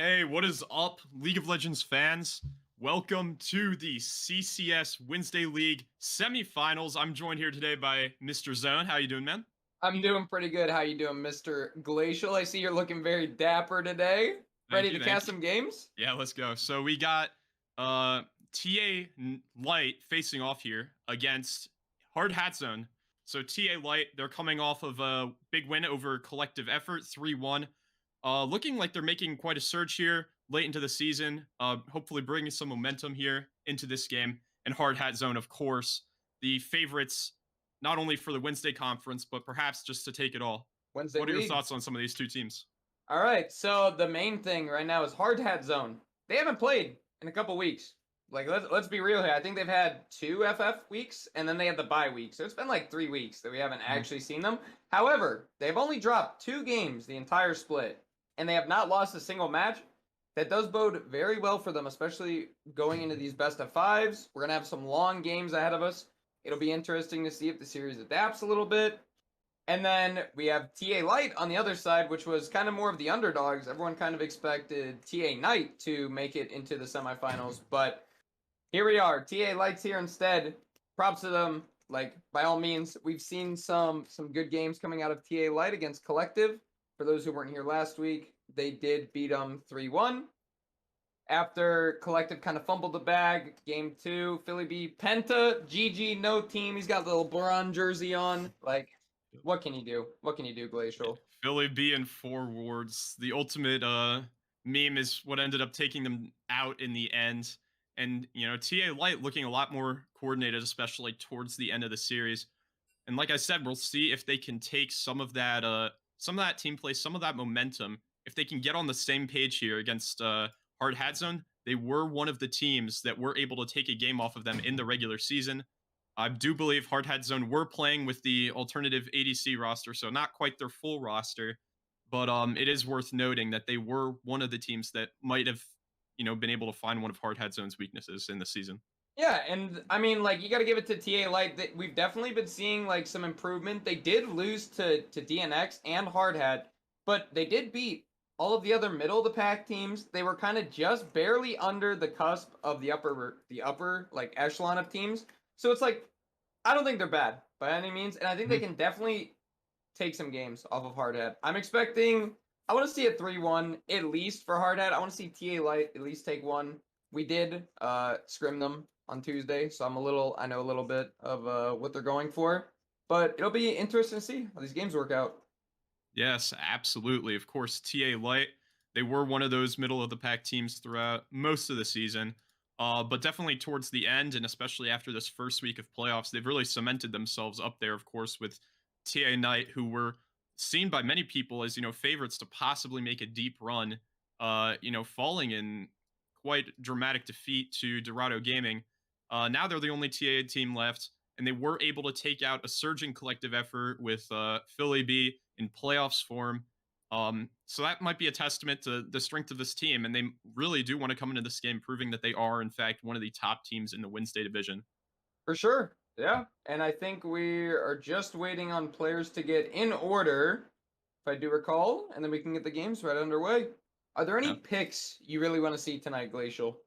Hey, what is up, League of Legends fans? Welcome to the CCS Wednesday League semifinals. I'm joined here today by Mr. Zone. How you doing, man? I'm doing pretty good. How you doing, Mr. Glacial? I see you're looking very dapper today. Thank Ready you, to thank cast you. some games? Yeah, let's go. So we got TA Light facing off here against Hard Hat Zone. So TA Light, they're coming off of a big win over Collective Effort, 3-1. Looking like they're making quite a surge here late into the season. Hopefully bringing some momentum here into this game. And Hard Hat Zone, of course, the favorites not only for the Wednesday conference, but perhaps just to take it all. Wednesday What are your League. thoughts on some of these two teams? All right, so the main thing right now is Hard Hat Zone. They haven't played in a couple weeks. Like let's be real here. I think they've had two FF weeks and then they had the bye week. So it's been like 3 weeks that we haven't actually seen them. However, they've only dropped 2 games the entire split, and they have not lost a single match. That does bode very well for them, especially going into these best of fives. We're gonna have some long games ahead of us. It'll be interesting to see if the series adapts a little bit. And then we have TA Light on the other side, which was kind of more of the underdogs. Everyone kind of expected TA Knight to make it into the semifinals, but here we are. TA Light's here instead. Props to them. Like, by all means, we've seen some good games coming out of TA Light against Collective. For those who weren't here last week, they did beat them 3-1. After Collective kind of fumbled the bag, game 2, Philly B Penta, GG, no team. He's got a little LeBron jersey on. Like, what can you do? What can you do, Glacial? Philly being four wards. The ultimate meme is what ended up taking them out in the end. And, TA Light looking a lot more coordinated, especially towards the end of the series. And like I said, we'll see if they can take some of that team play, some of that momentum. If they can get on the same page here against Hard Hat Zone, they were one of the teams that were able to take a game off of them in the regular season. I do believe Hard Hat Zone were playing with the alternative ADC roster, so not quite their full roster. But it is worth noting that they were one of the teams that might have, been able to find one of Hard Hat Zone's weaknesses in the season. Yeah, and I mean, like, you got to give it to TA Light. We've definitely been seeing like some improvement. They did lose to DNX and Hard Hat, but they did beat all of the other middle of the pack teams. They were kind of just barely under the cusp of the upper like echelon of teams. So it's like, I don't think they're bad by any means, and I think they Mhm. can definitely take some games off of Hard Hat. I'm expecting. I want to see a 3-1 at least for Hard Hat. I want to see TA Light at least take one. We did scrim them on Tuesday, so I know a little bit of what they're going for. But it'll be interesting to see how these games work out. Yes, absolutely. Of course, TA Light, they were one of those middle of the pack teams throughout most of the season. But definitely towards the end, and especially after this first week of playoffs, they've really cemented themselves up there, of course, with TA Knight, who were seen by many people as, favorites to possibly make a deep run, falling in quite dramatic defeat to Dorado Gaming. Now they're the only TA team left, and they were able to take out a surging collective effort with Philly B in playoffs form. So that might be a testament to the strength of this team, and they really do want to come into this game proving that they are, in fact, one of the top teams in the Wednesday division. For sure. Yeah. And I think we are just waiting on players to get in order, if I do recall, and then we can get the games right underway. Are there any Yeah. picks you really want to see tonight, Glacial?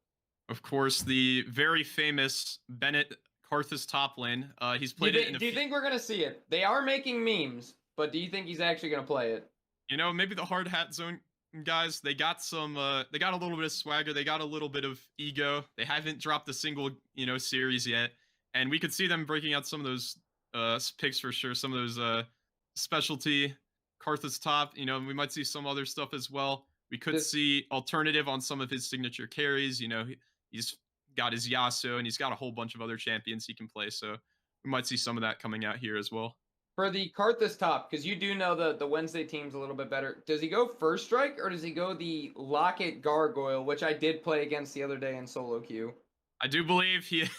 Of course, the very famous Bennett Karthus top lane. He's Do you played it in think a do you few. think we're gonna see it? They are making memes, but do you think he's actually gonna play it? Maybe the hard hat zone guys, they got some they got a little bit of swagger, they got a little bit of ego. They haven't dropped a single, series yet. And we could see them breaking out some of those picks for sure, some of those specialty Karthus top, we might see some other stuff as well. We could This see alternative on some of his signature carries, he's got his Yasuo and he's got a whole bunch of other champions he can play, so we might see some of that coming out here as well. For the Karthus top, because you do know the Wednesday team's a little bit better. Does he go first strike or does he go the Locket Gargoyle, which I did play against the other day in solo queue? I do believe he.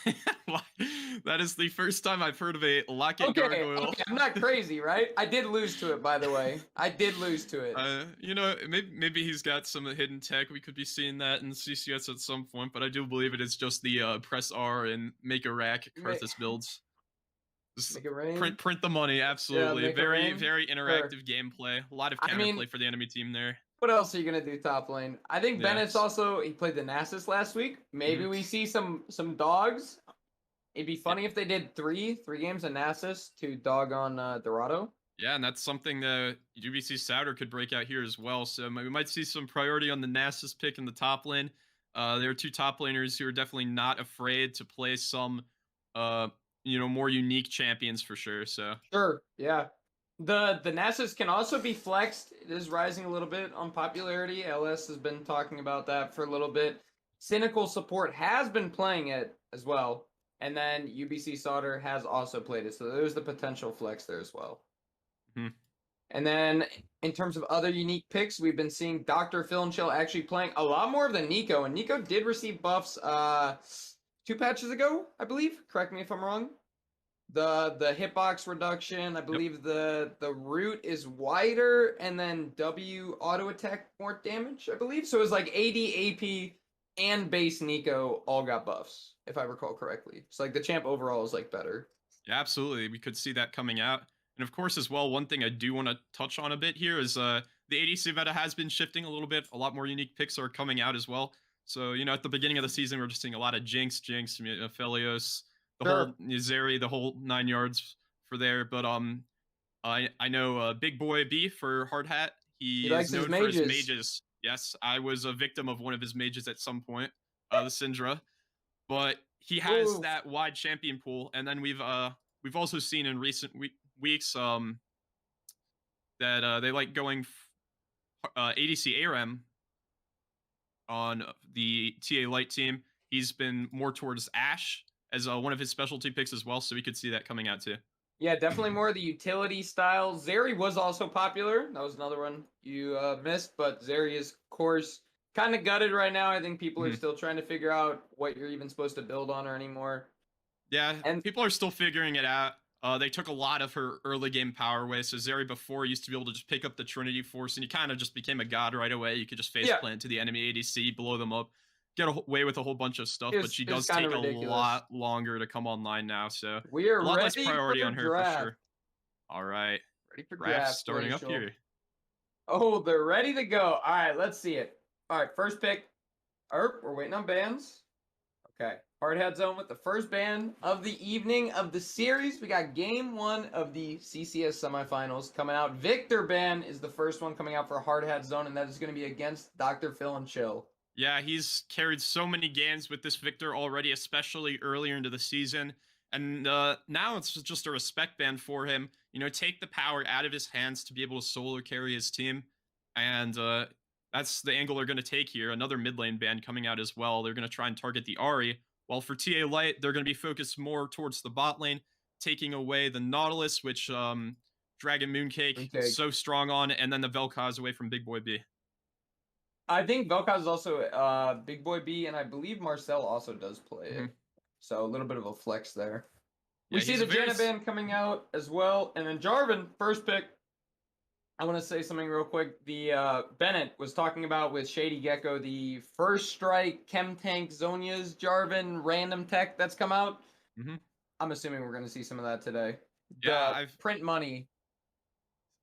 That is the first time I've heard of a Locket Okay, Gargoyle. okay, I'm not crazy, right? I did lose to it, by the way. I did lose to it. Maybe he's got some hidden tech. We could be seeing that in CCS at some point, but I do believe it is just the press R and make a rack Ma- Karthus builds. Just Make it rain. print the money. Yeah, Absolutely. make it Very, rain. very Sure. interactive gameplay. A lot of I mean, counterplay for the enemy team there. what else are you gonna do top lane? I think Bennett's Yes. also he played the Nasus last week. Maybe Mhm. we see some dogs. It'd be Yeah. funny if they did three games of Nasus to dog on Dorado. Yeah, and that's something that UBC Souter could break out here as well. So we might see some priority on the Nasus pick in the top lane. There are two top laners who are definitely not afraid to play some, uh, more unique champions for sure. So Sure, yeah. The Nasus can also be flexed. It is rising a little bit on popularity. LS has been talking about that for a little bit. Cynical Support has been playing it as well. And then UBC Sauter has also played it. So there's the potential flex there as well. mhm. And then in terms of other unique picks, we've been seeing Dr. Phil and Chill actually playing a lot more than Nico. And Nico did receive buffs 2 patches ago, I believe. Correct me if I'm wrong. The hitbox reduction, I Yep. believe the root is wider, and then W auto attack more damage, I believe. So it was like AD, AP, and base Nico all got buffs, if I recall correctly. So like the champ overall is like better. Yeah, absolutely. We could see that coming out. And of course, as well, one thing I do want to touch on a bit here is the ADC meta has been shifting a little bit. A lot more unique picks are coming out as well. So, at the beginning of the season, we're just seeing a lot of Jinx, Phelios, the Sure. whole Zeri, the whole 9 yards for there. But I know Big Boy B for Hard Hat. He likes is his known for his mages. mages. Yes, I was a victim of one of his mages at some point, the Syndra. But he has Ooh. that wide champion pool, and then we've also seen in recent weeks that they like going ADC ARAM on the TA Light team. He's been more towards Ashe as one of his specialty picks as well, so we could see that coming out too. Yeah, definitely more of the utility style. Zeri was also popular. That was another one you missed, but Zeri is, of course, kind of gutted right now. I think people are still trying to figure out what you're even supposed to build on her anymore. Yeah, And people are still figuring it out. They took a lot of her early game power away. So Zeri before used to be able to just pick up the Trinity Force, and you kind of just became a god right away. You could just face plant to the enemy ADC, blow them up, get away with a whole bunch of stuff. But she does take a lot longer to come online now. So we are a lot less ready priority for on her draft. for sure. All right, Ready for draft draft starting up here. Oh, they're ready to go. All right, let's see it. All right, first pick. We're waiting on bans. Okay. Hard Hat Zone with the first ban of the evening of the series. We got game 1 of the CCS semifinals coming out. Victor ban is the first one coming out for Hard Hat Zone, and that is going to be against Dr. Phil and Chill. Yeah, he's carried so many games with this Victor already, especially earlier into the season. And now it's just a respect ban for him. Take the power out of his hands to be able to solo carry his team. And that's the angle they're going to take here. Another mid lane ban coming out as well. They're going to try and target the Ahri. While for TA Light, they're going to be focused more towards the bot lane, taking away the Nautilus, which Dragon Mooncake is so strong on, and then the Vel'Koz away from Big Boy B. I think Vel'Koz is also Big Boy B, and I believe Marcel also does play it. So a little bit of a flex there. Yeah, we see the Janna ban coming out as well. And then Jarvan, first pick. I want to say something real quick. The Bennett was talking about with Shady Gecko, the first strike Chem Tank Zonia's Jarvan random tech that's come out. I'm assuming we're going to see some of that today. Yeah, I've print money.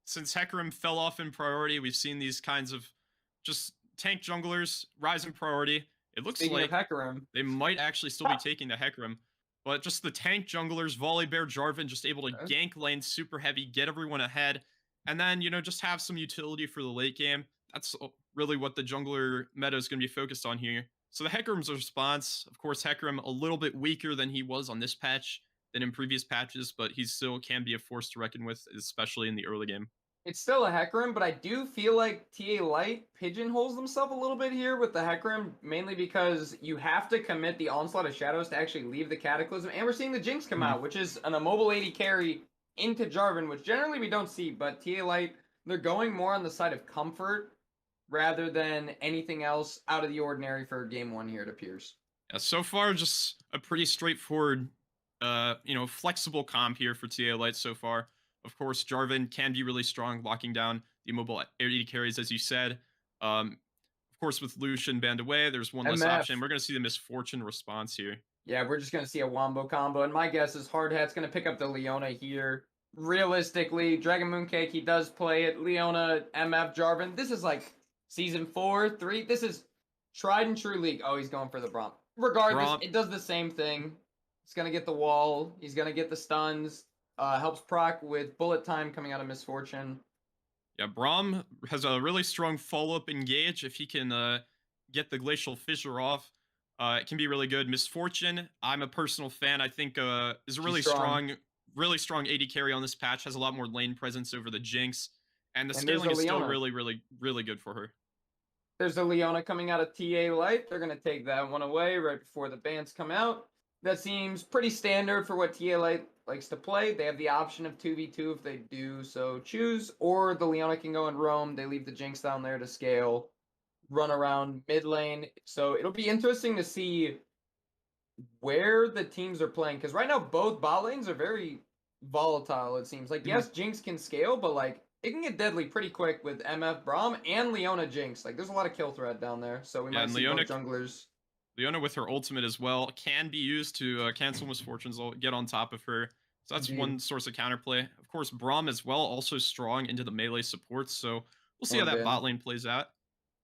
Since Hecarim fell off in priority, we've seen these kinds of just tank junglers rise in priority. It looks like they might actually still be taking the Hecarim. But just the tank junglers, Volibear, Jarvan, just able to gank lane super heavy, get everyone ahead. And then, just have some utility for the late game. That's really what the jungler meta is going to be focused on here. So the Hecarim's response, of course, Hecarim a little bit weaker than he was on this patch than in previous patches, but he still can be a force to reckon with, especially in the early game. It's still a Hecarim, but I do feel like TA Light pigeonholes themselves a little bit here with the Hecarim, mainly because you have to commit the Onslaught of Shadows to actually leave the Cataclysm, and we're seeing the Jinx come out, which is an immobile 80 carry into Jarvan, which generally we don't see, but TA Light, they're going more on the side of comfort rather than anything else out of the ordinary for game 1 here, it appears. Yeah, so far, just a pretty straightforward, flexible comp here for TA Light so far. Of course, Jarvan can be really strong, locking down the immobile 80 carries, as you said. Of course, with Lucian banned away, there's one less option. We're going to see the Misfortune response here. Yeah, we're just going to see a Wombo combo. And my guess is Hard Hat's going to pick up the Leona here. Realistically, Dragon Mooncake, he does play it. Leona, MF, Jarvan. This is like season 4, 3. This is tried and true League. Oh, he's going for the Braum. Regardless, it does the same thing. He's going to get the wall. He's going to get the stuns. Helps proc with bullet time coming out of Misfortune. Yeah, Braum has a really strong follow-up engage. If he can get the Glacial Fissure off, it can be really good. Misfortune, I'm a personal fan. I think is a really strong AD carry on this patch. Has a lot more lane presence over the Jinx, and the scaling is still really, really, really good for her. There's a Leona coming out of TA Light. They're going to take that one away right before the bans come out. That seems pretty standard for what TA Light likes to play. They have the option of 2v2 if they do so choose, or the Leona can go and roam. They leave the Jinx down there to scale, run around mid lane. So it'll be interesting to see where the teams are playing, because right now both bot lanes are very volatile, it seems. Like, yes, Jinx can scale, but like it can get deadly pretty quick with MF Braum and Leona Jinx. Like, there's a lot of kill threat down there, so we might see both junglers. Leona with her ultimate as well can be used to cancel Misfortunes, get on top of her. So that's one source of counterplay. Of course, Braum as well, also strong into the melee supports. So we'll see how that bot lane plays out.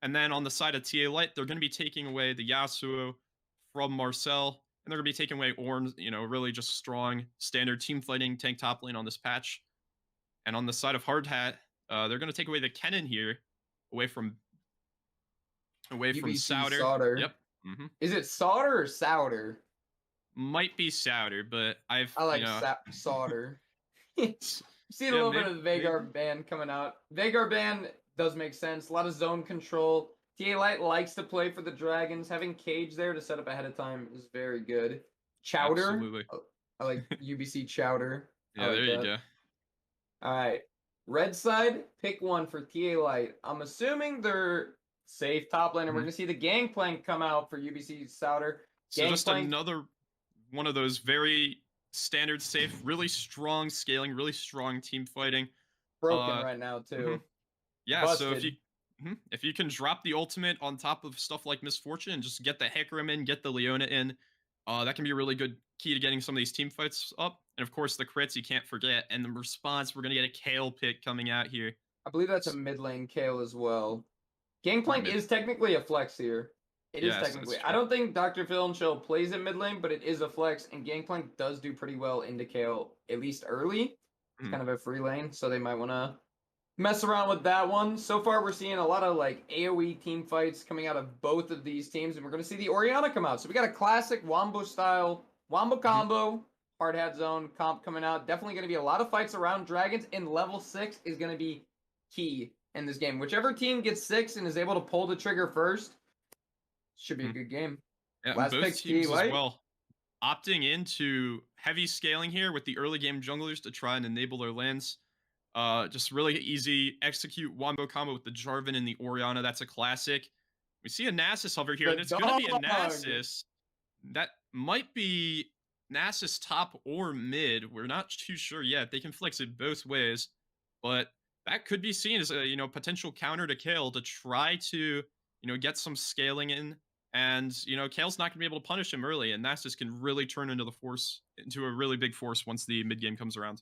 And then on the side of TA Light, they're going to be taking away the Yasuo from Marcel. And they're going to be taking away Ornn, really just strong, standard team fighting tank top lane on this patch. And on the side of Hard Hat, they're going to take away the Kennen here, away from Sauter. Yep. Mm-hmm. Is it Sauter or Sauter? Might be Sauter, but I like Sauter. See a little bit of the Veigar ban coming out. Veigar ban does make sense. A lot of zone control. TA Light likes to play for the Dragons. Having Cage there to set up ahead of time is very good. Chowder. Absolutely. I like UBC Chowder. Yeah, there you go. All right. Red side, pick one for TA Light. I'm assuming they're safe top lane, and we're going to see the Gangplank come out for UBC Sauter. So just another one of those very standard safe, really strong scaling, really strong team fighting. Broken right now, too. Yeah, busted. So if you can drop the ultimate on top of stuff like Misfortune and just get the Hecarim in, get the Leona in, that can be a really good key to getting some of these team fights up. And of course, the crits you can't forget. And the response, we're going to get a Kale pick coming out here. I believe that's a mid lane Kale as well. Gangplank is technically a flex here. It is technically. I don't think Dr. Phil and Chill plays in mid lane, but it is a flex, and Gangplank does do pretty well into Kale, at least early. It's kind of a free lane, so they might want to mess around with that one. So far, we're seeing a lot of like AoE team fights coming out of both of these teams, and we're going to see the Orianna come out. So we got a classic Wombo style, Wombo combo, Hard Hat Zone comp coming out. Definitely going to be a lot of fights around Dragons, and level 6 is going to be key in this game. Whichever team gets 6 and is able to pull the trigger first should be a good game. Yeah, last both teams as well opting into heavy scaling here with the early game junglers to try and enable their lanes. Just really easy execute Wombo combo with the Jarvan and the Orianna. That's a classic. We see a Nasus hover here, and it's going to be a Nasus. That might be Nasus top or mid. We're not too sure yet. They can flex it both ways, but that could be seen as a potential counter to Kale to try to get some scaling in, and Kale's not gonna be able to punish him early, and Nasus can really turn into a really big force once the mid game comes around.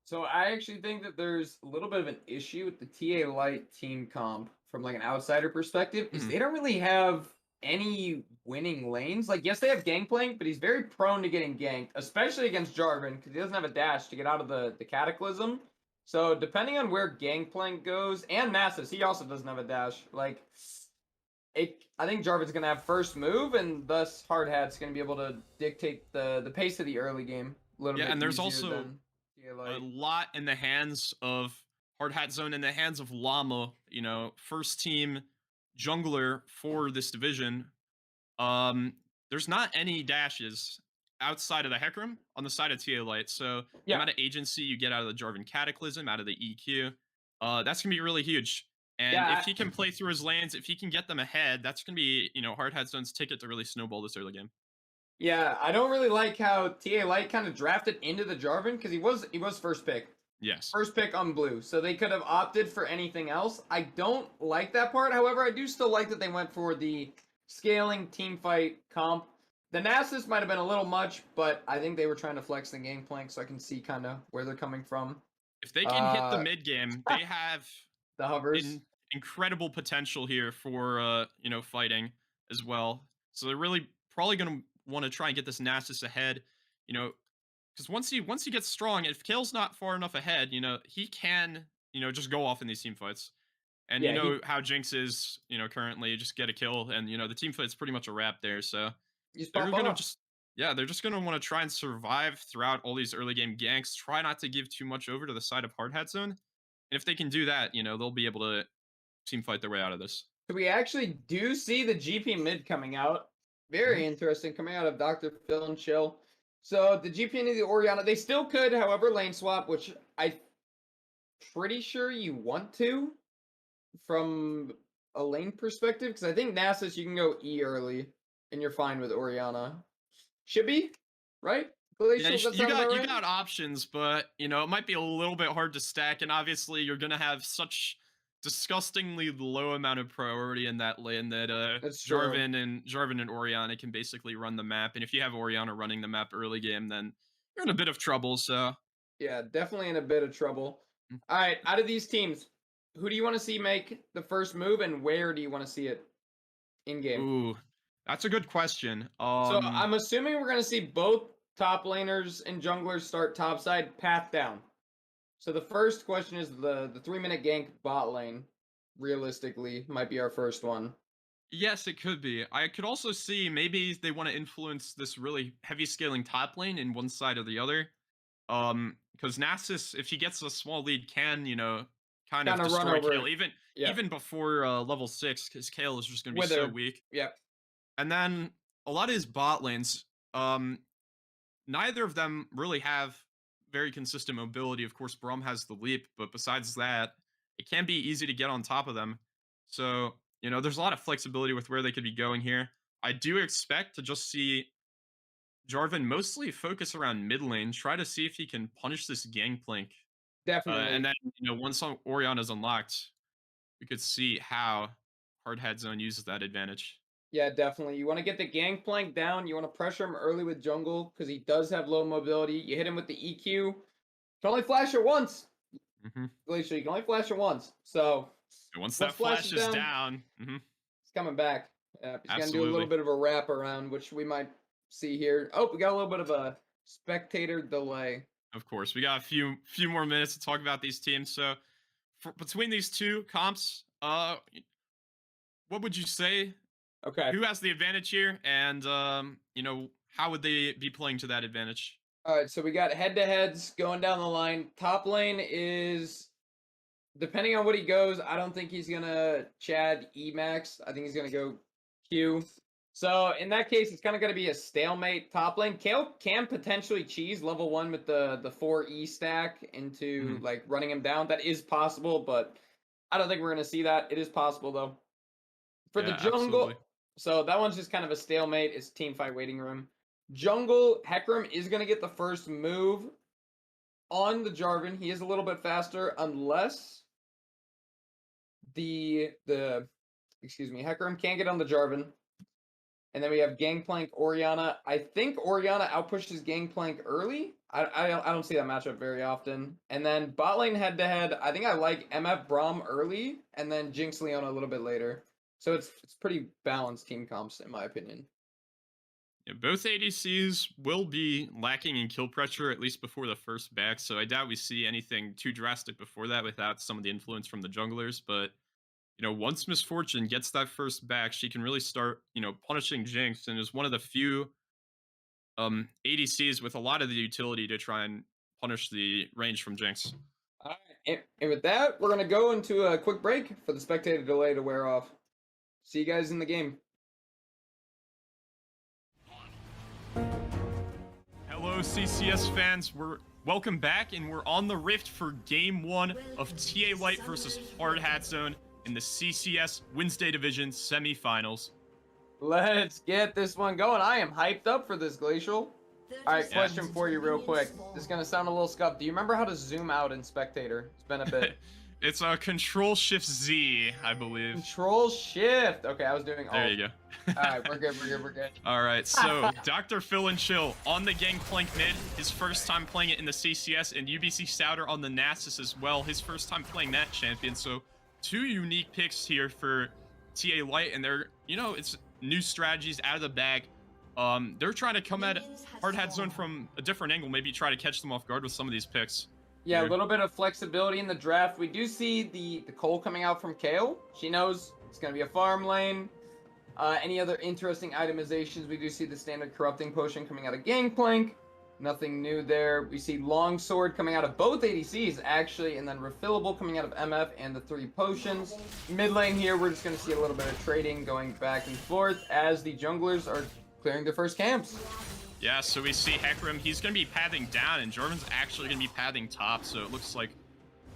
So I actually think that there's a little bit of an issue with the TA Light team comp from like an outsider perspective, is they don't really have any winning lanes. Like, yes, they have Gangplank, but he's very prone to getting ganked, especially against Jarvan, because he doesn't have a dash to get out of the Cataclysm. So depending on where Gangplank goes, and Nasus, he also doesn't have a dash. Like, I think Jarvan's gonna have first move, and thus Hard Hat's gonna be able to dictate the pace of the early game. And there's also a lot in the hands of Hard Hat Zone, in the hands of Llama. First team jungler for this division. There's not any dashes outside of the Hecarim on the side of TA Light. So the amount of agency you get out of the Jarvan Cataclysm, out of the EQ, that's going to be really huge. And if he can play through his lanes, if he can get them ahead, that's going to be, Hard Hat Zone's ticket to really snowball this early game. Yeah, I don't really like how TA Light kind of drafted into the Jarvan, because he was first pick. Yes. First pick on blue, so they could have opted for anything else. I don't like that part. However, I do still like that they went for the scaling team fight comp. The Nasus might have been a little much, but I think they were trying to flex the gangplank, so I can see kind of where they're coming from. If they can hit the mid game, they have The hovers. incredible potential here for fighting as well. So they're really probably going to want to try and get this Nasus ahead, you know, because once he gets strong, if Kale's not far enough ahead, he can just go off in these team fights. And you Yeah, know how Jinx is, currently just get a kill, and the team fight's pretty much a wrap there. So he's they're pop gonna off. just they're just gonna want to try and survive throughout all these early game ganks. Try not to give too much over to the side of Hard Hat Zone. And if they can do that, they'll be able to team fight their way out of this. So we actually do see the GP mid coming out. Very interesting, coming out of Dr. Phil and Chill. So the GP into the Orianna, they still could, however, lane swap, which I'm pretty sure you want to from a lane perspective, because I think Nasus you can go E early and you're fine with Orianna. Should be, right? Yeah, you got options, but it might be a little bit hard to stack, and obviously you're gonna have such disgustingly low amount of priority in that lane that Jarvan and Orianna can basically run the map. And if you have Orianna running the map early game, then you're in a bit of trouble. So yeah, definitely in a bit of trouble. All right, out of these teams, who do you want to see make the first move, and where do you want to see it in game? Ooh, that's a good question. So I'm assuming we're gonna see both top laners and junglers start topside, path down. So the first question is the 3-minute gank bot lane. Realistically, might be our first one. Yes, it could be. I could also see maybe they want to influence this really heavy scaling top lane in one side or the other. Because Nasus, if he gets a small lead, can kind of destroy Kale even before level 6, because Kale is just going to be so weak. Yep. And then a lot of his bot lanes, neither of them really have very consistent mobility. Of course, Braum has the leap, but besides that, it can be easy to get on top of them. So, there's a lot of flexibility with where they could be going here. I do expect to just see Jarvan mostly focus around mid lane, try to see if he can punish this gangplank. Definitely. And then, once Orianna's unlocked, we could see how Hard Hat Zone uses that advantage. Yeah, definitely. You want to get the gangplank down. You want to pressure him early with jungle because he does have low mobility. You hit him with the EQ. You can only flash it once. Glacier, you can only flash it once. So once that flash is down, he's coming back. He's going to do a little bit of a wrap around, which we might see here. Oh, we got a little bit of a spectator delay. Of course, we got a few more minutes to talk about these teams. So between these two comps, what would you say? Okay. Who has the advantage here, and how would they be playing to that advantage? All right, so we got head-to-heads going down the line. Top lane is, depending on what he goes, I don't think he's gonna Chad Emax. I think he's gonna go Q. So in that case, it's kind of gonna be a stalemate top lane. Kale can potentially cheese level 1 with the 4E stack into like running him down. That is possible, but I don't think we're gonna see that. It is possible though. For the jungle. Absolutely. So that one's just kind of a stalemate. It's team fight waiting room. Jungle, Hecarim is going to get the first move on the Jarvan. He is a little bit faster unless Hecarim can't get on the Jarvan. And then we have Gangplank, Orianna. I think Orianna outpushes Gangplank early. I don't see that matchup very often. And then bot lane head-to-head, I think I like MF Braum early and then Jinx Leona a little bit later. So it's pretty balanced team comps, in my opinion. Yeah, both ADCs will be lacking in kill pressure, at least before the first back, so I doubt we see anything too drastic before that without some of the influence from the junglers. But, once Miss Fortune gets that first back, she can really start, punishing Jinx, and is one of the few ADCs with a lot of the utility to try and punish the range from Jinx. All right, and with that, we're going to go into a quick break for the spectator delay to wear off. See you guys in the game. Hello, CCS fans. Welcome back, and we're on the Rift for Game 1 of TA Light versus Hard Hat Zone in the CCS Wednesday Division semifinals. Let's get this one going. I am hyped up for this, Glacial. All right, question for you real quick. This is going to sound a little scuffed. Do you remember how to zoom out in Spectator? It's been a bit. It's a Control-Shift-Z, I believe. Control Shift. Okay, I was doing. There you go. All right, we're good. All right, so Dr. Phil and Chill on the Gangplank mid, his first time playing it in the CCS, and UBC Souter on the Nasus as well, his first time playing that champion. So 2 unique picks here for TA Light, and they're, it's new strategies out of the bag. They're trying to come at Hard Hat Zone from a different angle, maybe try to catch them off guard with some of these picks. Yeah, a little bit of flexibility in the draft. We do see the Cole coming out from Kale. She knows it's going to be a farm lane. Any other interesting itemizations? We do see the standard Corrupting Potion coming out of Gangplank. Nothing new there. We see Longsword coming out of both ADCs, actually, and then Refillable coming out of MF and the 3 potions. Mid lane here, we're just going to see a little bit of trading going back and forth as the junglers are clearing their first camps. Yeah, so we see Hecarim, he's going to be pathing down, and Jordan's actually going to be pathing top, so it looks like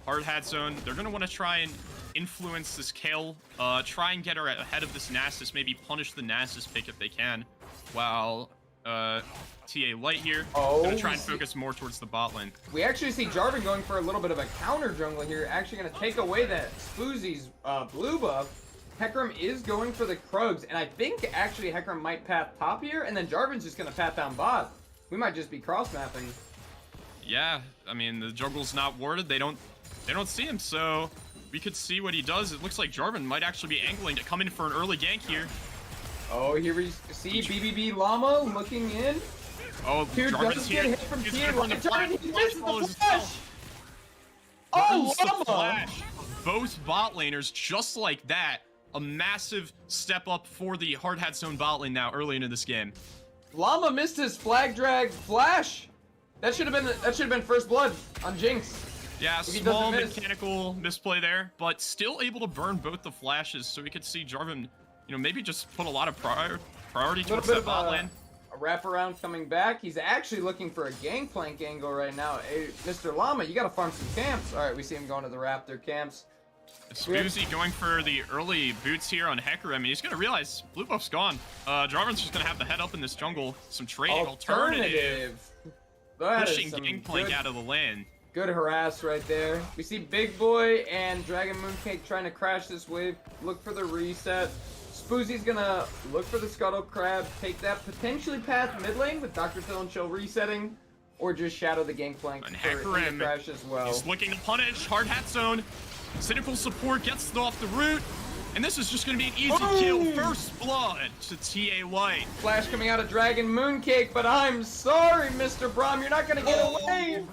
Hard Hat Zone, they're going to want to try and influence this Kale, try and get her ahead of this Nasus, maybe punish the Nasus pick if they can, while TA Light here, going to try and focus more towards the bot lane. We actually see Jarvan going for a little bit of a counter jungle here, actually going to take away that Spoozy's blue buff. Hecarim is going for the Krugs, and I think actually Hecarim might path top here, and then Jarvan's just going to path down bot. We might just be cross-mapping. Yeah, I mean, the jungle's not warded. They don't see him, so we could see what he does. It looks like Jarvan might actually be angling to come in for an early gank here. Oh, here we see BBB Llama looking in. Oh, Here, Jarvan's here. hit from He's here. gonna burn the flash. He misses the Follows flash. Oh, Burns the Llama. flash. Both bot laners, just like that. A massive step up for the Hard Hat Zone bot lane now early into this game. Llama missed his flag drag flash. That should have been first blood on Jinx. Yeah, small mechanical misplay there, but still able to burn both the flashes, so we could see Jarvan, maybe just put a lot of priority towards that bot lane. A wraparound coming back. He's actually looking for a Gangplank angle right now. Hey, Mr. Llama, you got to farm some camps. All right, we see him going to the Raptor camps. Spoozy going for the early boots here on Hecarim. He's going to realize blue buff's gone. Jarvan's just going to have to head up in this jungle. Some trading alternative. Pushing Gangplank out of the lane. Good harass right there. We see Big Boy and Dragon Mooncake trying to crash this wave. Look for the reset. Spoozy's going to look for the Scuttle Crab. Take that potentially path mid lane with Dr. Phil and Chill resetting. Or just shadow the Gangplank and for Hecarim crash as well. He's looking to punish. Hard Hat Zone. Cynical support gets off the root, and this is just going to be an easy kill. First blood to TA Light. Flash coming out of Dragon Mooncake, but I'm sorry, Mr. Braum, you're not going to get away.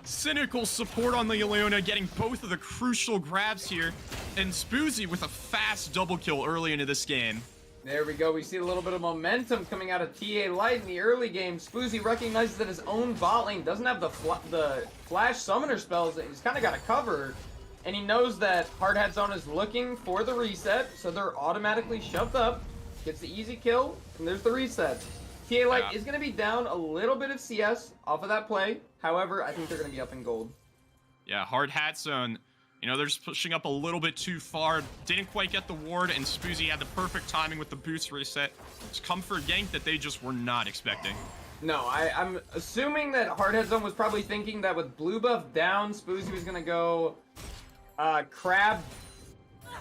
Cynical support on the Leona, getting both of the crucial grabs here, and Spoozy with a fast double kill early into this game. There we go. We see a little bit of momentum coming out of TA Light in the early game. Spoozy recognizes that his own bot lane doesn't have the flash summoner spells that he's kind of got to cover. And he knows that Hard Hat Zone is looking for the reset, so they're automatically shoved up. Gets the easy kill, and there's the reset. TA Light is going to be down a little bit of CS off of that play. However, I think they're going to be up in gold. Yeah, Hard Hat Zone, they're just pushing up a little bit too far. Didn't quite get the ward, and Spoozy had the perfect timing with the boost reset. It's comfort gank that they just were not expecting. No, I'm assuming that Hard Hat Zone was probably thinking that with blue buff down, Spoozy was going to go crab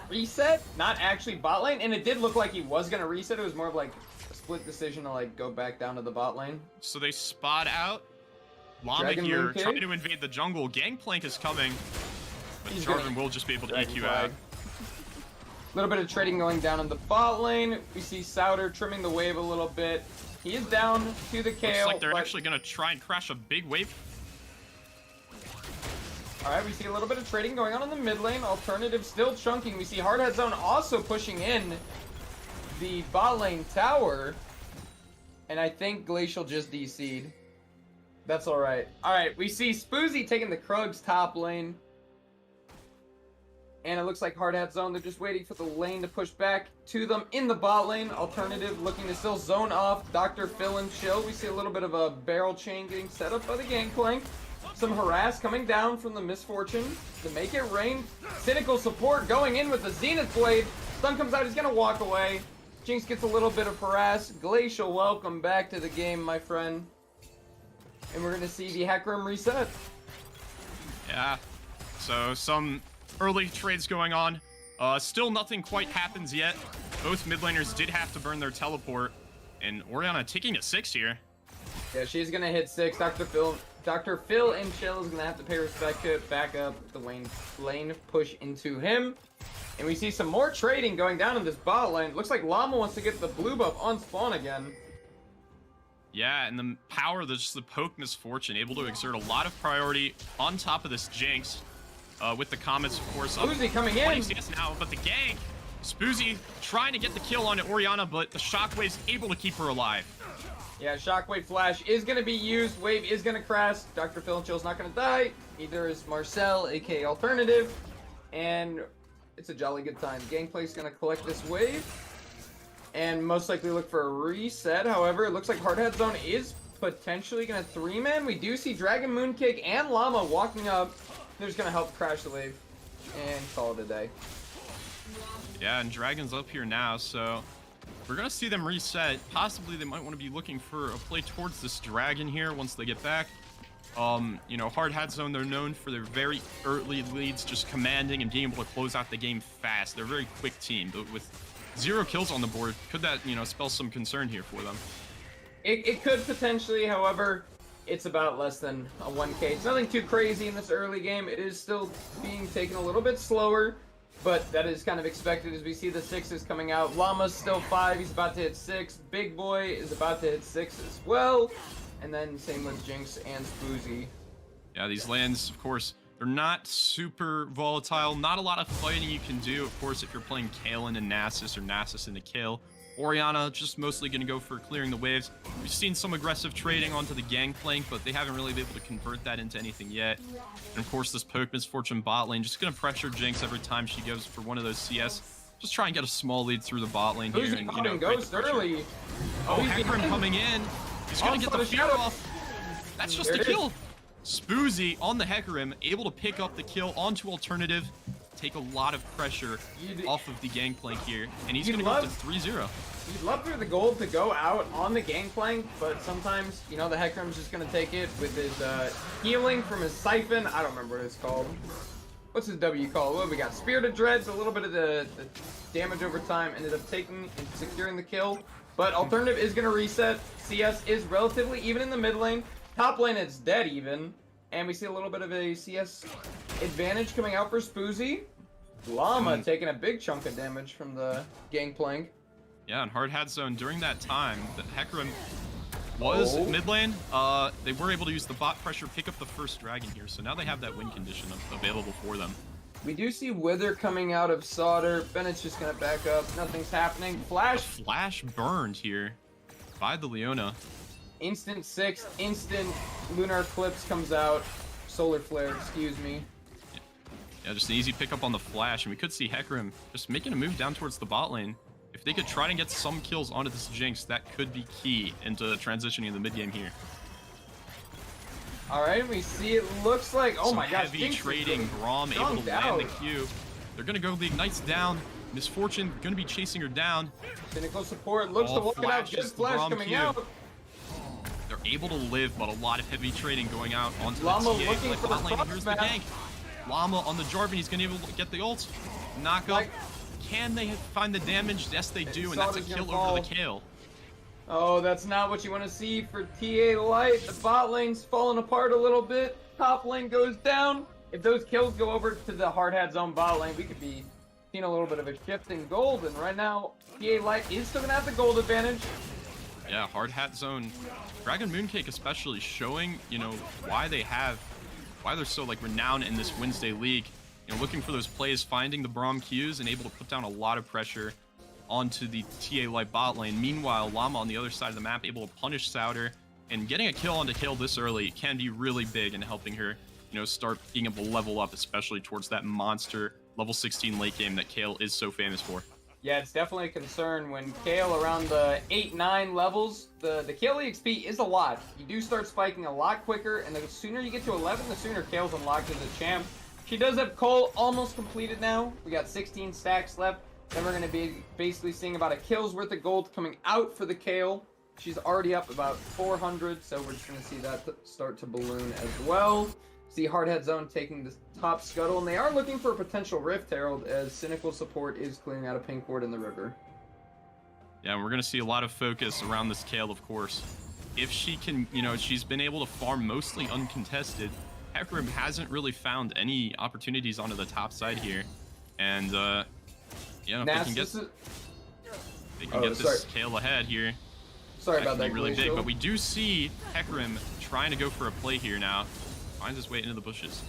reset, not actually bot lane, and it did look like he was gonna reset. It was more of like a split decision to like go back down to the bot lane. So they spot out Llama here, trying to invade the jungle. Gangplank is coming, but Jarvan will just be able to EQ out. A little bit of trading going down in the bot lane. We see Souter trimming the wave a little bit. He is down to the Kale. Looks like they're actually gonna try and crash a big wave. Alright, we see a little bit of trading going on in the mid lane. Alternative still chunking. We see Hard Hat Zone also pushing in the bot lane tower. And I think Glacial just DC'd. That's alright. Alright, we see Spoozy taking the Krugs top lane. And it looks like Hard Hat Zone, they're just waiting for the lane to push back to them in the bot lane. Alternative looking to still zone off Dr. Phil and Chill. We see a little bit of a barrel chain getting set up by the Gangplank. Some harass coming down from the Misfortune to make it rain. Cynical support going in with the Zenith Blade. Stun comes out, he's going to walk away. Jinx gets a little bit of harass. Glacial, welcome back to the game, my friend. And we're going to see the Hecarim reset. Yeah, so some early trades going on. Still nothing quite happens yet. Both mid laners did have to burn their teleport. And Orianna taking a 6 here. Yeah, she's gonna hit 6. Dr. Phil and Chill is gonna have to pay respect to it, back up the lane, push into him. And we see some more trading going down in this bot lane. Looks like Llama wants to get the blue buff on spawn again. Yeah, and the power of just the poke Misfortune, able to exert a lot of priority on top of this Jinx. With the Comets, of course, up Spoozy coming in. Now, but the gank. Spoozy trying to get the kill on Orianna, but the Shockwave's able to keep her alive. Yeah, Shockwave Flash is going to be used. Wave is going to crash. Dr. Phil and Chill's not going to die. Neither is Marcel, aka Alternative. And it's a jolly good time. Gangplay's going to collect this wave. And most likely look for a reset. However, it looks like Hard Hat Zone is potentially going to 3-man. We do see Dragon Mooncake and Llama walking up. They're just going to help crash the wave. And call it a day. Yeah, and Dragon's up here now, so we're going to see them reset. Possibly they might want to be looking for a play towards this Dragon here once they get back. You know, Hard Hat Zone, they're known for their very early leads, just commanding and being able to close out the game fast. They're a very quick team, but with 0 kills on the board, could that, you know, spell some concern here for them? It could potentially, however, it's about less than a 1k. It's nothing too crazy in this early game. It is still being taken a little bit slower. But that is kind of expected as we see the 6s coming out. Llama's still 5. He's about to hit 6. Big Boy is about to hit 6 as well. And then same with Jinx and Spoozy. Yeah, these lands, of course, they're not super volatile. Not a lot of fighting you can do, of course, if you're playing Kaelin and Nasus or Nasus into Kael. Orianna just mostly going to go for clearing the waves. We've seen some aggressive trading onto the Gangplank, but they haven't really been able to convert that into anything yet. And of course, this Poke Misfortune bot lane just going to pressure Jinx every time she goes for one of those CS. Just try and get a small lead through the bot lane here. And, you know, Ghost early. Oh, Hecarim coming in. He's going to get the fear off. That's just a kill. Spoozy on the Hecarim, able to pick up the kill onto Alternative. Take a lot of pressure off of the Gangplank here, and he's going to go up to 3-0. You'd love for the gold to go out on the Gangplank, but sometimes, you know, the Hecarim's just going to take it with his healing from his Siphon. I don't remember what it's called. What's his W called? What we got? Spirit of Dreads, a little bit of the damage over time, ended up taking and securing the kill. But Alternative is going to reset. CS is relatively even in the mid lane. Top lane, it's dead even. And we see a little bit of a CS advantage coming out for Spoozy. Llama taking a big chunk of damage from the Gangplank. Yeah, and Hard Hat Zone, during that time, the Hecarim was mid lane. They were able to use the bot pressure, pick up the first Dragon here, so now they have that win condition available for them. We do see Wither coming out of Solder. Bennett's just going to back up. Nothing's happening. Flash burned here by the Leona. Instant 6, instant Lunar Eclipse comes out. Solar Flare, excuse me. Yeah, just an easy pickup on the Flash, and we could see Hecarim just making a move down towards the bot lane. If they could try to get some kills onto this Jinx, that could be key into transitioning in the mid game here. All right, we see it looks like, oh my gosh, heavy trading. Braum able to land the Q. They're gonna go the Ignites down. Misfortune gonna be chasing her down. Cynical support looks to walk it out. Good Flash coming out. They're able to live, but a lot of heavy trading going out onto Llama the TA. looking for the lane. Here's the gank. Llama on the Jarvan. He's gonna be able to get the ult. Knock up. Can they find the damage? Yes, they do, and that's a kill over the Kael. Oh, that's not what you want to see for TA Light. The bot lane's falling apart a little bit. Top lane goes down. If those kills go over to the Hard Hat Zone bot lane, we could be seeing a little bit of a shift in gold. And right now, TA Light is still going to have the gold advantage. Yeah, Hard Hat Zone. Dragon Mooncake especially showing, you know, why they're so, like, renowned in this Wednesday League. You know, looking for those plays, finding the Braum Qs, and able to put down a lot of pressure onto the TA Light bot lane. Meanwhile, Llama on the other side of the map able to punish Souter, and getting a kill onto Kael this early can be really big in helping her, you know, start being able to level up, especially towards that monster level 16 late game that Kael is so famous for. Yeah, it's definitely a concern when Kael around the 8-9 levels. The Kael EXP is a lot. You do start spiking a lot quicker, and the sooner you get to 11, the sooner Kael's unlocked as a champ. She does have Cole almost completed now. We got 16 stacks left. Then we're going to be basically seeing about a kill's worth of gold coming out for the Kael. She's already up about 400, so we're just going to see that start to balloon as well. See Hard Hat Zone taking the top scuttle, and they are looking for a potential Rift Herald as Cynical support is clearing out a pink ward in the river. Yeah, we're going to see a lot of focus around this Kayle, of course. If she can, you know, she's been able to farm mostly uncontested. Hecarim hasn't really found any opportunities onto the top side here. And, yeah, if they can get this Kayle ahead here. Sorry about that. Really big, but we do see Hecarim trying to go for a play here now. Finds his way into the bushes.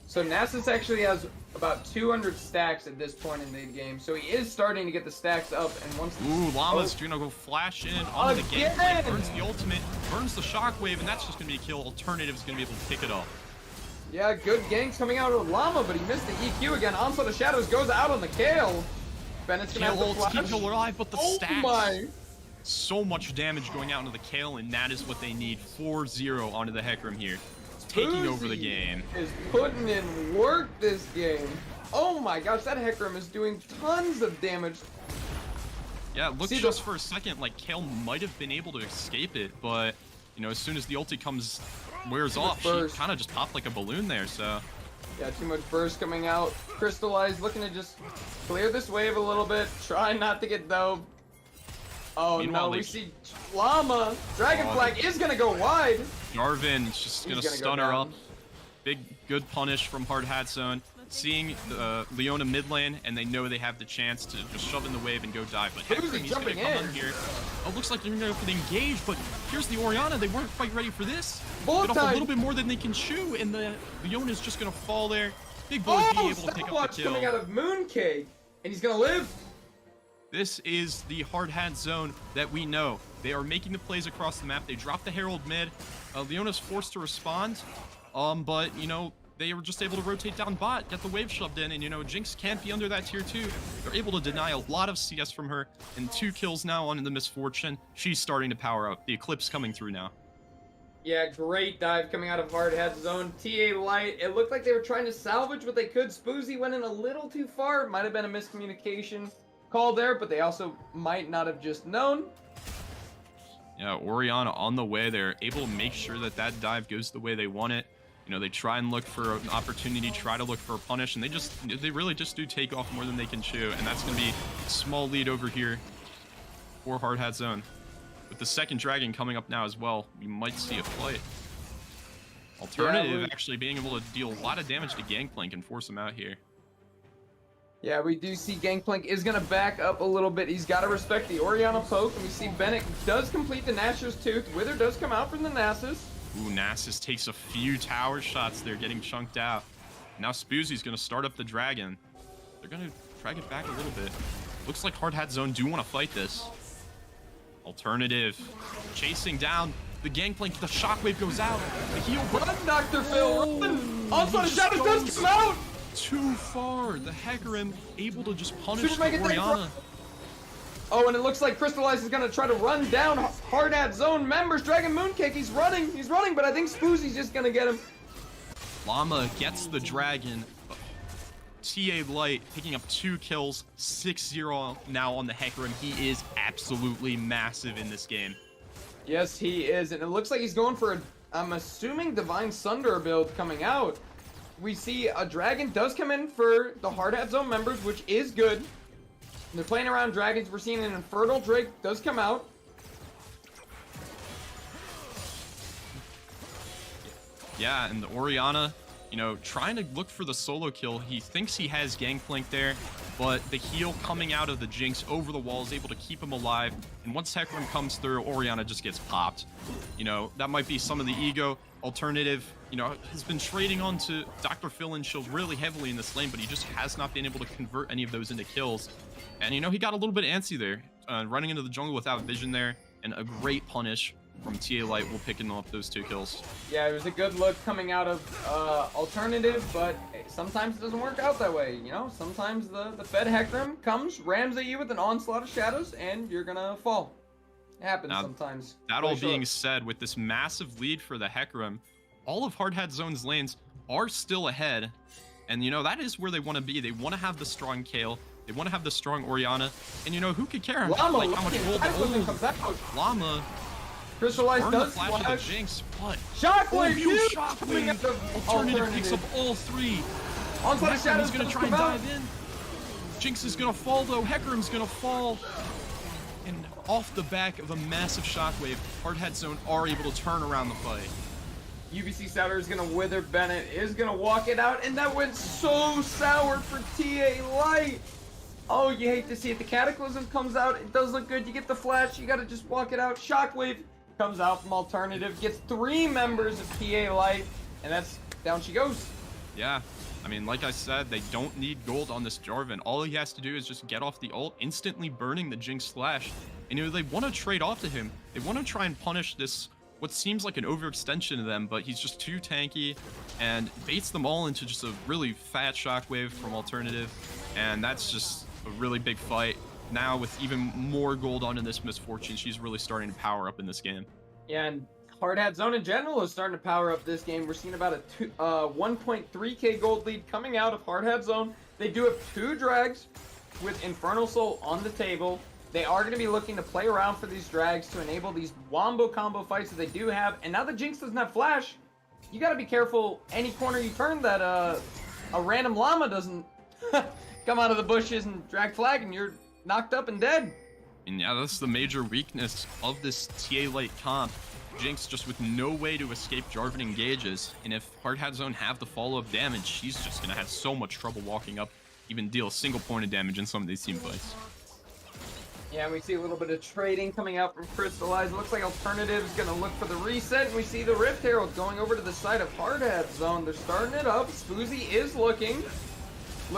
So Nasus actually has about 200 stacks at this point in the game, so he is starting to get the stacks up. And once Llama's gonna go flash in onto the game, burns the ultimate, burns the shockwave, and that's just gonna be a kill. Alternative's gonna be able to pick it up. Yeah, good ganks coming out of Llama, but he missed the EQ again. Onslaught of Shadows goes out on the Kayle. Bennett's gonna have to flash. Keep Kayle alive, but the stacks. My. So much damage going out into the Kayle, and that is what they need. 4-0 onto the Hecarim here. Taking over the game. Is putting in work this game. Oh my gosh, that Hecarim is doing tons of damage. Yeah, it looks just for a second like Kayle might have been able to escape it, but you know, as soon as the ulti wears off, she kind of just popped like a balloon there. So yeah, too much burst coming out. Crystallized looking to just clear this wave a little bit. Try not to get dove. Oh no, we see Llama. Dragon Flag is gonna go wide. Jarvan's just gonna stun her up. Big, good punish from Hard Hat Zone. Seeing Leona mid lane, and they know they have the chance to just shove in the wave and go dive. But Hecarim's gonna come in here. Oh, looks like they're gonna go for the engage, but here's the Orianna. They weren't quite ready for this. Get off a little bit more than they can chew, and the Leona's just gonna fall there. Big boy be able to pick up the kill. Coming out of Mooncake, and he's gonna live. This is the Hard Hat Zone that we know. They are making the plays across the map. They drop the Herald mid. Leona's forced to respond, but, you know, they were just able to rotate down bot, get the wave shoved in, and, you know, Jinx can't be under that tier 2. They're able to deny a lot of CS from her, and 2 kills now on the Misfortune. She's starting to power up. The Eclipse coming through now. Yeah, great dive coming out of Hard Hat Zone. TA Light, it looked like they were trying to salvage what they could. Spoozy went in a little too far. Might have been a miscommunication call there, but they also might not have just known. Yeah, Orianna on the way. They're able to make sure that that dive goes the way they want it. You know, they try and look for an opportunity, try to look for a punish, and they really just do take off more than they can chew, and that's going to be a small lead over here for Hard Hat Zone. With the second dragon coming up now as well, we might see a fight. Alternative actually being able to deal a lot of damage to Gangplank and force him out here. Yeah, we do see Gangplank is going to back up a little bit. He's got to respect the Orianna poke, and we see Bennett does complete the Nashor's Tooth. Wither does come out from the Nasus. Ooh, Nasus takes a few tower shots there, getting chunked out. Now Spoozy's going to start up the dragon. They're going to drag it back a little bit. Looks like Hard Hat Zone do want to fight this. Alternative chasing down the Gangplank. The shockwave goes out. The heal. Run, Dr. Phil, run! Onslaught of Shadows does come out! Too far. The Hecarim able to just punish the Orianna. Oh, and it looks like Crystallize is going to try to run down Hard Hat Zone members. Dragon Mooncake, he's running, but I think Spoozy's just going to get him. Llama gets the dragon. TA Light picking up 2 kills, 6-0 now on the Hecarim. He is absolutely massive in this game. Yes, he is, and it looks like he's going for a, I'm assuming, Divine Sunder build coming out. We see a dragon does come in for the Hard Hat Zone members, which is good. They're playing around dragons. We're seeing an Infernal Drake does come out. Yeah, and the Orianna, you know, trying to look for the solo kill. He thinks he has Gangplank there, but the heal coming out of the Jinx over the wall is able to keep him alive. And once Hecarim comes through, Orianna just gets popped. You know, that might be some of the ego. Alternative, you know, has been trading on to Dr. Phil and Shield really heavily in this lane, but he just has not been able to convert any of those into kills. And, you know, he got a little bit antsy there, running into the jungle without vision there, and a great punish from TA Light will picking up those 2 kills. Yeah, it was a good look coming out of Alternative, but sometimes it doesn't work out that way, you know? Sometimes the Fed Hecarim comes, rams at you with an Onslaught of Shadows, and you're gonna fall. It happens sometimes. That all being said, with this massive lead for the Hecarim, all of Hard Hat Zone's lanes are still ahead, and, you know, that is where they want to be. They want to have the strong Kayle. They want to have the strong Orianna, and, you know, who could care? Llama, like how much gold Llama Crystallize Burn the does flash of the Jinx, but Shockwave, huge coming at the Alternative picks up all three. Onslaught of Shadows He's gonna try and dive in. Jinx is gonna fall though. Hecarim's gonna fall. And off the back of a massive shockwave, Hardhat Zone are able to turn around the fight. UBC Souter is gonna wither Bennett, is gonna walk it out, and that went so sour for TA Light. Oh, you hate to see it. The Cataclysm comes out. It does look good. You get the flash. You gotta just walk it out. Shockwave comes out from Alternative, gets 3 members of TA Light, and that's down she goes. Yeah. I mean, like I said, they don't need gold on this Jarvan. All he has to do is just get off the ult, instantly burning the Jinx Slash. And, you know, they want to trade off to him. They want to try and punish this, what seems like an overextension of them, but he's just too tanky and baits them all into just a really fat shockwave from Alternative. And that's just a really big fight. Now, with even more gold onto this Misfortune, she's really starting to power up in this game. Yeah, and Hardhat Zone in general is starting to power up this game. We're seeing about a 1.3k gold lead coming out of Hardhat Zone. They do have 2 drags with Infernal Soul on the table. They are going to be looking to play around for these drags to enable these wombo combo fights that they do have. And now that Jinx doesn't have flash, you got to be careful any corner you turn that a random llama doesn't come out of the bushes and drag flag and you're knocked up and dead. And yeah, that's the major weakness of this TA Light comp. Jinx just with no way to escape Jarvan engages, and if Hardhat Zone have the follow-up damage, she's just gonna have so much trouble walking up, even deal a single point of damage in some of these team fights. Yeah, we see a little bit of trading coming out from Crystallize. It looks like Alternative's gonna look for the reset, and we see the Rift Herald going over to the side of Hardhat Zone. They're starting it up. Spoozy is looking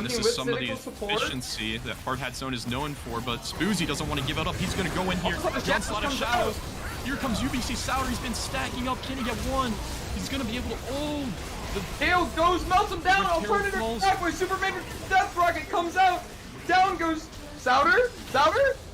This is with some of the cynical support. efficiency that Hardhat Zone is known for, but Spoozy doesn't want to give it up. He's going to go in here. Onslaught of Shadows. Here comes UBC Souter. He's been stacking up. Can he get one? He's going to be able to... Oh! The Tail goes, melts him down. Alternative halfway. Superman Death Rocket comes out. Down goes Souter,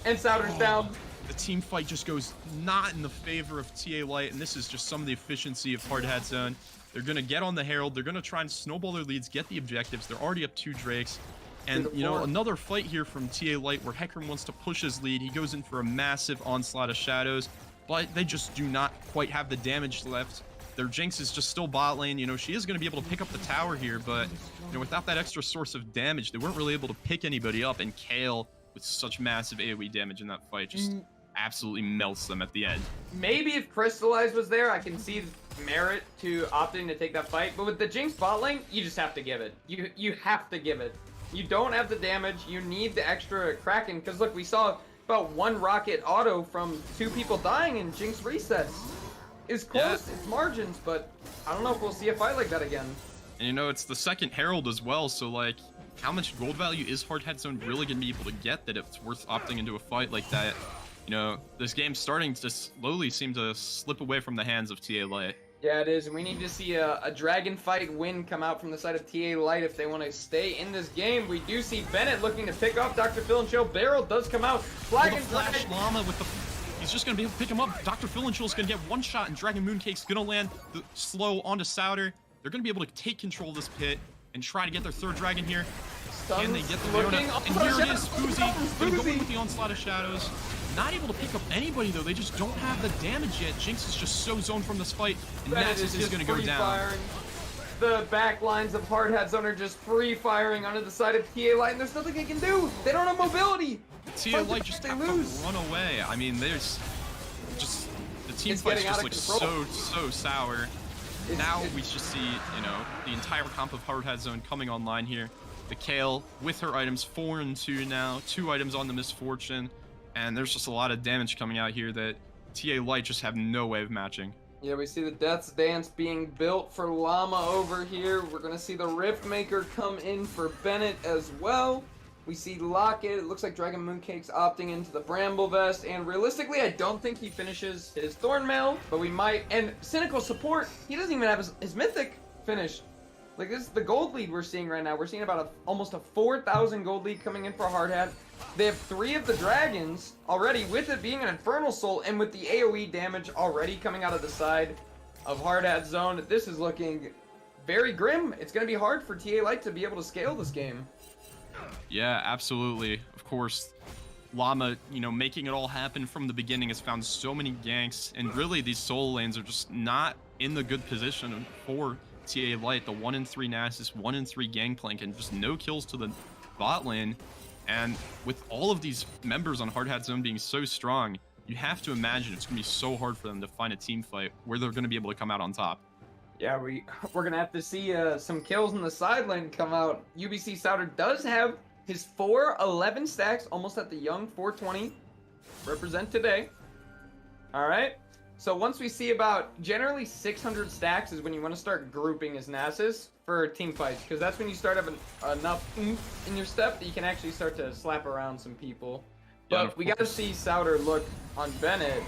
and Souter's down. The team fight just goes not in the favor of TA Light, and this is just some of the efficiency of Hardhat Zone. They're going to get on the Herald. They're going to try and snowball their leads, get the objectives. They're already up 2 Drakes. And, you know, another fight here from TA Light where Hecarim wants to push his lead. He goes in for a massive onslaught of Shadows, but they just do not quite have the damage left. Their Jinx is just still bot lane. You know, she is going to be able to pick up the tower here, but, you know, without that extra source of damage, they weren't really able to pick anybody up. And Kale, with such massive AoE damage in that fight, just absolutely melts them at the end. Maybe if Crystallize was there, I can see merit to opting to take that fight, but with the Jinx bot lane, you just have to give it. You have to give it. You don't have the damage. You need the extra Kraken, because look, we saw about 1 rocket auto from 2 people dying and Jinx resets. It's close, it's margins, but I don't know if we'll see a fight like that again. And you know, it's the second Herald as well, so like, how much gold value is Hardhat Zone really going to be able to get that it's worth opting into a fight like that? You know, this game's starting to slowly seem to slip away from the hands of TA Light. Yeah, it is. We need to see a dragon fight win come out from the side of TA Light if they want to stay in this game. We do see Bennett looking to pick off Dr. Phil and Chill. Barrel does come out. Flag and Flash Llama with the... He's just going to be able to pick him up. Dr. Phil and Chill is going to get 1 shot, and Dragon Mooncake's going to land the slow onto Souter. They're going to be able to take control of this pit and try to get their 3rd dragon here. Can they get the Leona? And here it is, Spoozy. Going to go in with the Onslaught of Shadows. Not able to pick up anybody, though. They just don't have the damage yet. Jinx is just so zoned from this fight, and Naxxus is going to go down. Firing. The back lines of Hardhat Zone are just free firing onto the side of TA Light, and there's nothing they can do. They don't have mobility. TA Light just have to run away. I mean, there's just... The team fight's just like so sour. Now we just see, you know, the entire comp of Hardhat Zone coming online here. The Kale with her items, 4 and 2 now. 2 items on the Misfortune. And there's just a lot of damage coming out here that TA Light just have no way of matching. Yeah, we see the Death's Dance being built for Llama over here. We're going to see the Rift Maker come in for Bennett as well. We see Locket. It looks like Dragon Mooncake's opting into the Bramble Vest. And realistically, I don't think he finishes his Thornmail, but we might. And Cynical Support, he doesn't even have his Mythic finished. Like, this is the gold lead we're seeing right now. We're seeing about almost a 4,000 gold lead coming in for Hardhat. They have 3 of the dragons already, with it being an Infernal Soul, and with the AoE damage already coming out of the side of Hardhat Zone. This is looking very grim. It's going to be hard for TA Light to be able to scale this game. Yeah, absolutely. Of course, Llama, you know, making it all happen from the beginning, has found so many ganks, and really these solo lanes are just not in the good position for TA Light. The 1-in-3 Nasus, 1-in-3 Gangplank, and just no kills to the bot lane. And with all of these members on Hard Hat Zone being so strong, you have to imagine it's going to be so hard for them to find a team fight where they're going to be able to come out on top. Yeah, we're going to have to see some kills in the side lane come out. UBC Souter does have his 411 stacks, almost at the young 420. Represent today. All right. So once we see about generally 600 stacks is when you want to start grouping his Nasus for team fights, because that's when you start having enough oomph in your step that you can actually start to slap around some people. But Yeah, we got to see Souter look on Bennett.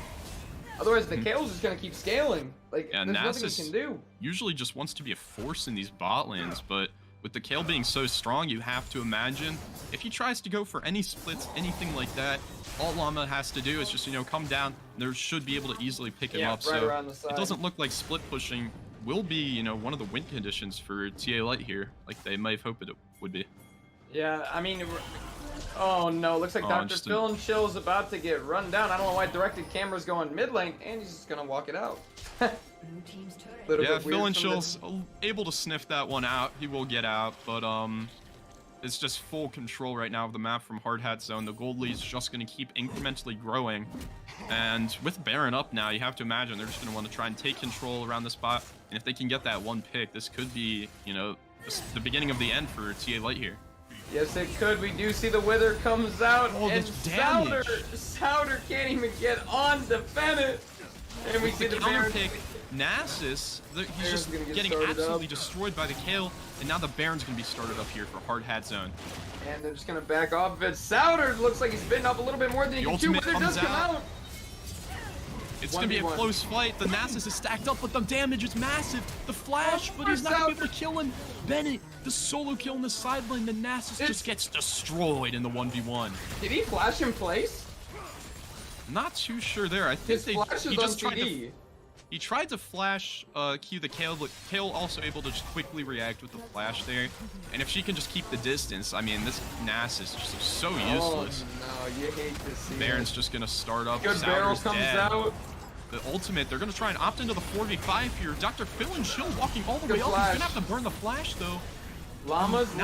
Otherwise, the Kale's just going to keep scaling. Like, Yeah, there's nothing Nasus he can do. usually just wants to be a force in these bot lanes, but with the Kale being so strong, you have to imagine if he tries to go for any splits, anything like that, all Llama has to do is just, you know, come down. There should be able to easily pick him up. Right So around the side. it doesn't look like split pushing will be, you know, one of the win conditions for TA Light here, like they might have hoped it would be. Yeah, I mean, oh no, looks like Dr. Phil and Chill's about to get run down. I don't know why directed camera's going mid lane, and he's just gonna walk it out. Yeah, Phil and Chill's able to sniff that one out. He will get out, but it's just full control right now of the map from Hard Hat Zone. The gold lead's just going to keep incrementally growing, and with Baron up now, you have to imagine they're just going to want to try and take control around the spot. And if they can get that one pick, this could be, you know, the beginning of the end for TA Light here. Yes, it could. We do see the Wither comes out, Oh, and the Souter can't even get on to Bennett. And we see the counter Baron pick. Nasus, he's just getting absolutely destroyed by the Kale, and now the Baron's going to be started up here for Hard Hat Zone. And they're just going to back off of it. Souter looks like he's bitten up a little bit more than he can chew. Wither does come out. It's going to be a close fight. The Nasus is stacked up, but the damage is massive. The flash, but he's not going to be able to kill him. Bennett, the solo kill in the side lane. The Nasus just gets destroyed in the 1v1. Did he flash in place? Not too sure there. I think he just tried to... He tried to flash Q the Kale, but Kale also able to just quickly react with the flash there. And if she can just keep the distance, I mean, this Nasus is just so useless. Oh, no, you hate to see Baron's just going to start up. Good barrel comes out. The ultimate, they're going to try and opt into the 4v5 here. Dr. Phil and Chill walking all the way up. He's going to have to burn the flash, though. Llama's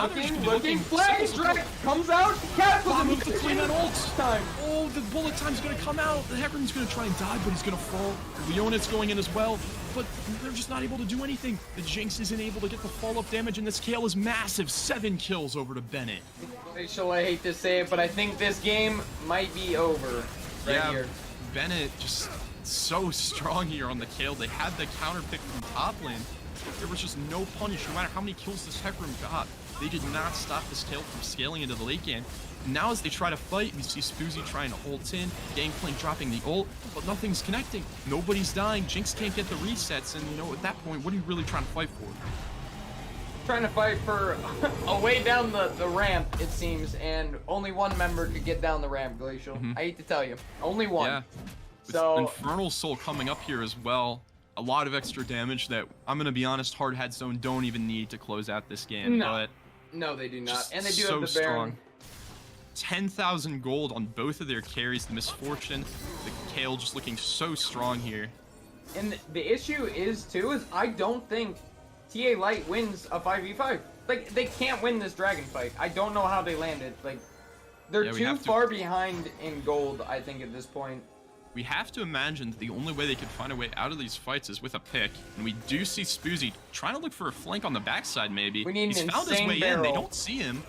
looking, flash strike comes out, Cataclysm with the 3-man ult. Time. Oh, the bullet time's gonna come out. The Hecarim's gonna try and die, but he's gonna fall. Leonid's going in as well, but they're just not able to do anything. The Jinx isn't able to get the follow-up damage, and this Kale is massive. 7 kills over to Bennett. Rachel, I hate to say it, but I think this game might be over here. Bennett just so strong here on the Kale. They had the counter pick from top lane. There was just no punish, no matter how many kills this Hecarim got. They did not stop this Kale from scaling into the late game. Now as they try to fight, we see Spoozy trying to ult in, Gangplank dropping the ult, but nothing's connecting. Nobody's dying. Jinx can't get the resets, and you know, at that point, what are you really trying to fight for? Trying to fight for a way down the ramp, it seems, and only one member could get down the ramp, Glacial. I hate to tell you. Only one. Yeah. So with Infernal Soul coming up here as well. A lot of extra damage that, I'm going to be honest, Hard Hat Zone don't even need to close out this game. No, no, they do not. And they do so have the Baron. Strong. 10,000 gold on both of their carries. The Misfortune, the Kale just looking so strong here. And the issue is, too, is I don't think TA Light wins a 5v5. Like, they can't win this dragon fight. I don't know how they landed. Like, they're too far behind in gold, I think, at this point. We have to imagine that the only way they could find a way out of these fights is with a pick. And we do see Spoozy trying to look for a flank on the backside, maybe. We need He's found his way in. They don't see him.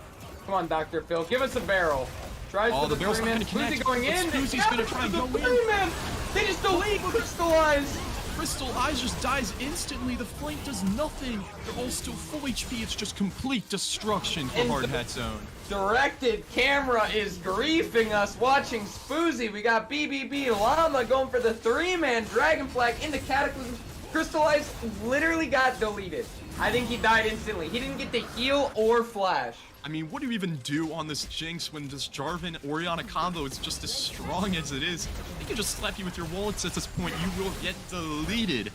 Come on, Dr. Phil. Give us a barrel. Tries for the barrel's not gonna connect. Spoozy going in. Spoozy's going to try and go in. They just delete Crystallize. Crystal Eyes just dies instantly. The flank does nothing. They're all still full HP. It's just complete destruction for Hard Hat Zone. Directed camera is griefing us watching Spoozy. We got BBB Llama going for the 3-man Dragon Flag into Cataclysm. Crystallize literally got deleted. I think he died instantly. He didn't get the heal or flash. I mean, what do you even do on this Jinx when this Jarvan-Orianna combo is just as strong as it is? They can just slap you with your wallets at this point. You will get deleted.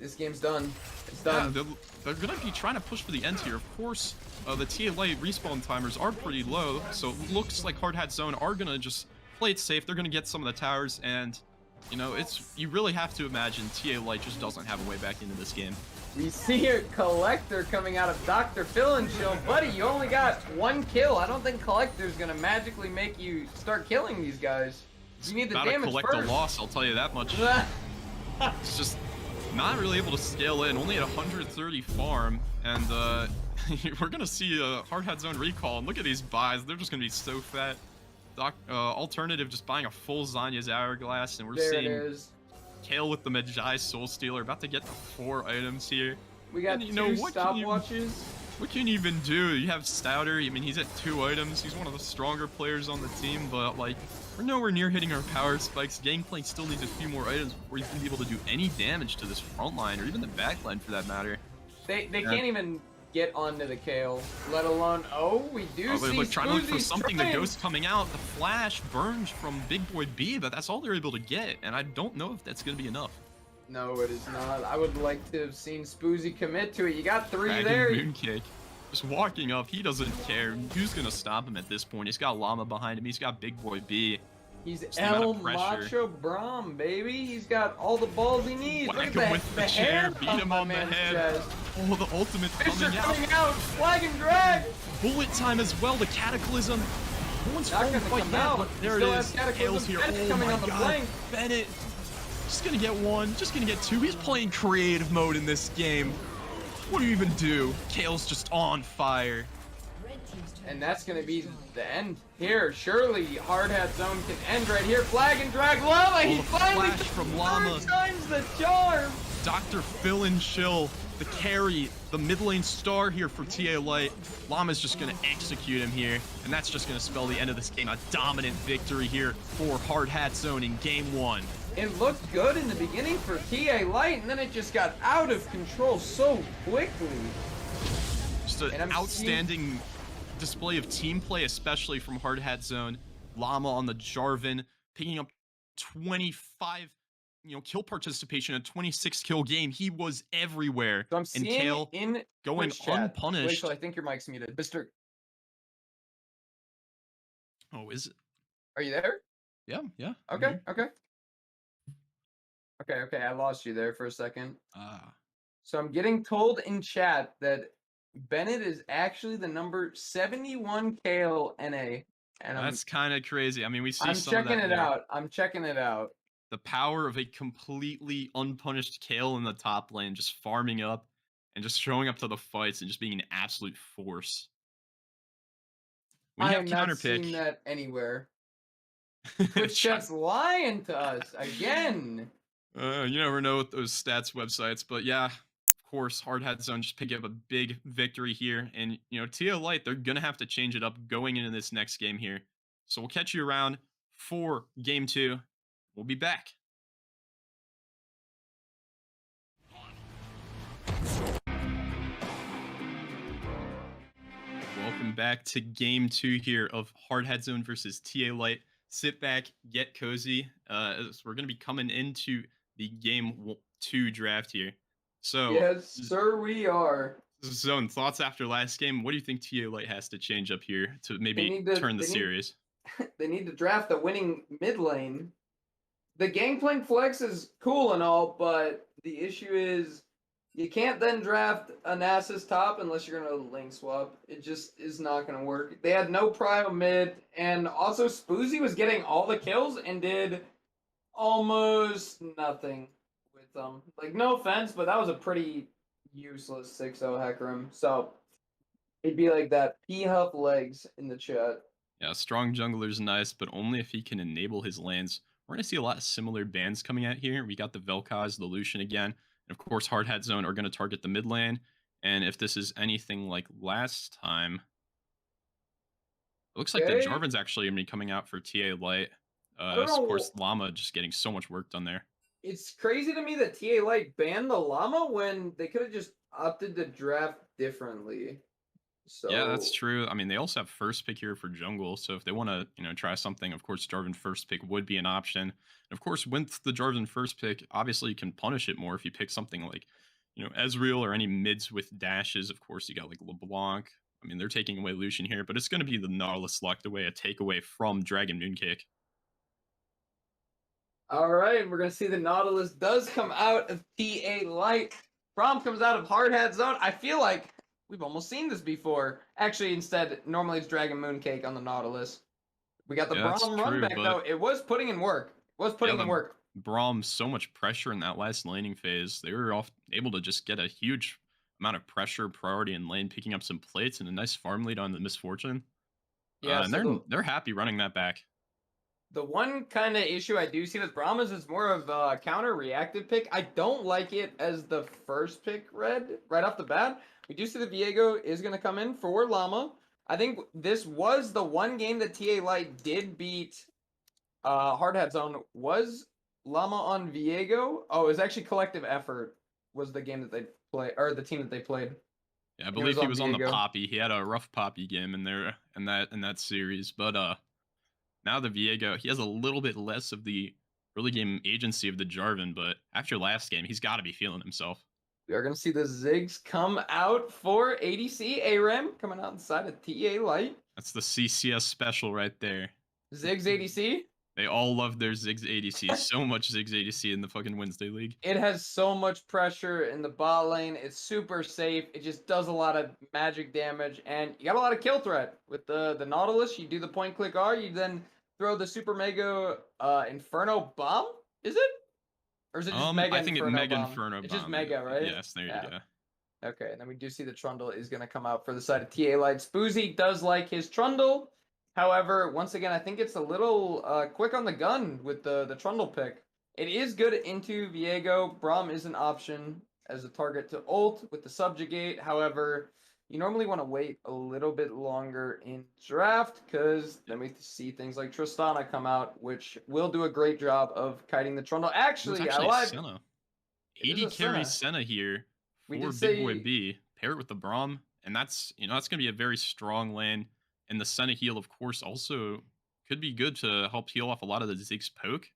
This game's done. It's done. Yeah, they're going to be trying to push for the end here. Of course, the TA Light respawn timers are pretty low, so it looks like Hard Hat Zone are going to just play it safe. They're going to get some of the towers, and you really have to imagine TA Light just doesn't have a way back into this game. We see here Collector coming out of Dr. Phil and Chill. Buddy, you only got 1 kill. I don't think Collector's gonna magically make you start killing these guys. You need the damage collect first. a loss, I'll tell you that much. It's just not really able to scale in. Only at 130 farm, and we're gonna see a Hard Hat Zone recall. And look at these buys; they're just gonna be so fat. Alternative just buying a full Zanya's Hourglass, and we're there seeing it is. Kale with the Magi Soul Stealer, about to get the 4 items here. We got 2 stopwatches. What can you even do? You have Stouter, I mean, he's at 2 items. He's one of the stronger players on the team, but, like, we're nowhere near hitting our power spikes. Gangplank still needs a few more items before he's going to be able to do any damage to this front line, or even the back line for that matter. They can't even get onto the Kale, let alone, we do see they're trying to look for something. trying. The Ghost coming out, the flash burns from Big Boy B, but that's all they're able to get, and I don't know if that's going to be enough. No, it is not. I would like to have seen Spoozy commit to it. You got 3 Dragon there. Moonkick. Just walking up, he doesn't care. Who's going to stop him at this point? He's got Llama behind him. He's got Big Boy B. He's El Macho Brahm, baby. He's got all the balls he needs. Whack Look him at with the the chair, hair beat him on the head. Oh, the ultimate Fisher coming out. Flag and drag. Bullet time as well, the Cataclysm. No one's Not falling gonna quite come yet, out. but there Still it has is. Cataclysm. Kale's here. Bennett's Oh coming my on the god. flank. Bennett. Just gonna get 1, just gonna get 2. He's playing creative mode in this game. What do you even do? Kale's just on fire. And that's going to be the end here. Surely Hard Hat Zone can end right here. Flag and drag Llama. He the finally flash from Llama. 3 times the charm. Dr. Phil and Chill, the carry, the mid lane star here for TA Light. Llama's just going to execute him here, and that's just going to spell the end of this game. A dominant victory here for Hard Hat Zone in game 1. It looked good in the beginning for TA Light, and then it just got out of control so quickly. Just an outstanding display of team play, especially from Hard Hat Zone. Llama on the Jarvan, picking up 25, kill participation, a 26 kill game. He was everywhere. So I'm seeing and Kale in going unpunished. Rachel, I think your mic's muted. Mr. Oh, is it? Are you there? Yeah. Okay. Okay. I lost you there for a second. So I'm getting told in chat that Bennett is actually the number 71 Kale NA. And that's kind of crazy. I mean, we see I'm some of checking that it there. out. I'm checking it out. The power of a completely unpunished Kale in the top lane, just farming up and just showing up to the fights and just being an absolute force. I have not seen that anywhere. Twitch chat's lying to us again. You never know with those stats websites, but yeah, of course, Hard Hat Zone just pick up a big victory here, and TA Light, they're gonna have to change it up going into this next game here. So we'll catch you around for game 2. We'll be back. Welcome back to game 2 here of Hard Hat Zone versus TA Light. Sit back, get cozy, as we're going to be coming into the game 2 draft here. So yes, sir, we are. Zone, thoughts after last game? What do you think TA Light has to change up here to maybe turn the series? They need to draft the winning mid lane. The Gangplank flex is cool and all, but the issue is you can't then draft a Nasus top unless you're going to lane swap. It just is not going to work. They had no prio mid, and also Spoozy was getting all the kills and did almost nothing with them. Like, no offense, but that was a pretty useless 6-0 Hecarim. So it'd be like that. P-Huff legs in the chat. Yeah, strong jungler's nice, but only if he can enable his lanes. We're going to see a lot of similar bans coming out here. We got the Vel'Koz, the Lucian again. And of course, Hard Hat Zone are going to target the mid lane. And if this is anything like last time, it looks like the Jarvan's actually going to be coming out for TA Light. Of course, Llama just getting so much work done there. It's crazy to me that TA Light banned the Llama when they could have just opted to draft differently. So yeah, that's true. I mean, they also have first pick here for jungle. So if they want to, try something, of course, Jarvan first pick would be an option. And of course, with the Jarvan first pick, obviously you can punish it more if you pick something like, Ezreal or any mids with dashes. Of course, you got like LeBlanc. I mean, they're taking away Lucian here, but it's going to be the Nautilus locked away, a takeaway from Dragon Moonkick. All right, we're gonna see the Nautilus does come out of TA Light. Braum comes out of Hard Hat Zone. I feel like we've almost seen this before. Actually, instead, normally it's Dragon Mooncake on the Nautilus. We got the Yeah, that's Braum run true, back but though. It was putting in work. It was yeah, putting in work. Braum, so much pressure in that last laning phase. They were able to just get a huge amount of pressure, priority in lane, picking up some plates and a nice farm lead on the Misfortune. Yeah, And so they're happy running that back. the one kind of issue I do see with Braum is it's more of a counter reactive pick. I don't like it as the first pick right off the bat. We do see the Viego is going to come in for Llama. I think this was the one game that TA Light did beat Hard Hat Zone. Was Llama on Viego? Oh, it was actually Collective Effort was the game that they played, or the team that they played. Yeah, I And it was believe he on was on the Viego. Poppy. He had a rough Poppy game in there in that series, but now the Viego, he has a little bit less of the early game agency of the Jarvan, but after last game, he's got to be feeling himself. We are going to see the Ziggs come out for ADC ARAM coming out inside of TA Light. That's the CCS special right there. Ziggs ADC. They all love their Ziggs ADC. So much Ziggs ADC in the fucking Wednesday League. It has so much pressure in the bot lane. It's super safe. It just does a lot of magic damage, and you got a lot of kill threat with the Nautilus. You do the point click R. You then throw the super mega Inferno bomb. Is it? Or is it just Mega I think Inferno it's Mega bomb? Inferno It's bomb. just Mega, right? Yes, there you go. Okay, and then we do see the Trundle is going to come out for the side of TA Light. Spoozy does like his Trundle. However, once again, I think it's a little quick on the gun with the Trundle pick. It is good into Viego. Braum is an option as a target to ult with the Subjugate. However, you normally want to wait a little bit longer in draft because then we see things like Tristana come out, which will do a great job of kiting the Trundle. Actually, I lied. Senna. It is 80 a carries Senna. Senna here We for did Big Boy say B. Pair it with the Braum, and that's that's gonna be a very strong lane. And the Senna heal, of course, also could be good to help heal off a lot of the Ziggs poke.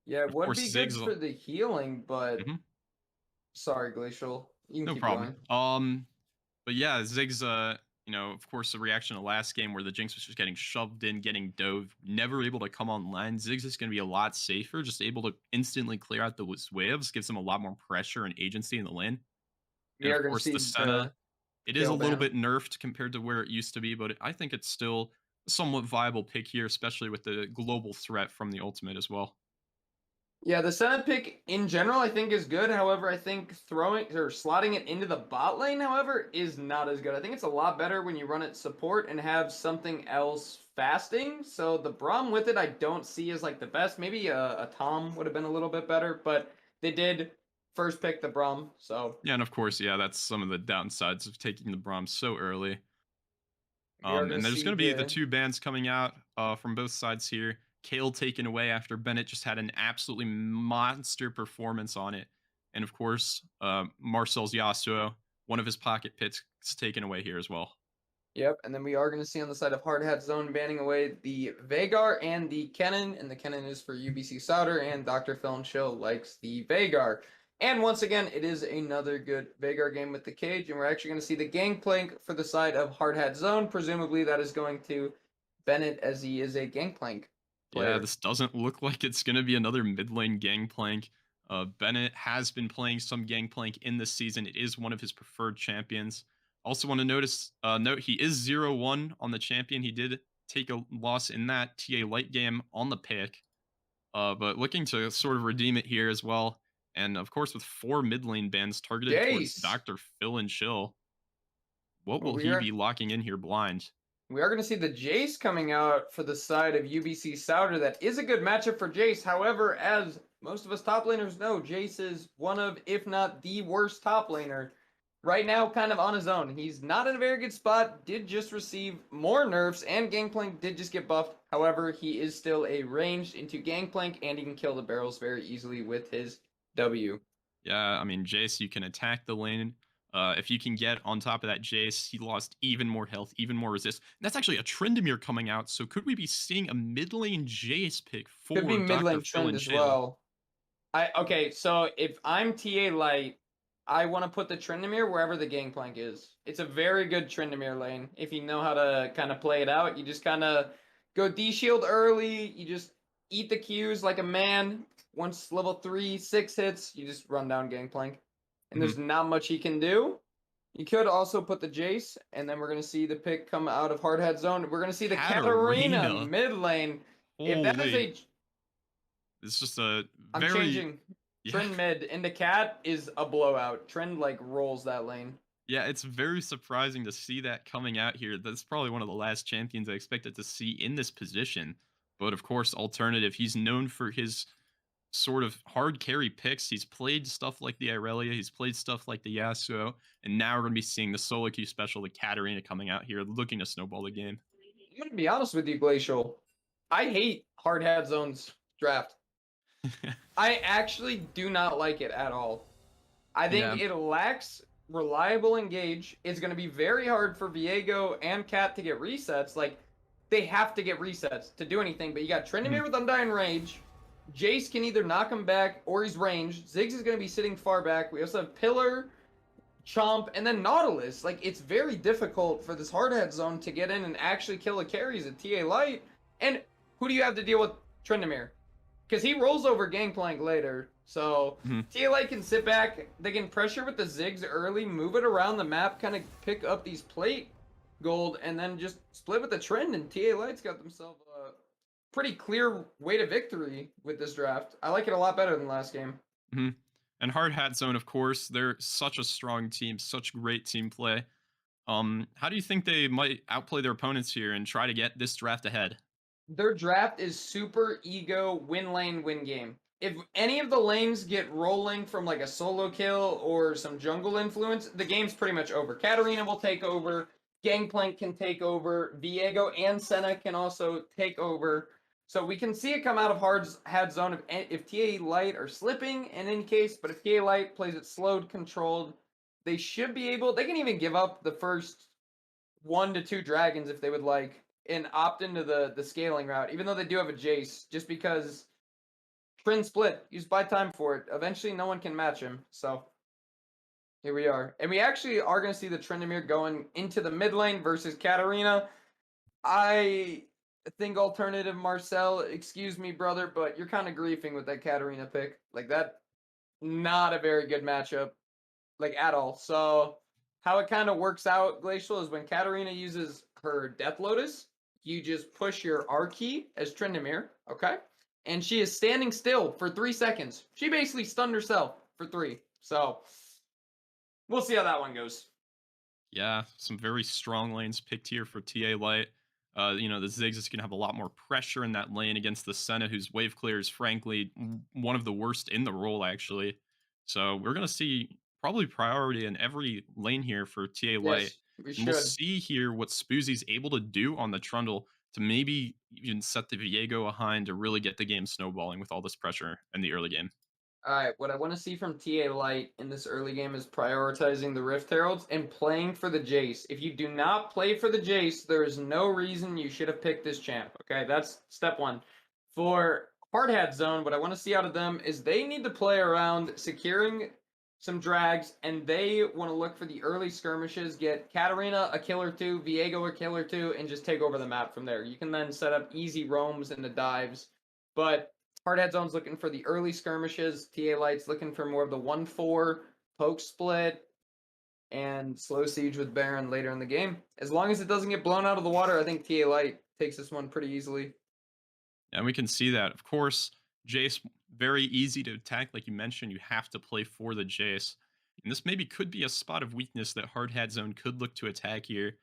yeah, it Of would course, be good Ziggs. for the healing, but Mhm, sorry, Glacial. You can no keep problem. going. But yeah, Ziggs. Of course, the reaction to last game where the Jinx was just getting shoved in, getting dove, never able to come online. Ziggs is going to be a lot safer, just able to instantly clear out those waves, gives them a lot more pressure and agency in the lane. We And of are going to course, the see Senna, the it is a kill little ban. bit nerfed compared to where it used to be, but I think it's still a somewhat viable pick here, especially with the global threat from the ultimate as well. Yeah, the Senate pick in general I think is good. However, I think throwing or slotting it into the bot lane, however, is not as good. I think it's a lot better when you run it support and have something else fasting. So the Braum with it I don't see as like the best. Maybe a Tom would have been a little bit better, but they did first pick the Braum. So Yeah, and of course, yeah, that's some of the downsides of taking the Braum so early. we are going And to there's see going to be the the two bans coming out from both sides here. Kale taken away after Bennett just had an absolutely monster performance on it. And of course, Marcel's Yasuo, one of his pocket picks taken away here as well. Yep, and then we are going to see on the side of Hard Hat Zone banning away the Vagar and the Kennen, and the Kennen is for UBC Souter, and Dr. Phil and Chill likes the Vagar. And once again, it is another good Vagar game with the Cage, and we're actually going to see the Gangplank for the side of Hard Hat Zone. Presumably that is going to Bennett as he is a Gangplank player. Yeah, this doesn't look like it's going to be another mid lane Gangplank. Bennett has been playing some Gangplank in this season. It is one of his preferred champions. Also want to note he is 0-1 on the champion. He did take a loss in that TA Light game on the pick. But looking to sort of redeem it here as well. And of course, with 4 mid lane bans targeted towards Jace! Dr. Phil and Chill, what will We he are be locking in here blind? going to see the Jace coming out for the side of UBC Souter. That is a good matchup for Jace. However, as most of us top laners know, Jace is one of, if not the worst top laner right now, kind of on his own. He's not in a very good spot, did just receive more nerfs, and Gangplank did just get buffed. However, he is still a ranged into Gangplank, and he can kill the barrels very easily with his W. Yeah, I mean, Jace, you can attack the lane. If you can get on top of that Jace, he lost even more health, even more resist. And that's actually a Trindamere coming out. So could we be seeing a mid lane Jace pick for Could be mid Dr. lane Phil trend and as Chill? well. Okay, so if I'm TA Light, I want to put the Tryndamere wherever the Gangplank is. It's a very good Tryndamere lane. If you know how to kind of play it out, you just kind of go D-shield early. You just eat the Qs like a man. Once level 3, 6 hits, you just run down Gangplank. And there's not much he can do. You could also put the Jace, and then we're going to see the pick come out of Hard Hat Zone. We're going to see the Katarina mid lane. If that is a... It's just a I'm very... changing. Trend mid into Cat is a blowout. Trend, like, rolls that lane. Yeah, it's very surprising to see that coming out here. That's probably one of the last champions I expected to see in this position. But, of course, Alternative, he's known for his sort of hard carry picks. He's played stuff like the Irelia, he's played stuff like the Yasuo, and now we're going to be seeing the solo queue special, the Katarina, coming out here, looking to snowball the game. I'm going to be honest with you, Glacial. I hate Hard Hat Zone's draft. I actually do not like it at all. I think it lacks reliable engage. It's going to be very hard for Viego and Cat to get resets. Like, they have to get resets to do anything, but you got Tryndamere with Undying Rage. Jace can either knock him back or he's ranged. Ziggs is going to be sitting far back. We also have Pillar, Chomp, and then Nautilus. Like, it's very difficult for this Hard Hat Zone to get in and actually kill the carries at TA Light. And who do you have to deal with? Tryndamere. Because he rolls over Gangplank later. So TA Light can sit back. They can pressure with the Ziggs early, move it around the map, kind of pick up these plate gold, and then just split with the Trend. And TA Light's got themselves a pretty clear way to victory with this draft. I like it a lot better than last game. And Hard Hat Zone, of course, they're such a strong team, such great team play. How do you think they might outplay their opponents here and try to get this draft ahead? Their draft is super ego, win lane, win game. If any of the lanes get rolling from like a solo kill or some jungle influence, the game's pretty much over. Katarina will take over. Gangplank can take over. Viego and Senna can also take over. So we can see it come out of Hard Hat Zone if TA Light are slipping in any case, but if TA Light plays it slowed, controlled, they should be able, they can even give up the first 1 to 2 dragons if they would like and opt into the scaling route, even though they do have a Jace, just because Trend split, you just buy time for it. Eventually no one can match him, so here we are. And we actually are going to see the Tryndamere going into the mid lane versus Katarina. I think Alternative Marcel, excuse me, brother, but you're kind of griefing with that Katarina pick. Like, that, not a very good matchup, like, at all. So, how it kind of works out, Glacial, is when Katarina uses her Death Lotus, you just push your R key as Tryndamere, okay? And she is standing still for 3 seconds. She basically stunned herself for 3. So, we'll see how that one goes. Yeah, some very strong lanes picked here for TA Light. You know, the Ziggs is going to have a lot more pressure in that lane against the Senna, whose wave clear is frankly one of the worst in the role, actually. So we're going to see probably priority in every lane here for TA Light. Yes, we'll see here what Spoozy's able to do on the Trundle to maybe even set the Viego behind to really get the game snowballing with all this pressure in the early game. All right, what I want to see from TA Light in this early game is prioritizing the Rift Heralds and playing for the Jace. If you do not play for the Jace, there is no reason you should have picked this champ. Okay, that's step 1. For Hard Hat Zone, what I want to see out of them is they need to play around securing some drags, and they want to look for the early skirmishes, get Katarina a kill or 2, Viego a kill or 2, and just take over the map from there. You can then set up easy roams and the dives, but Hard Hat Zone's looking for the early skirmishes. TA Light's looking for more of the 1-4 poke split and slow siege with Baron later in the game. As long as it doesn't get blown out of the water, I think TA Light takes this one pretty easily. And we can see that. Of course, Jace, very easy to attack. Like you mentioned, you have to play for the Jace. And this maybe could be a spot of weakness that Hard Hat Zone could look to attack here.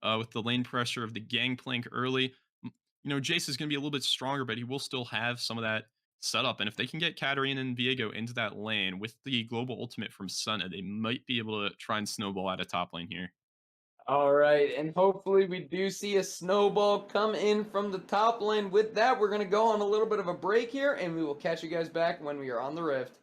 With the lane pressure of the Gangplank early, you know, Jace is going to be a little bit stronger, but he will still have some of that setup. And if they can get Katarina and Viego into that lane with the global ultimate from Senna, they might be able to try and snowball at a top lane here. All right, and hopefully we do see a snowball come in from the top lane. With that, we're going to go on a little bit of a break here, and we will catch you guys back when we are on the Rift.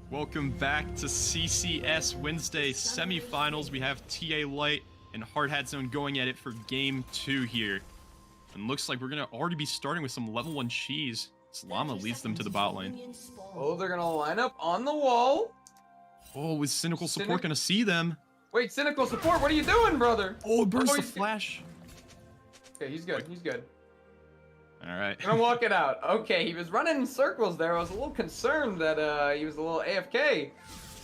Welcome back to CCS Wednesday semifinals. We have TA Light and Hard Hat Zone going at it for game 2 here. And looks like we're going to already be starting with some level 1 cheese. Slama leads them to the bot lane. Oh, they're going to line up on the wall. Oh, is Cynical Support going to see them? Wait, Cynical Support, what are you doing, brother? Oh, it burns the he's- flash. Okay, he's good. He's good. All right. Gonna walk it out. Okay, he was running in circles there. I was a little concerned that he was a little AFK,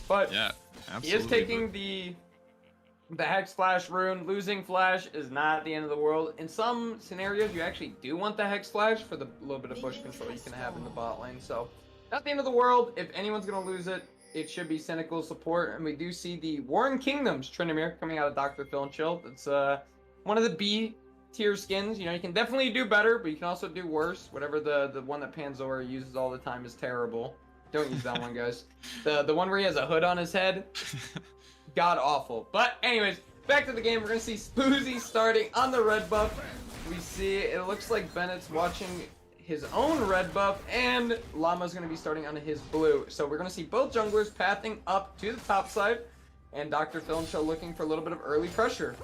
but Yeah, absolutely. he is taking the Hex Flash rune. Losing Flash is not the end of the world. In some scenarios, you actually do want the Hex Flash for the little bit of push control you can have in the bot lane. So, not the end of the world. If anyone's gonna lose it, it should be Cynical Support. And we do see the Warren Kingdoms Tryndamere coming out of Dr. Phil and Chill. That's one of the B tier skins. You know, you can definitely do better, but you can also do worse. Whatever the one that Panzora uses all the time is terrible. Don't use that one, guys. The one where he has a hood on his head, god awful. But anyways, back to the game. We're gonna see Spoozy starting on the red buff. We see it looks like Bennett's watching his own red buff, and Llama's gonna be starting on his blue. So we're gonna see both junglers pathing up to the top side, and Dr. Phil and Chill looking for a little bit of early pressure.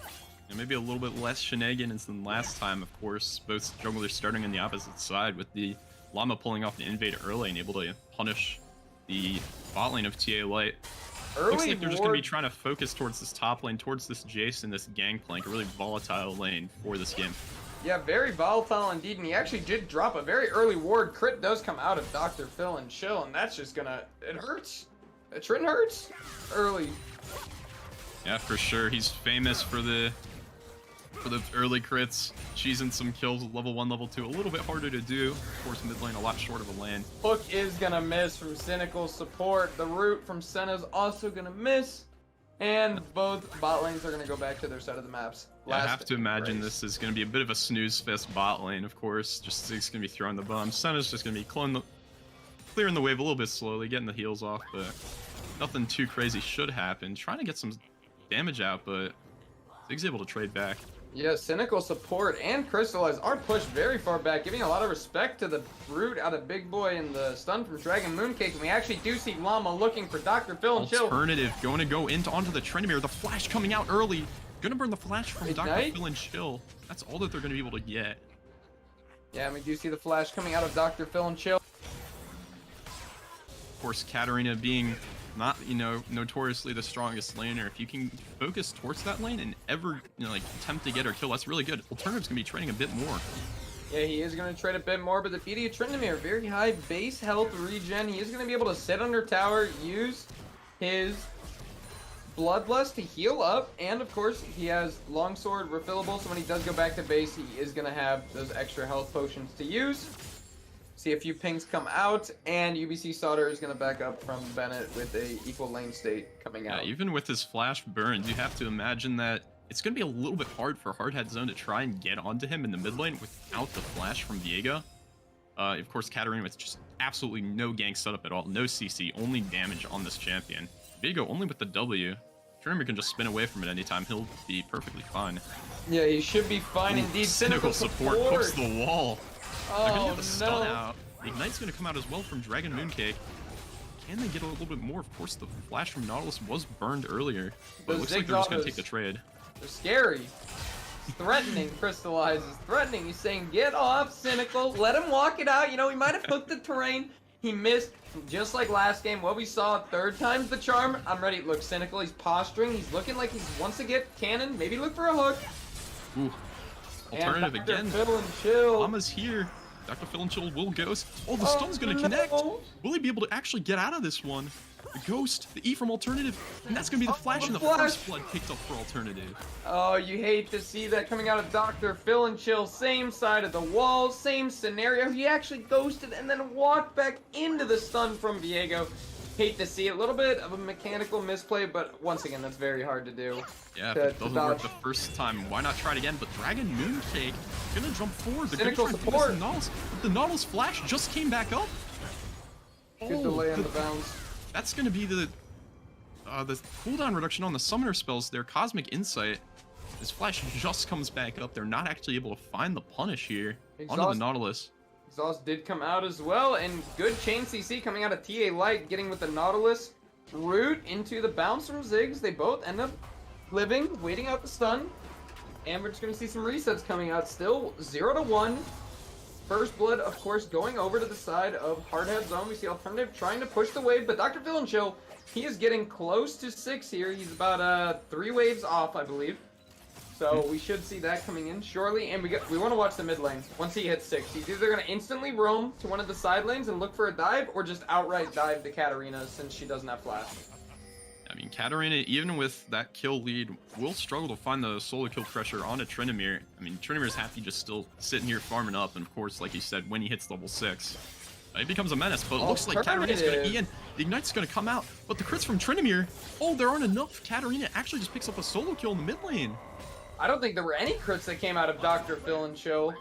And maybe a little bit less shenanigans than last time, of course. Both junglers starting on the opposite side, with the Llama pulling off the invade early and able to punish the bot lane of TA Light. Looks like they're just going to be trying to focus towards this top lane, towards this Jace and this Gangplank, a really volatile lane for this game. Yeah, very volatile indeed, and he actually did drop a very early ward. Crit does come out of Dr. Phil and Chill, and that's just gonna... It hurts. Trin hurts early. Yeah, for sure. He's famous for the early crits. Cheesing some kills with level 1, level 2. A little bit harder to do. Of course, mid lane a lot short of a lane. Hook is gonna miss from Cynical Support. The root from Senna's also gonna miss. And both bot lanes are gonna go back to their side of the maps. Yeah, I have to imagine this is going to be a bit of a snooze fest bot lane, of course. Just Zig's going to be throwing the bombs. Senna's just going to be clearing the wave a little bit slowly, getting the heals off, but nothing too crazy should happen. Trying to get some damage out, but Zig's able to trade back. Yeah, Cynical Support and Crystallize are pushed very far back, giving a lot of respect to the root out of Big Boy and the stun from Dragon Mooncake. And we actually do see Llama looking for Dr. Phil and Chill. Alternative going to go onto the Tryndamere. The flash coming out early. Gonna burn the flash from Dr. Phil and Chill. That's all that they're gonna be able to get. Yeah, and we do see the flash coming out of Dr. Phil and Chill. Of course, Katarina being not, notoriously the strongest laner. If you can focus towards that lane and ever, attempt to get her kill, that's really good. Alternative's gonna be trading a bit more. Yeah, he is going to trade a bit more, but the beauty of Tryndamere, very high base health regen. He is going to be able to sit under tower, use his Bloodlust to heal up, and of course he has longsword refillable, so when he does go back to base, he is going to have those extra health potions to use. See a few pings come out, and UBC Sauter is going to back up from Bennett with a equal lane state coming out. Yeah, even with his flash burns, you have to imagine that it's going to be a little bit hard for Hardhat Zone to try and get onto him in the mid lane without the flash from Viego. Of course, Katarina with just absolutely no gank setup at all, no CC, only damage on this champion. Viego only with the W. Tryndamere can just spin away from it anytime. He'll be perfectly fine. Yeah, he should be fine indeed. Cynical Support hooks the wall. Oh, they're gonna get the stun out. The Ignite's gonna come out as well from Dragon Mooncake. Can they get a little bit more? Of course, the flash from Nautilus was burned earlier. But it looks like they're just gonna take the trade. They're scary. He's threatening, Crystallizes. Threatening. He's saying, get off, Cynical. Let him walk it out. He might have hooked the terrain. He missed, just like last game. What we saw, third time's the charm. I'm ready. Look, Cynical, he's posturing. He's looking like he wants to get cannon. Maybe look for a hook. Ooh. Alternative and Dr. again. Phil and Chill. Llama's here. Dr. Phil and Chill will ghost. Oh, the stun's gonna connect. Will he be able to actually get out of this one? The ghost, the E from Alternative, and that's gonna be the flash and the first blood picked up for Alternative. Oh, you hate to see that coming out of Dr. Phil and Chill. Same side of the wall, same scenario. He actually ghosted and then walked back into the stun from Viego. Hate to see it. A little bit of a mechanical misplay, but once again, that's very hard to do. Yeah, if it doesn't work the first time, why not try it again? But Dragon Mooncake gonna jump forward. They're Cynical gonna try Support. and do this in Nautilus. But the Nautilus flash just came back up. Good delay on the bounce. That's gonna be the cooldown reduction on the summoner spells. Their Cosmic Insight. This flash just comes back up. They're not actually able to find the punish here onto the Nautilus. Exhaust did come out as well, and good chain CC coming out of TA Light, getting with the Nautilus root into the bounce from Ziggs. They both end up living, waiting out the stun, and we're just going to see some resets coming out. Still 0-1. First blood, of course, going over to the side of Hardhat Zone. We see Alternative trying to push the wave, but Dr. Phil and Chill He is getting close to 6 here. He's about 3 waves off, I believe. So we should see that coming in shortly. And we want to watch the mid lane. Once he hits 6, he's either going to instantly roam to one of the side lanes and look for a dive, or just outright dive the Katarina since she doesn't have flash. I mean, Katarina, even with that kill lead, will struggle to find the solo kill pressure on a Tryndamere. I mean, Tryndamere's happy just still sitting here farming up, and of course, like you said, when he hits level 6, it becomes a menace. But it looks like Katarina's going to Ian. The Ignite's going to come out, but the crits from Tryndamere, oh, there aren't enough. Katarina actually just picks up a solo kill in the mid lane. I don't think there were any crits that came out of Dr. Phil and Show.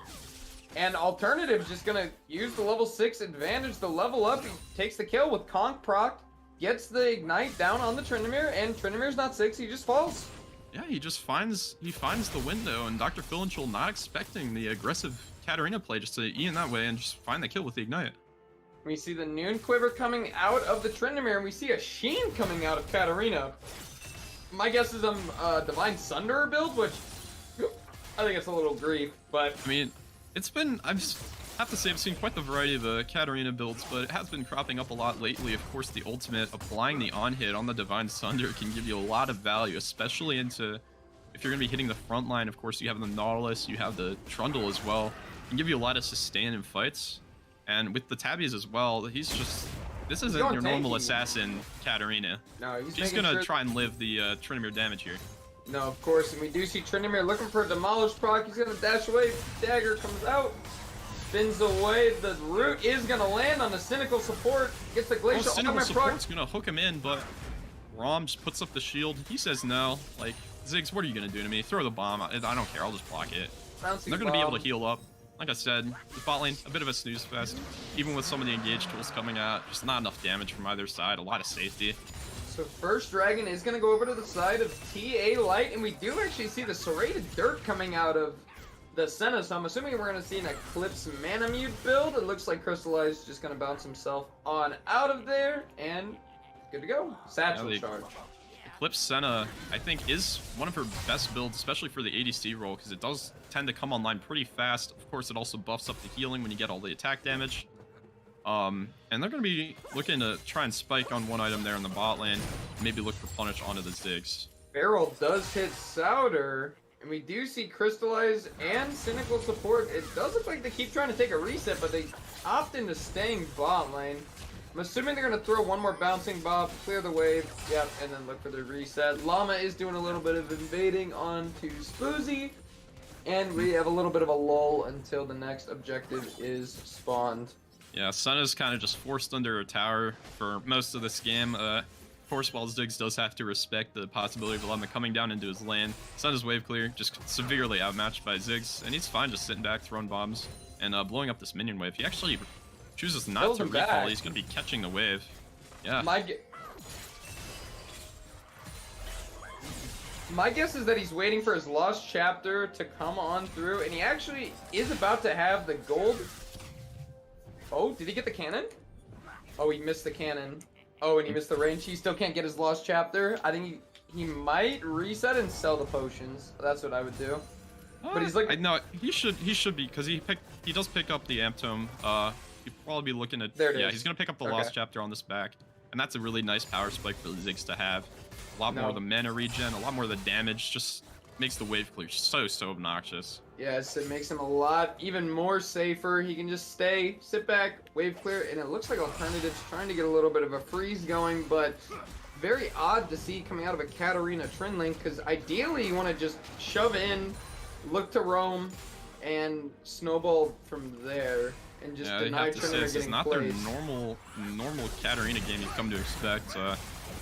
And Alternative's just going to use the level 6 advantage, the level up. He takes the kill with Conk proc. Gets the Ignite down on the Tryndamere, and Tryndamere's not 6, he just falls. Yeah, he finds the window, and Dr. Philhinchel not expecting the aggressive Katarina play, just to Ian that way and just find the kill with the Ignite. We see the Noon Quiver coming out of the Tryndamere, and we see a Sheen coming out of Katarina. My guess is Divine Sunderer build, which I think it's a little grief, but... I mean, I have to say I've seen quite the variety of Katarina builds, but it has been cropping up a lot lately. Of course, the ultimate, applying the on-hit on the Divine Sunder, can give you a lot of value, especially into, if you're going to be hitting the front line. Of course, you have the Nautilus, you have the Trundle as well. It can give you a lot of sustain in fights. And with the Tabbies as well, this isn't your normal assassin Katarina. No, he's going to try and live the Tryndamere damage here. No, of course, and we do see Tryndamere looking for a Demolish proc. He's going to dash away, Dagger comes out. Spins away. The root is going to land on the Cynical support. Gets the Glacial Cynical support's going to hook him in, but Rom just puts up the shield. He says no. Like, Ziggs, what are you going to do to me? Throw the bomb. I don't care. I'll just block it. They're going to be able to heal up. Like I said, the bot lane, a bit of a snooze fest. Even with some of the engaged tools coming out, just not enough damage from either side. A lot of safety. So first Dragon is going to go over to the side of TA Light, and we do actually see the Serrated Dirt coming out of the Senna, so I'm assuming we're going to see an Eclipse Manamute build. It looks like Crystallize is just going to bounce himself on out of there, and good to go. Satchel charge. Eclipse Senna, I think, is one of her best builds, especially for the ADC role, because it does tend to come online pretty fast. Of course, it also buffs up the healing when you get all the attack damage. And they're going to be looking to try and spike on one item there in the bot lane, maybe look for punish onto the Ziggs. Barrel does hit Souter. And we do see Crystallize and Cynical support. It does look like they keep trying to take a reset, but they opt into staying bot lane. I'm assuming they're going to throw one more bouncing bob, clear the wave, yep, and then look for the reset. Llama is doing a little bit of invading onto Spoozy, and we have a little bit of a lull until the next objective is spawned. Yeah, Sun is kind of just forced under a tower for most of this game. Of course, while Ziggs does have to respect the possibility of Llama coming down into his lane. Sun is wave clear, just severely outmatched by Ziggs, and he's fine just sitting back, throwing bombs, and blowing up this minion wave. He actually chooses not to recall. He's going to be catching the wave. Yeah. My guess is that he's waiting for his Lost Chapter to come on through, and he actually is about to have the gold. Oh, did he get the cannon? Oh, he missed the cannon. Oh, and he missed the range. He still can't get his Lost Chapter. I think he might reset and sell the potions. That's what I would do. But he's like, no, he should be, because he does pick up the Amp Tome. He'd probably be looking at, there it is. He's gonna pick up the Lost Chapter on this back, and that's a really nice power spike for the Ziggs to have. A lot more of the mana regen, a lot more of the damage. Just makes the wave clear so obnoxious. Yes, it makes him a lot even more safer. He can just sit back, wave clear, and it looks like Alternative's trying to get a little bit of a freeze going, but very odd to see coming out of a Katarina Trin lane, because ideally you want to just shove in, look to roam, and snowball from there, and just deny Trin getting it's not placed. Their normal Katarina game you've come to expect.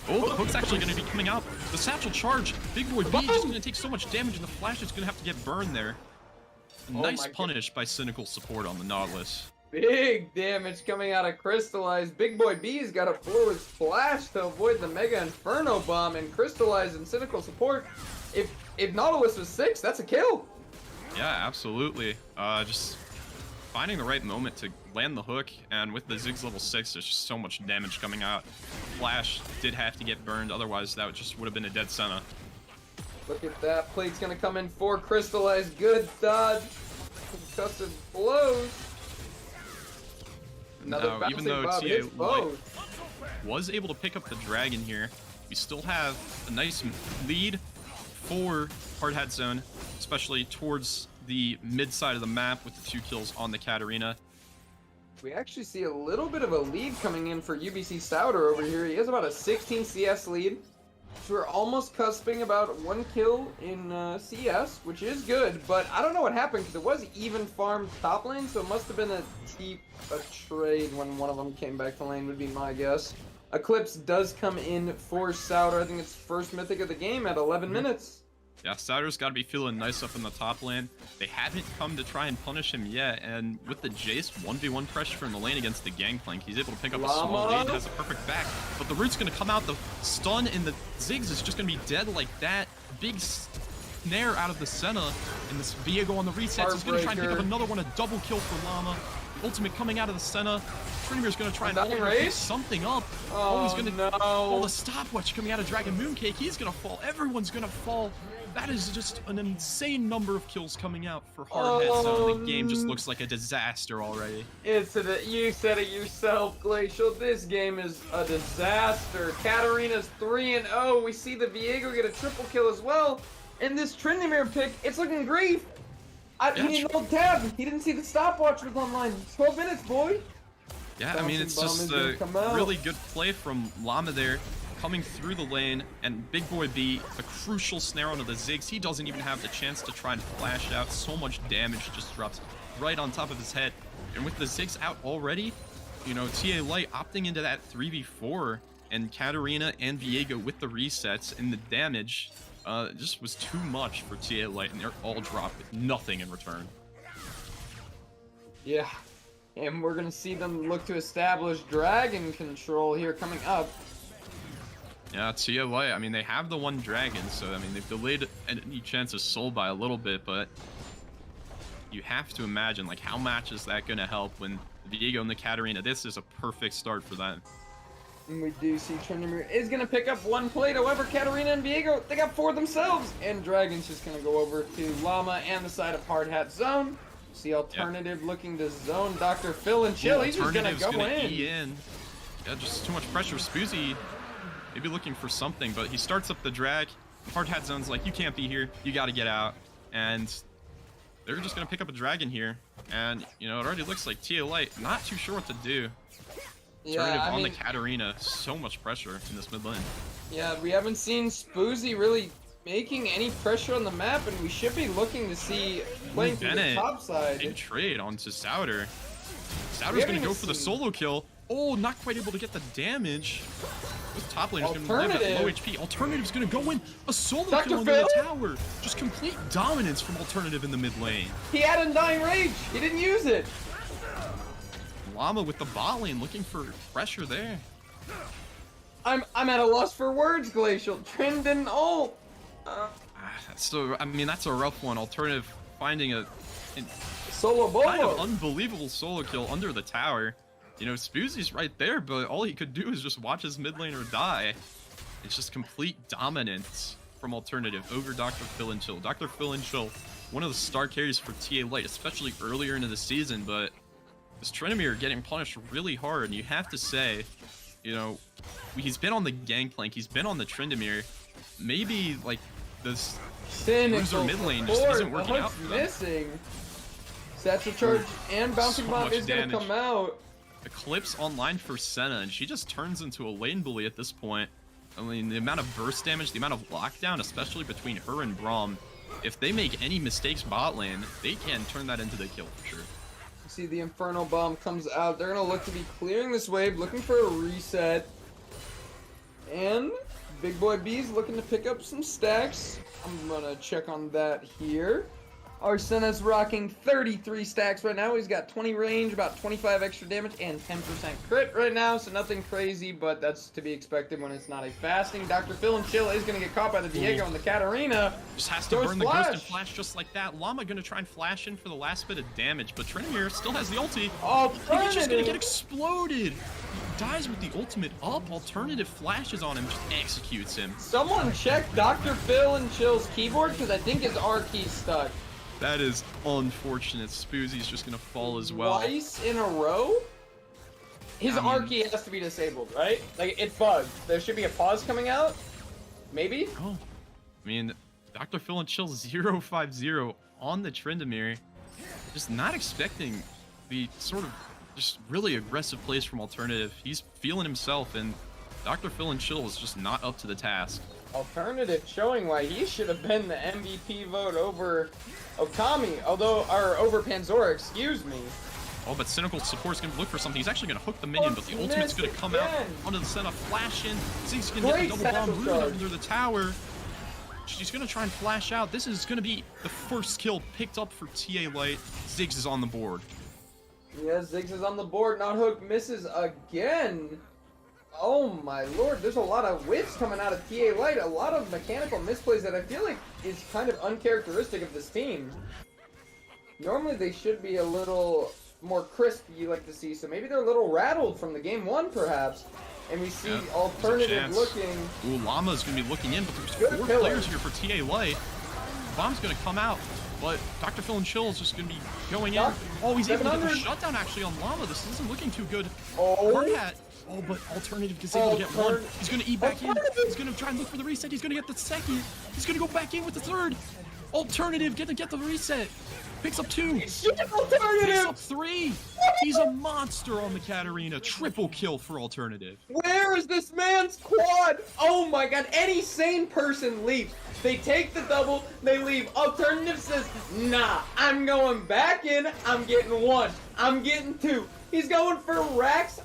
Oh, the hook's actually going to be coming out. The satchel charge. Big Boy B is just going to take so much damage, and the Flash is going to have to get burned there. Nice punish by Cynical support on the Nautilus. Big damage coming out of Crystallize. Big Boy B's got to blow his Flash to avoid the Mega Inferno Bomb, and Crystallize and Cynical support. If Nautilus was 6, that's a kill. Yeah, absolutely. Just finding the right moment to land the hook, and with the Ziggs level 6, there's just so much damage coming out. Flash did have to get burned, otherwise that just would have been a dead Senna. Look at that. Plate's going to come in for Crystallize. Good dodge. Concussive blows. Another even though bob hits both. was able to pick up the dragon here. We still have a nice lead for Hard Hat Zone, especially towards the mid side of the map with the 2 kills on the Katarina. We actually see a little bit of a lead coming in for UBC Souter over here. He has about a 16 CS lead. So we're almost cusping about 1 kill in CS, which is good, but I don't know what happened because it was even farmed top lane, so it must have been a trade when one of them came back to lane would be my guess. Eclipse does come in for Souter. I think it's first mythic of the game at 11 minutes. Yeah, Souter's got to be feeling nice up in the top lane. They haven't come to try and punish him yet, and with the Jace 1v1 pressure in the lane against the Gangplank, he's able to pick up a small lead, has a perfect back. But the root's going to come out, the stun, and the Ziggs is just going to be dead like that. Big snare out of the Senna, and this Viego on the resets is going to try and pick up another one, a double kill for Llama. Ultimate coming out of the Senna. Trinimir's going to try and pick something up. Oh, he's going to... Oh, the stopwatch coming out of Dragon Mooncake. He's going to fall. Everyone's going to fall. That is just an insane number of kills coming out for Hard Hat Zone. The game just looks like a disaster already. You said it yourself, Glacial. This game is a disaster. Katarina's 3-0. We see the Viego get a triple kill as well. And this Tryndamere pick, it's looking great. He didn't hold tab. He didn't see the stopwatch was online. 12 minutes, boy. Yeah, I mean, it's just a really good play from Llama there, coming through the lane, and Big Boy B, a crucial snare onto the Ziggs. He doesn't even have the chance to try and flash out. So much damage just drops right on top of his head. And with the Ziggs out already, you know, TA Light opting into that 3v4, and Katarina and Viego with the resets and the damage just was too much for TA Light, and they're all dropped with nothing in return. Yeah, and we're gonna see them look to establish dragon control here coming up. Yeah, TA Light, I mean, they have the 1 dragon, so I mean, they've delayed any chance of soul by a little bit, but you have to imagine, like, how much is that gonna help when Viego and the Katarina, this is a perfect start for them. And we do see Tryndamere is going to pick up 1 plate. However, Katarina and Viego, they got 4 themselves. And Dragon's just going to go over to Llama and the side of Hard Hat Zone. See Alternative looking to zone Dr. Phil and Chill. He's just going to go in. Yeah, just too much pressure. Spoozy maybe looking for something, but he starts up the drag. Hard Hat Zone's like, you can't be here. You got to get out. And they're just going to pick up a dragon here. And, you know, it already looks like TA Light not too sure what to do. Alternative on the Katarina, so much pressure in this mid lane. Yeah, we haven't seen Spoozy really making any pressure on the map, and we should be looking to see playing through the top side. Big trade onto Souter. Souter's going to go for the solo kill. Oh, not quite able to get the damage. This top lane is going to live at low HP. Alternative's going to go in. A solo kill into the tower. Just complete dominance from Alternative in the mid lane. He had Undying Rage. He didn't use it. Llama with the bot lane looking for pressure there. I'm at a loss for words, Glacial. Trynd didn't ult. So I mean, that's a rough one. Alternative finding a solo bolo. Kind of unbelievable solo kill under the tower. You know, Spoozy's right there, but all he could do is just watch his mid laner die. It's just complete dominance from Alternative over Dr. Phil and Chill. Dr. Phil and Chill, one of the star carries for TA Light, especially earlier into the season, but this Tryndamere getting punished really hard, and you have to say, you know, he's been on the Gangplank, he's been on the Tryndamere. Maybe, like, this loser mid lane just isn't working out for them. Missing. Satchel charge and bouncing bomb is going to come out. Eclipse online for Senna, and she just turns into a lane bully at this point. I mean, the amount of burst damage, the amount of lockdown, especially between her and Braum, if they make any mistakes bot lane, they can turn that into the kill for sure. See the Inferno Bomb comes out. They're going to look to be clearing this wave, looking for a reset. And Big Boy B's looking to pick up some stacks. I'm going to check on that here. Arsena's rocking 33 stacks right now. He's got 20 range, about 25 extra damage, and 10% crit right now. So nothing crazy, but that's to be expected when it's not a fasting. Dr. Phil and Chill is going to get caught by the Viego and the Katarina. Just has to burn the ghost and flash just like that. Llama going to try and flash in for the last bit of damage, but Tryndamere still has the ulti. He's just going to get exploded. He dies with the ultimate up. Alternative flashes on him, just executes him. Someone check Dr. Phil and Chill's keyboard, because I think his R key's stuck. That is unfortunate. Spoozy's just going to fall as well. Twice in a row? His Archie has to be disabled, right? Like, it's bugged. There should be a pause coming out. Maybe? Oh. I mean, Dr. Phil and Chill 050 on the Tryndamere. Just not expecting the sort of just really aggressive plays from Alternative. He's feeling himself, and Dr. Phil and Chill is just not up to the task. Alternative showing why he should have been the MVP vote over Okami, or over Panzora, excuse me. Oh, but Cynical Support's going to look for something. He's actually going to hook the minion, but the ultimate's going to come out onto the setup, flash in. Ziggs going to get the double bomb rooted under the tower. She's going to try and flash out. This is going to be the first kill picked up for TA Light. Ziggs is on the board. Yes, Ziggs is on the board. Not Hook misses again. Oh my lord, there's a lot of whiffs coming out of TA Light. A lot of mechanical misplays that I feel like is kind of uncharacteristic of this team. Normally they should be a little more crisp, you like to see, so maybe they're a little rattled from the game one, perhaps. And we see Alternative looking. Ooh, Llama's going to be looking in, but there's 4 players here for TA Light. Bomb's going to come out, but Dr. Phil and Chill is just going to be going in. Oh, he's able to get the shutdown actually on Llama. This isn't looking too good. Hard Hat. Oh, but Alternative is able to get one. He's going to eat back in. He's going to try and look for the reset. He's going to get the second. He's going to go back in with the third. Alternative going to get the reset. Picks up 2. Picks up 3. He's a monster on the Katarina. Triple kill for Alternative. Where is this man's quad? Oh my god, any sane person leaves. They take the double, they leave. Alternative says, nah, I'm going back in. I'm getting 1. I'm getting 2. He's going for racks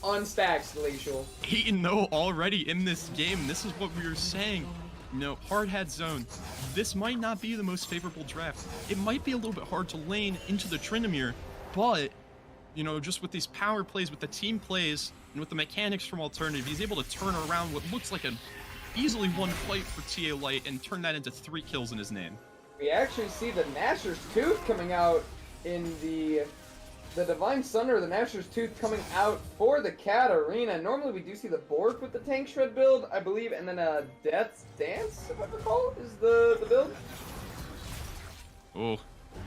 on stacks, Glacial. 8-0 already in this game. This is what we were saying. No, hard hat zone. This might not be the most favorable draft. It might be a little bit hard to lane into the Tryndamere, but, you know, just with these power plays, with the team plays, and with the mechanics from Alternative, he's able to turn around what looks like an easily won fight for TA Light and turn that into 3 kills in his name. We actually see the Gnasher's Tooth coming out in the Divine Sunder, the Gnasher's Tooth coming out for the Katarina. Normally we do see the Bork with the Tank Shred build, I believe, and then Death's Dance, if I recall, is the build. Oh,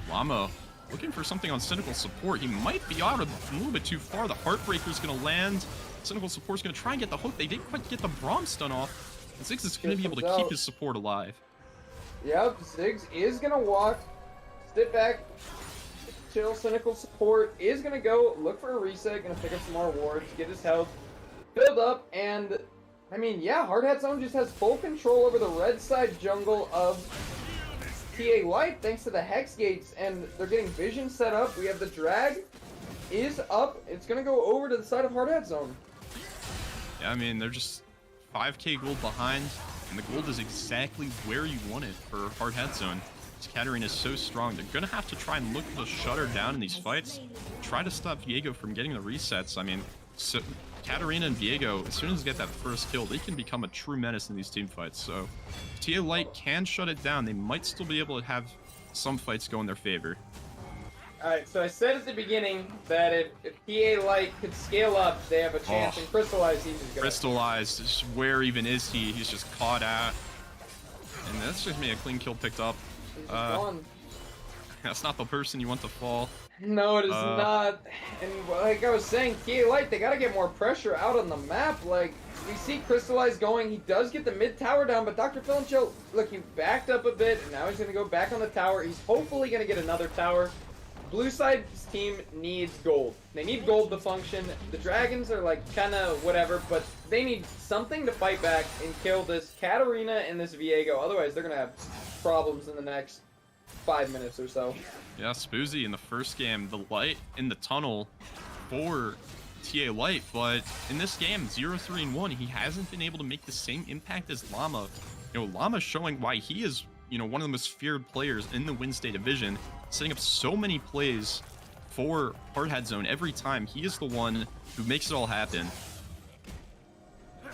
Llama looking for something on Cynical Support. He might be out a little bit too far. The Heartbreaker's going to land. Cynical Support's going to try and get the hook. They didn't quite get the Braum stun off. And Ziggs is going to be able to keep his support alive. Yep, Ziggs is going to walk, sit back, chill. Cynical Support is going to go look for a reset, going to pick up some more wards, get his health, build up, and I mean, yeah, Hard Hat Zone just has full control over the red side jungle of TA Light thanks to the Hex Gates, and they're getting vision set up. We have the drag is up. It's going to go over to the side of Hard Hat Zone. Yeah, I mean, they're just 5k gold behind, and the gold is exactly where you want it for Hard Hat Zone. This Katarina is so strong. They're going to have to try and look to shut her down in these fights. Try to stop Viego from getting the resets. I mean, so Katarina and Viego, as soon as they get that first kill, they can become a true menace in these team fights. So if TA Light can shut it down, they might still be able to have some fights go in their favor. Alright, so I said at the beginning that if TA Light could scale up, they have a chance, and Crystallize, he's just gonna... Crystallize, where even is he? He's just caught out. And that's just me, a clean kill picked up. That's not the person you want to fall. No, it is not. And like I was saying, TA Light, they gotta get more pressure out on the map. Like, we see Crystallize going, he does get the mid tower down, but Dr. Phil and Chill, look, he backed up a bit, and now he's gonna go back on the tower. He's hopefully gonna get another tower. Blue side's team needs gold. They need gold to function. The Dragons are like kinda whatever, but they need something to fight back and kill this Katarina and this Viego. Otherwise, they're gonna have problems in the next 5 minutes or so. Yeah, Spoozy in the first game, the light in the tunnel for TA Light, but in this game, 0-3-1, he hasn't been able to make the same impact as Llama. You know, Llama's showing why he is, you know, one of the most feared players in the Wednesday division, setting up so many plays for Hard Hat Zone every time. He is the one who makes it all happen.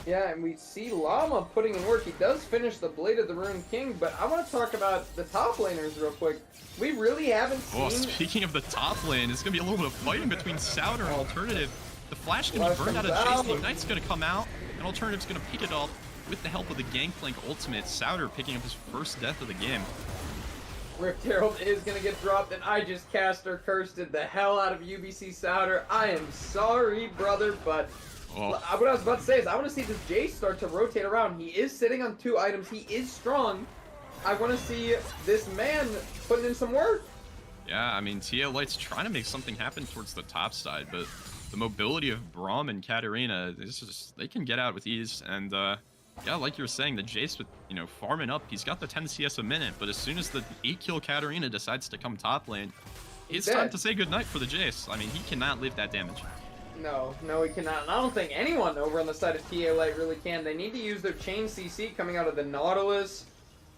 Yeah, and we see Llama putting in work. He does finish the Blade of the Ruined King, but I want to talk about the top laners real quick. We really haven't seen... Oh, speaking of the top lane, it's going to be a little bit of fighting between Souter and Alternative. The Flash is going to be burned out of Chase. The Ignite's going to come out, and Alternative's going to pick it up with the help of the Gangplank ultimate. Souter picking up his first death of the game. Rift Herald is going to get dropped, and I just caster cursed the hell out of UBC Souter. I am sorry, brother, but what I was about to say is I want to see this Jace start to rotate around. He is sitting on 2 items. He is strong. I want to see this man putting in some work. Yeah, I mean, TA Light's trying to make something happen towards the top side, but the mobility of Braum and Katarina, is just, they can get out with ease. And yeah, like you were saying, the Jace with, you know, farming up, he's got the 10 CS a minute, but as soon as the 8-kill Katarina decides to come top lane, it's time to say goodnight for the Jace. I mean, he cannot live that damage. No, he cannot. And I don't think anyone over on the side of TA Light really can. They need to use their chain CC coming out of the Nautilus.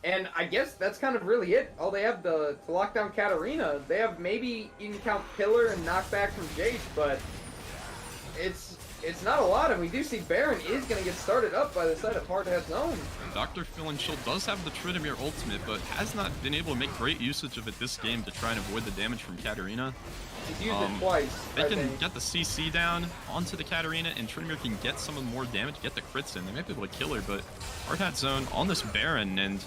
And I guess that's kind of really it. All they have to lock down Katarina. They have maybe you can count Pillar and knockback from Jace, but it's not a lot. And we do see Baron is going to get started up by the side of Hardhat Zone. And Dr. Phil and Chill does have the Tryndamere ultimate, but has not been able to make great usage of it this game to try and avoid the damage from Katarina. He's used it twice. They can get the CC down onto the Katarina, and Tryndamere can get some of the more damage, get the crits in. They might be able to kill her, but Hardhat Zone on this Baron, and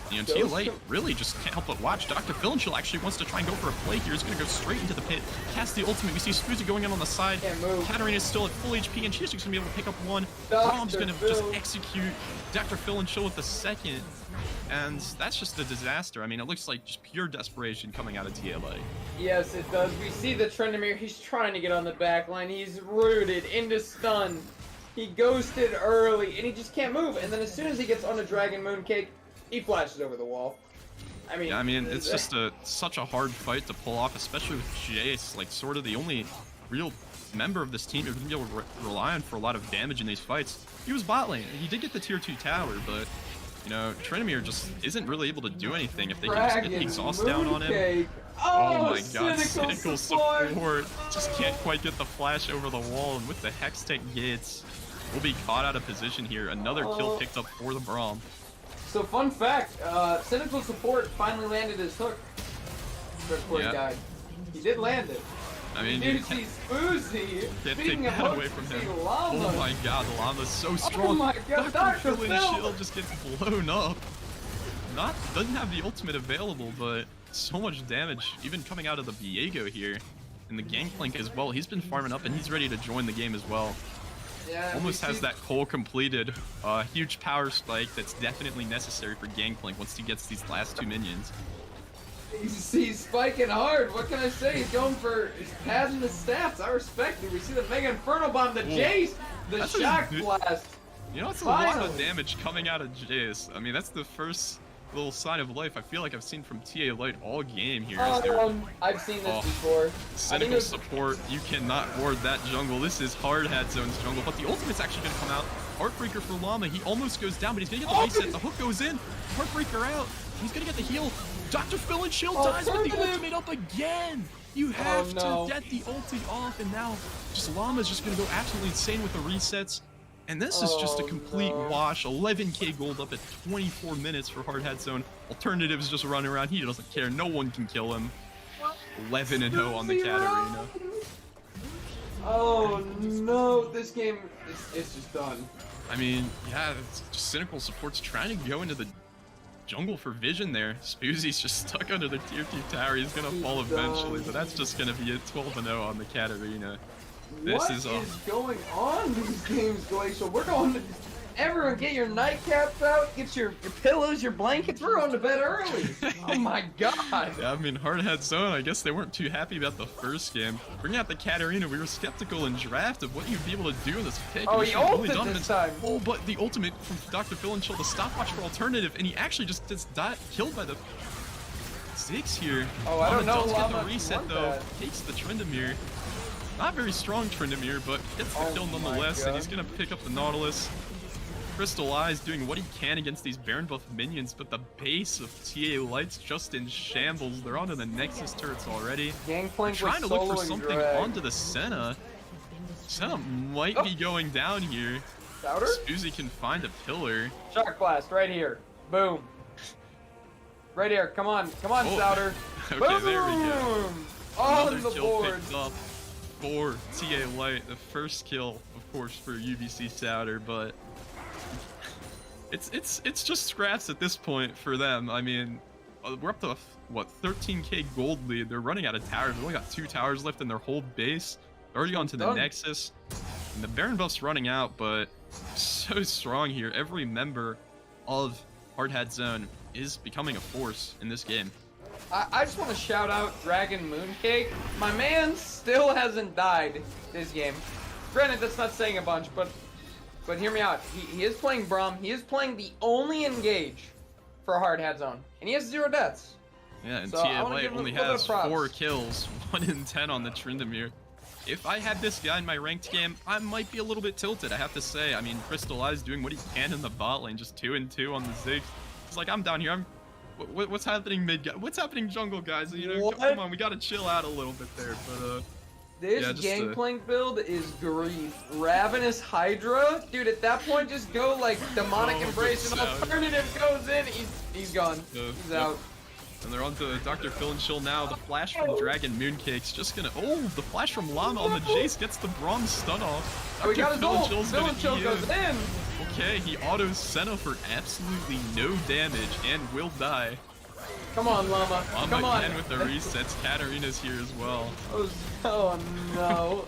you know, TA Light really just can't help but watch. Dr. Phil and Chill actually wants to try and go for a play here. He's going to go straight into the pit, cast the ultimate. We see Spoozy going in on the side. Katarina is still at full HP, and she's just going to be able to pick up one. Braum's going to just execute Dr. Phil and Chill with the second. And that's just a disaster. I mean, it looks like just pure desperation coming out of TA Light. Yes, it does. We see the Tryndamere. He's trying to get on the back line. He's rooted into stun. He ghosted early, and he just can't move. And then as soon as he gets on a Dragon Mooncake, he flashes over the wall. I mean, yeah, I mean, it's just such a hard fight to pull off, especially with Jace, like sort of the only real member of this team you're going to be able to rely on for a lot of damage in these fights. He was bot lane. He did get the tier 2 tower, but you know, Tryndamere just isn't really able to do anything if they can just get the exhaust down on him. Oh my god, cynical support. Just can't quite get the flash over the wall, and with the Hextech Gates, we'll be caught out of position here. Another kill picked up for the Braum. So fun fact, Cynical Support finally landed his hook before he died. He did land it. I mean, you see Spoozy take that away from him. Oh my god, the Llama's so strong. Oh my god, Dr. Phil and Shield just gets blown up. Doesn't have the ultimate available, but so much damage, even coming out of the Viego here. And the Gangplank as well, he's been farming up and he's ready to join the game as well. Yeah, almost has that Cole completed. Huge power spike that's definitely necessary for Gangplank once he gets these last 2 minions. He's spiking hard. What can I say? He's going for, he's padding the stats. I respect it. We see the Mega Inferno Bomb, the Jace, the Shock Blast. You know, it's a lot of damage coming out of Jace. I mean, that's the first little sign of life I feel like I've seen from TA Light all game here. I've seen this before. Cynical support, you cannot ward that jungle. This is Hardhat Zone's jungle, but the ultimate's actually going to come out. Heartbreaker for Llama, he almost goes down, but he's going to get the reset. The hook goes in, Heartbreaker out. He's going to get the heal. Dr. Phil and Shield dies with the ultimate up again. You have to get the ulti off, and now just Llama's just going to go absolutely insane with the resets. And this is just a complete wash. 11k gold up at 24 minutes for Hardhat Zone. Alternatives just running around. He doesn't care. No one can kill him. 11-0 on the Katarina. Oh no, this game, it's just done. I mean, yeah, it's just Cynical Support's trying to go into the jungle for vision there. Spoozy's just stuck under the tier 2 tower. He's gonna fall eventually, but that's just gonna be it. 12-0 on the Katarina. What is going on these games, Glacial? We're going to... Everyone get your nightcaps out, get your pillows, your blankets. We're going to bed early. Oh my god. Yeah, I mean, Hardhat Zone, I guess they weren't too happy about the first game. Bringing out the Katarina, we were skeptical in draft of what you'd be able to do in this pick. Oh, he ulted this time. Oh, but the ultimate from Dr. Phil and Chill, the stopwatch for alternative, and he actually just gets killed by the 6 here. Oh, I don't know. Does get the reset, though. Takes the Tryndamere. Not very strong Tryndamere, but gets the kill nonetheless, and he's gonna pick up the Nautilus. Crystal Eyes doing what he can against these Baron buff minions, but the base of TA Light's just in shambles. They're onto the Nexus turrets already. Gangplank trying to look for something onto the Senna. Senna might be going down here. Souter? Spoozy can find a pillar. Shock Blast right here. Boom. Right here. Come on, Souter. Okay, boom! There we go. On Another the kill board. picked up for TA Light. The first kill, of course, for UBC Souter, but it's just scraps at this point for them. I mean, We're up to, what, 13k gold lead. They're running out of towers. They've only got 2 towers left in their whole base. They're already on to the Done. Nexus. And the Baron buff's running out, but so strong here. Every member of Hard Hat Zone is becoming a force in this game. I just want to shout out Dragon Mooncake. My man still hasn't died this game. Granted, that's not saying a bunch, but hear me out. He is playing Braum. He is playing the only engage for Hard Hat Zone, and he has 0 deaths. Yeah, and So TA Light only has 4 kills, 1 in 10 on the Tryndamere. If I had this guy in my ranked game, I might be a little bit tilted, I have to say. I mean, Crystal Eye's doing what he can in the bot lane, just 2 and 2 on the Ziggs. It's like, I'm down here. What's happening mid? What's happening jungle, guys? You know, come on, we gotta chill out a little bit there. But this yeah, Gangplank build is grief. Ravenous Hydra, dude. At that point, just go like demonic embrace, and alternative goes in. He's gone. He's out. And they're on to Dr. Phil and Chill now. The flash from Dragon Mooncake's just gonna. Oh, the flash from Llama on the Jace gets the Braum stun off. Oh, he got his ult. Phil and Chill goes in. Okay, he autos Senna for absolutely no damage and will die. Come on, Llama. Come on. Again with the resets. Katarina's here as well. Oh no.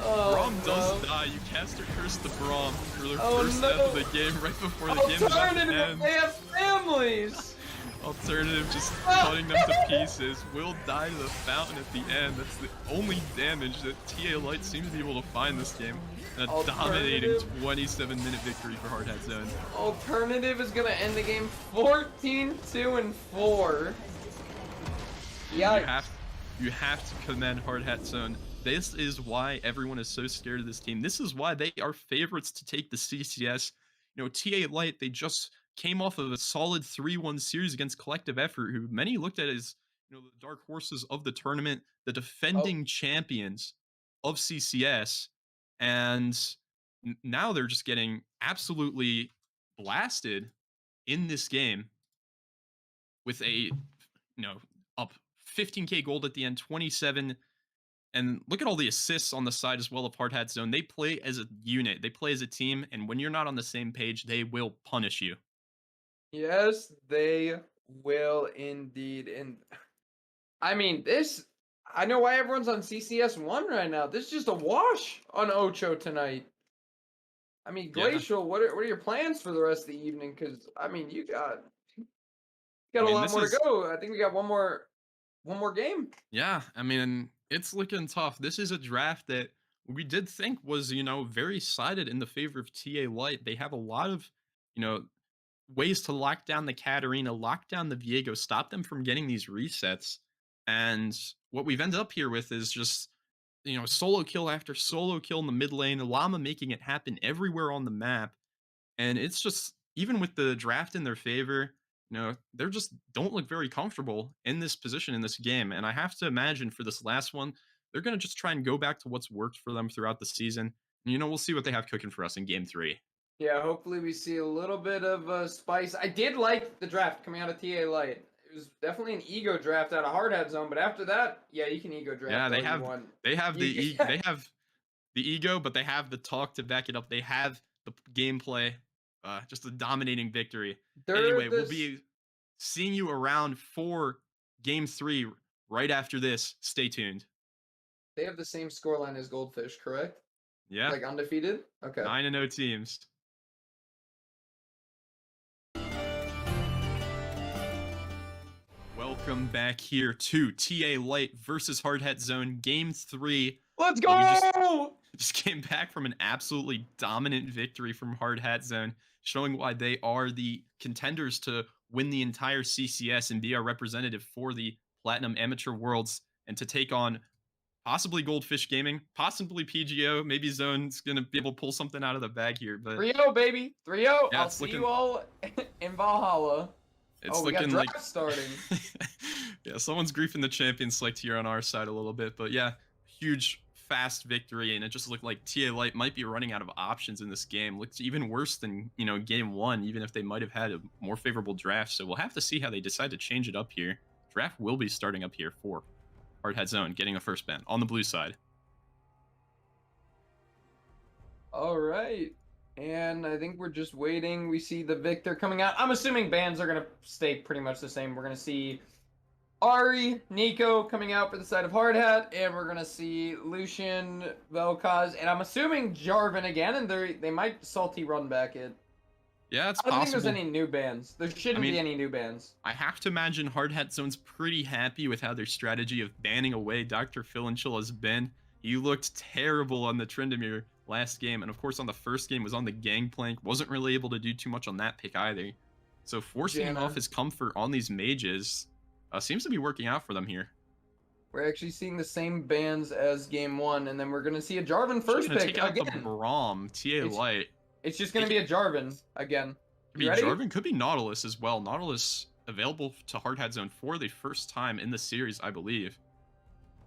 Braum does die. You caster curse the Braum for the first step of the game right before the game is about to end. They have families. Alternative just cutting them to pieces. Will die to the fountain at the end. That's the only damage that TA Light seems to be able to find this game. And a dominating 27-minute victory for Hard Hat Zone. Alternative is gonna end the game 14-2-4. Yeah. You have to commend Hard Hat Zone. This is why everyone is so scared of this team. This is why they are favorites to take the CCS. You know, TA Light, they just came off of a solid 3-1 series against Collective Effort, who many looked at as, you know, the dark horses of the tournament, the defending champions of CCS. And now they're just getting absolutely blasted in this game with a, you know, up 15k gold at the end, 27. And look at all the assists on the side as well of Hard Hat Zone. They play as a unit. They play as a team. And when you're not on the same page, they will punish you. Yes, they will indeed. And I mean, I know why everyone's on CCS 1 right now. This is just a wash on Ocho tonight. I mean, Glacial, what are your plans for the rest of the evening? Because, I mean, you got a lot more to go. I think we got one more game. Yeah, I mean, it's looking tough. This is a draft that we did think was, you know, very sided in the favor of TA Light. They have a lot of, you know, ways to lock down the Katarina, lock down the Viego, stop them from getting these resets. And what we've ended up here with is just, you know, solo kill after solo kill in the mid lane, Llama making it happen everywhere on the map. And it's just, even with the draft in their favor, you know, they're just don't look very comfortable in this position in this game. And I have to imagine for this last one, they're going to just try and go back to what's worked for them throughout the season. And, you know, we'll see what they have cooking for us in game 3. Yeah, hopefully we see a little bit of spice. I did like the draft coming out of TA Light. It was definitely an ego draft out of Hard Hat Zone, but after that, yeah, you can ego draft. Yeah, they have the ego, but they have the talk to back it up. They have the gameplay, just a dominating victory. Anyway, we'll be seeing you around for game 3 right after this. Stay tuned. They have the same scoreline as Goldfish, correct? Yeah. Like undefeated? Okay. 9-0 teams. Welcome back here to TA Light versus Hard Hat Zone, Game 3. Let's go! We just came back from an absolutely dominant victory from Hard Hat Zone, showing why they are the contenders to win the entire CCS and be our representative for the Platinum Amateur Worlds, and to take on possibly Goldfish Gaming, possibly PGO. Maybe Zone's going to be able to pull something out of the bag here. But 3-0, baby. 3-0. Yeah, I'll see you all in Valhalla. It's looking like starting. Yeah, someone's griefing the champion select here on our side a little bit. But yeah, huge, fast victory. And it just looked like TA Light might be running out of options in this game. Looks even worse than, you know, game 1, even if they might have had a more favorable draft. So we'll have to see how they decide to change it up here. Draft will be starting up here for Hard Hat Zone, getting a first ban on the blue side. All right. And I think we're just waiting. We see the Victor coming out. I'm assuming bans are going to stay pretty much the same. We're going to see Ari, Nico coming out for the side of Hard Hat, and we're going to see Lucian, Vel'Koz, and I'm assuming Jarvan again, and they might salty run back it. Yeah, it's I don't think possible. there's any new bans. There shouldn't be any new bans. I have to imagine Hard Hat Zone's pretty happy with how their strategy of banning away Dr. Philhinchil has been. He looked terrible on the Tryndamere last game, and of course on the first game was on the Gangplank. Wasn't really able to do too much on that pick either. So forcing him off his comfort on these mages seems to be working out for them here. We're actually seeing the same bans as game 1, and then we're going to see a Jarvan first pick take out again. The Braum, TA Light. It's just going to be a Jarvan again. Could be Jarvan, could be Nautilus as well. Nautilus available to Hard Hat Zone for the first time in the series, I believe.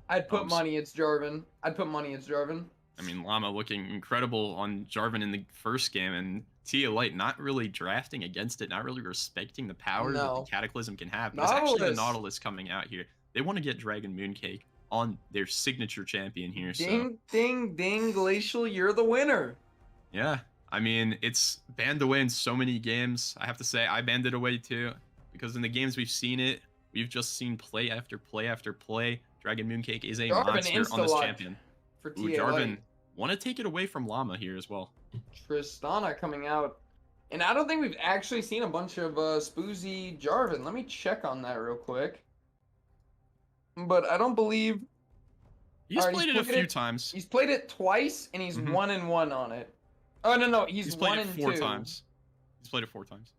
I'd put money it's Jarvan. I'd put money it's Jarvan. I mean, Llama looking incredible on Jarvan in the first game, and Tia Light not really drafting against it, not really respecting the power that the Cataclysm can have. But it's actually the Nautilus coming out here. They want to get Dragon Mooncake on their signature champion here. Ding, ding, ding, Glacial, you're the winner. Yeah, I mean, it's banned away in so many games. I have to say, I banned it away too, because in the games we've seen it, we've just seen play after play after play. Dragon Mooncake is a monster on this champion. For Jarvan, want to take it away from Llama here as well. Tristana coming out. And I don't think we've actually seen a bunch of Spoozy Jarvan. Let me check on that real quick. But I don't believe... He's played it a few times. He's played it twice, and he's 1-1 on it. Oh, no, he's played 1 and 2. 4 times. He's played it 4 times,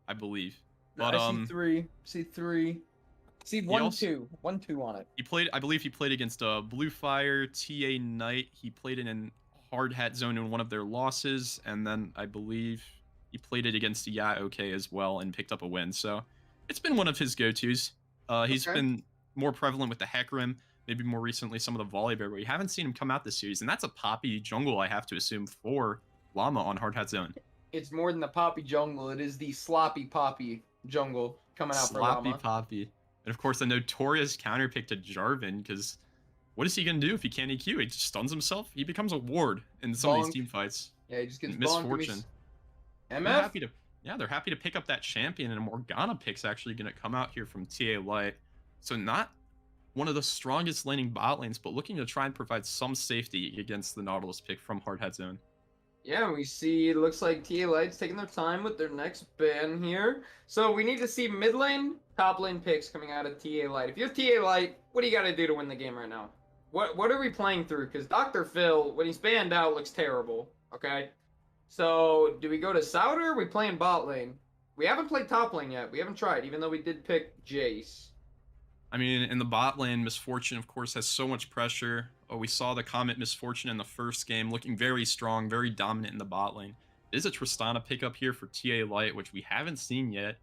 I believe. But I see 3. See 3. See 1-2. 1-2 on it. He played, I believe he played against Blue Fire, TA Knight. He played it in Hard Hat Zone in one of their losses, and then I believe he played it against OK as well and picked up a win. So it's been one of his go-tos. He's been more prevalent with the Hecarim, maybe more recently some of the Volibear, but we haven't seen him come out this series, and that's a Poppy jungle, I have to assume, for Llama on Hard Hat Zone. It's more than the Poppy jungle. It is the Sloppy Poppy jungle coming out for Llama. Sloppy Poppy. And of course, the notorious counter pick to Jarvan, because what is he going to do if he can't EQ? He just stuns himself. He becomes a ward in some of these team fights. Yeah, he just gets misfortune. MF? They're happy to pick up that champion, and a Morgana pick's actually going to come out here from TA Light. So not one of the strongest laning bot lanes, but looking to try and provide some safety against the Nautilus pick from Hard Hat Zone. Yeah, we see it looks like TA Light's taking their time with their next ban here. So we need to see mid lane, top lane picks coming out of TA Light. If you're TA Light, what do you got to do to win the game right now? What are we playing through? Because Dr. Phil, when he's banned out, looks terrible. Okay? So do we go to Souter or are we playing bot lane? We haven't played top lane yet. We haven't tried, even though we did pick Jace. I mean, in the bot lane, Misfortune, of course, has so much pressure. We saw the Comet Misfortune in the first game, looking very strong, very dominant in the bot lane. There's a Tristana pickup here for TA Light, which we haven't seen yet.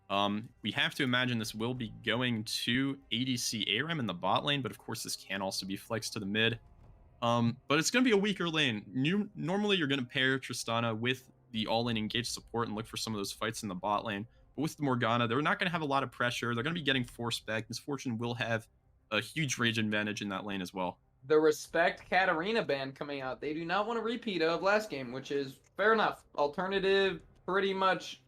We have to imagine this will be going to ADC ARAM in the bot lane, but of course this can also be flexed to the mid. But it's going to be a weaker lane. Normally you're going to pair Tristana with the all-in engaged support and look for some of those fights in the bot lane. But with Morgana, they're not going to have a lot of pressure. They're going to be getting force back. Misfortune will have a huge rage advantage in that lane as well. The Respect Katarina ban coming out. They do not want a repeat of last game, which is fair enough. Alternative, pretty much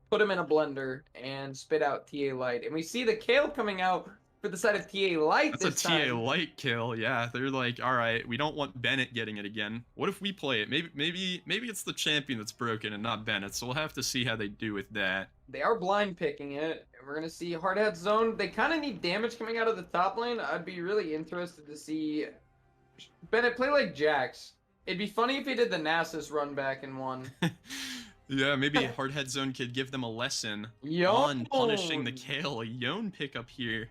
put them in a blender and spit out TA Light. And we see the Kale coming out for the side of TA Light this time. That's a TA Light kill, yeah. They're like, all right, we don't want Bennett getting it again. What if we play it? Maybe it's the champion that's broken and not Bennett, so we'll have to see how they do with that. They are blind picking it, and we're going to see Hard Hat Zone. They kind of need damage coming out of the top lane. I'd be really interested to see Bennett play like Jax. It'd be funny if he did the Nasus run back and won. Yeah, maybe Hard Hat Zone could give them a lesson on punishing the Kale. A Yone pickup here.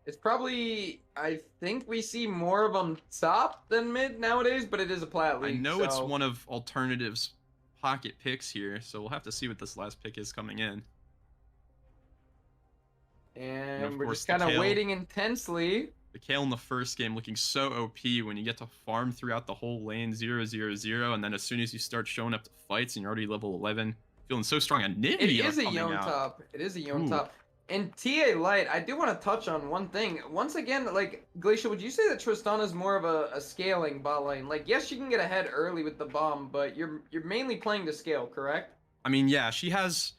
It's probably, I think we see more of them top than mid nowadays, but it is a plat league. I know it's one of Alternative's pocket picks here, so we'll have to see what this last pick is coming in. And we're just kind of waiting intensely. The Kale in the first game looking so OP when you get to farm throughout the whole lane 0-0-0, and then as soon as you start showing up to fights and you're already level 11, feeling so strong. And Nivea It is a Yone top. It is a Yone top. And TA Light, I do want to touch on one thing. Once again, like Glacial, would you say that Tristana is more of a scaling bot lane? Like, yes, she can get ahead early with the bomb, but you're mainly playing to scale, correct? I mean, yeah, she has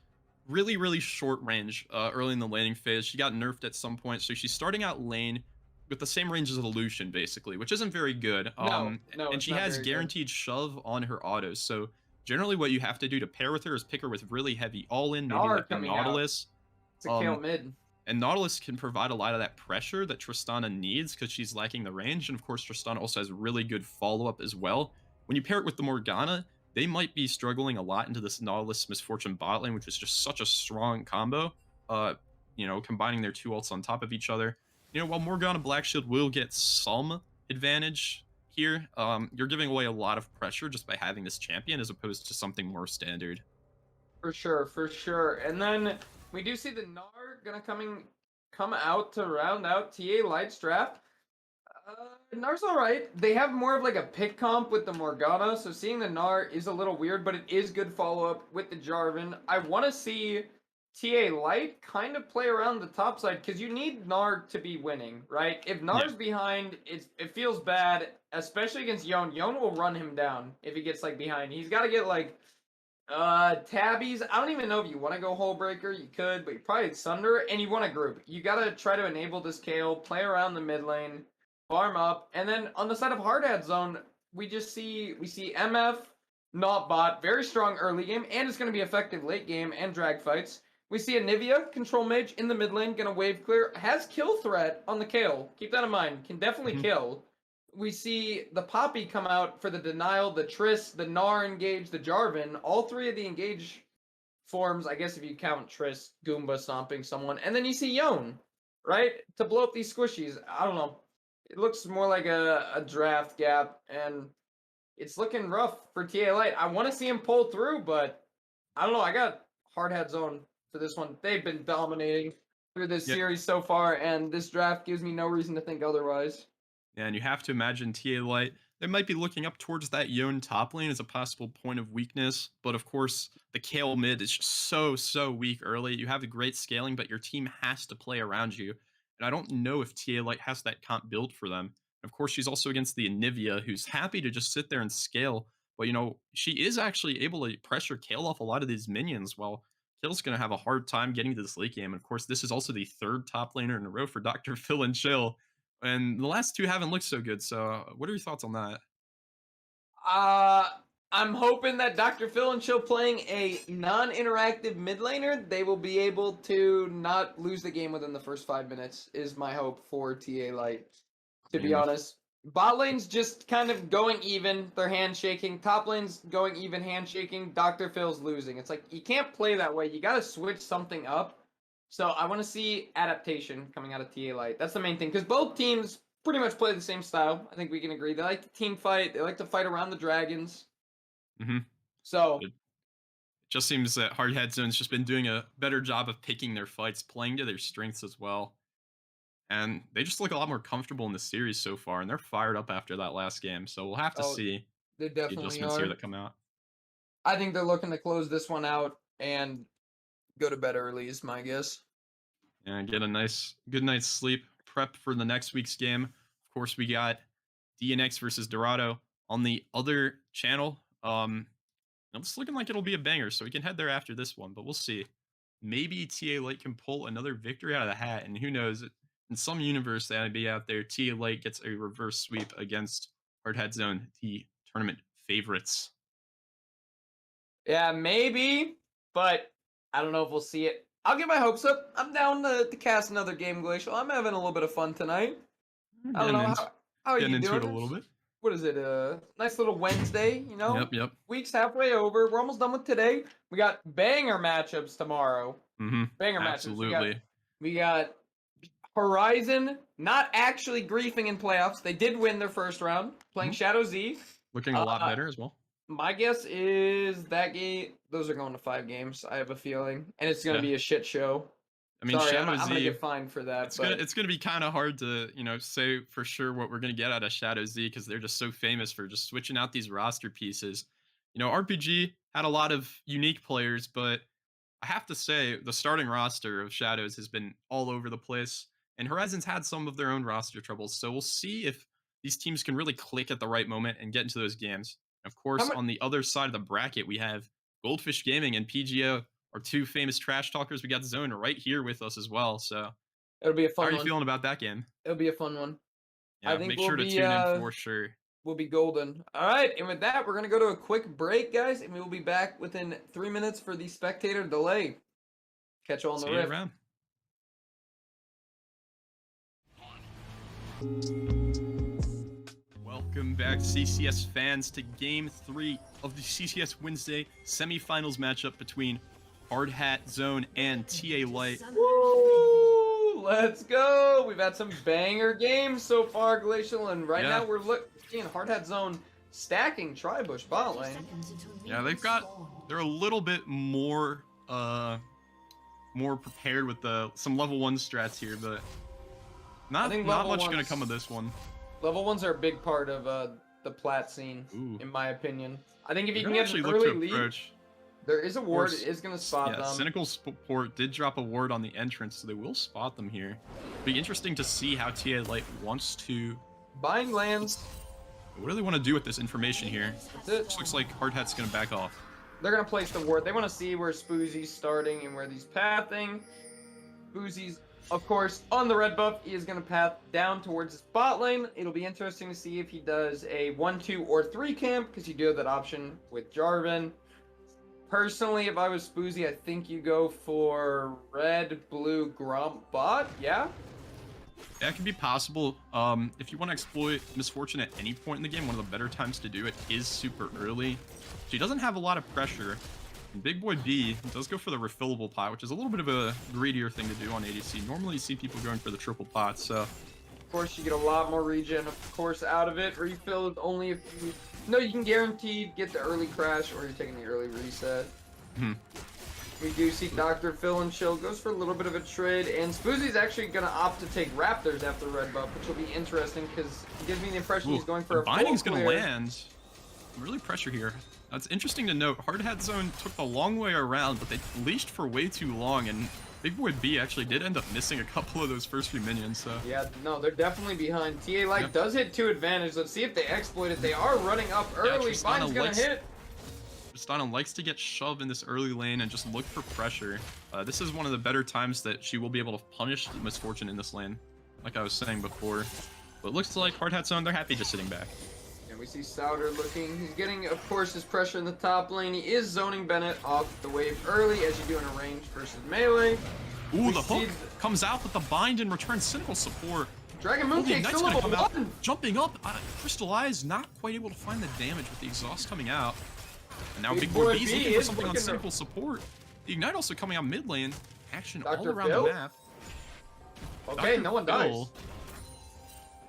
really, really short range early in the laning phase. She got nerfed at some point, so she's starting out lane with the same range as a Lucian, basically, which isn't very good. No, no, And it's she not has very good. guaranteed shove on her autos. So generally, what you have to do to pair with her is pick her with really heavy all-in, maybe Gnar like the coming out. Nautilus. It's a kill Um, mid. and Nautilus can provide a lot of that pressure that Tristana needs because she's lacking the range. And of course, Tristana also has really good follow-up as well. When you pair it with the Morgana, they might be struggling a lot into this Nautilus Misfortune bot lane, which is just such a strong combo. Uh, combining their two ults on top of each other. While Morgana Black Shield will get some advantage here, you're giving away a lot of pressure just by having this champion as opposed to something more standard. For sure, for sure. And then we do see the Gnar gonna come out to round out TA Light's draft. Gnar's alright. They have more of like a pick comp with the Morgana, so seeing the Gnar is a little weird, but it is good follow-up with the Jarvan. I want to see TA Light kind of play around the top side, because you need Gnar to be winning, right? If Gnar's Yeah. behind, it feels bad, especially against Yon. Yon will run him down if he gets like behind. He's got to get like tabbies. I don't even know if you want to go Hull Breaker. You could, but you probably Sunder, and you want to group. You got to try to enable this Kale, play around the mid lane, farm up, and then on the side of Hard Hat Zone, we see MF, not bot, very strong early game, and it's going to be effective late game and drag fights. We see a Nivea, control mage in the mid lane, gonna wave clear, has kill threat on the Kale. Keep that in mind, can definitely Mhm. kill. We see the Poppy come out for the denial, the Triss, the Gnar engage, the Jarvan. All three of the engage forms, I guess if you count Triss, Goomba stomping someone. And then you see Yon, right? To blow up these squishies. I don't know. It looks more like a draft gap, and it's looking rough for TA Light. I want to see him pull through, but I don't know. I got Hard Hat Zone for this one. They've been dominating through this Yeah. series so far, and this draft gives me no reason to think otherwise. Yeah, and you have to imagine TA Light, they might be looking up towards that Yone top lane as a possible point of weakness. But of course, the Kale mid is just so weak early. You have the great scaling, but your team has to play around you. And I don't know if TA Light has that comp built for them. Of course, she's also against the Anivia, who's happy to just sit there and scale. But she is actually able to pressure Kale off a lot of these minions. While Kale's going to have a hard time getting to this late game. And of course, this is also the third top laner in a row for Dr. Phil and Chill. And the last two haven't looked so good. So, what are your thoughts on that? Uh, I'm hoping that Dr. Phil and Chill playing a non-interactive mid laner, they will be able to not lose the game within the first 5 minutes, is my hope for TA Light, to be And if honest. Bot lane's just kind of going even, they're handshaking. Top lane's going even, handshaking. Dr. Phil's losing. It's like, you can't play that way. You gotta switch something up. So I want to see adaptation coming out of TA Light. That's the main thing, because both teams pretty much play the same style. I think we can agree. They like to team fight. They like to fight around the dragons. Mhm. So It just seems that Hardhead Zone's just been doing a better job of picking their fights, playing to their strengths as well. And they just look a lot more comfortable in the series so far, and they're fired up after that last game. So we'll have to oh, see they the definitely adjustments here are. that come out. I think they're looking to close this one out and go to bed early, is my guess. And get a good night's sleep. Prep for the next week's game. Of course, we got DNX versus Dorado on the other channel. It's looking like it'll be a banger, so we can head there after this one, but we'll see. Maybe TA Light can pull another victory out of the hat, and who knows? In some universe that'd be out there, TA Light gets a reverse sweep against Hardhead Zone, the tournament favorites. Yeah, maybe, but I don't know if we'll see it. I'll get my hopes up. I'm down to cast another game, Glacial. I'm having a little bit of fun tonight. I don't Getting know into, how are getting you into it doing? a little bit. What is it? Nice little Wednesday, you know? Yep. Week's halfway over. We're almost done with today. We got banger matchups tomorrow. Mm-hmm. Banger matchups. Absolutely. We got Horizon not actually griefing in playoffs. They did win their first round playing ShadowZ. Looking a lot better as well. My guess is that game. Those are going to 5 games. I have a feeling, and it's going to Yeah. be a shit show. I mean, Sorry, Shadow I'm gonna Z, get fined for that. it's gonna be kind of hard to say for sure what we're gonna get out of Shadow Z because they're just so famous for just switching out these roster pieces. RPG had a lot of unique players, but I have to say, the starting roster of Shadows has been all over the place, and Horizon's had some of their own roster troubles. So we'll see if these teams can really click at the right moment and get into those games. Of How course, much? on the other side of the bracket, we have Goldfish Gaming and PGO, our two famous trash talkers. We got Zone right here with us as well. So, It'll be a how are fun you one. feeling about that game? It'll be a fun one. I Yeah, think make sure to tune in for sure. we'll be golden. All right, and with that, we're gonna go to a quick break, guys, and we will be back within 3 minutes for the spectator delay. Catch you all on the See you rift. around. Welcome back, CCS fans, to Game 3 of the CCS Wednesday semifinals matchup between Hard Hat Zone and TA Light. Woo! Let's go! We've had some banger games so far, Glacial, and right now we're seeing Hard Hat Zone stacking Tribush bot lane. Yeah, they're a little bit more prepared with some level 1 strats here, but not much gonna come of this one. Level 1s are a big part of the plat scene, in my opinion. I think if you can get an early lead, there is a ward. It is going to spot them. Cynical Support did drop a ward on the entrance, so they will spot them here. Be interesting to see how TA Light wants to bind lands. What do they want to do with this information here? That's it. This looks like Hard Hat's going to back off. They're going to place the ward. They want to see where Spoozy's starting and where he's pathing. Spoozy's, of course, on the red buff. He is going to path down towards his bot lane. It'll be interesting to see if he does a 1, 2, or 3 camp, because you do have that option with Jarvan. Personally, if I was Spoozy, I think you go for red, blue, Grump bot. Yeah? That could be possible. If you want to exploit Misfortune at any point in the game, one of the better times to do it is super early. So he doesn't have a lot of pressure. And Big Boy B does go for the refillable pot, which is a little bit of a greedier thing to do on ADC. Normally you see people going for the triple pot, so... Of course, you get a lot more regen, of course, out of it. Refilled only if you... No, you can guaranteed get the early crash, or you're taking the early reset. We do see Dr. Phil and Chill goes for a little bit of a trade, and Spoozy's actually going to opt to take Raptors after red buff, which will be interesting, because it gives me the impression he's going for a binding's going to land. Really pressure here. It's interesting to note, Hard Hat Zone took the long way around, but they leashed for way too long, and Big Boy B actually did end up missing a couple of those first few minions, so... Yeah, no, they're definitely behind. TA Light does hit 2 advantage. Let's see if they exploit it. They are running up early. Binding's going to hit. Tristana likes to get shoved in this early lane and just look for pressure. This is one of the better times that she will be able to punish Misfortune in this lane, like I was saying before. But it looks like Hard Hat Zone, they're happy just sitting back. We see Souter looking. He's getting, of course, his pressure in the top lane. He is zoning Bennett off the wave early, as you do in a range versus melee. Ooh, the hook comes out with the bind and returns Cynical Support. Dragon Mooncake still level 1. Jumping up. Crystal Eyes not quite able to find the damage with the exhaust coming out. And now Big Boy B's looking for something on Cynical Support. The Ignite also coming out mid lane. Action all around the map. Okay, no one dies.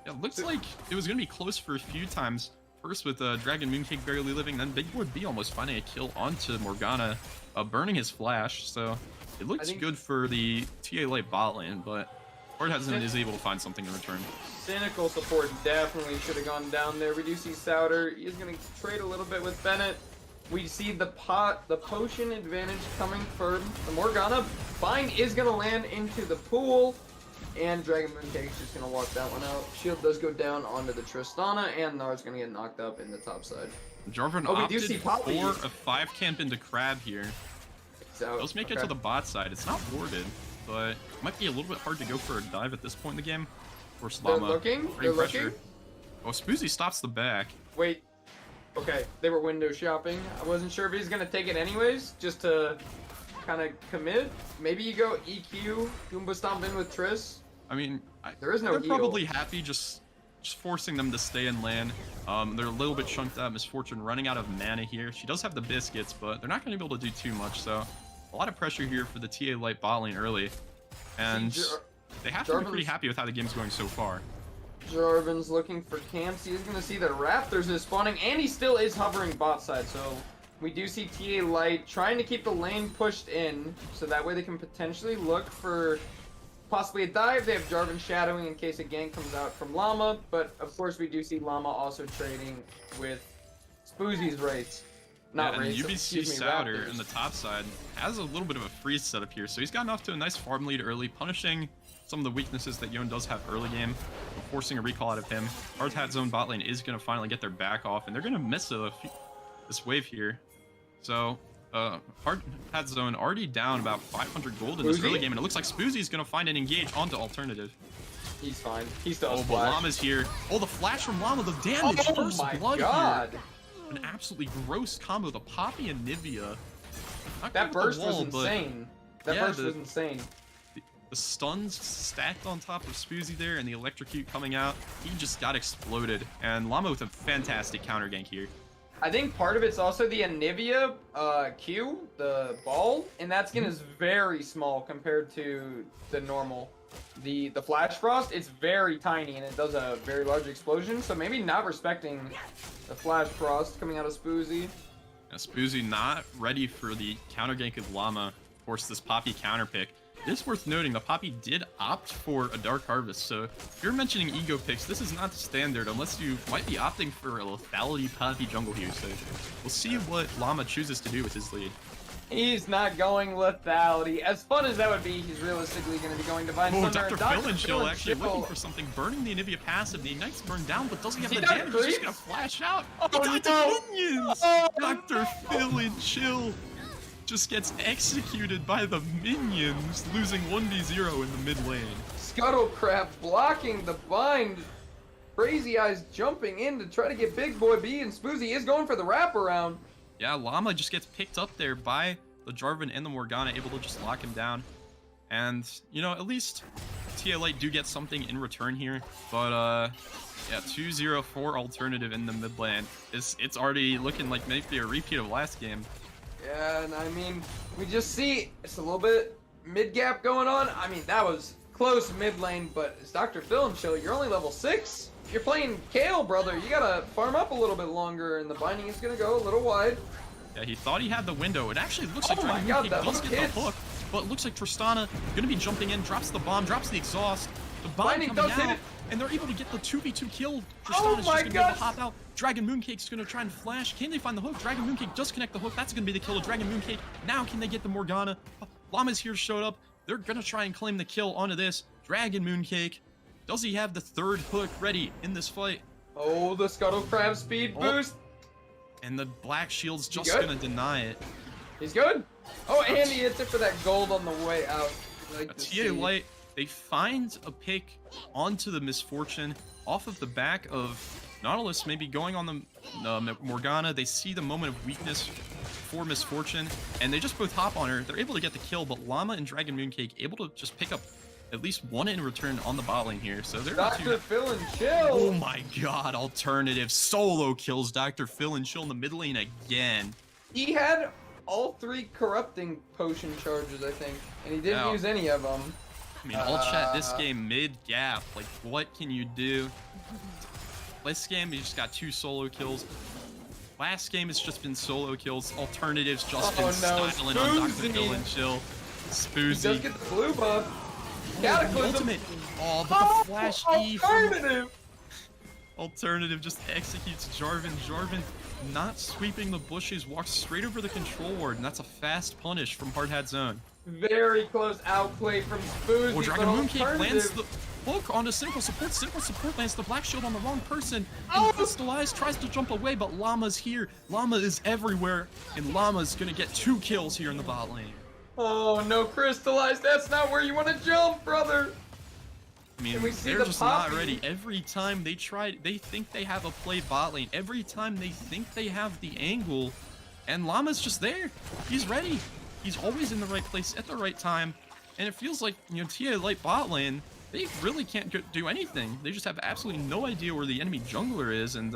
Yeah, looks like it was going to be close for a few times. First with Dragon Mooncake barely living, then Big Boy B almost finding a kill onto Morgana, burning his flash. So it looks good for the TA Light bot lane, but Hard Hat Zone is able to find something in return. Cynical Support definitely should have gone down there. We do see Souter. He's going to trade a little bit with Bennett. We see the potion advantage coming for the Morgana. Bind is going to land into the pool. And Dragon Mooncake is just going to walk that one out. Shield does go down onto the Tristana, and Nard's going to get knocked up in the top side. Jarvan opted for a 5 camp into Crab here. Does make it to the bot side. It's not warded, but it might be a little bit hard to go for a dive at this point in the game. Of course, Llama. They're looking. Oh, Spoozy stops the back. Wait. Okay, they were window shopping. I wasn't sure if he's going to take it anyways, just to kind of commit. Maybe you go EQ, Goomba Stomp in with Triss. I mean, there is no they're probably happy just forcing them to stay in lane. They're a little bit chunked out. Misfortune running out of mana here. She does have the biscuits, but they're not going to be able to do too much. So a lot of pressure here for the TA Light bot lane early. And they have to be pretty happy with how the game's going so far. Jarvan's looking for camps. He's going to see that Raptors is spawning, and he still is hovering bot side. So we do see TA Light trying to keep the lane pushed in, so that way they can potentially look for possibly a dive. They have Jarvan shadowing in case a gank comes out from Llama, but of course we do see Llama also trading with Spoozy's Wraiths. Not and Race, UBC excuse me, Souter Raptors. in the top side has a little bit of a freeze setup here, so he's gotten off to a nice farm lead early, punishing some of the weaknesses that Yon does have early game, forcing a recall out of him. Hard Hat Zone bot lane is going to finally get their back off, and they're going to miss this wave here. So, Hard Hat Zone already down about 500 gold in this early game, and it looks like Spoozy's going to find an engage onto Alternative. He's fine. He still has Oh, but flash. Llama's here. Oh, the flash from Llama, the damage. Oh First my blood god. here. An absolutely gross combo. The Poppy and Nivea. Not That quite with burst the wall, was but insane. That yeah, burst was insane. the stuns stacked on top of Spoozy there, and the electrocute coming out. He just got exploded. And Llama with a fantastic counter gank here. I think part of it's also the Anivia Q, the ball, and that skin is very small compared to the normal. The Flash Frost, it's very tiny and it does a very large explosion, so maybe not respecting the Flash Frost coming out of Spoozy. Now, Spoozy not ready for the counter gank of Llama. Of course, this Poppy counter pick. It is worth noting the Poppy did opt for a Dark Harvest, so if you're mentioning ego picks, this is not standard unless you might be opting for a lethality Poppy jungle here, so we'll see what Llama chooses to do with his lead. He's not going lethality. As fun as that would be, he's realistically going to be going Divine Oh, Thunder. Dr. Phil and Chill actually looking for something, burning the Anivia passive. The Ignite's burned down, but doesn't have the damage. He's just going to flash out. Oh, He got the minions! Oh, Dr. Phil and Chill just gets executed by the minions, losing 1v0 in the mid lane. Scuttlecraft blocking the bind. Crazy Eyes jumping in to try to get Big Boy B, and Spoozy is going for the wraparound. Yeah, Llama just gets picked up there by the Jarvan and the Morgana, able to just lock him down. And, you know, at least TA Light do get something in return here. But, yeah, 2-0 for Alternative in the mid lane. It's already looking like maybe a repeat of last game. Yeah, and I mean, we just see it's a little bit mid-gap going on. I mean, that was close mid lane, but it's Dr. Phil and Chill. You're only level 6. If you're playing Kale, brother, you gotta farm up a little bit longer, and the binding is gonna go a little wide. Yeah, he thought he had the window. It actually looks like Oh my Dragon God, Moon that does hook get hits. the hook, but it looks like Tristana gonna be jumping in, drops the bomb, drops the exhaust. The bomb Binding coming does out, hit. and they're able to get the 2v2 kill. Oh Tristana's my just gonna be able God. to hop out. Dragon Mooncake's gonna try and flash. Can they find the hook? Dragon Mooncake does connect the hook. That's gonna be the kill of Dragon Mooncake. Now can they get the Morgana? Llama's here showed up. They're gonna try and claim the kill onto this. Dragon Mooncake. Does he have the third hook ready in this fight? Oh, the Scuttlecraft speed boost. And the Black Shield's just good? gonna deny it. He's good. Oh, and he hits it for that gold on the way out. Like A to TA see. Light, they find a pick onto the Misfortune off of the back of Nautilus, maybe going on the Morgana. They see the moment of weakness for Misfortune, and they just both hop on her. They're able to get the kill, but Llama and Dragon Mooncake able to just pick up at least one in return on the bot lane here. So they're not Dr. too... Phil and Chill. Oh my god, Alternative solo kills Dr. Phil and Chill in the mid lane again. He had all 3 corrupting potion charges, I think, and he didn't Yeah. use any of them. I mean, all chat, this game mid-gap, like, what can you do? This game, he just got 2 solo kills. Last game, it's just been solo kills. Alternatives just been styling on Dr. Phil and Chill. He does Spoozy. get the blue buff. The Cataclysm. ultimate. Oh, but the flash E from Alternative. Alternative just executes Jarvan. Jarvan not sweeping the bushes, walks straight over the control ward, and that's a fast punish from Hard Hat Zone. Very close outplay from Spoozy. Oh, Dragon but Mooncake lands Alternative- the hook onto Simple Support. Simple Support lands the Black Shield on the wrong person. Oh! And Crystallized tries to jump away, but Llama's here. Llama is everywhere, and Llama's gonna get 2 kills here in the bot lane. Oh, no crystallized. That's not where you want to jump, brother. I mean, And we see they're the just Poppy. not ready. Every time they try, they think they have a play bot lane. Every time they think they have the angle, and Llama's just there. He's ready. He's always in the right place at the right time. And it feels like, you know, TA Light bot lane, they really can't do anything. They just have absolutely no idea where the enemy jungler is, and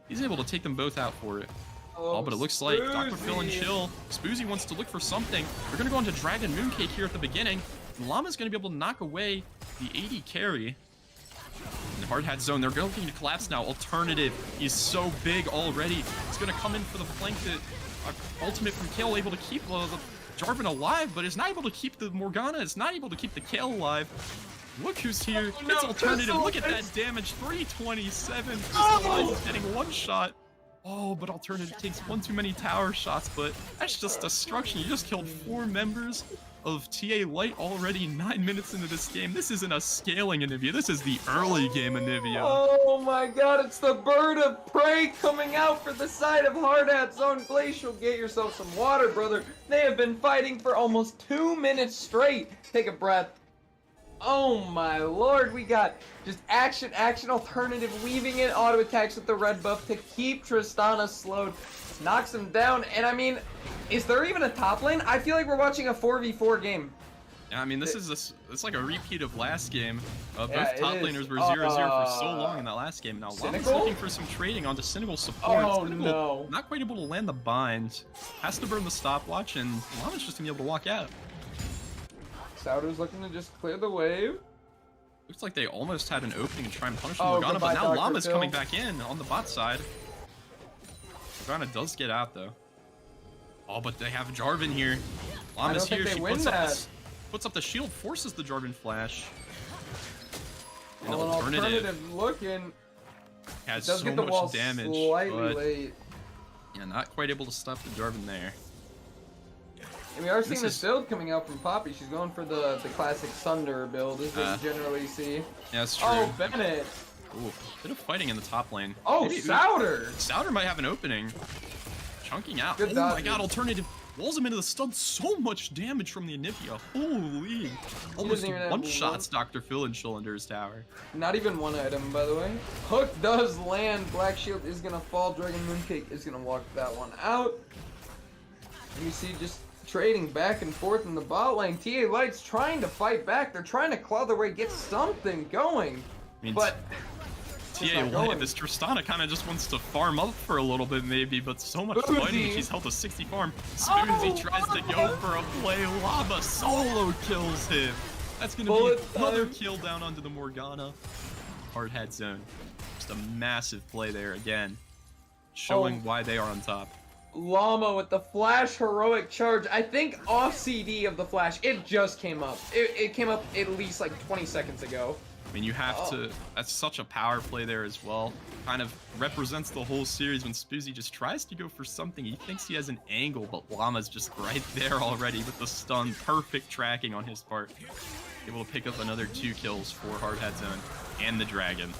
he's able to take them both out for it. Oh, but it looks like Dr. Phil and Spoozy. Chill. Spoozy wants to look for something. They're going to go into Dragon Mooncake here at the beginning. And Llama's going to be able to knock away the 80 carry. In Hard Hat Zone, they're looking to collapse now. Alternative, he's so big already. He's going to come in for the flank that ultimate from Kale, able to keep the Jarvan alive, but is not able to keep the Morgana. Is not able to keep the Kale alive. Look who's here. Oh, no, It's Alternative. Look at that Crystal. damage. 327. Oh! Crystallized is getting one shot. Oh, but Alternative takes one too many tower shots, but that's just destruction. You just killed 4 members of TA Light already 9 minutes into this game. This isn't a scaling Anivia. This is the early game Anivia. Oh my god, it's the bird of prey coming out for the side of Hard Hat Zone. Glacial, get yourself some water, brother. They have been fighting for almost 2 minutes straight. Take a breath. Oh my lord, we got just action, Alternative weaving in auto attacks with the red buff to keep Tristana slowed. Knocks him down, and I mean, is there even a top lane? I feel like we're watching a 4v4 game. Yeah, I mean, it's like a repeat of last game. Both Yeah, top laners were 0-0 for so long in that last game. Now Llama's looking for some trading onto Cynical support. Oh Cynical no. not quite able to land the bind. Has to burn the stopwatch, and Llama's just gonna be able to walk out. Sauder's looking to just clear the wave. Looks like they almost had an opening to try and punish Oh, Morgana, but goodbye, now Dr. Llama's Phil. coming back in on the bot side. Morgana does get out, though. Oh, but they have Jarvan here. Llama's here. She puts up the shield, forces the Jarvan flash. And Well, an alternative looking has does so get the wall much damage, slightly but late. yeah, not quite able to stop the Jarvan there. And we are seeing this build coming out from Poppy. She's going for the classic Sunder build, as we generally see. Yeah, that's true. Oh, Bennett. Ooh, bit of fighting in the top lane. Oh, Maybe Sauder. Sauder might have an opening. Chunking out. Good oh dodge. my god, Alternative walls him into the stun. So much damage from the Anivia. Holy. Almost even have one-shots Dr. Phil and Chill under his tower. Not even one item, by the way. Hook does land. Black Shield is going to fall. Dragon Mooncake is going to walk that one out. And you see just trading back and forth in the bot lane. TA Light's trying to fight back. They're trying to claw their way, get something going. I mean, But TA Light, this Tristana kind of just wants to farm up for a little bit maybe, but so much fighting. She's held a 60 farm. Spoonsy tries to go for a play. Lava solo kills him. That's going to be another kill down onto the Morgana. Hard Hat Zone. Just a massive play there again, showing why they are on top. Llama with the flash heroic charge. I think off CD of the flash, it just came up. It came up at least like 20 seconds ago. I mean, you have to, that's such a power play there as well. Kind of represents the whole series when Spoozy just tries to go for something. He thinks he has an angle, but Llama's just right there already with the stun. Perfect tracking on his part. Able to pick up another 2 kills for Hard Hat Zone and the Dragon.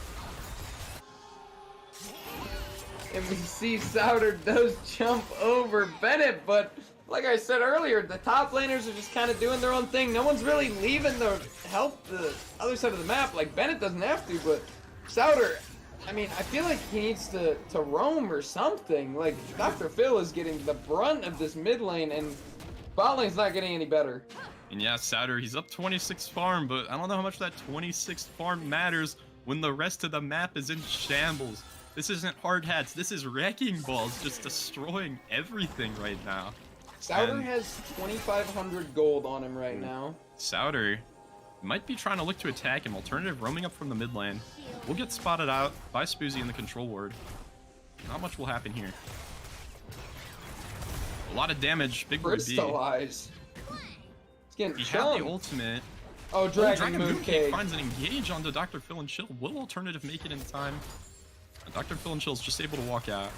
And we see Sauder does jump over Bennett, but like I said earlier, the top laners are just kind of doing their own thing. No one's really leaving to help the other side of the map. Like, Bennett doesn't have to, but Sauder, I mean, I feel like he needs to roam or something. Like, Dr. Phil is getting the brunt of this mid lane, and bot lane's not getting any better. And yeah, Sauder, he's up 26 farm, but I don't know how much that 26 farm matters when the rest of the map is in shambles. This isn't Hard Hats, this is Wrecking Balls just destroying everything right now. Sauder has 2,500 gold on him right now. Sauder might be trying to look to attack him. Alternative roaming up from the mid lane. We'll get spotted out by Spoozy in the control ward. Not much will happen here. A lot of damage, Big Boy B. Crystallize. It's getting He had the ultimate. Oh, Dragon Mooncake Mooncake. finds an engage onto Dr. Phil and Chill. Will Alternative make it in time? Dr. Phil and Chill's just able to walk out.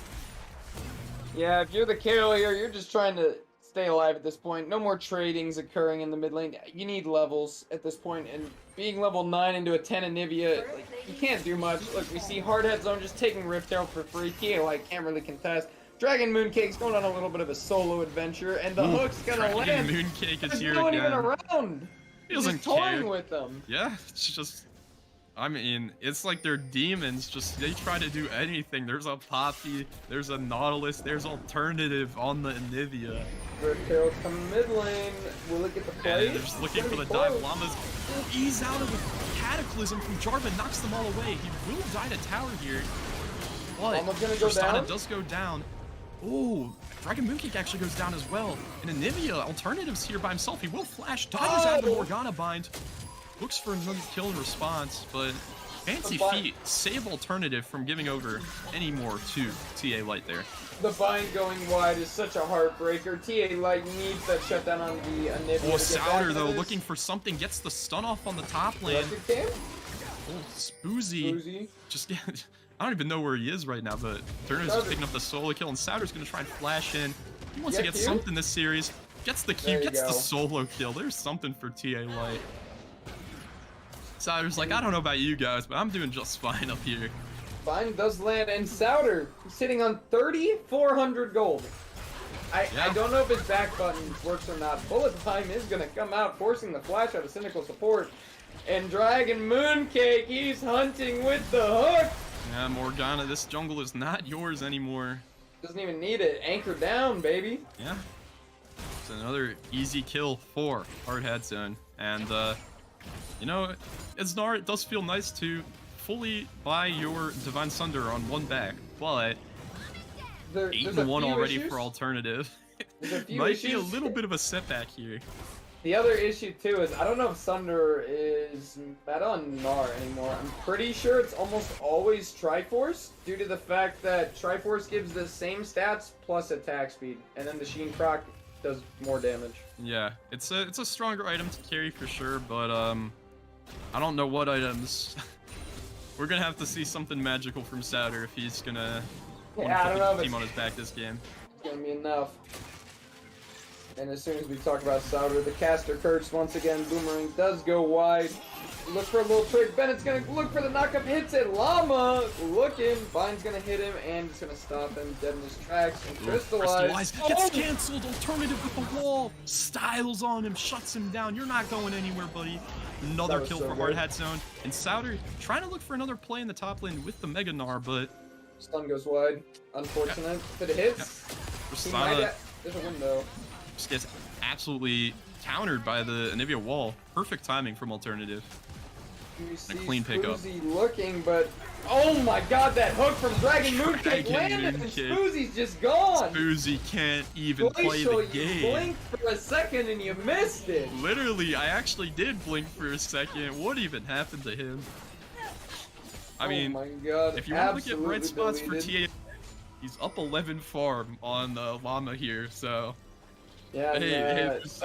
Yeah, if you're the carrier, you're just trying to stay alive at this point. No more tradings occurring in the mid lane. You need levels at this point, and being level 9 into a 10 Anivia, like, you can't do much. Look, we see Hard Hat Zone just taking Rift Herald for free. TA like can't really contest. Dragon Mooncake's going on a little bit of a solo adventure, and the hook's gonna land. Mooncake is There's here no one again. even around. He doesn't He's just toying care. with them. Yeah, it's just, I mean, it's like they're demons. Just, they try to do anything. There's a Poppy, there's a Nautilus, there's Alternative on the Anivia. Rift Herald's coming mid lane. Will it get the play? And they're just looking for the dive. Llama's ease out of the Cataclysm from Jarvan, knocks them all away. He will die to tower here. But Llama's gonna go Tristana down. does go down. Oh, Dragon Mooncake actually goes down as well. And Anivia, Alternative's here by himself. He will flash, dodges out of the Morgana bind. Looks for another kill in response, but fancy feet save Alternative from giving over any more to TA Light there. The bind going wide is such a heartbreaker. TA Light needs that shutdown on the Anivia. Oh, Sauder though, looking for something, gets the stun off on the top lane. Oh, Spoozy. Just I don't even know where he is right now, but Turner's just picking up the solo kill, and Souter's going to try and flash in. He wants to get something this series. Gets the Q, gets the solo kill. There's something for TA Light. Souter's like, I don't know about you guys, but I'm doing just fine up here. Fine does land, and Souter sitting on 3,400 gold. I don't know if his back button works or not. Bullet time is going to come out, forcing the flash out of Cynical support. And Dragon Mooncake, he's hunting with the hook. Yeah, Morgana, this jungle is not yours anymore. Doesn't even need it. Anchor down, baby. Yeah. It's another easy kill for Hard Hat Zone. And, you know, Isnar, it does feel nice to fully buy your Divine Sunder on one back, but 8-1 already for alternative. Might be a little bit of a setback here. The other issue too is I don't know if Sunder is meta on Gnar anymore. I'm pretty sure it's almost always Triforce due to the fact that Triforce gives the same stats plus attack speed, and then the Sheen proc does more damage. Yeah, it's a stronger item to carry for sure, but I don't know what items. We're gonna have to see something magical from Souter if he's gonna want to put the team on his back this game. It's gonna be enough. And as soon as we talk about Souter, the caster curse once again. Boomerang does go wide. Look for a little trick. Bennett's gonna look for the knockup. Hits it. Llama looking. Vine's gonna hit him and it's gonna stop him dead in his tracks. And Crystallize. Gets canceled. Alternative with the wall. Styles on him. Shuts him down. You're not going anywhere, buddy. Another kill for Hard Hat Zone. And Souter trying to look for another play in the top lane with the Mega Gnar, but stun goes wide. Unfortunate. But it hits. There's a window. Just gets absolutely countered by the Anivia wall. Perfect timing from alternative. A clean pickup. Looking, but oh my god, that hook from Dragon Mooncake landed, and Spoozy's just gone. Spoozy can't even play the game. You blinked for a second and you missed it. Literally, I actually did blink for a second. What even happened to him? I mean, my god, if you want to look at bright spots for TA, he's up 11 farm on the Llama here, so. Yeah, he's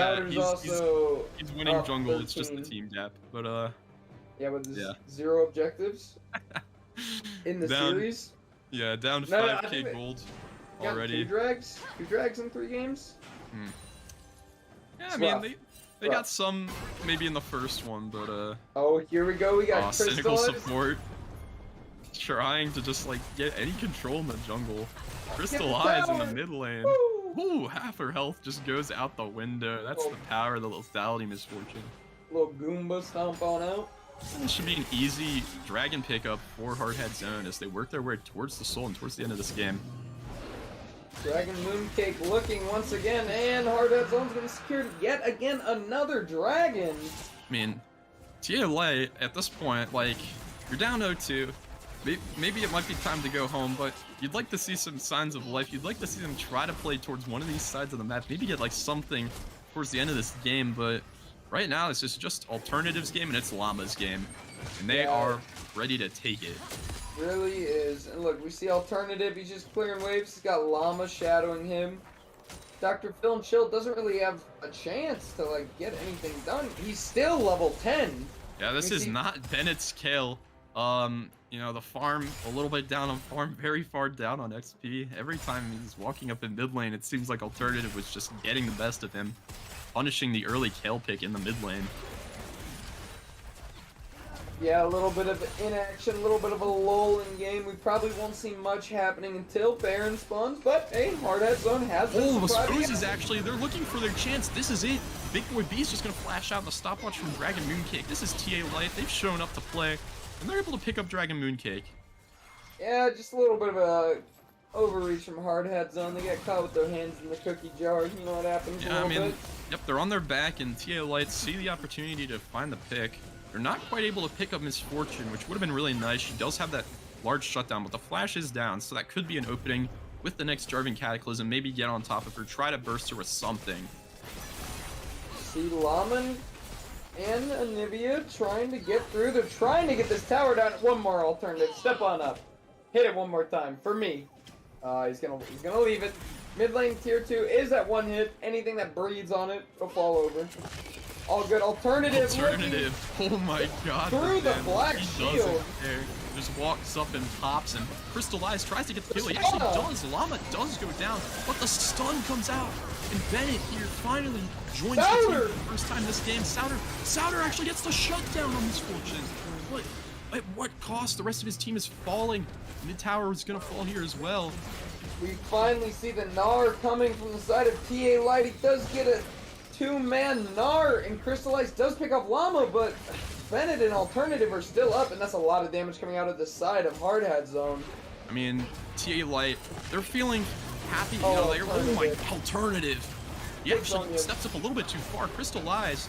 winning jungle. 13. It's just the team gap, but yeah, with zero objectives in the series. Yeah, down 5k gold already. Two drags in 3 games. Yeah, I mean they got some maybe in the first one, but oh, here we go. We got Cynical support trying to just like get any control in the jungle. Crystallize in the mid lane. Ooh, half her health just goes out the window. That's the power of the lethality misfortune. Little Goomba stomp on out. This should be an easy dragon pickup for Hard Hat Zone as they work their way towards the soul and towards the end of this game. Dragon Mooncake looking once again, and Hard Hat Zone's gonna secure yet again another dragon. I mean, TLA at this point, like, you're down 0-2. Maybe it might be time to go home, but you'd like to see some signs of life. You'd like to see them try to play towards one of these sides of the map. Maybe get like something towards the end of this game, but right now this is just Alternative's game and it's Llama's game. And they are ready to take it. Really is. And look, we see Alternative, he's just clearing waves. He's got Llama shadowing him. Dr. Phil and Chill doesn't really have a chance to like get anything done. He's still level 10. Yeah, this is not Bennett's kill. You know, the farm a little bit down on farm, very far down on XP. Every time he's walking up in mid lane, it seems like Alternative was just getting the best of him, punishing the early kill pick in the mid lane. Yeah, a little bit of inaction, a little bit of a lull in game. We probably won't see much happening until Baron spawns, but hey, Hard Hat Zone has this. Oh, the Spoozies actually, they're looking for their chance. This is it. Big Boy B's just gonna flash out the stopwatch from Dragon Mooncake. This is TA Light. They've shown up to play. And they're able to pick up Dragon Mooncake. Yeah, just a little bit of a overreach from Hard Hat Zone. They get caught with their hands in the cookie jar. You know what happens a little bit. Yep, they're on their back, and TA Lights see the opportunity to find the pick. They're not quite able to pick up Misfortune, which would have been really nice. She does have that large shutdown, but the flash is down, so that could be an opening with the next Jarvan Cataclysm. Maybe get on top of her, try to burst her with something. See Laman and Anivia trying to get through. They're trying to get this tower down. One more Alternative. Step on up. Hit it one more time for me. He's gonna leave it. Mid lane tier 2 is at 1 hit. Anything that breathes on it will fall over. All good. Alternative. Alternative. Oh my god. Through the man, black he shield. doesn't care. Just walks up and pops, and Crystal Eyes tries to get the kill. He actually does. Llama does go down, but the stun comes out. And Bennett here finally joins the team for the first time this game. Souter actually gets the shutdown on Misfortune. But at what cost? The rest of his team is falling. Mid tower is gonna fall here as well. We finally see the Gnar coming from the side of TA Light. He does get a two-man Gnar, and Crystal Ice does pick up Llama, but Bennett and Alternative are still up, and that's a lot of damage coming out of the side of Hard Hat Zone. I mean, TA Light, they're feeling happy. You Oh, know, they're, oh my, Alternative. Alternative. He actually steps up a little bit too far. Crystal Eyes.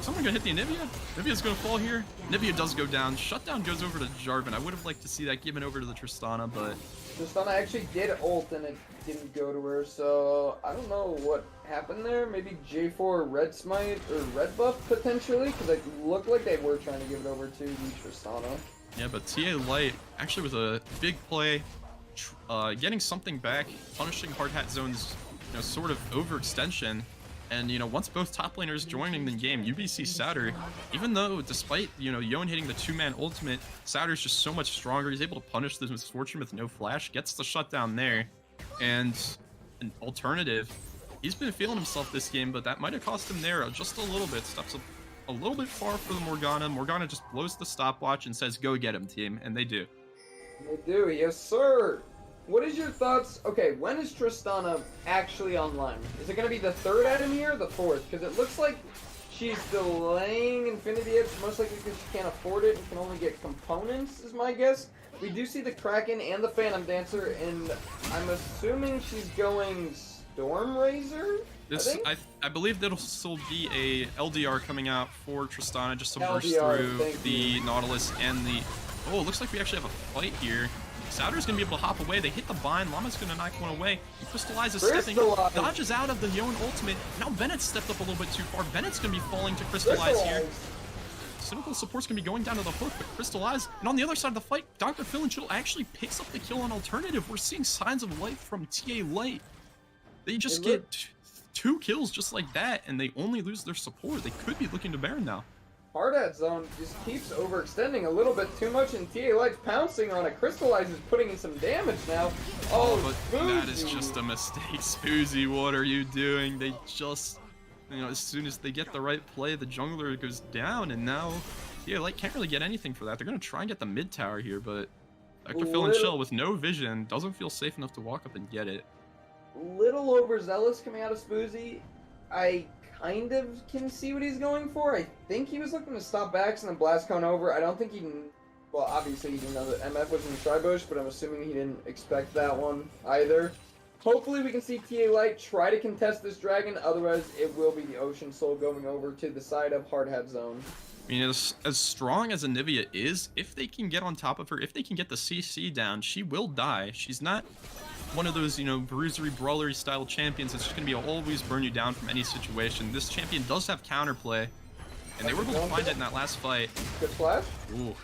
Someone gonna hit the Anivia? Anivia's gonna fall here. Anivia does go down. Shutdown goes over to Jarvan. I would have liked to see that given over to the Tristana, but Tristana actually did ult and it didn't go to her, so I don't know what happened there. Maybe J4 red smite or red buff potentially, because it looked like they were trying to give it over to the Tristana. yeah, but TA Light actually with a big play, getting something back, punishing Hard Hat Zone's, you know, sort of overextension. And, you know, once both top laners joining the game, UBC Souter, even though despite, you know, Yon hitting the two-man ultimate, Souter's just so much stronger. He's able to punish this Misfortune with no flash, gets the shutdown there. And an Alternative, he's been feeling himself this game, but that might have cost him there just a little bit. Steps up a little bit far for the Morgana. Morgana just blows the stopwatch and says, go get him, team. And they do. They do, yes sir. What is your thoughts? Okay, when is Tristana actually online? Is it going to be the third item here or the fourth? Because it looks like she's delaying Infinity Edge, most likely because she can't afford it and can only get components, is my guess. We do see the Kraken and the Phantom Dancer, and I'm assuming she's going Storm Razor? I believe that'll still be a LDR coming out for Tristana just to burst LDR, through the Nautilus and the... Oh, it looks like we actually have a fight here. Souter's gonna be able to hop away. They hit the bind. Llama's gonna knock one away. And Crystal Eyes is stepping up, dodges out of the Yon ultimate. Now Bennett stepped up a little bit too far. Bennett's gonna be falling to Crystal Eyes here. Cynical support's gonna be going down to the hook, but Crystal Eyes. And on the other side of the fight, Dr. Phil and Chill actually picks up the kill on Alternative. We're seeing signs of life from TA Light. They just get two kills just like that, and they only lose their support. They could be looking to Baron now. Hard Hat Zone just keeps overextending a little bit too much, and TA Light's pouncing on it. Crystal Eyes is putting in some damage now. Oh, but that is just a mistake. Spoozy, what are you doing? They just, you know, as soon as they get the right play, the jungler goes down, and now TA Light can't really get anything for that. They're going to try and get the mid tower here, but Dr. Phil and Chill with no vision doesn't feel safe enough to walk up and get it. Little overzealous coming out of Spoozy. I kind of can see what he's going for. I think he was looking to stop backs and then blast cone over. I don't think he didn't. Well, obviously he didn't know that MF was in the Tribush, but I'm assuming he didn't expect that one either. Hopefully we can see TA Light try to contest this dragon, otherwise it will be the Ocean Soul going over to the side of Hard Hat Zone. I mean, as strong as Anivia is, if they can get on top of her, if they can get the CC down, she will die. She's not one of those, you know, bruisery, brawlery style champions that's just going to be always burn you down from any situation. This champion does have counterplay, and they were able to find it in that last fight. Good flash. Ooh.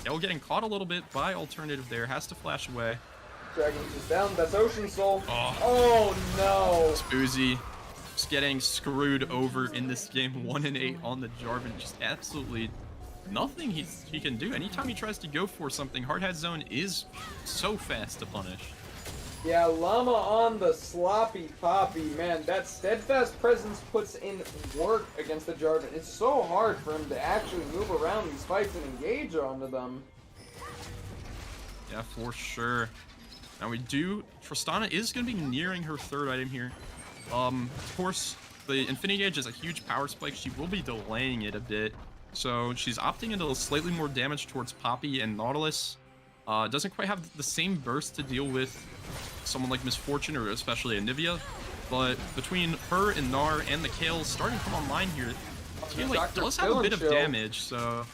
Yell getting caught a little bit by Alternative there, has to flash away. Dragon's just down, that's Ocean Soul. Oh no! Spoozy just getting screwed over in this game, 1-8 on the Jarvan. Just absolutely nothing he can do. Anytime he tries to go for something, Hard Hat Zone is so fast to punish. Yeah, Llama on the sloppy poppy. Man, that steadfast presence puts in work against the Jarvan. It's so hard for him to actually move around these fights and engage onto them. Yeah, for sure. Now Tristana is going to be nearing her third item here. Of course, the Infinity Edge is a huge power spike. She will be delaying it a bit. So she's opting into slightly more damage towards Poppy and Nautilus. Doesn't quite have the same burst to deal with someone like Misfortune or especially Anivia, but between her and Gnar and the Kale starting to come online here, TA Light does have a bit of damage, so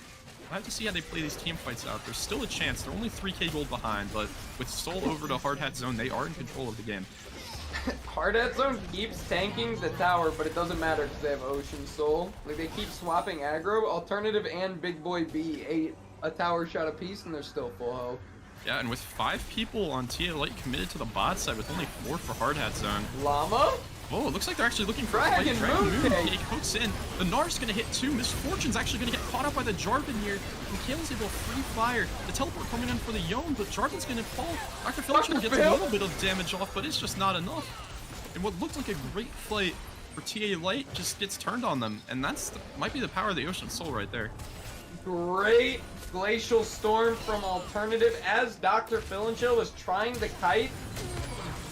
I have to see how they play these team fights out. There's still a chance. They're only 3k gold behind, but with Soul over to Hard Hat Zone, they are in control of the game. Hard Hat Zone keeps tanking the tower, but it doesn't matter because they have Ocean Soul. Like, they keep swapping aggro. Alternative and Big Boy B ate a tower shot apiece, and they're still full health. Yeah, and with 5 people on TA Light committed to the bot side with only 4 for Hard Hat Zone. Llama? Oh, it looks like they're actually looking for Dragon a fight. Dragon Mooncake. Mooncake hooks in. The Gnar's going to hit 2. Misfortune's actually going to get caught up by the Jarvan here. And Kale's able to free fire. The teleport coming in for the Yone, but Jarvan's going to fall. Dr. Phillips gets a little bit of damage off, but it's just not enough. And what looked like a great fight for TA Light just gets turned on them. And that's might be the power of the Ocean Soul right there. Great Glacial Storm from Alternative as Dr. Phillips was trying to kite.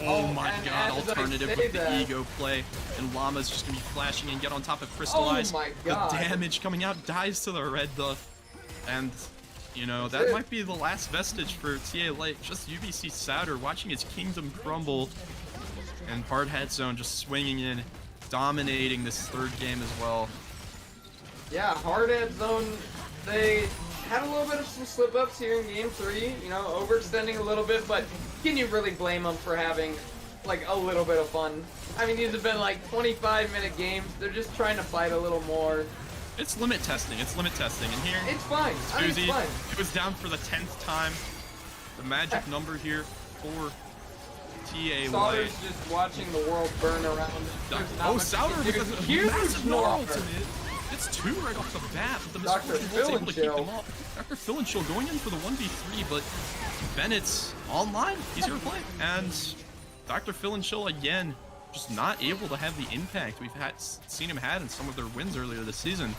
Oh my god, as Alternative I say with the that- ego play. And Llama's just going to be flashing and get on top of Crystallize. Oh my god. The damage coming out dies to the red buff. And, you know, that might be the last vestige for TA Light. Just UBC Souter watching its kingdom crumble. And Hard Hat Zone just swinging in, dominating this third game as well. Yeah, Hard Hat Zone, they had a little bit of some slip-ups here in Game 3, you know, overextending a little bit, but can you really blame them for having, like, a little bit of fun? I mean, these have been, like, 25-minute games. They're just trying to fight a little more. It's limit testing. It's limit testing. And here, It's fine. I mean, it's Suzy, fine. it was down for the 10th time. The magic number here for TA Light. Sauter's just watching the world burn around. There's not Oh, much Souter he can with do. a Huge massive Gnar. ultimate. It's 2 right off the bat, but the Dr. Misfortune was able to keep Phillips them up. Dr. Phillips going in for the 1v3, but Bennett's online. He's here to play. And Dr. Phillips again, just not able to have the impact we've seen him had in some of their wins earlier this season.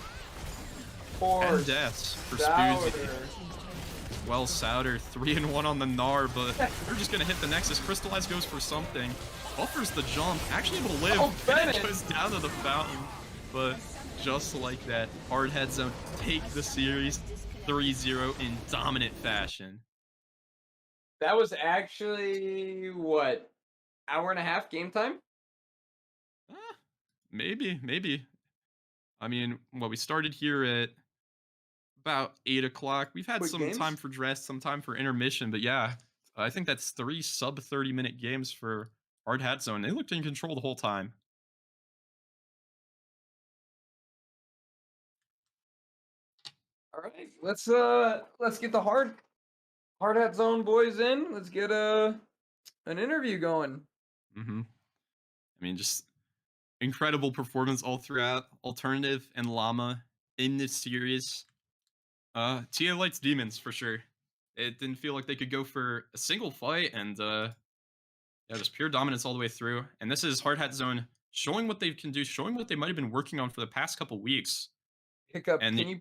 Poor 10 deaths for Souter. Spoozy. Well, Souter, 3-1 on the Gnar, but they're just gonna hit the Nexus. Crystallize goes for something. Buffers the jump, actually able to live. Oh, Bennett Bennett. goes down to the fountain, but just like that, Hard Hat Zone take the series 3-0 in dominant fashion. That was actually, what, hour and a half game time? Maybe. I mean, well, we started here at about 8 o'clock. We've had Quick some games? time for dress, some time for intermission, but yeah, I think that's 3 sub 30-minute games for Hard Hat Zone. They looked in control the whole time. All right, let's get the hard hat zone boys in. Let's get an interview going. I mean, just incredible performance all throughout. Alternative and Llama in this series. TA Light's Demons for sure. It didn't feel like they could go for a single fight, and yeah, just pure dominance all the way through. And this is Hard Hat Zone showing what they can do, showing what they might have been working on for the past couple weeks. Hiccup, And can you?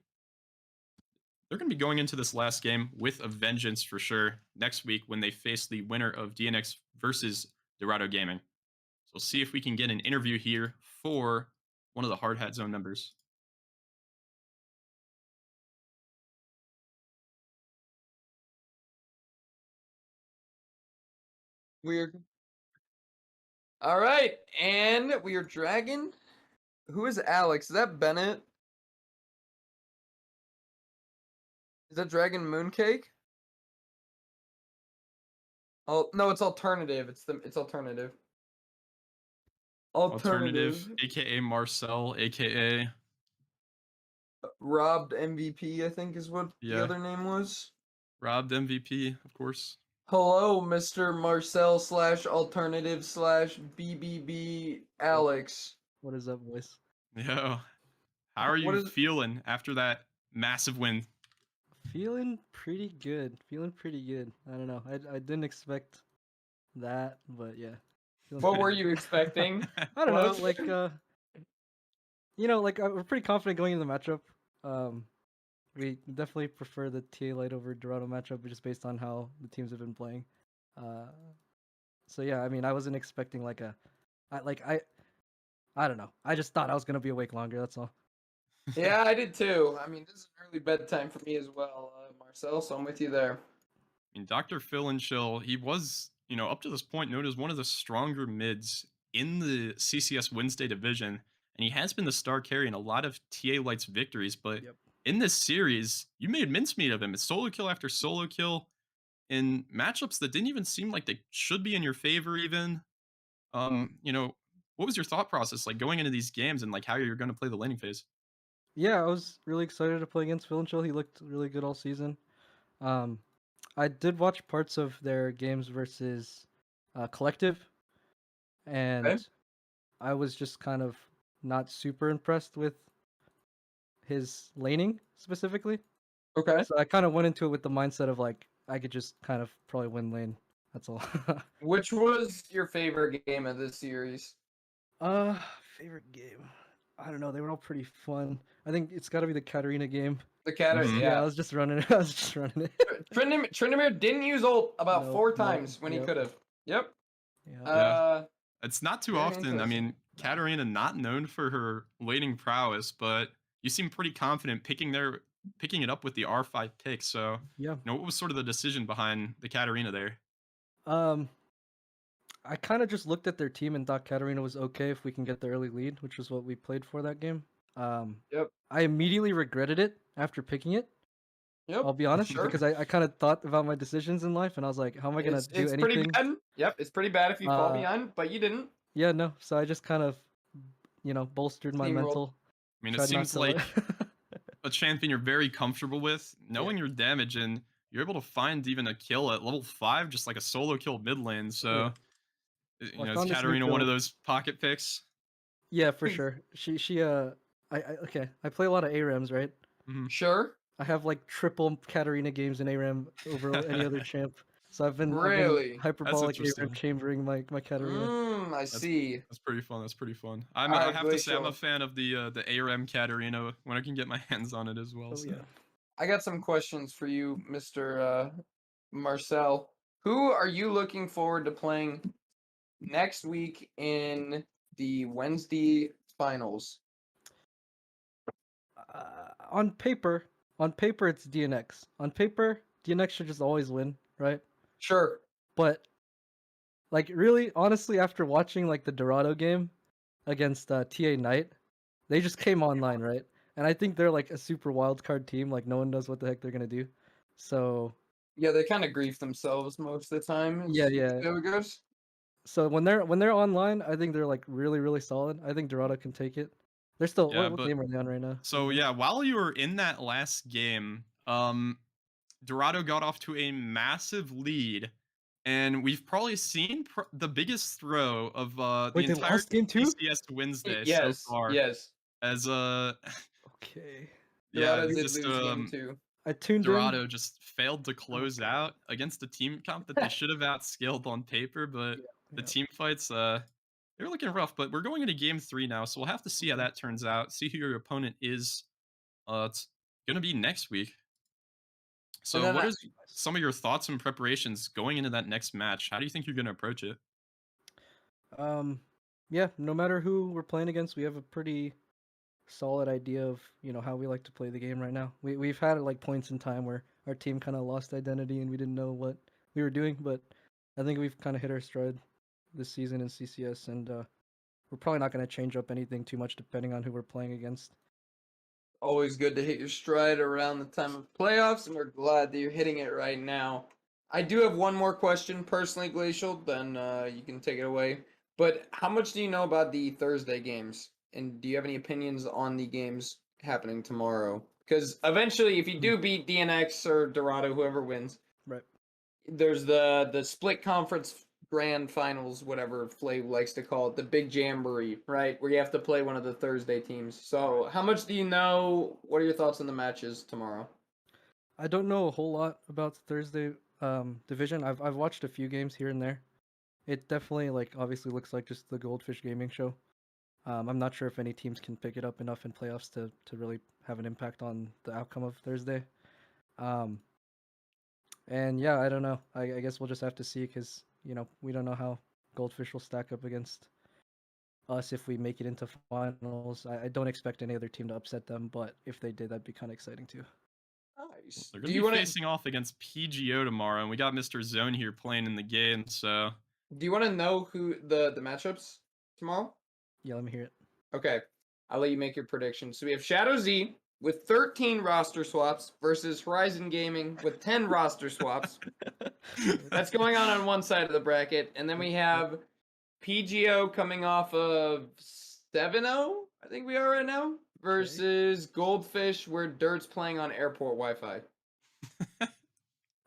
They're going to be going into this last game with a vengeance for sure next week when they face the winner of DNX versus Dorado Gaming. So we'll see if we can get an interview here for one of the Hard Hat Zone members. Weird. All right, and we are dragging. Who is Alex? Is that Bennett? Is that Dragon Mooncake? Oh no, it's alternative. It's alternative. Alternative, aka Marcel, aka Robbed MVP, I think is what Yeah. the other name was. Robbed MVP, of course. Hello, Mr. Marcel / alternative / BBB Alex. What is up, boys? Yo, how are What you is- feeling after that massive win? Feeling pretty good. I don't know. I didn't expect that, but yeah. Feeling What pretty were good. you expecting? I don't know. Close? Like, we're pretty confident going into the matchup. We definitely prefer the TA Light over Dorado matchup, just based on how the teams have been playing. So yeah, I mean, I wasn't expecting I don't know. I just thought I was gonna be awake longer. That's all. Yeah, I did too. I mean, this is an early bedtime for me as well, Marcel, so I'm with you there. I mean, Dr. Phil and Chill, he was, up to this point known as one of the stronger mids in the CCS Wednesday division, and he has been the star carry in a lot of TA Light's victories, but Yep. in this series, you made mincemeat of him. It's solo kill after solo kill in matchups that didn't even seem like they should be in your favor even. What was your thought process like going into these games and like how you're going to play the laning phase? Yeah, I was really excited to play against Phil and Chill. He looked really good all season. I did watch parts of their games versus Collective, and Okay. I was just kind of not super impressed with his laning specifically. Okay. So I kind of went into it with the mindset of like I could just kind of probably win lane. That's all. Which was your favorite game of this series? uh, favorite game. I don't know. They were all pretty fun. I think it's got to be the Katarina game. The cat. Mhm. Yeah, I Yeah. was just running it. I was just running it. Tryndamere didn't use ult about Nope, 4 nope, times when he yep. could have. Yep. Yeah. It's not too Very often. I interesting. mean, Katarina not known for her laning prowess, but you seem pretty confident picking it up with the R5 pick. So, Yeah. what was sort of the decision behind the Katarina there? I kind of just looked at their team and thought Katarina was okay if we can get the early lead, which was what we played for that game. Yep. I immediately regretted it after picking it. Yep. I'll be honest, Sure. because I kind of thought about my decisions in life, and I was like, how am I gonna do It's pretty anything? bad. Yep. It's pretty bad if you fall Uh, behind, but you didn't. Yeah, no. So I just kind of, bolstered my Steamrolled. mental. I mean, it Tried not seems to like let- a champion you're very comfortable with, knowing your damage, and you're able to find even a kill at level 5, just like a solo kill mid lane. So, Well, I is found this new Katarina one of build. those pocket picks? Yeah, for sure. Okay. I play a lot of ARAMs, right? Mhm. Sure. I have like triple Katarina games in ARAM over any other champ. So I've been Really? hyperbolic ARAM interesting. chambering my Katarina. I see. That's pretty fun. That's pretty fun. All I right, have to say I'm a Glacial. fan of the ARM Katarina when I can get my hands on it as well. Oh So. yeah. I got some questions for you, Mr. Marcel. Who are you looking forward to playing next week in the Wednesday finals? On paper, it's DNX. On paper, DNX should just always win, right? Sure. But like really, honestly, after watching like the Dorado game against TA Knight, they just came online, right? And I think they're like a super wild card team. Like no one knows what the heck they're gonna do. So Yeah, they kind of grief themselves most of the time. yeah. There it goes. So when they're online, I think they're like really solid. I think Dorado can take it. They're still Yeah, what but game are they on right now? so yeah, while you were in that last game, Dorado got off to a massive lead, and we've probably seen the biggest throw of the Wait, they entire lost game 2? CCS Wednesday so Yes, far. yes. As Okay. yeah, Dorado it's did just lose game 2. I tuned Dorado just failed to close God. out against a team comp that they should have outskilled on paper, but the Yeah. team fights they're looking rough. But we're going into game 3 now, so we'll have to see how that turns out. See who your opponent is. It's gonna be next week. So, then what I- is some of your thoughts and preparations going into that next match? How do you think you're gonna approach it? Yeah, no matter who we're playing against, we have a pretty solid idea of, how we like to play the game right now. We've had like points in time where our team kind of lost identity and we didn't know what we were doing, but I think we've kind of hit our stride this season in CCS, and we're probably not going to change up anything too much depending on who we're playing against. Always good to hit your stride around the time of playoffs, and we're glad that you're hitting it right now. I do have one more question, personally, Glacial, then you can take it away. But how much do you know about the Thursday games? And do you have any opinions on the games happening tomorrow? Because eventually, if you do beat DNX or Dorado, whoever wins, Right. there's the split conference grand finals, whatever Flav likes to call it, the big jamboree, right? Where you have to play one of the Thursday teams. So how much do you know? What are your thoughts on the matches tomorrow? I don't know a whole lot about the Thursday division. I've watched a few games here and there. It definitely like obviously looks like just the Goldfish Gaming show. I'm not sure if any teams can pick it up enough in playoffs to really have an impact on the outcome of Thursday. And yeah, I don't know. I guess we'll just have to see because we don't know how Goldfish will stack up against us if we make it into finals. I don't expect any other team to upset them, but if they did, that'd be kind of exciting too. Nice. They're Do gonna you be want to facing off against PGO tomorrow, and we got Mr. Zone here playing in the game. So know who the matchups tomorrow? Yeah, let me hear it. Okay, I'll let you make your predictions. So we have ShadowZ with 13 roster swaps versus Horizon Gaming with 10 roster swaps. That's going on one side of the bracket, and then we have PGO coming off of 7-0, I think we are right now, versus Goldfish, where Dirt's playing on airport Wi-Fi.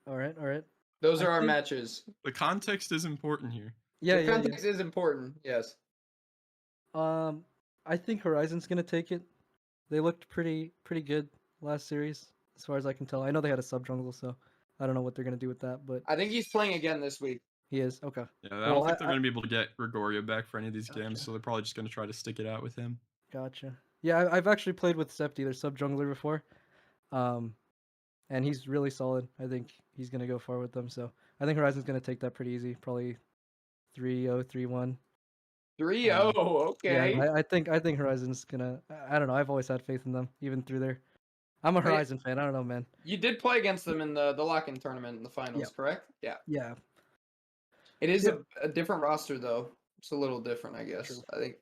All right. Those are I our think- matches. the context is important here. Yeah, The yeah. context is important, yes. I think Horizon's gonna take it. They looked pretty good last series, as far as I can tell. I know they had a sub jungle, so I don't know what they're gonna do with that, but I think he's playing again this week. he is okay. Yeah, I Well, don't think they're going to be able to get Gregorio back for any of these games, Gotcha. so they're probably just going to try to stick it out with him. Gotcha. Yeah, I've actually played with Septi, their sub jungler before, and he's really solid. I think he's gonna go far with them. So I think Horizon's gonna take that pretty easy, probably 3-0, 3-1. 3-0. Okay. Yeah, I think Horizon's gonna. I don't know. I've always had faith in them, even through their. I'm a Wait. Horizon fan. I don't know, man. You did play against them in the lock-in tournament in the finals, Yep. correct? Yeah. Yeah. It is Yep. a different roster though. It's a little different, I guess. True. I think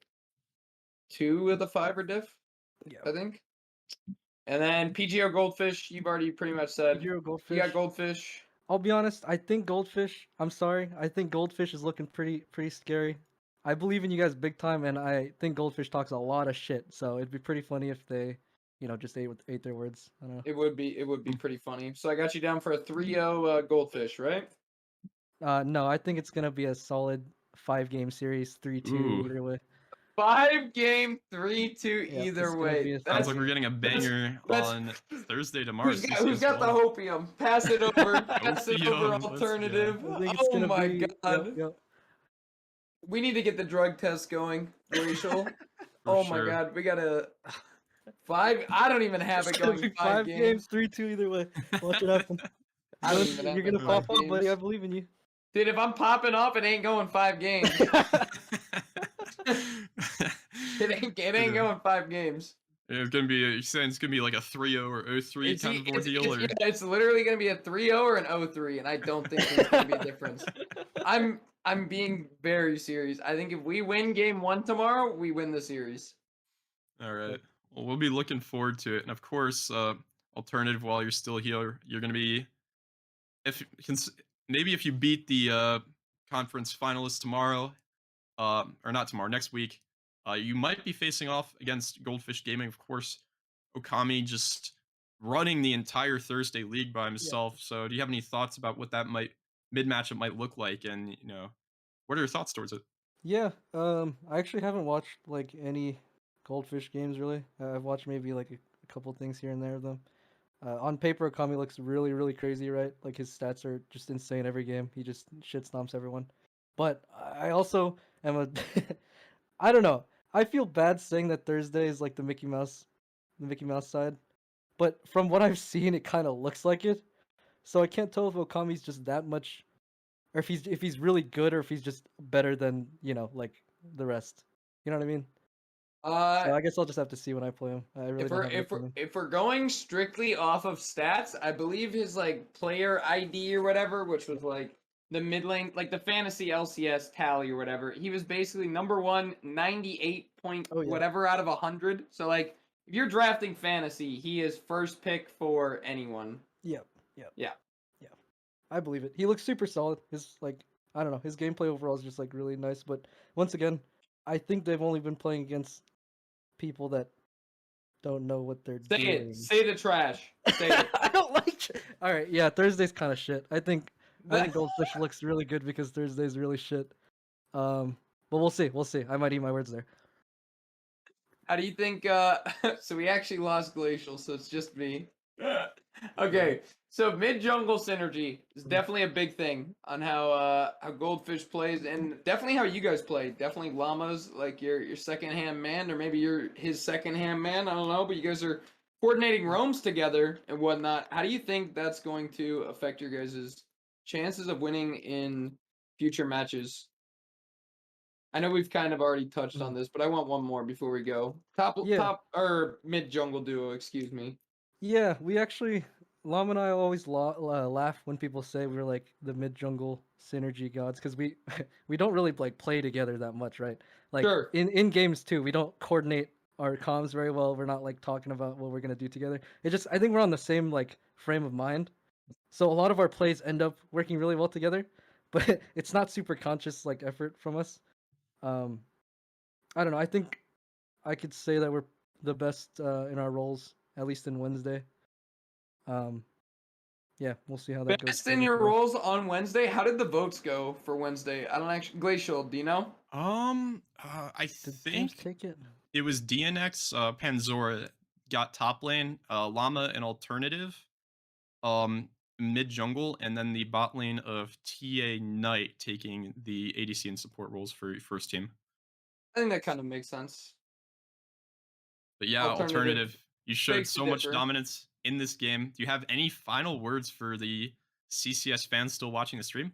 2 of the 5 are diff. Yeah. I think. And then PGO Goldfish, you've already pretty much said. Zero Goldfish. You got Goldfish. I'll be honest. I think Goldfish. I'm sorry. I think Goldfish is looking pretty scary. I believe in you guys big time, and I think Goldfish talks a lot of shit. So it'd be pretty funny if they, just ate their words. I don't know. It would be pretty funny. So I got you down for a 3-0 Goldfish, right? No, I think it's gonna be a solid 5-game series, 3-2 Ooh. either way. 5-game, 3-2 Yeah, it's either gonna way. be a Sounds That's- like we're getting a banger that's- on Thursday tomorrow. Who's got the hopium? Pass it over. Pass it over. Opium, let's go. Alternative. I think it's Oh gonna my be, god. Yep. We need to get the drug test going, Glacial. For Oh my sure. god, we gotta 5. I don't even have It's it gonna going be 5 games. 3-2 either way. Watch it happen. I don't even have You're it gonna 5 pop up, buddy. I games. believe in you. Dude, if I'm popping off, it ain't going 5 games. It ain't going 5 games. It's gonna be. You're saying it's gonna be like a 3-0 or 0-3 kind of ordeal, or It's literally gonna be a 3-0 or an 0-3, and I don't think there's gonna be a difference. I'm being very serious. I think if we win game 1 tomorrow, we win the series. all right. Well, we'll be looking forward to it, and of course, alternative. While you're still here, you're gonna be maybe if you beat the conference finalists tomorrow, or not tomorrow, next week, you might be facing off against Goldfish Gaming. Of course, Okami just running the entire Thursday league by himself. So, do you have any thoughts about what that mid matchup might look like, and what are your thoughts towards it? Yeah. I actually haven't watched like any Goldfish games really. I've watched maybe like a couple things here and there of them. On paper, Okami looks really crazy, right? Like his stats are just insane every game. He just shit stomps everyone. But I also am a I don't know. I feel bad saying that Thursday is like the Mickey Mouse side. But from what I've seen, it kind of looks like it. So I can't tell if Okami's just that much, or if he's really good, or if he's just better than like the rest. You know what I mean? So I guess I'll just have to see when I play him. I really don't have an opinion. If we're going strictly off of stats, I believe his like player ID or whatever, which was like the mid lane, like the fantasy LCS tally or whatever, he was basically number 1, 98 point whatever out of 100. So like if you're drafting fantasy, he is first pick for anyone. Yep. Yeah. I believe it. He looks super solid. His I don't know, his gameplay overall is just like really nice. But once again, I think they've only been playing against people that don't know what they're doing. Say the trash. Say it. I don't like it. All right, yeah, Thursday's kind of shit. I think Goldfish looks really good because Thursday's really shit. But we'll see. I might eat my words there. How do you think so we actually lost Glacial, so it's just me. Okay, so mid jungle synergy is definitely a big thing on how Goldfish plays, and definitely how you guys play. Definitely Llama's like your second hand man, or maybe you're his second hand man. I don't know, but you guys are coordinating roams together and whatnot. How do you think that's going to affect your guys' chances of winning in future matches? I know we've kind of already touched on this, but I want one more before we go. Top or mid jungle duo, excuse me. Yeah, we actually, Lam and I always laugh when people say we're like the mid jungle synergy gods, because we we don't really like play together that much, right? Like in games too, we don't coordinate our comms very well. We're not like talking about what we're gonna do together. I think we're on the same like frame of mind, so a lot of our plays end up working really well together, but it's not super conscious like effort from us. I don't know. I think I could say that we're the best in our roles, at least in Wednesday. Yeah, we'll see how that goes. Best in your roles on Wednesday. How did the votes go for Wednesday? I don't actually. Glacial, do you know? I Did James think take it? it was DNX, Panzora got top lane, Llama an alternative, um, mid jungle, and then the bot lane of TA Knight taking the ADC and support roles for first team. I think that kind of makes sense. But yeah, Alternative alternative. You showed begs to so much differ. dominance in this game. Do you have any final words for the CCS fans still watching the stream?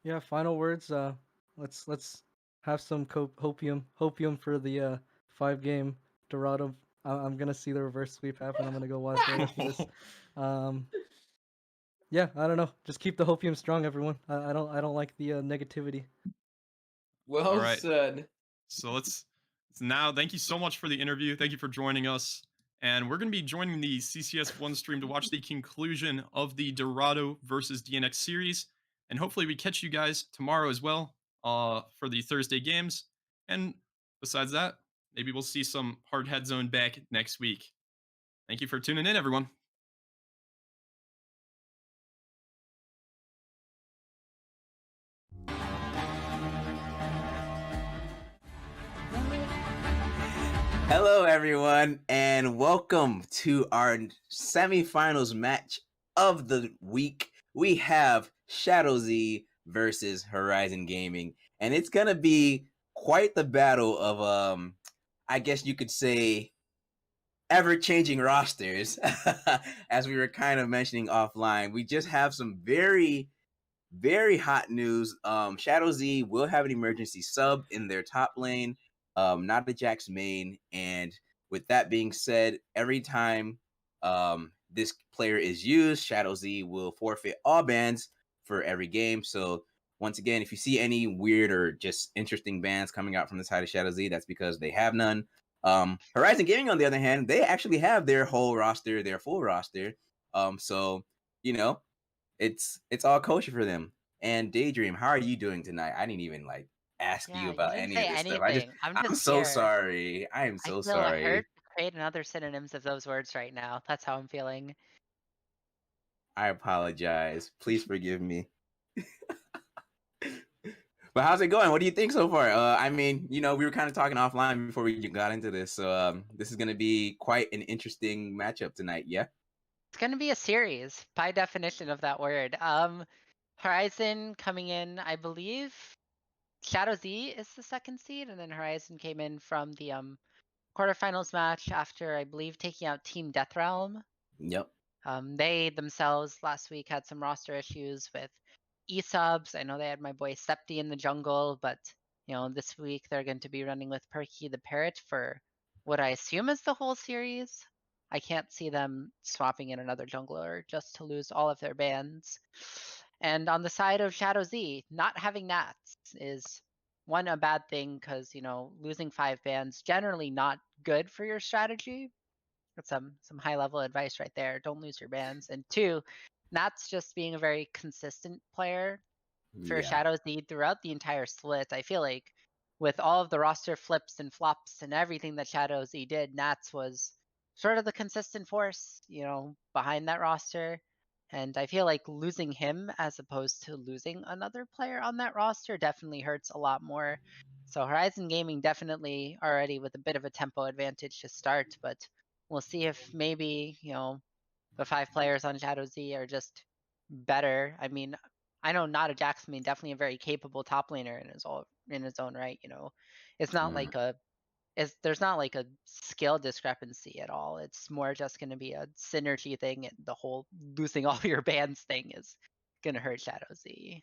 Yeah, final words. Let's have some hopium for the 5-game Dorado. I'm gonna see the reverse sweep happen. I'm gonna go watch right after this. Um, yeah, I don't know. Just keep the hopium strong, everyone. I don't like the negativity. Well All right. said. So let's now thank you so much for the interview. Thank you for joining us. And we're going to be joining the CCS1 stream to watch the conclusion of the Dorado versus DNX series. And hopefully we catch you guys tomorrow as well for the Thursday games. And besides that, maybe we'll see some Hard Head Zone back next week. Thank you for tuning in, everyone. Hello, everyone, and welcome to our semifinals match of the week. We have ShadowZ versus Horizon Gaming, and it's gonna be quite the battle of I guess you could say ever-changing rosters. As we were kind of mentioning offline, we just have some very hot news. ShadowZ will have an emergency sub in their top lane. Not the Jax main. And with that being said, every time this player is used, ShadowZ will forfeit all bans for every game. So once again, if you see any weird or just interesting bans coming out from the side of ShadowZ, that's because they have none. Horizon Gaming, on the other hand, they actually have their whole roster, their full roster. So you know, it's all kosher for them. And Daydream, how are you doing tonight? I didn't even ask Yeah, you you about didn't any say of this stuff. anything. I'm I'm just so here. sorry. I am I so feel hurt sorry. to create another synonyms of those words right now. That's how I'm feeling. I apologize. Please forgive me. But how's it going? What do you think so far? I mean, we were kind of talking offline before we got into this, so this is going to be quite an interesting matchup tonight. Yeah. It's gonna be a series by definition of that word. Horizon coming in, I believe. ShadowZ is the second seed, and then Horizon came in from the quarterfinals match after I believe taking out Team Deathrealm. Yep. They themselves last week had some roster issues with E-subs. I know they had my boy Septi in the jungle, but this week they're going to be running with Perky the Parrot for what I assume is the whole series. I can't see them swapping in another jungler just to lose all of their bans. And on the side of ShadowZ, not having Nats is one, a bad thing because losing 5 bans generally not good for your strategy. That's some high level advice right there. Don't lose your bans. And 2, Nats just being a very consistent player for Yeah. ShadowZ throughout the entire split. I feel like with all of the roster flips and flops and everything that ShadowZ did, Nats was sort of the consistent force, behind that roster. And I feel like losing him as opposed to losing another player on that roster definitely hurts a lot more. So Horizon Gaming definitely already with a bit of a tempo advantage to start, but we'll see if maybe, the 5 players on ShadowZ are just better. I mean, I know not a Jackson, definitely a very capable top laner in his own right. It's not like there's not like a skill discrepancy at all. It's more just going to be a synergy thing, and the whole losing all your bans thing is going to hurt ShadowZ.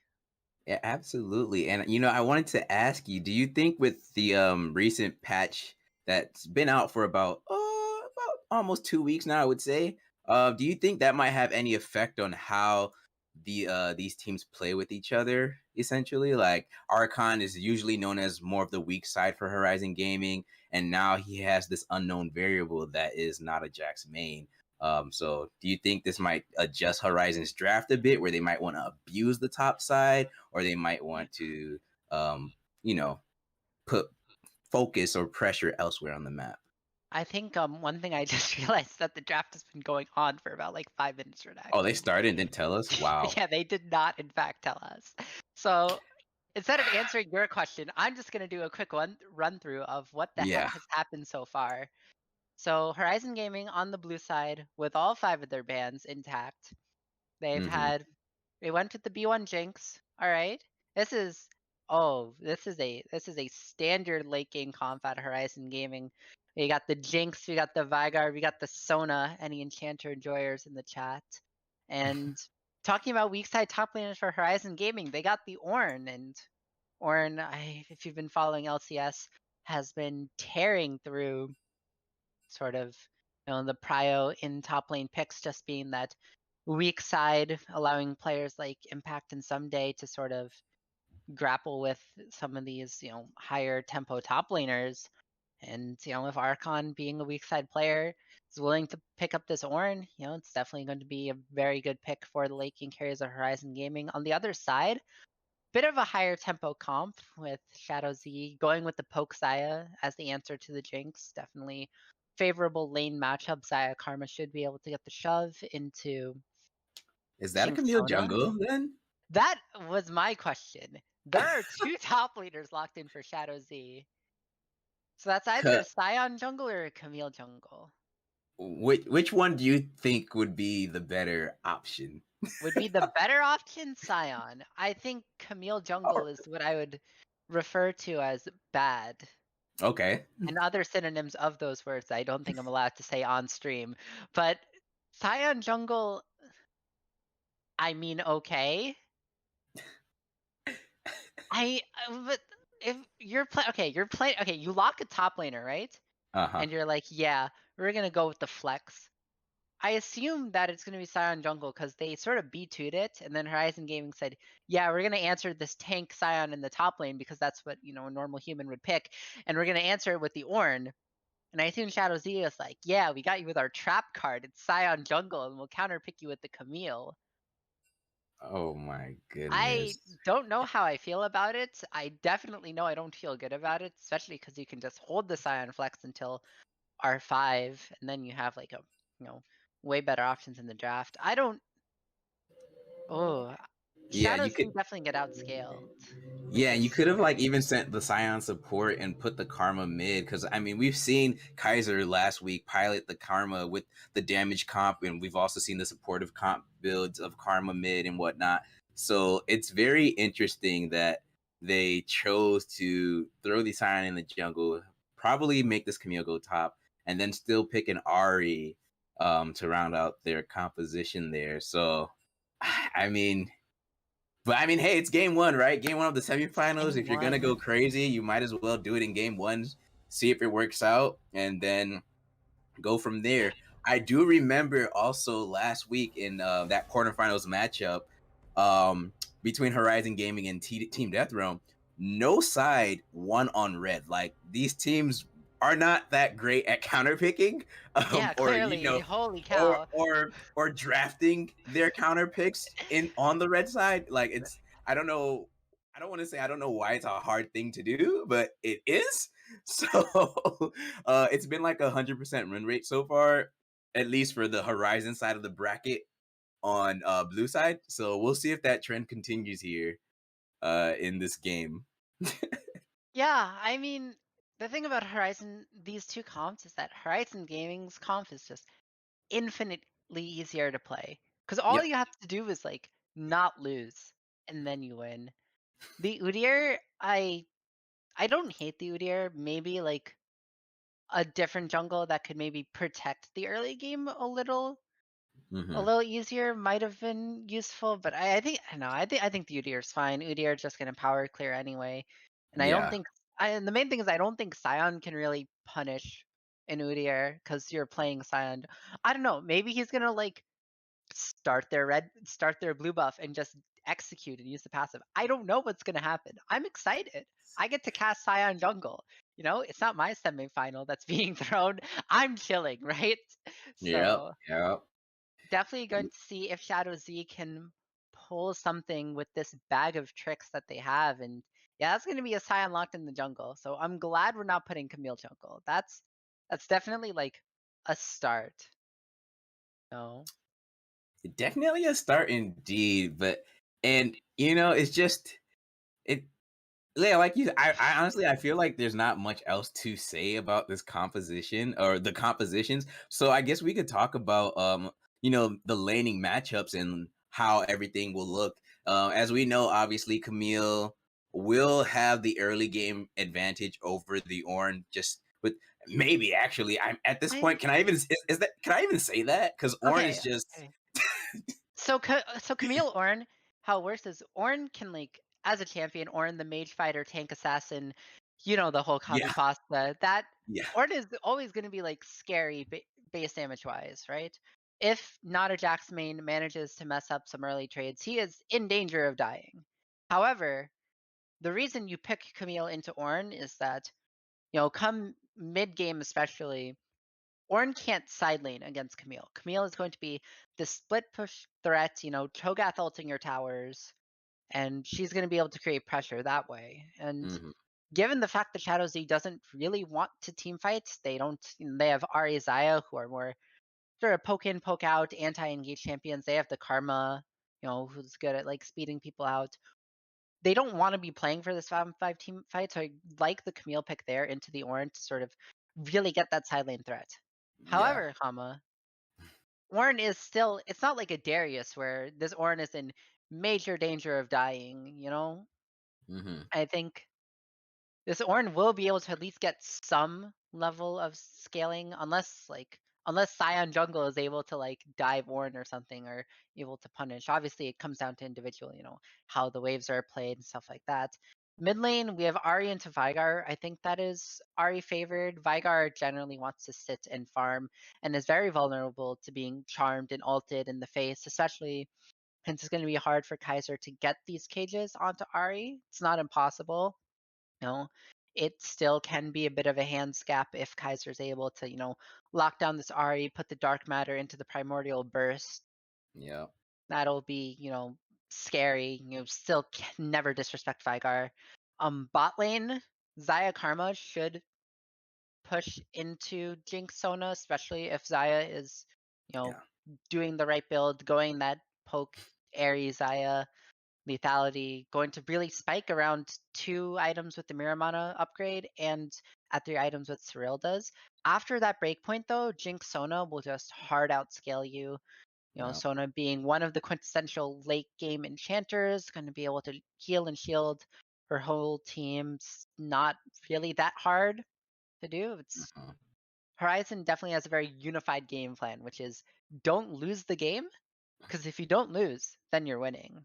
Yeah, absolutely. And I wanted to ask you, do you think with the recent patch that's been out for about almost 2 weeks now, I would say, do you think that might have any effect on how these teams play with each other? Essentially, like Archon is usually known as more of the weak side for Horizon Gaming, and now he has this unknown variable that is not a Jax main. So do you think this might adjust Horizon's draft a bit, where they might want to abuse the top side, or they might want to, put focus or pressure elsewhere on the map? I think one thing I just realized that the draft has been going on for about like 5 minutes or Oh, they started and didn't tell us? Wow. Yeah, they did not in fact tell us. So instead of answering your question, I'm just gonna do a quick run through of what the heck Yeah. has happened so far. So Horizon Gaming on the blue side with all 5 of their bans intact. They've Hmm. they went with the B1 Jinx. All right. This is this is a standard late game comp at Horizon Gaming. We got the Jinx, we got the Vygar, we got the Sona, any Enchanter enjoyers in the chat. And talking about weak side top laners for Horizon Gaming, they got the Ornn, and Ornn, if you've been following LCS, has been tearing through sort of the prio in top lane picks, just being that weak side, allowing players like Impact and Someday to sort of grapple with some of these, higher tempo top laners. And, if Archon being a weak side player is willing to pick up this Ornn, it's definitely going to be a very good pick for the late game carriers of Horizon Gaming. On the other side, bit of a higher tempo comp with ShadowZ going with the poke Xayah as the answer to the Jinx. Definitely favorable lane matchup. Xayah Karma should be able to get the shove into Is that a Jinx Camille Sona. jungle then? That was my question. There are 2 top leaders locked in for ShadowZ. So that's either a Scion jungle or a Camille jungle. Which one do you think would be the better option? Would be the better option Scion. I think Camille jungle is what I would refer to as bad. Okay. And other synonyms of those words I don't think I'm allowed to say on stream. But Scion jungle, I mean, okay. But if you're playing, okay, you lock a top laner, right? Uh-huh. And you're like, yeah, we're gonna go with the flex. I assume that it's gonna be Scion jungle because they sort of B2'd it, and then Horizon Gaming said, yeah, we're gonna answer this tank Scion in the top lane because that's what a normal human would pick, and we're gonna answer it with the Ornn. And I assume ShadowZ is like, yeah, we got you with our trap card. It's Scion jungle, and we'll counterpick you with the Camille. Oh my I goodness. don't know how I feel about it. I definitely know I don't feel good about it, especially because you can just hold the Scion Flex until R5, and then you have like a, way better options in the draft. I don't. Oh, Yeah, you Shadows could. definitely get outscaled with Yeah, you this. could have like even sent the Scion support and put the Karma mid, because I mean we've seen Kaiser last week pilot the Karma with the damage comp, and we've also seen the supportive comp builds of Karma mid and whatnot. So it's very interesting that they chose to throw the Scion in the jungle, probably make this Camille go top, and then still pick an Ari to round out their composition there. So I mean, hey, it's game 1, right? Game 1 of the semifinals. Game If you're gonna 1. go crazy, you might as well do it in game 1, see if it works out, and then go from there. I do remember also last week in that quarterfinals matchup between Horizon Gaming and Team Death Realm, no side won on red. Like, these teams are not that great at counterpicking, Yeah, or clearly. Holy cow. or drafting their counter picks on the red side. Like, it's, I don't know. I don't want to say I don't know why it's a hard thing to do, but it is. So it's been like 100% win rate so far, at least for the Horizon side of the bracket on blue side. So we'll see if that trend continues here in this game. Yeah, I mean, the thing about Horizon, these 2 comps, is that Horizon Gaming's comp is just infinitely easier to play. Because all Yep. you have to do is like not lose, and then you win. The Udyr, I don't hate the Udyr. Maybe like a different jungle that could maybe protect the early game a little easier might have been useful. But I think I don't know. I think the Udyr's fine. Udyr just gonna power clear anyway, and I don't Yeah. think. And the main thing is I don't think Scion can really punish an Udyr because you're playing Scion. I don't know. Maybe he's gonna like start their blue buff and just execute and use the passive. I don't know what's gonna happen. I'm excited. I get to cast Scion jungle. It's not my semifinal that's being thrown. I'm chilling, right? Yep. So Yep. definitely going to see if ShadowZ can pull something with this bag of tricks that they have. And yeah, that's going to be a Scion locked in the jungle. So I'm glad we're not putting Camille jungle. That's definitely like a start. No. Definitely a start indeed, but and it's just Yeah, like you, I honestly, I feel like there's not much else to say about this composition or the compositions. So I guess we could talk about, the laning matchups and how everything will look. As we know, obviously, Camille will have the early game advantage over the Ornn. Just with maybe actually, I'm at this I point. Can I even is that? Can I even say that? Because Ornn is okay. just Okay. So Camille Ornn, how it works is Ornn can like as a champion, Ornn the mage fighter, tank assassin, the whole yeah, copy pasta. That yeah, Ornn is always going to be like scary base damage wise, right? If not a Jax main manages to mess up some early trades, he is in danger of dying. However, the reason you pick Camille into Ornn is that come mid game especially, Ornn can't side lane against Camille. Camille is going to be the split push threat, Cho'Gath ulting your towers, and she's going to be able to create pressure that way. And hmm given the fact that ShadowZ doesn't really want to team fight, they have Ahri Xayah who are more sort of poke in, poke out, anti-engage champions. They have the Karma, who's good at like speeding people out. They don't want to be playing for this 5-5 team fight, so I like the Camille pick there into the Ornn to sort of really get that side lane threat. yeah, However, Ornn is still, it's not like a Darius where this Ornn is in major danger of dying, hmm I think this Ornn will be able to at least get some level of scaling, unless Scion Jungle is able to like dive Ornn or something, or able to punish. Obviously, it comes down to individual, how the waves are played and stuff like that. Mid lane, we have Ahri into Veigar. I think that is Ahri favored. Veigar generally wants to sit and farm and is very vulnerable to being charmed and ulted in the face, especially since it's going to be hard for Kaiser to get these cages onto Ahri. It's not impossible. know, it still can be a bit of a hands gap if Kaiser's able to, lock down this Ahri, put the dark matter into the primordial burst. yeah, That'll be, scary. Still can never disrespect Veigar. Bot lane, Xayah Karma should push into Jinx Sona, especially if Xayah is, yeah, doing the right build, going that poke Ares Xayah lethality, going to really spike around 2 items with the Mirror Mana upgrade and at 3 items with Cyrilda's. After that breakpoint though, Jinx Sona will just hard outscale you. yeah. Sona being one of the quintessential late game enchanters, going to be able to heal and shield her whole team's not really that hard to do. It's Mhm. Horizon definitely has a very unified game plan, which is don't lose the game, because if you don't lose, then you're winning.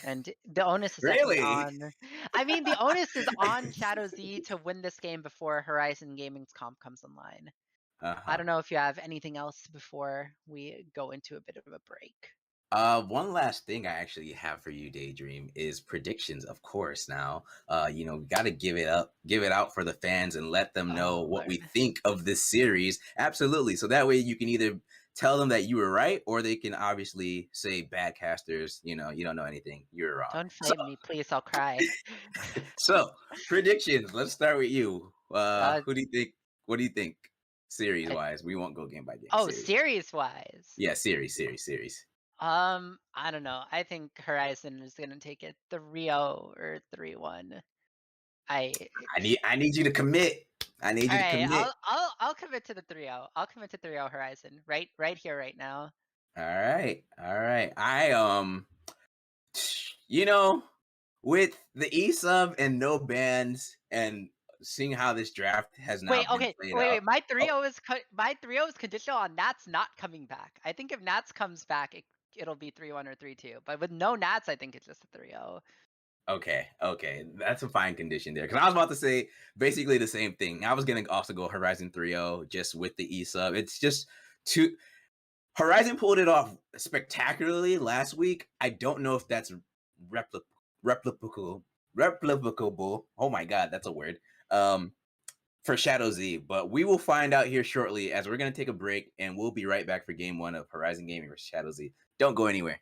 And the onus is definitely Really? on. I mean, the onus is on ShadowZ to win this game before Horizon Gaming's comp comes online. I Uh-huh. don't know if you have anything else before we go into a bit of a break. One last thing I actually have for you, Daydream, is predictions, of course. Now, we gotta give it out for the fans and let them know Oh, what we Lord. think of this series. Absolutely. So that way you can either tell them that you were right, or they can obviously say bad casters, you don't know anything, you're wrong. Don't So flame me, please. I'll cry. so predictions. Let's start with you. Uh, Who do you think? What do you think? Series I, wise, we won't go game by game. oh, Series. series wise. Yeah, series. I don't know. I think Horizon is gonna take it 3-0 or 3-1. I I need you to commit. I need All you to right. commit. I'll commit to the 3-0. I'll commit to 3-0 Horizon. Right here, right now. All right. I you know, with the E-sub and no bans and seeing how this draft has now Wait, been okay. played Wait, out. wait. My Oh, 3-0 is conditional on Nats not coming back. I think if Nats comes back, it'll be 3-1 or 3-2. But with no Nats, I think it's just a 3-0. okay. That's a fine condition there. Because I was about to say basically the same thing. I was gonna also go Horizon 3-0 just with the E-sub. It's just too Horizon pulled it off spectacularly last week. I don't know if that's replicable. Oh my god, that's a word. For ShadowZ, but we will find out here shortly as we're gonna take a break and we'll be right back for game 1 of Horizon Gaming vs ShadowZ. Don't go anywhere.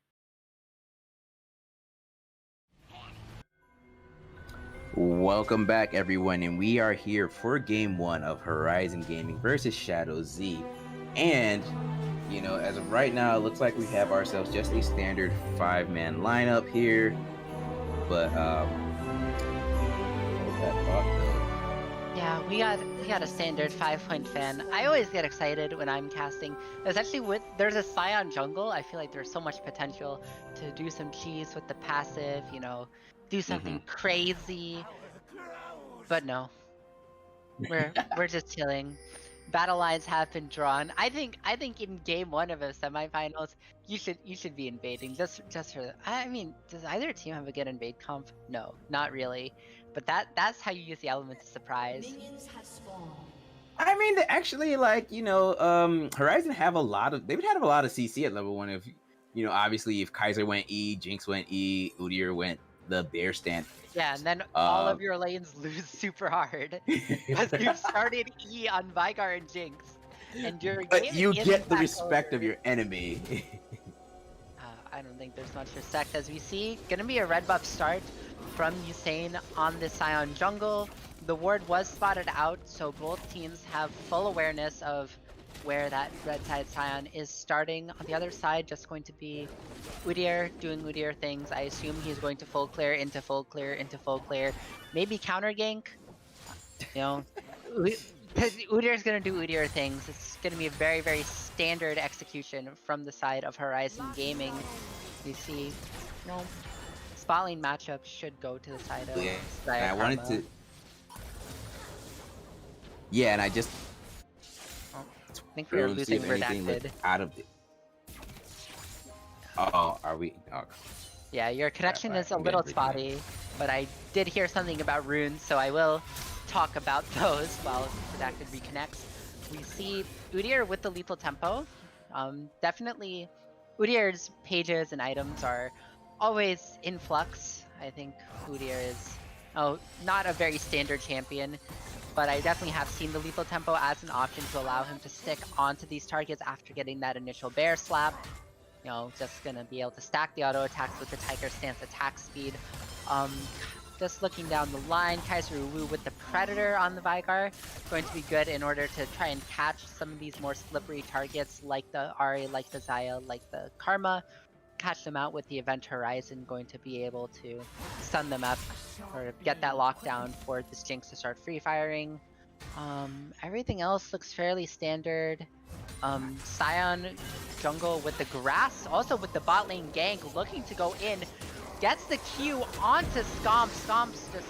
Welcome back, everyone, and we are here for game 1 of Horizon Gaming versus ShadowZ. And as of right now, it looks like we have ourselves just a standard 5-man lineup here. But that thought though. Yeah, we got a standard 5-point fan. I always get excited when I'm casting, especially with there's a Scion jungle. I feel like there's so much potential to do some cheese with the passive, you know, do something crazy. But no, we're just chilling. Battle lines have been drawn. I think in game 1 of the semifinals, you should be invading just for. I mean, does either team have a good invade comp? No, not really. But that's how you use the element of surprise. I mean, they actually, like, you know, Horizon have a lot of. They would have a lot of CC at level 1. If you know, obviously, if Kaiser went E, Jinx went E, Udyr went the bear stand. Yeah, and then all of your lanes lose super hard because you've started E on Vigar and Jinx, and you're. But you get the respect of your enemy. I don't think there's much respect, as we see. Gonna be a red buff start from Usain on the Scion jungle. The ward was spotted out, so both teams have full awareness of where that red side Scion is starting. On the other side, just going to be Udyr doing Udyr things. I assume he's going to full clear into full clear into full clear. Maybe counter gank. You know, Udyr's gonna do Udyr things. It's gonna be a very, very standard execution from the side of Horizon Gaming. You see, you know, spot lane matchup should go to the side of I wanted to. Yeah, and I just. I think we were losing Redacted. Out of it. Oh, are we? Oh. Yeah, your connection is a little spotty, but I did hear something about runes, so I will talk about those while Redacted reconnects. We see Udyr with the lethal tempo. Definitely, Udyr's pages and items are always in flux. I think Udyr is not a very standard champion, but I definitely have seen the lethal tempo as an option to allow him to stick onto these targets after getting that initial bear slap. You know, just gonna be able to stack the auto attacks with the Tiger Stance attack speed. Just looking down the line, Kaiser Wu with the Predator on the Vigar, going to be good in order to try and catch some of these more slippery targets like the Ahri, like the Xayah, like the Karma. Catch them out with the Event Horizon, going to be able to stun them up or get that lockdown for this Jinx to start free firing. Everything else looks fairly standard. Scion jungle with the grass, also with the bot lane gank, looking to go in. Gets the Q onto Scomp. Scomp's just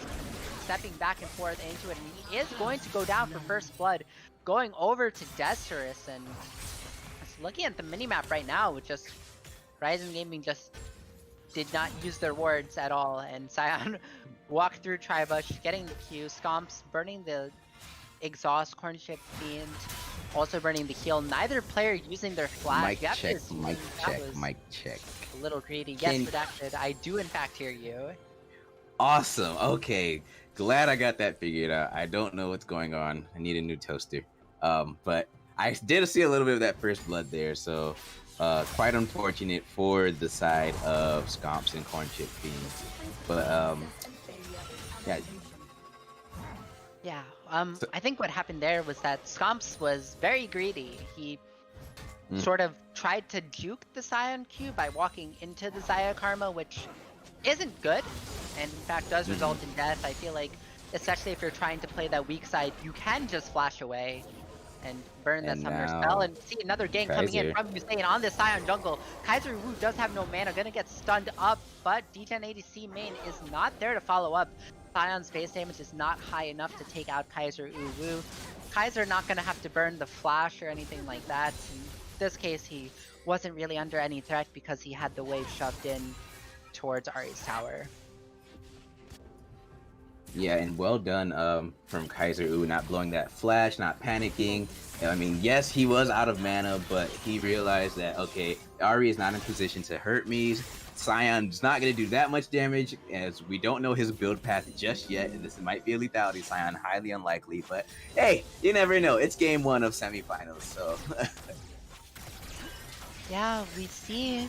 stepping back and forth into it, and he is going to go down for first blood. Going over to Desterus, and just looking at the minimap right now, with just Horizon Gaming just did not use their wards at all, and Scion walked through Tribush, getting the Q. Scomp's burning the exhaust, Cornship Fiend also burning the heal. Neither player using their flash. Mic check, mic check. A little greedy. Yes, Redacted. I do in fact hear you. Awesome. Okay. Glad I got that figured out. I don't know what's going on. I need a new toaster. But I did see a little bit of that first blood there, so quite unfortunate for the side of Scomps and Cornchip Fiends. But yeah. Yeah. I think what happened there was that Scomps was very greedy. He sort of tried to juke the Scion Q by walking into the Xayah Karma, which isn't good, and in fact does result in death. I feel like, especially if you're trying to play that weak side, you can just flash away and burn the summoner spell, and see another gank coming in from Usain on this Scion jungle. Kaiser Wu does have no mana, gonna get stunned up, but D10 ADC main is not there to follow up. Scion's base damage is not high enough to take out Kaiser Wu. Kaiser not gonna have to burn the flash or anything like that. In this case, he wasn't really under any threat because he had the wave shoved in towards Ahri's tower. Yeah, and well done from Kaiser Wu, not blowing that flash, not panicking. I mean, yes, he was out of mana, but he realized that, okay, Ahri is not in position to hurt me. Scion's not going to do that much damage, as we don't know his build path just yet, and this might be a lethality Scion, highly unlikely, but hey, you never know. It's game 1 of semifinals, so... Yeah, we see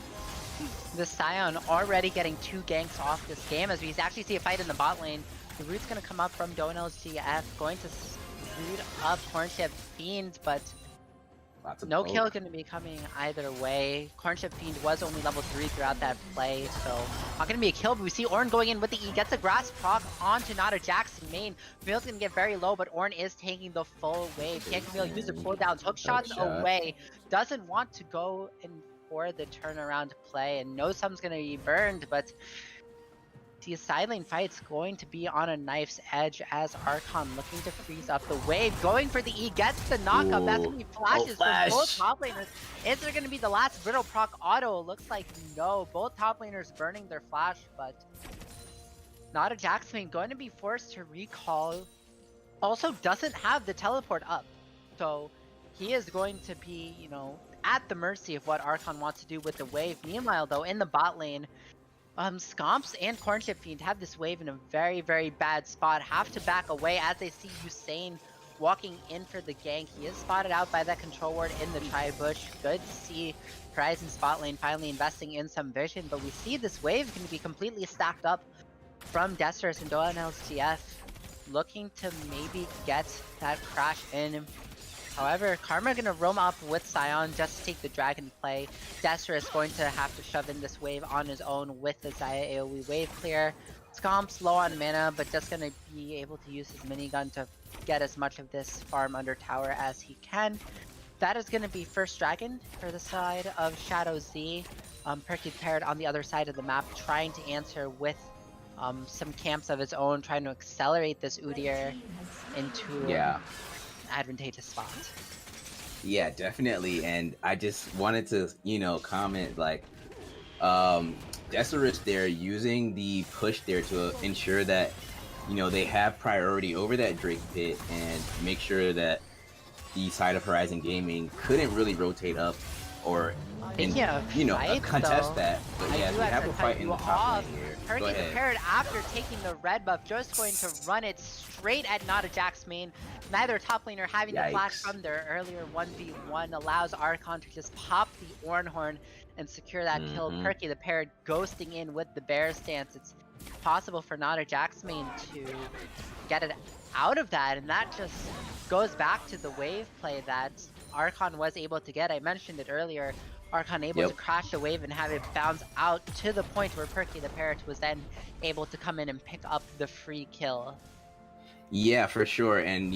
the Scion already getting 2 ganks off this game, as we actually see a fight in the bot lane. The root's going to come up from Donal's GF, going to speed up Cornship Fiend, but Lots of No poke. kill going to be coming either way. Cornchip Fiend was only level 3 throughout that play, so not going to be a kill, but we see Ornn going in with the E, gets a grass proc onto Nada Jackson main. Camille's going to get very low, but Ornn is taking the full wave. Can Camille use the cooldowns? Hook shots shot. away. Doesn't want to go in for the turnaround play, and knows some's going to be burned, but the side lane fight's going to be on a knife's edge as Archon looking to freeze up the wave, going for the E, gets the knockup. That's going to be flashes for both top laners. Is there going to be the last brittle proc auto? Looks like no. Both top laners burning their flash, but Nada Jackson going to be forced to recall. Also doesn't have the teleport up, so he is going to be, you know, at the mercy of what Archon wants to do with the wave. Meanwhile, though, in the bot lane, Scomps and Cornchip Fiend have this wave in a very, very bad spot. Have to back away as they see Usain walking in for the gank. He is spotted out by that control ward in the tri-bush. Good to see Horizon spot lane finally investing in some vision, but we see this wave can be completely stacked up from Desterus and Doan LCF, looking to maybe get that crash in. However, Karma gonna roam up with Sion just to take the dragon play. Desterus going to have to shove in this wave on his own with the Xayah AoE wave clear. Scomp's low on mana, but just gonna be able to use his minigun to get as much of this farm under tower as he can. That is gonna be first dragon for the side of ShadowZ. Perky paired on the other side of the map, trying to answer with some camps of his own, trying to accelerate this Udyr into advantageous spot. Yeah, definitely. And I just wanted to, you know, comment like Desterus there using the push there to ensure that, you know, they have priority over that Drake pit and make sure that the side of Horizon Gaming couldn't really rotate up or contest that. But yeah, we have a fight in the top lane here. Perky prepared after taking the red buff, just going to run it straight at Nada Jack's main. Neither top laner having the flash from their earlier 1v1 allows Archon to just pop the Ornn Horn and secure that kill. Perky the parrot ghosting in with the bear stance. It's possible for Nada Jack's main to get it out of that, and that just goes back to the wave play that Archon was able to get. I mentioned it earlier. Archon able to crash the wave and have it bounce out to the point where Perky the Parrot was then able to come in and pick up the free kill. Yeah, for sure. And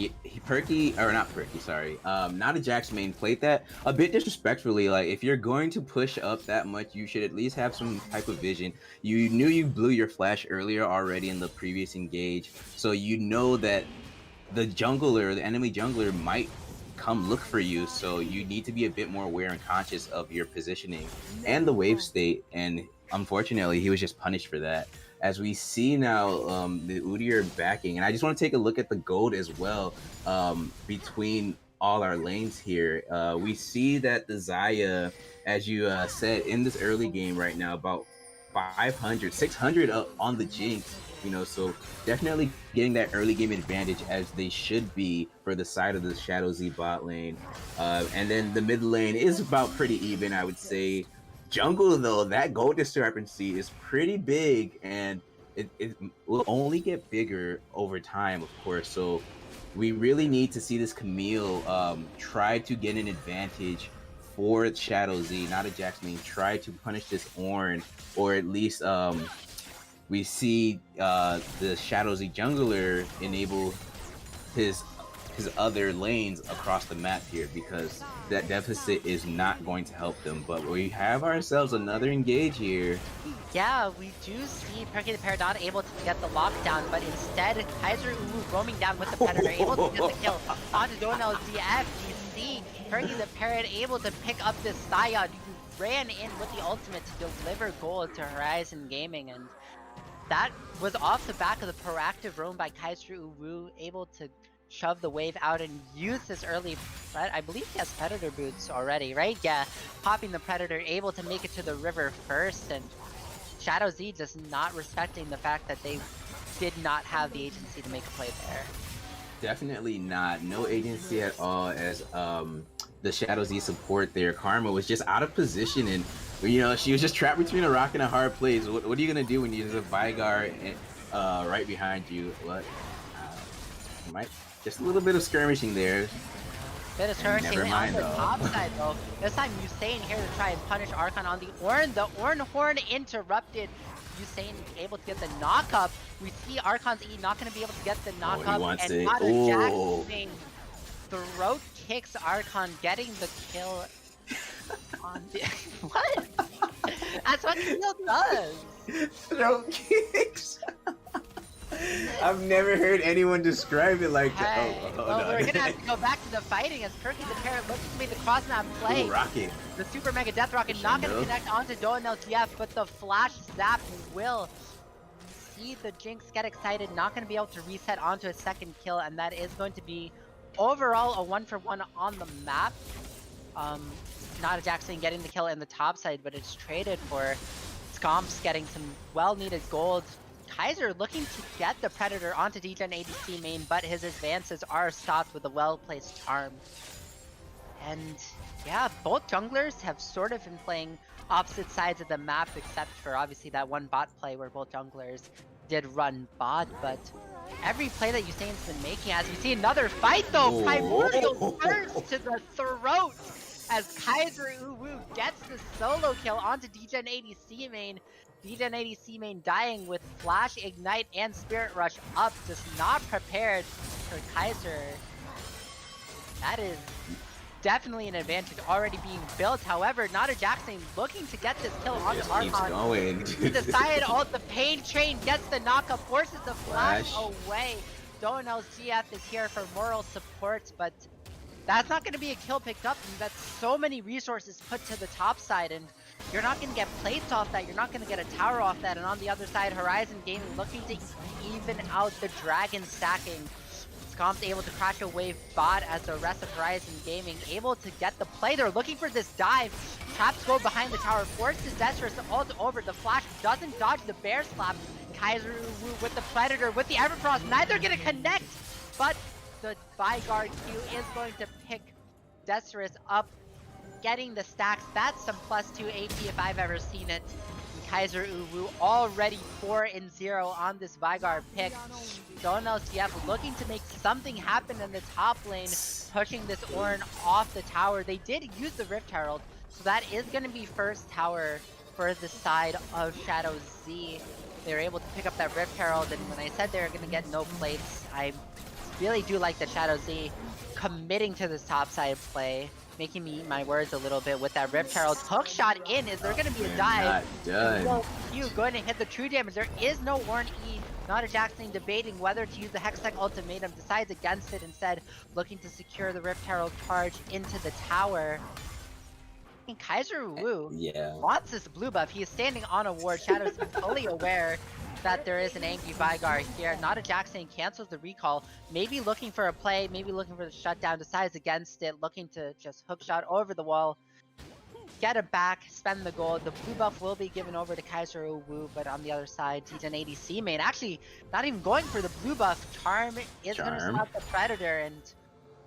Nada Jack's main played that a bit disrespectfully. Like, if you're going to push up that much, you should at least have some type of vision. You knew you blew your flash earlier already in the previous engage, so you know that the enemy jungler might come look for you, so you need to be a bit more aware and conscious of your positioning and the wave state, and unfortunately he was just punished for that. As we see now, the Udyr backing, and I just want to take a look at the gold as well between all our lanes here. We see that the Xayah, as you said, in this early game right now, about 500, 600 up on the Jinx, you know, so definitely getting that early game advantage as they should be for the side of the ShadowZ bot lane. And then the mid lane is about pretty even, I would say. Jungle, though, that gold discrepancy is pretty big, and it will only get bigger over time, of course. So we really need to see this Camille try to get an advantage for ShadowZ. Nada Jack's main try to punish this Ornn, or at least we see the ShadowZ jungler enable his other lanes across the map here, because that deficit is not going to help them. But we have ourselves another engage here. Yeah, we do see Perky the Parrot not able to get the lockdown, but instead Kaiser roaming down with the Predator, able to get the kill onto Donald ZF. You see Perky the Parrot able to pick up this Xayah, who ran in with the ultimate to deliver gold to Horizon Gaming, and that was off the back of the proactive roam by Kaiser Uwu, able to shove the wave out and use this early. I believe he has Predator boots already, right? Yeah, popping the Predator, able to make it to the river first, and ShadowZ just not respecting the fact that they did not have the agency to make a play there. Definitely not. No agency at all, as the ShadowZ support there. Karma was just out of position, and you know, she was just trapped between a rock and a hard place. What are you gonna do when there's a Vygar right behind you? What? Just a little bit of skirmishing there. Finish And Hurricane never on mind, the though. top side though. This time Usain here to try and punish Archon on the Ornn. The Ornn Horn interrupted. Usain able to get the knock up. We see Archon's E not going to be able to get the knock he up. wants And it. not a Ooh. Jack throat kicks Archon, getting the kill on the what? That's what Keel does. Throat kicks. I've never heard anyone describe it like that. Hey, Oh, well, hold we're on. gonna have to go back to the fighting as Kirky the Parrot looks to make the cross map play. Ooh, rocket. The Super Mega Death Rocket not gonna Shadow. connect onto Doan LTF, but the Flash Zap will see the Jinx get excited, not gonna be able to reset onto a second kill, and that is going to be overall a 1-for-1 on the map. Nada Jackson getting the kill in the top side, but it's traded for Scomps getting some well-needed gold. Kaiser looking to get the Predator onto DGen ADC main, but his advances are stopped with a well-placed charm. And yeah, both junglers have sort of been playing opposite sides of the map, except for obviously that one bot play where both junglers did run bot, but every play that Usain's been making, as we see another fight though, Oh. Primordial first to the throat, as Kaiser Uwu gets the solo kill onto DGen ADC main. DGen ADC main dying with Flash, Ignite, and Spirit Rush up, just not prepared for Kaiser. That is definitely an advantage already being built. However, Nada Jackson looking to get this kill onto Just keeps Archon. going. He decided, oh, the Pain Train gets the knockup, forces the Flash Flash. away. Donel's GF is here for moral support, but that's not going to be a kill picked up. And that's so many resources put to the top side, and you're not going to get plates off that. You're not going to get a tower off that. And on the other side, Horizon Gaming looking to even out the Dragon stacking. Scomp's able to crash a wave bot as the rest of Horizon Gaming able to get the play. They're looking for this dive. Traps go behind the tower, forces Desperate to ult over. The Flash doesn't dodge the bear slap. Kaiser with the Predator, with the Everfrost, neither gonna connect, but the Vigard Q is going to pick Desirus up, getting the stacks. That's some +2 AP if I've ever seen it. And Kaiser Uwu already 4-0 on this Vigard pick. Donel CF looking to make something happen in the top lane, pushing this Ornn off the tower. They did use the Rift Herald, so that is going to be first tower for the side of ShadowZ. They were able to pick up that Rift Herald, and when I said they were going to get no plates, I really do like the ShadowZ committing to this top side play, making me eat my words a little bit with that Rift Herald. Hook shot in. Is there going to be a dive? Not done. You going to hit the true damage. There is no Ornn E. Nada Jackson debating whether to use the Hextech ultimatum, decides against it instead, looking to secure the Rift Herald charge into the tower. And Kaiser Wu Yeah. wants this blue buff. He is standing on a ward. Shadow's fully aware that there is an angry Vigard here. Nada Jackson cancels the recall, maybe looking for a play, maybe looking for the shutdown, decides against it, looking to just hook shot over the wall, get it back, spend the gold. The blue buff will be given over to Kaiser Uwu, but on the other side, DGen ADC main actually not even going for the blue buff. Charm is going to stop the Predator, and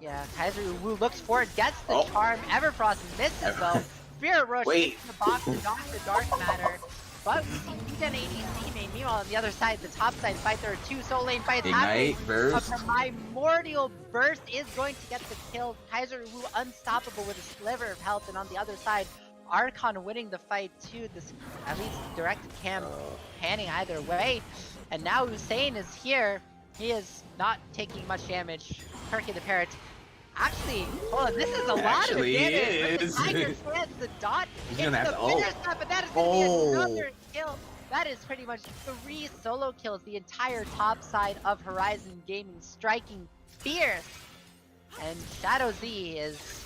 yeah, Kaiser Uwu looks for it, gets the charm. Everfrost misses though. Spirit Rush into the box to knock the Dark Matter. But we see DGen ADC main. Meanwhile, on the other side, the top side fight, there are two soul lane fights happening. Ignite, burst. A primordial burst is going to get the kill. Kaiser Wu unstoppable with a sliver of health, and on the other side, Archon winning the fight too. This at least directed cam panning either way. And now Usain is here. He is not taking much damage. Kirky the Parrot. Actually, oh, this is a lot of damage. Is. The Tiger slams the dot. He's gonna have to But that is going to be another kill. That is pretty much 3 solo kills. The entire top side of Horizon Gaming striking fierce. And ShadowZ is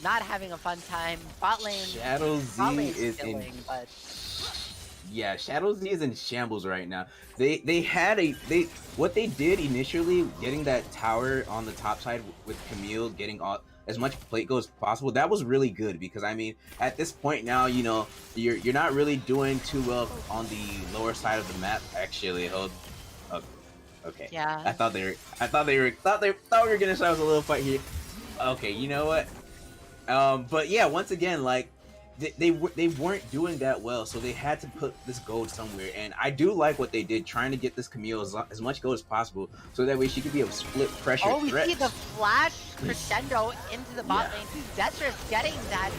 not having a fun time. Bot lane. ShadowZ is killing, in. But Yeah, ShadowZ is in shambles right now. They had what they did initially, getting that tower on the top side with Camille, getting all as much plate go as possible. That was really good because I mean, at this point now, you know, you're not really doing too well on the lower side of the map. Actually, hold. Okay. yeah, I thought we were gonna start with a little fight here. Okay, you know what? But yeah, once again, like they weren't doing that well, so they had to put this gold somewhere. And I do like what they did, trying to get this Camille as much gold as possible, so that way she could be a split pressure Oh, we threat. see the flash crescendo into the bot lane. Destrus getting that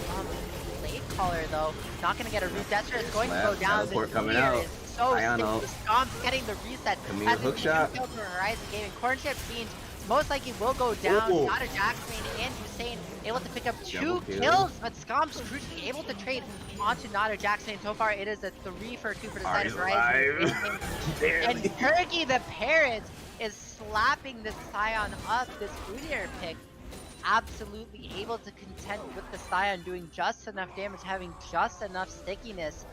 blade caller though. Not gonna get a root. Destrus is going to go down. Teleport coming out. So Ayano. Stomps getting the reset. Camille Has a hookshot. kill for Horizon Gaming. Cornchip Fiend most likely will go down. Oh. Not a Jackson and Hussein able to pick up 2 Double kill. kills, but Scomp's crucially able to trade onto Not a Jackson. So far, it is a 3 for 2 for the side of Horizon. And Turkey the Parrot is slapping this Scion up, this Udyr pick. Absolutely able to contend with the Scion, doing just enough damage, having just enough stickiness.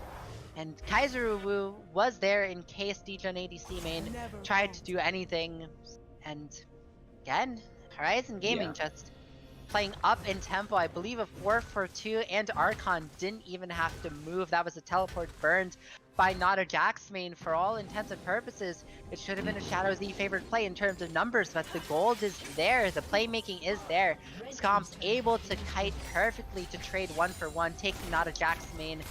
And Kaiser Wu was there in case Degen ADC main tried to do anything. And again, Horizon Gaming just playing up in tempo. I believe a 4 for 2, and Archon didn't even have to move. That was a teleport burned by Not a Jax main. For all intents and purposes, it should have been a ShadowZ favored play in terms of numbers, but the gold is there, the playmaking is there. Scomp's able to kite perfectly to trade 1 for 1, taking Not a Jax main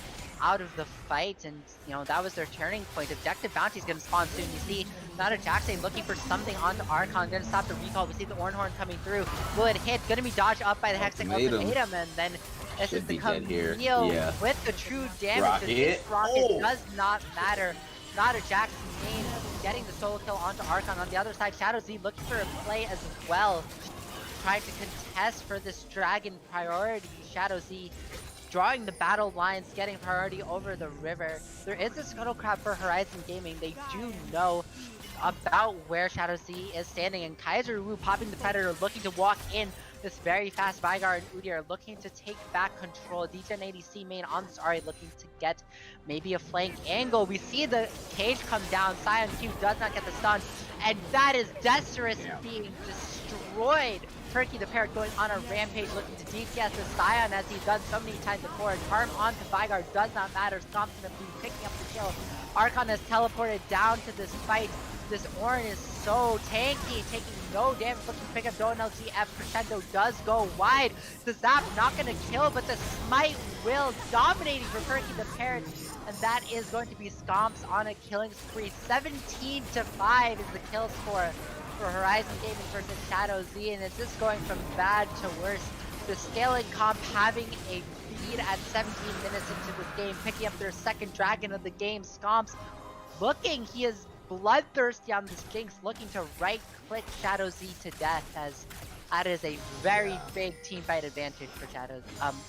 out of the fight, and you know, that was their turning point. Objective bounty is going to spawn soon. You see Not a Jackson looking for something onto Archon, going to stop the recall. We see the Ornhorn coming through. Will it hit? Going to be dodged up by the Hextech Ultimatum, and then this is the Camille with the true damage. This rocket does not matter. Not a Jackson main getting the solo kill onto Archon. On the other side, ShadowZ looking for a play as well, trying to contest for this dragon priority. ShadowZ drawing the battle lines, getting priority over the river. There is a scuttle crab for Horizon Gaming. They do know about where ShadowZ is standing, and Kaiser Wu popping the Predator, looking to walk in this very fast Veigar and Udyr, looking to take back control. Degen ADC main on this Ahri, looking to get maybe a flank angle. We see the cage come down. Scion Q does not get the stun, and that is Destrus being destroyed. Turkey the Parrot going on a rampage, looking to DPS the Scion as he's done so many times before. Charm onto Veigar does not matter. Stomp's gonna be picking up the kill. Archon has teleported down to this fight. This Ornn is so tanky, taking no damage, looking to pick up Donald GF. Crescendo does go wide. The Zap not gonna kill, but the Smite will, dominating for Turkey the Parrot. And that is going to be Stomps on a killing spree. 17-5 is the kill score for Horizon Gaming versus ShadowZ, and it's just going from bad to worse. The scaling comp having a lead at 17 minutes into this game, picking up their second dragon of the game. Stomps looking, he is bloodthirsty on this Jinx, looking to right-click ShadowZ to death, as that is a very big team fight advantage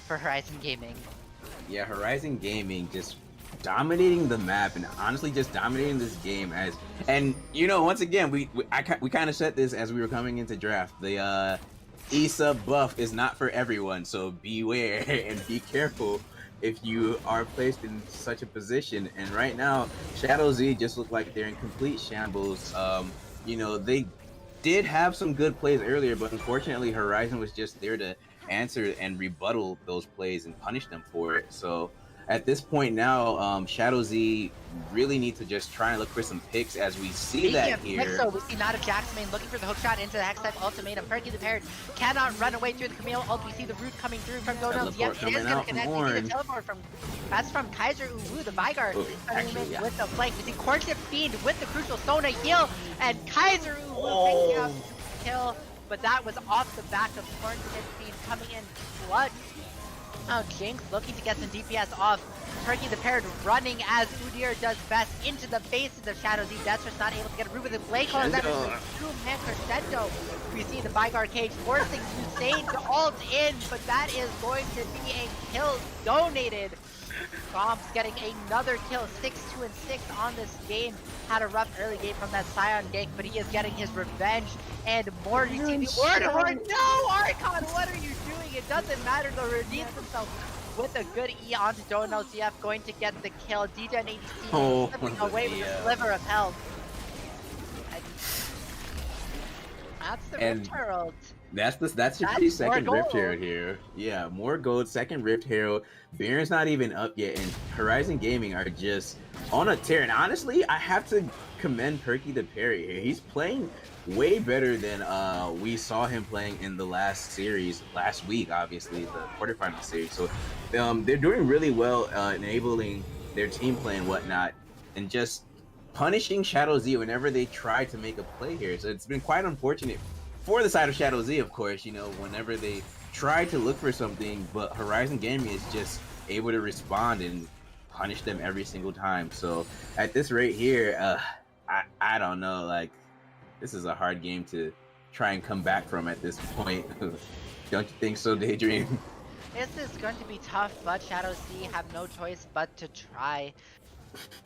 for Horizon Gaming. Yeah, Horizon Gaming just dominating the map, and honestly just dominating this game. And you know, once again, we kind of said this as we were coming into draft. The Issa buff is not for everyone, so beware and be careful if you are placed in such a position. And right now, ShadowZ just look like they're in complete shambles. You know, they did have some good plays earlier, but unfortunately Horizon was just there to answer and rebuttal those plays and punish them for it. So at this point now, ShadowZ really need to just try and look for some picks, as we see that here. So we see Not a Jax main looking for the hookshot into the Hextech Ultimatum. Turkey the Parrot cannot run away through the Camille ult. We see the root coming through from Donald. Yep, it is going to connect. We see the teleport from Kaiser Uwu, the Veigar coming in with the flank. We see Cornchip Fiend with the crucial Sona heal, and Kaiser Uwu picking up the kill, but that was off the back of Cornchip Fiend coming in clutch. Oh, Jinx looking to get some DPS off. Turkey the Parrot running as Udyr does best into the faces of ShadowZ. Destrus not able to get a root with the Blade Caller. That is a two-man Crescendo. We see the Veigar cage forcing Hussein to ult in, but that is going to be a kill donated. Bombs getting another kill, 6-2 and 6 on this game. Had a rough early game from that Scion gank, but he is getting his revenge and more. You see the Ornhorn. No, Archon, what are you doing? It doesn't matter. Though redeems himself with a good E onto Dono ZF, going to get the kill. Degen ADC slipping away with a sliver of health. And that's the Rift Herald. That's your pretty second Rift Herald here. Yeah, more gold, second Rift Herald. Baron's not even up yet, and Horizon Gaming are just on a tear. And honestly, I have to commend Perky the Parry here. He's playing way better than we saw him playing in the last week, obviously, the quarterfinal series. So they're doing really well, enabling their team play and whatnot, and just punishing ShadowZ whenever they try to make a play here. So it's been quite unfortunate for the side of ShadowZ, of course, you know, whenever they try to look for something, but Horizon Gaming is just able to respond and punish them every single time. So at this rate here, I don't know, like, this is a hard game to try and come back from at this point. Don't you think so, Daydream? This is going to be tough, but ShadowZ have no choice but to try.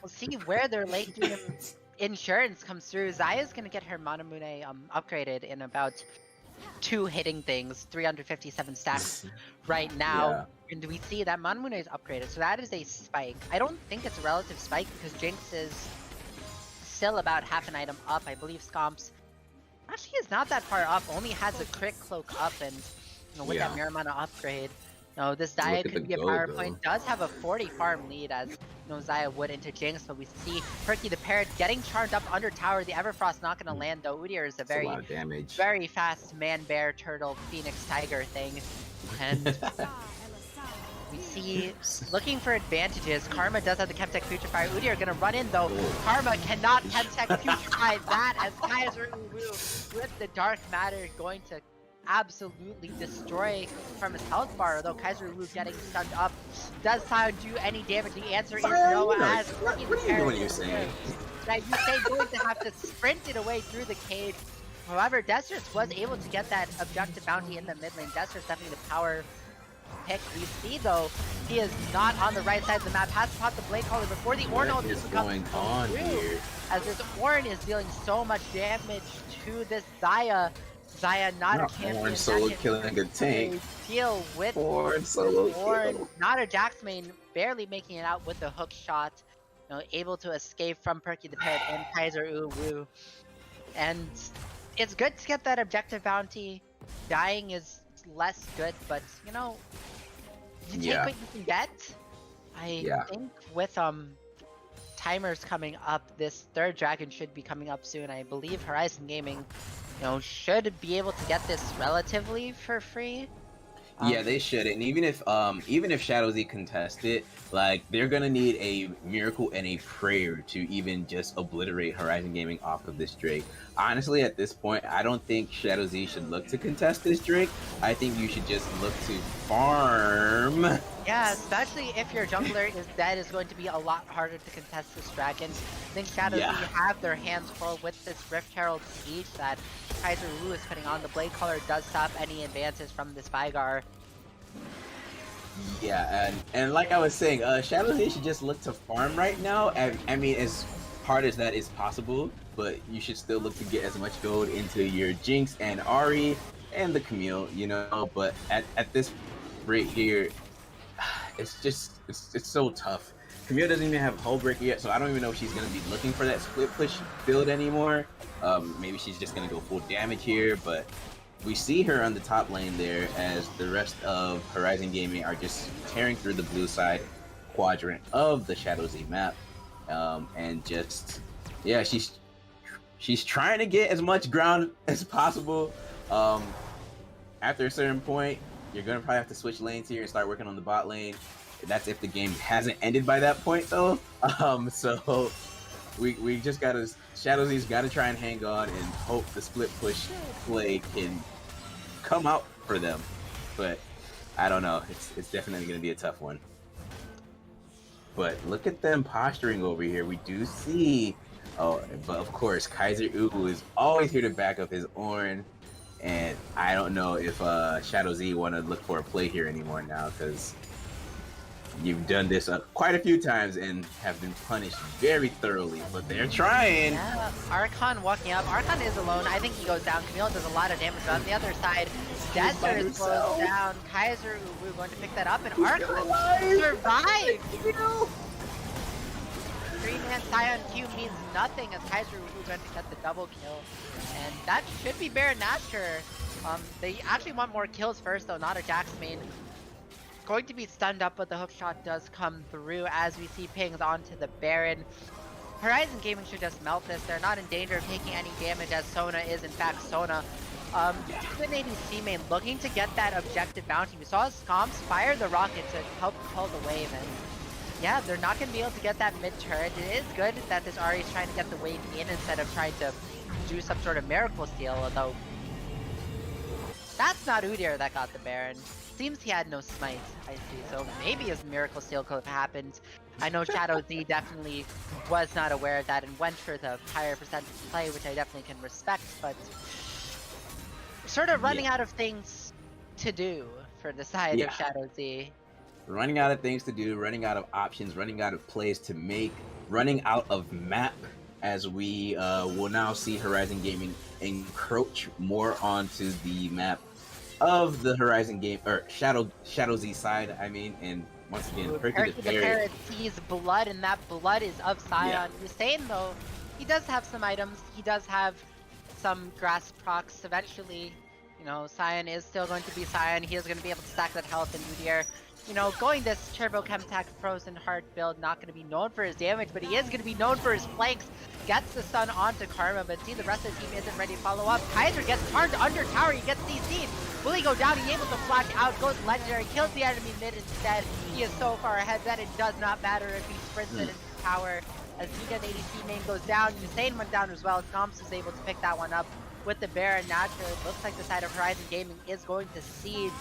We'll see where their late game insurance comes through. Zaya's gonna get her Manamune upgraded in about 2 hitting things, 357 stacks right now. Yeah. And we see that Manamune is upgraded, so that is a spike. I don't think it's a relative spike because Jinx is still about half an item up. I believe Scomps actually is not that far up, only has a crit cloak up, and you know, with that Miramana upgrade, you know, this Zaya could be a power point. Does have a 40 farm lead as you know, Zaya would into Jinx, but we see Perky the Parrot getting charged up under tower. The Everfrost not going to land though. Udyr is a very, very fast man, bear, turtle, phoenix, tiger thing, and we see looking for advantages. Karma does have the Chemtech Putrefy. Udyr gonna run in though. Karma cannot Chemtech Putrefy that as Kaiser Uwu with the Dark Matter going to absolutely destroy Karma's health bar, although Kaiser Uwu getting stunned up. Does Sion do any damage? The answer is no, as what are you doing, you're saying? That Yusei going to have to sprint it away through the cage. However, Destrus was able to get that objective bounty in the mid lane. Destrus definitely the power pick. We see though, he is not on the right side of the map. Has to pop the Blade Caller before the Ornn ult is going on here. As this Ornn is dealing so much damage to this Zaya. Zaya not a champion. Ornn solo killing a tank. Deal with Ornn solo kill. Not a Jax main, barely making it out with the hook shot. You know, able to escape from Perky the Parrot and Kaiser Uwu. And it's good to get that objective bounty. Dying is less good, but you know, you take what you can get. I think with timers coming up, this third dragon should be coming up soon. I believe Horizon Gaming, you know, should be able to get this relatively for free. Yeah, they should. And even if ShadowZ contest it, like, they're gonna need a miracle and a prayer to even just obliterate Horizon Gaming off of this Drake. Honestly, at this point, I don't think ShadowZ should look to contest this Drake. I think you should just look to farm. Yeah, especially if your jungler is dead, is going to be a lot harder to contest this dragon. I think ShadowZ have their hands full with this Rift Herald siege that Kaiser Uwu is putting on. The Blade Caller does stop any advances from this Vygar. Yeah, and like I was saying, ShadowZ should just look to farm right now. I mean, as hard as that is possible, but you should still look to get as much gold into your Jinx and Ahri and the Camille, you know. But at this rate here, it's so tough. Camille doesn't even have Hullbreaker yet, so I don't even know if she's gonna be looking for that split push build anymore. Maybe she's just gonna go full damage here, but we see her on the top lane there as the rest of Horizon Gaming are just tearing through the blue side quadrant of the ShadowZ map, and just she's trying to get as much ground as possible. After a certain point, you're gonna probably have to switch lanes here and start working on the bot lane. That's if the game hasn't ended by that point, though. So we just gotta, ShadowZ's gotta try and hang on and hope the split push play can come out for them. But I don't know. It's definitely gonna be a tough one. But look at them posturing over here. We do see, but of course Kaiser Uwu is always here to back up his Ornn. And I don't know if ShadowZ want to look for a play here anymore now, because you've done this quite a few times and have been punished very thoroughly. But they're trying. Yeah, Archon walking up. Archon is alone. I think he goes down. Camille does a lot of damage. But on the other side, Desert goes down. Kaiser Uwu going to pick that up, and Archon survived. 3-man Scion Q means nothing as Kaiser Uwu going to get the double kill. And that should be Baron Nashor. They actually want more kills first, though, not a Jax main. going to be stunned up, but the hook shot does come through as we see pings onto the Baron. Horizon Gaming should just melt this. They're not in danger of taking any damage as Sona is in fact Sona. Even ADC main looking to get that objective bounty. We saw Scomps fire the rocket to help pull the wave, and yeah, they're not going to be able to get that mid turret. It is good that this Ahri is trying to get the wave in instead of trying to do some sort of miracle steal, although that's not Udyr that got the Baron. Seems he had no smite, I see, so maybe his miracle steal could have happened. I know ShadowZ definitely was not aware of that and went for the higher percentage play, which I definitely can respect, but sort of running out of things to do for the side of ShadowZ. Running out of things to do, running out of options, running out of plays to make, running out of map, as we will now see Horizon Gaming encroach more onto the map of the Horizon Game, or ShadowZ side, I mean, and once again, Perky the Parrot sees blood, and that blood is of Sion. Hussein, though, he does have some items. He does have some grass procs. Eventually, you know, Sion is still going to be Sion. He is going to be able to stack that health, and Udyr, you know, going this Turbo Chemtech Frozen Heart build, not going to be known for his damage, but he is going to be known for his flanks. Gets the stun onto Karma, but see the rest of the team isn't ready to follow up. Kaiser gets turned under tower, he gets CC'd. Will he go down? He's able to flash out, goes legendary, kills the enemy mid instead. He is so far ahead that it does not matter if he sprints it into tower. As Giga and ADC main goes down, Hussein went down as well. Scomps is able to pick that one up with the Baron. Naturally, it looks like the side of Horizon Gaming is going to cede.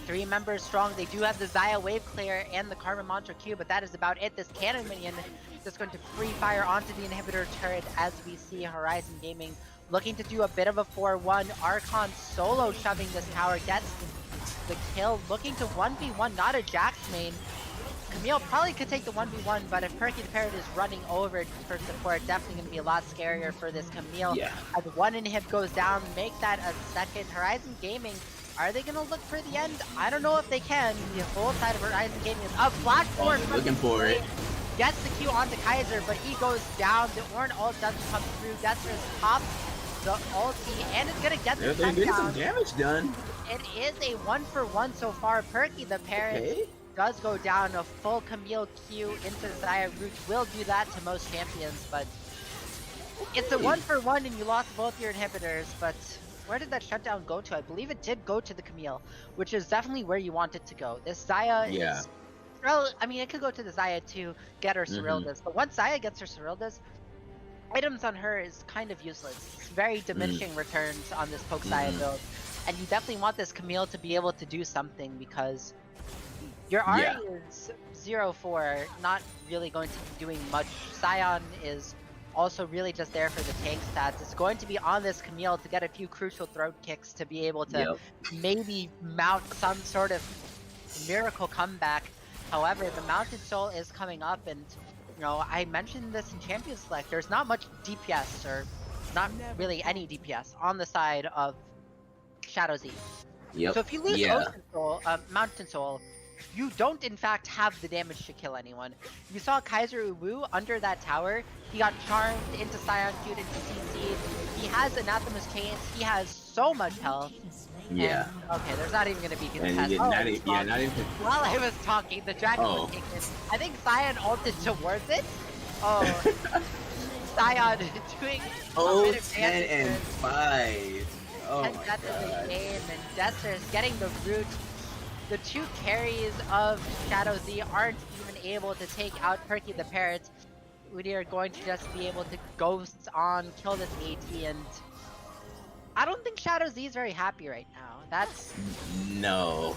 3 members strong. They do have the Xayah wave clear and the Karma Mantra Q, but that is about it. This cannon minion just going to free fire onto the inhibitor turret as we see Horizon Gaming looking to do a bit of a 4-1. Archon solo shoving this tower, gets the kill, looking to 1v1, not a Jax main. Camille probably could take the 1v1, but if Perky the Parrot is running over for support, definitely going to be a lot scarier for this Camille. As one inhib goes down, make that a second. Horizon Gaming, are they going to look for the end? I don't know if they can. The whole side of Horizon Gaming is up. Flash forward. Looking for it. Gets the Q onto Kaiser, but he goes down. The Ornn ult doesn't come through. Dester's pops the ulti, and it's going to get the They're getting some damage done. It is a 1-for-1 so far. Perky the Parrot does go down. A full Camille Q into Xayah root will do that to most champions, but it's a 1-for-1 and you lost both your inhibitors. But where did that shutdown go to? I believe it did go to the Camille, which is definitely where you want it to go. This Xayah is, well, I mean, it could go to the Xayah to get her Serildus, but once Xayah gets her Serildus, items on her is kind of useless. It's very diminishing returns on this poke Xayah build, and you definitely want this Camille to be able to do something, because your Ahri is 0-4, not really going to be doing much. Sion is also really just there for the tank stats. It's going to be on this Camille to get a few crucial throat kicks to be able to maybe mount some sort of miracle comeback. However, the Mounted Soul is coming up, and you know, I mentioned this in Champions Select, there's not much DPS, or not really any DPS, on the side of ShadowZ. So if you lose Ocean Soul, Mountain Soul, you don't in fact have the damage to kill anyone. You saw Kaiser Uwu under that tower. He got charmed into Scion Q'd into CC. He has Anathema's Chains. He has so much health. And, okay, there's not even gonna be contest. Not even. While I was talking, the dragon was taken. I think Sion ulted towards it. Sion doing a bit of 10 and 5. Oh my god. The game, and Dester's getting the root. The 2 carries of ShadowZ aren't even able to take out Perky the Parrot. Udyr are going to just be able to ghost on, kill this AT, and I don't think ShadowZ is very happy right now. That's... No,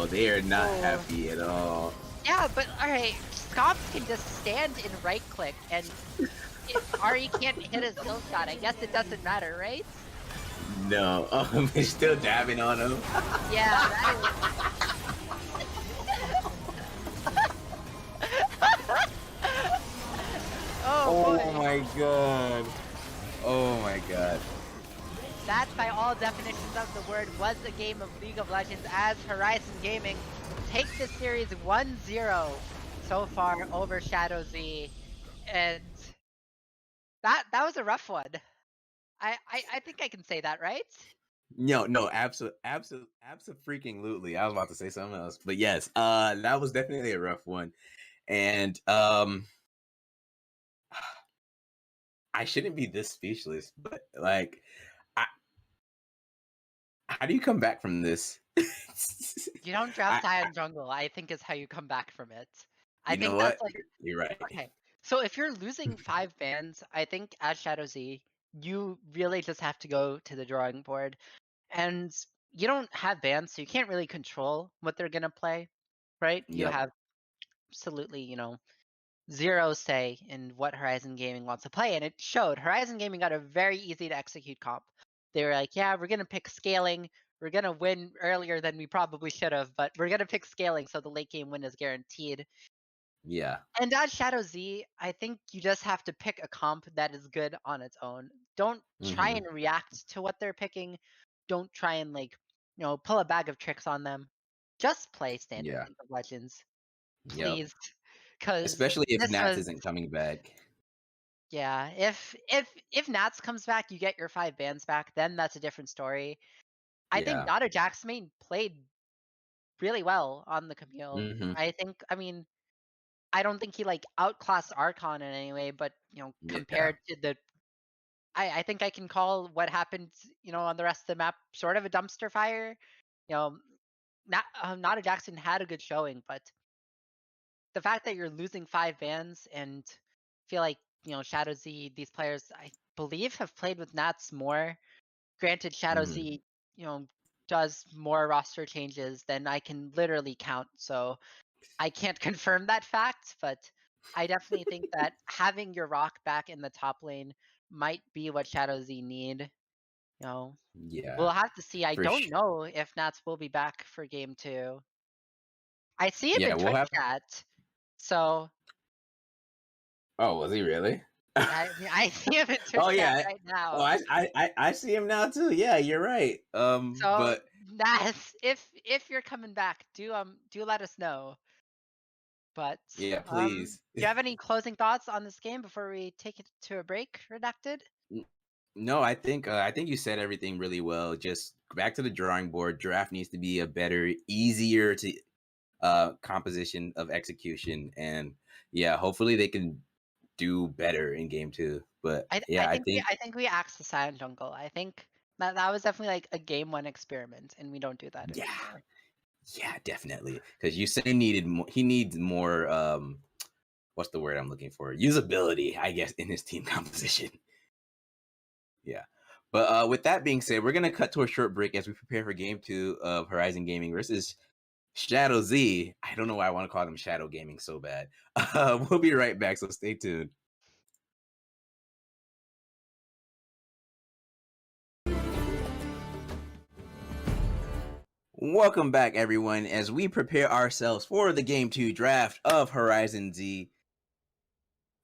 they are not happy at all. Yeah, but alright, Scomps can just stand and right click, and if Ahri can't hit his kill shot, I guess it doesn't matter, right? No, they're still dabbing on him. Yeah, oh my god. Oh my god. That, by all definitions of the word, was a game of League of Legends, as Horizon Gaming take this series 1-0 so far over ShadowZ, and that was a rough one. I think I can say that, right? No, absolutely. I was about to say something else, but yes, that was definitely a rough one, and I shouldn't be this speechless, but like, I, how do you come back from this? You don't draft I, Sion Jungle, I think is how you come back from it. I you know think that's what? like You're right. okay. So if you're losing 5 bans, I think as ShadowZ, you really just have to go to the drawing board. And you don't have bans, so you can't really control what they're gonna play, right? You Yep. have absolutely, zero say in what Horizon Gaming wants to play, and it showed. Horizon Gaming got a very easy to execute comp. They were like, yeah, we're gonna pick scaling. We're gonna win earlier than we probably should have, but we're gonna pick scaling so the late game win is guaranteed. Yeah. And as ShadowZ, I think you just have to pick a comp that is good on its own. Don't try Mhm. and react to what they're picking. Don't try and pull a bag of tricks on them. Just play standard Yeah. League of Legends, Yep. please. Because Especially if this Nats was isn't coming back. yeah. If Nats comes back, you get your 5 bans back. Then that's a different story. I think Yeah. Nada Jaxmain played really well on the Camille. Mhm. I mean, I don't think he outclassed Archon in any way, but Yeah. compared to the I think I can call what happened, on the rest of the map sort of a dumpster fire. You know, Nada Jackson had a good showing, but the fact that you're losing 5 bans and feel like, ShadowZ, these players I believe have played with Nats more. Granted, Mhm. ShadowZ, does more roster changes than I can literally count, so I can't confirm that fact, but I definitely think that having your rock back in the top lane might be what ShadowZ need. You know, Yeah. we'll have to see. I For don't sure. know if Nats will be back for game 2. I see him Yeah, in we'll Twitch have. chat, so Oh, was he really? I see him in Oh Twitch chat yeah. right Oh, now. I see him now too. Yeah, you're right. So But Nats, if you're coming back, do let us know. But yeah, do please. you have any closing thoughts on this game before we take it to a break, Redacted? No, I think you said everything really well. Just back to the drawing board. Draft needs to be a better, easier to composition of execution, and yeah, hopefully they can do better in game 2. But I yeah, I think we think I think we axed the Scion Jungle. I think that was definitely like a game 1 experiment, and we don't do that yeah, anymore. yeah, definitely, because you said needed more. He needs more. What's the word I'm looking for? Usability, I guess, in his team composition. Yeah. But with that being said, we're gonna cut to a short break as we prepare for game 2 of Horizon Gaming versus ShadowZ. I don't know why I want to call them Shadow Gaming so bad. We'll be right back, so stay tuned. Welcome back, everyone, as we prepare ourselves for the game 2 draft of Horizon Z.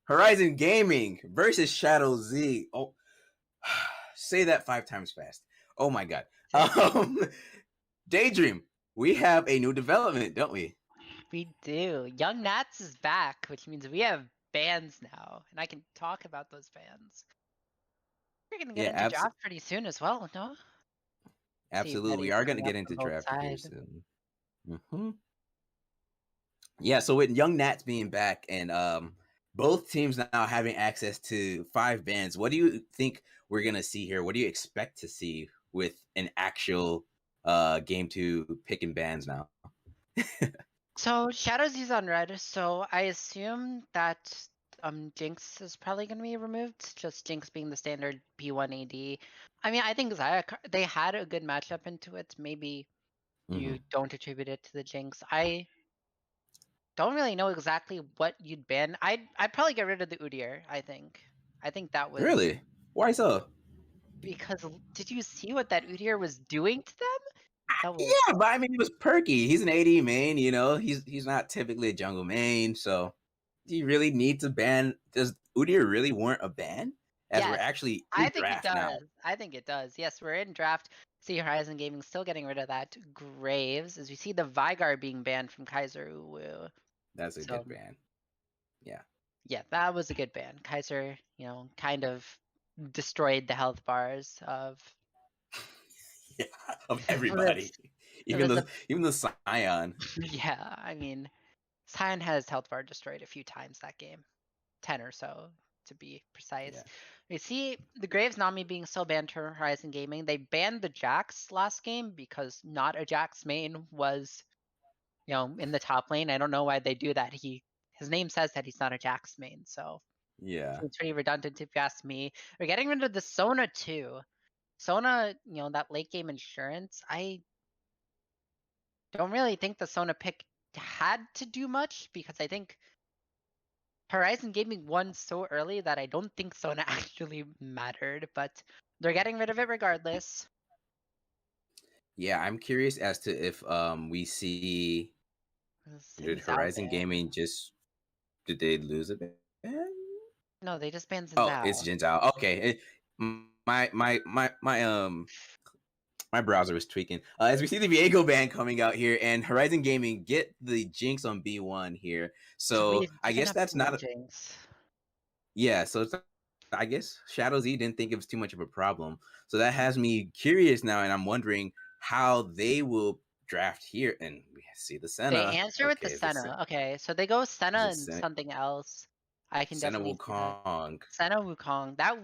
Horizon Gaming versus ShadowZ. Oh, say that 5 times fast. Oh my god. Daydream, we have a new development, don't we? We do. Young Nats is back, which means we have bans now, and I can talk about those bans. We're gonna get Yeah, into draft pretty soon as well, no? See absolutely. We Betty's are going to coming up get from into both draft here sides. soon. Yeah, so with Young Nats being back and both teams now having access to 5 bans, what do you think we're going to see here? What do you expect to see with an actual game 2 picking bans now? So ShadowZ's on red, so I assume that Jinx is probably gonna be removed. Just Jinx being the standard P1 AD. I mean, I think they had a good matchup into it. Maybe you don't attribute it to the Jinx. I don't really know exactly what you'd ban. I'd probably get rid of the Udyr. I think that was Really? Why so? because did you see what that Udyr was doing to them? That was Yeah, but I mean, he was perky. He's an AD main, you know. He's not typically a jungle main, so do you really need to ban? Does Udyr really warrant a ban? As we're yes. actually I in think it draft now. does. I think it does. Yes, we're in draft. See Horizon Gaming still getting rid of that Graves as we see the Vigar being banned from Kaiser Uwu. That's a So good ban. Yeah. yeah, that was a good ban. Kaiser, kind of destroyed the health bars of Yeah, of everybody. It was a Even the Scion. yeah. I mean, Sion has health bar destroyed a few times that game, 10 or so to be precise. Yeah. We see the Graves Nami being so banned to Horizon Gaming. They banned the Jax last game because not a Jax main was, in the top lane. I don't know why they do that. His name says that he's not a Jax main, so Yeah. it's pretty redundant if you ask me. We're getting rid of the Sona too. Sona, that late game insurance. I don't really think the Sona pick had to do much because I think Horizon Gaming won so early that I don't think Sona actually mattered, but they're getting rid of it regardless. Yeah, I'm curious as to if we see did Xin Zhao Horizon ban. Gaming did they lose a ban? No, they just banned Xin Oh, Zhao. it's Jin Zhao. Okay. My browser was tweaking. As we see the Viego ban coming out here, and Horizon Gaming get the Jinx on B1 here. So We've I given guess up that's too many not Jinx. yeah. So it's I guess ShadowZ didn't think it was too much of a problem. So that has me curious now, and I'm wondering how they will draft here. And we see the They Senna. answer with the Okay, Senna. Okay, so they go Senna is and it something else. I can Senna definitely see that. Wukong? Senna Wukong. That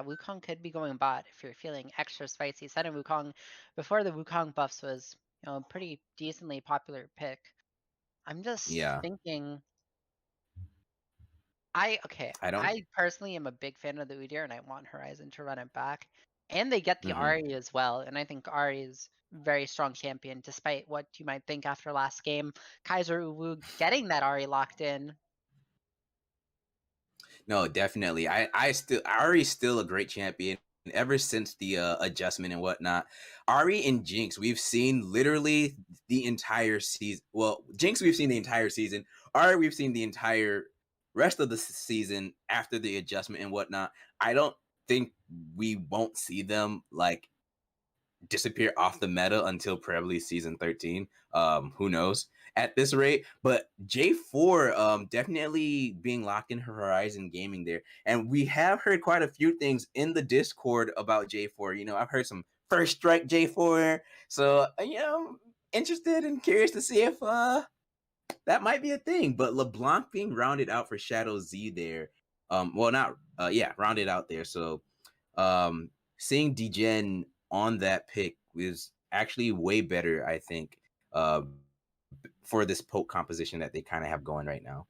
Wukong could be going bot if you're feeling extra spicy. Senna Wukong before the Wukong buffs was, a pretty decently popular pick. I'm just Yeah, thinking I don't. I personally am a big fan of the Udyr and I want Horizon to run it back. And they get the Mhm. Ahri as well, and I think Ahri is a very strong champion, despite what you might think after last game. Kaiser Uwu getting that Ahri locked in. No, definitely. Ari's still a great champion. Ever since the adjustment and whatnot, Ari and Jinx, we've seen literally the entire season. Well, Jinx, we've seen the entire season. Ari, we've seen the entire rest of the season after the adjustment and whatnot. I don't think we won't see them like disappear off the meta until probably season 13. Who knows at this rate? But J4 definitely being locked in Horizon Gaming there. And we have heard quite a few things in the Discord about J4. I've heard some first strike J4. So interested and curious to see if that might be a thing. But LeBlanc being rounded out for ShadowZ there. Well, not rounded out there. So seeing Degen on that pick was actually way better, I think, for this poke composition that they kind of have going right now.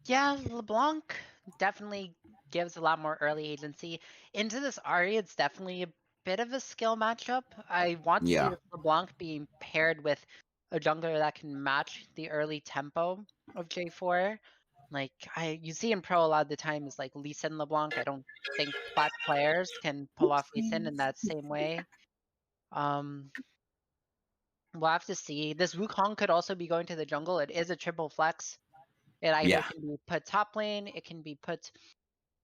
Yeah, LeBlanc definitely gives a lot more early agency. Into this Ahri, it's definitely a bit of a skill matchup. I want to see Yeah. if LeBlanc being paired with a jungler that can match the early tempo of J4. Like you see in pro a lot of the time is like Lee Sin LeBlanc. I don't think plat players can pull off Lee Sin in that same way. We'll have to see. This Wukong could also be going to the jungle. It is a triple flex. It either can be put top lane, it can be put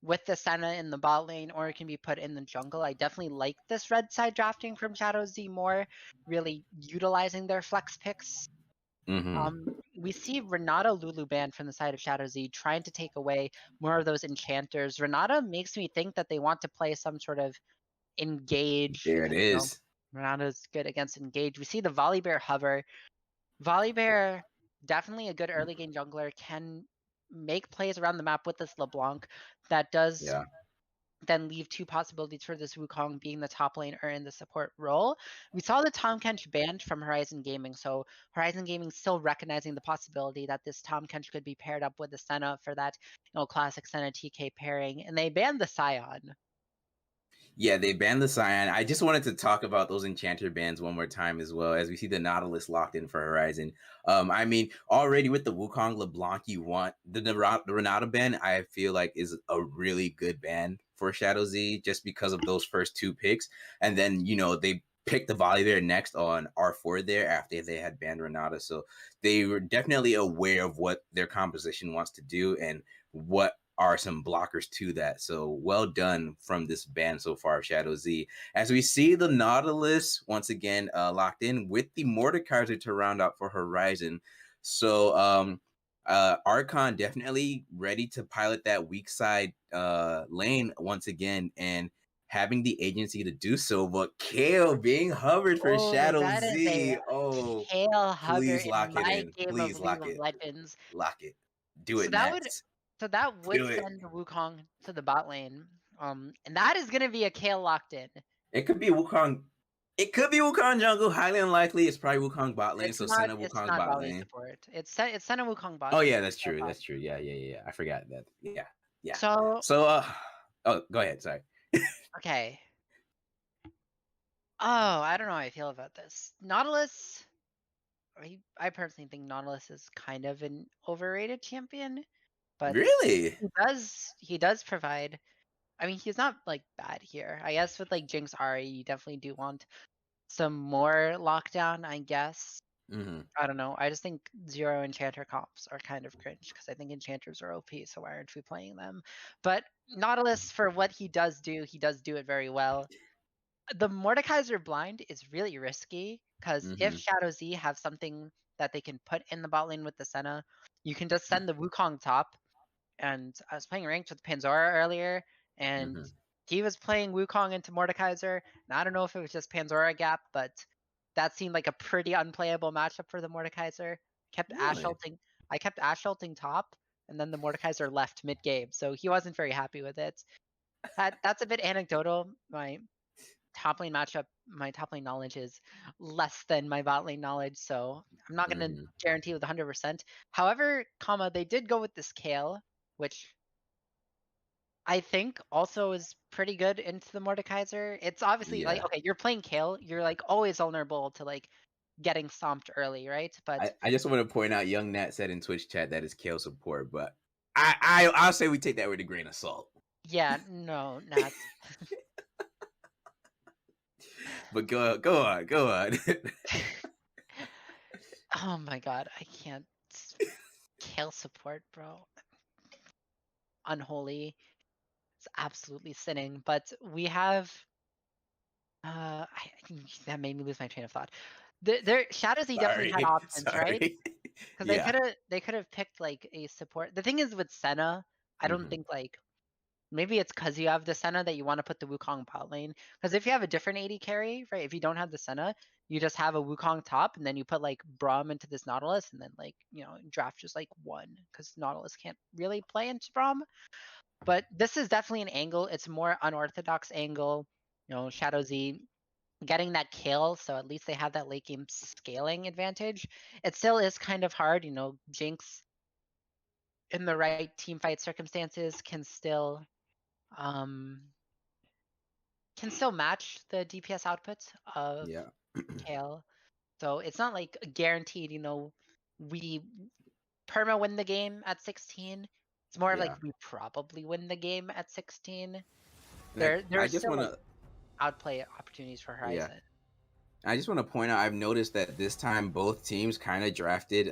with the Senna in the bot lane, or it can be put in the jungle. I definitely like this red side drafting from ShadowZ more, really utilizing their flex picks. Mm-hmm. We see Renata Lulu banned from the side of ShadowZ, trying to take away more of those enchanters. Renata makes me think that they want to play some sort of engage, There it because is. Renata's good against engage. We see the Volibear hover. Volibear, definitely a good early game jungler, can make plays around the map with this LeBlanc that does Yeah. then leave two possibilities for this Wukong being the top lane or in the support role. We saw the Tahm Kench banned from Horizon Gaming, so Horizon Gaming still recognizing the possibility that this Tahm Kench could be paired up with the Senna for that classic Senna TK pairing, and they banned the Scion. Yeah, they banned the Scion. I just wanted to talk about those Enchanter bans one more time as well, as we see the Nautilus locked in for Horizon. I mean, already with the Wukong LeBlanc, you want the Renata ban, I feel like is a really good ban for ShadowZ just because of those first two picks. And then, they picked the Volley there next on R4 there after they had banned Renata. So they were definitely aware of what their composition wants to do and what are some blockers to that. So well done from this band so far, ShadowZ. As we see the Nautilus once again locked in with the Mordekaiser to round out for Horizon. So Archon definitely ready to pilot that weak side lane once again. And having the agency to do so, but Kale being hovered for Oh, Shadow that is a Z. Oh, Kale hover please in lock it my in. game of Please League lock of it. Legends. Lock it. Do So it, that would Nets. so that would Do it. send Wukong to the bot lane. And that is gonna be a Kale locked in. It could be Wukong. It could be Wukong jungle. Highly unlikely. It's probably Wukong bot lane. It's So not Senna it's Wukong's not bot bot lane lane. support. It's Senna Wukong bot Oh lane. yeah, that's true. That's true. Yeah. I forgot that. Yeah. So So oh, go ahead. Sorry. okay. Oh, I don't know how I feel about this. Nautilus. I personally think Nautilus is kind of an overrated champion, but Really? he does provide. I mean, he's not like bad here. I guess with like Jinx Ari, you definitely do want some more lockdown, I guess. Mm-hmm. I don't know. I just think zero enchanter comps are kind of cringe because I think enchanters are OP, so why aren't we playing them? But Nautilus, for what he does do it very well. The Mordekaiser blind is really risky because if Mm-hmm. ShadowZ have something that they can put in the bot lane with the Senna, you can just send the Wukong top. And I was playing ranked with Panzora earlier, and Mm-hmm. he was playing Wukong into Mordekaiser. And I don't know if it was just Panzora gap, but that seemed like a pretty unplayable matchup for the Mordekaiser. Kept Ash Really? ulting. I kept Ash ulting top, and then the Mordekaiser left mid game, so he wasn't very happy with it. That's a bit anecdotal. My top lane knowledge is less than my bot lane knowledge, so I'm not gonna Mm-hmm. guarantee with 100%. However, they did go with this Kale, which I think also is pretty good into the Mordekaiser. It's obviously like, Yeah. okay, you're playing Kale, you're like always vulnerable to like getting stomped early, right? But I just want to point out, Young Nat said in Twitch chat that is Kale support, but I'll say we take that with a grain of salt. yeah, no, not. But go on. Oh my god, I can't. Kale support, bro. Unholy. It's absolutely sinning. But we have. That made me lose my train of thought. ShadowZ definitely had options, right? Sorry. Because Yeah. they could have picked like a support. The thing is with Senna, I don't Mhm. think like maybe it's because you have the Senna that you want to put the Wukong bot lane. Because if you have a different AD carry, right? If you don't have the Senna, you just have a Wukong top, and then you put like Braum into this Nautilus, and then like draft just like one because Nautilus can't really play into Braum. But this is definitely an angle. It's a more unorthodox angle. ShadowZ getting that kill, so at least they have that late game scaling advantage. It still is kind of hard, Jinx in the right team fight circumstances can still match the DPS output of Yeah. Kale. So it's not like guaranteed, we perma win the game at 16. It's more of like Yeah. we probably win the game at 16. And There I are just still want like to outplay opportunities for Horizon. I just want to point out, I've noticed that this time both teams kind of drafted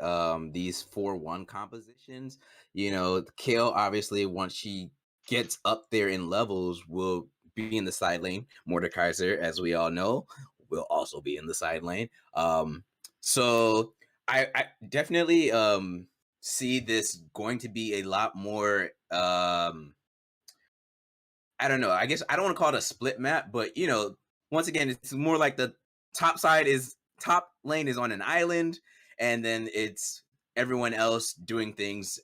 these 4-1 compositions. Kale obviously, once she gets up there in levels, will be in the side lane. Mordekaiser, as we all know, will also be in the side lane. So I definitely see this going to be a lot more I don't know. I guess I don't want to call it a split map, but once again, it's more like the top lane is on an island, and then it's everyone else doing things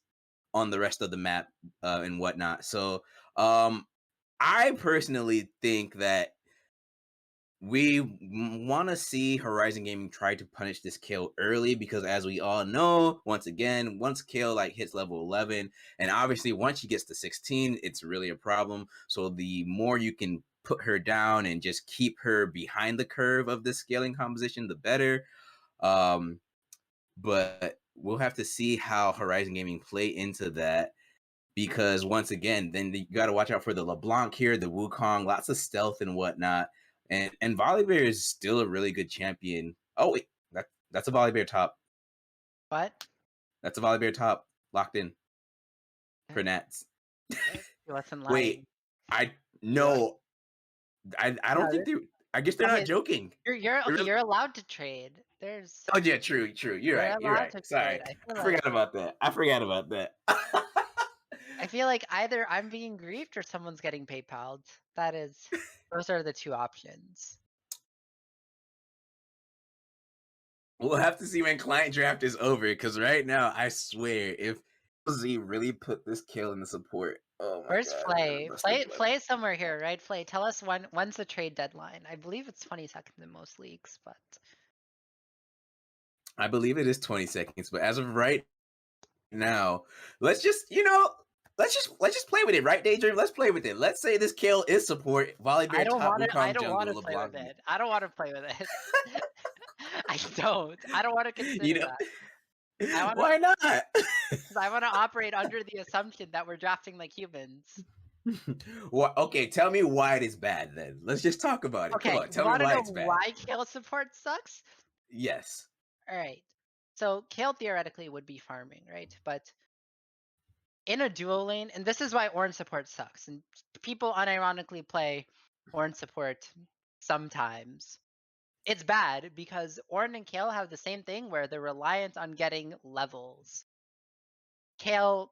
on the rest of the map and whatnot. So I personally think that we want to see Horizon Gaming try to punish this kill early, because as we all know, once again, once kill hits level 11, and obviously once she gets to 16, it's really a problem. So the more you can put her down and just keep her behind the curve of the scaling composition, the better. But we'll have to see how Horizon Gaming play into that, because once again, then you got to watch out for the LeBlanc here, the Wukong, lots of stealth and whatnot. And Volibear is still a really good champion. Oh wait, that's a Volibear top. What? That's a Volibear top locked in for Nats. You wasn't lying. Wait, I don't No, think they. I guess they're not okay, joking. You're allowed to trade. There's Oh yeah, true. You're right. allowed to Sorry, trade. I forgot about that. I feel like either I'm being griefed or someone's getting PayPal'd. Those are the two options. We'll have to see when client draft is over, because right now, I swear, if Z really put this kill in the support, oh my Where's god. Flay? Flay somewhere here, right? Flay, tell us when's the trade deadline? I believe it's 20 seconds in most leagues, but I believe it is 20 seconds, but as of right now, let's just play with it, right, Daydream? Let's play with it. Let's say this kill is support, Volibear top Wukong jungle, play LeBlanc. with it. I don't want to play with it. I don't want to consider You know, that. why not? I want to operate under the assumption that we're drafting like humans. Well, okay, tell me why it is bad then. Let's just talk about it. Okay, Come on, tell me why it's bad. Why Kale support sucks? Yes. Alright. So Kale theoretically would be farming, right? But in a duo lane, and this is why Orange support sucks, and people unironically play Orange support sometimes. It's bad because Orange and Kale have the same thing where they're reliant on getting levels. Kale,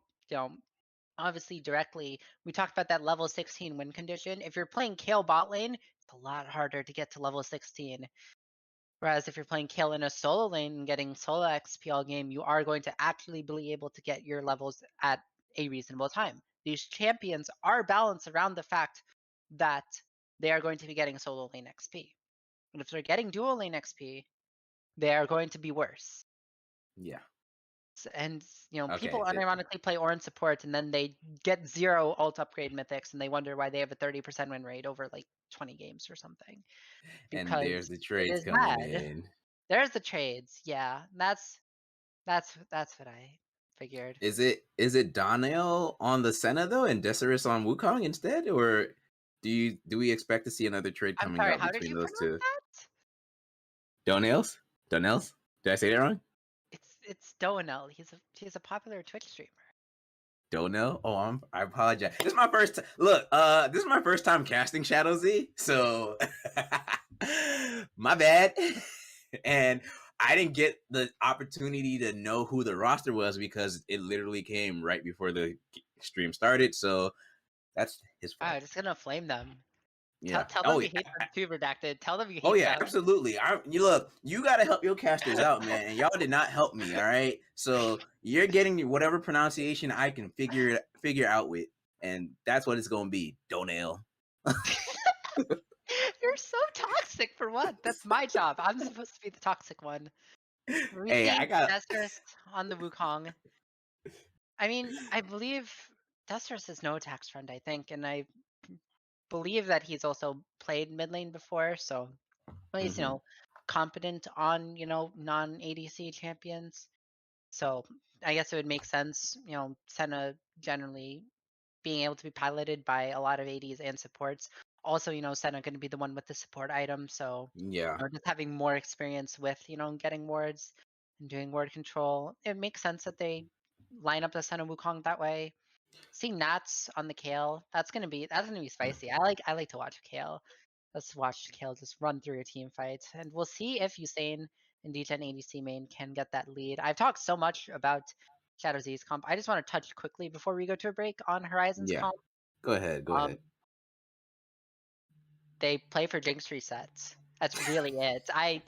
obviously directly, we talked about that level 16 win condition. If you're playing Kale bot lane, it's a lot harder to get to level 16. Whereas if you're playing Kale in a solo lane and getting solo XP all game, you are going to actually be able to get your levels at a reasonable time. These champions are balanced around the fact that they are going to be getting solo lane XP. And if they're getting dual lane XP, they are going to be worse. Yeah. And Okay, people unironically play Orange support and then they get 0 ult upgrade mythics and they wonder why they have a 30% win rate over like 20 games or something. And Because there's the trades is coming bad. in. There's the trades, yeah. That's what I figured. Is it Donnell on the Senna though, and Decerys on Wukong instead, or do we expect to see another trade I'm coming sorry, out how did between you those pronounce two? that? Donnell's? Did I say that wrong? It's Donell. He's a popular Twitch streamer. Donnell? Oh, I apologize. This is my first look. This is my first time casting ShadowZ, so my bad. And I didn't get the opportunity to know who the roster was because it literally came right before the stream started. So that's his fault. I'm just gonna flame them. Yeah. Tell them you hate them too, Redacted. Tell them you hate them. Oh yeah, absolutely. You gotta help your casters out, man. And y'all did not help me. All right. So you're getting whatever pronunciation I can figure out with, and that's what it's gonna be. Donnell. You're so toxic for what? That's my job. I'm supposed to be the toxic one. Hey, I got Decerys on the Wukong. I mean, I believe Decerys is no attacks friend, I think, and I believe that he's also played mid lane before, so he's competent on non-ADC champions. So I guess it would make sense, Senna generally being able to be piloted by a lot of ADs and supports. Also, Senna going to be the one with the support item, so yeah. just having more experience with getting wards and doing ward control, it makes sense that they line up the Senna Wukong that way. Seeing Nats on the Kale, that's gonna be spicy. I like to watch Kale. Let's watch Kale just run through a team fight, and we'll see if Usain and D10 ADC main can get that lead. I've talked so much about ShadowZ's comp. I just want to touch quickly before we go to a break on Horizon's comp. Go ahead. They play for Jinx resets. That's really it. I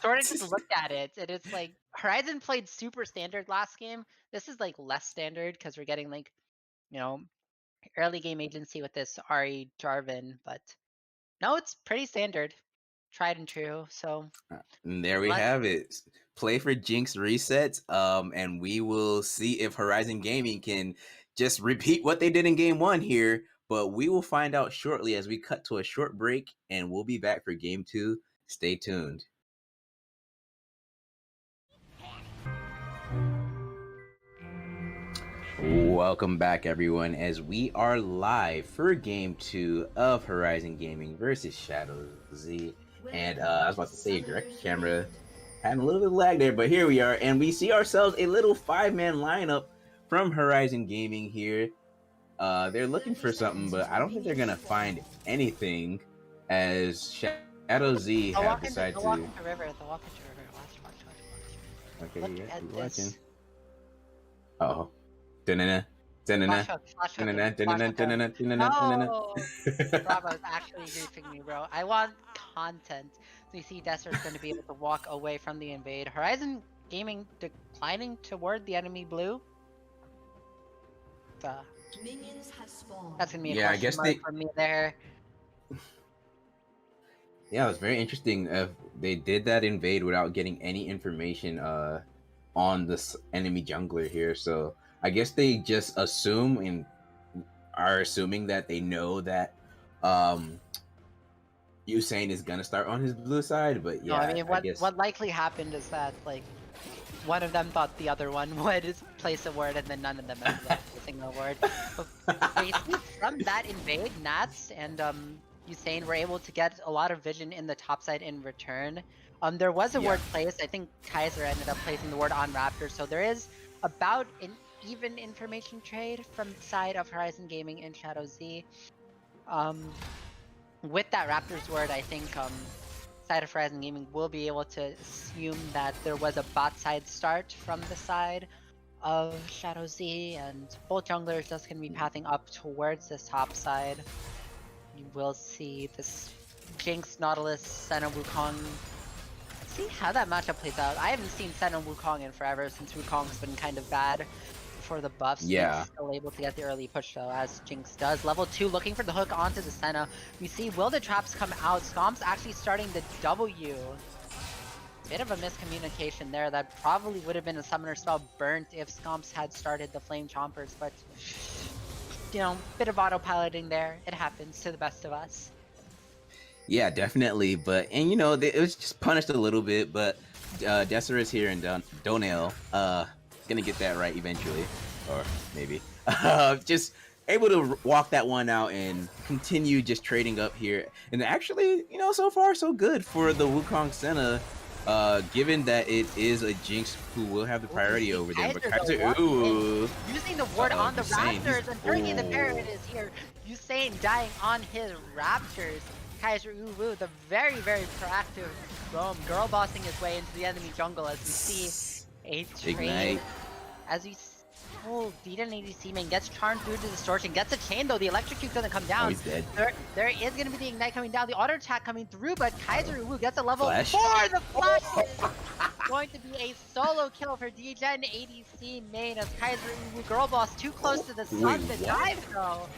sort of just looked at it, and it's like Horizon played super standard last game. This is like less standard because we're getting like early game agency with this Ari Jarvan, but no, it's pretty standard, tried and true. So and there we have it. Play for Jinx resets, and we will see if Horizon Gaming can just repeat what they did in game 1 here. But we will find out shortly as we cut to a short break, and we'll be back for game 2. Stay tuned. Welcome back, everyone, as we are live for game 2 of Horizon Gaming versus ShadowZ. And I was about to say, direct camera had a little bit of lag there, but here we are, and we see ourselves a little 5-man lineup from Horizon Gaming here. They're looking for something, but I don't think they're gonna find anything, as ShadowZ have decided to. They'll walk into river. Watch. Okay, Look yeah, at keep this. watching. Uh-oh. Da-na-na. Flash hook, flash hook, and flash hook. No! Bravo's actually griefing me, bro. I want content. So you see Dessert's going to be able to walk away from the invade. Horizon Gaming declining toward the enemy blue. That's going to be a question mark for me there. Yeah, it was very interesting. They did that invade without getting any information on this enemy jungler here. So I guess they just assume and are assuming that they know that Usain is gonna start on his blue side. But yeah, no, I mean, what likely happened is that like one of them thought the other one would place a word, and then none of them ended up placing a word. But basically, from that invade, Nats and Usain were able to get a lot of vision in the top side in return. There was a word placed. I think Kaiser ended up placing the word on Raptor, so there is about an even information trade from the side of Horizon Gaming and ShadowZ. With that Raptors word, I think side of Reruns Gaming will be able to assume that there was a bot side start from the side of ShadowZ, and both junglers just going to be pathing up towards this top side. You will see this Jinx, Nautilus, Senna, Wukong. Let's see how that matchup plays out. I haven't seen Senna Wukong in forever since Wukong's been kind of bad for the buffs. Yeah. Still able to get the early push though, as Jinx does. Level 2 looking for the hook onto the Senna. We see will the traps come out. Scomp's actually starting the W. Bit of a miscommunication there. That probably would have been a summoner spell burnt if Scomps had started the Flame Chompers, but you know, bit of autopiloting there. It happens to the best of us. Yeah, definitely. And you know, it was just punished a little bit, but Desiree here and Donell gonna get that right eventually, or maybe just able to walk that one out and continue just trading up here. And actually, you know, so far so good for the Wukong Senna, given that it is a Jinx who will have the priority over them. But Kaiser, using the ward on the Raptors, and Perky the Parrot is here. Usain dying on his Raptors. Kaiser Uwu, the very, very proactive roam, girl bossing his way into the enemy jungle as we see a trade. As we D10 ADC main gets charmed through to distortion, gets a chain though, the electrocute doesn't come down. Oh, he's dead. There is going to be the ignite coming down, the auto attack coming through, but Kaiser Uwu gets a level 4, the flash going to be a solo kill for D10 ADC main as Kaiser Uwu girl boss too close to the sun to dive though.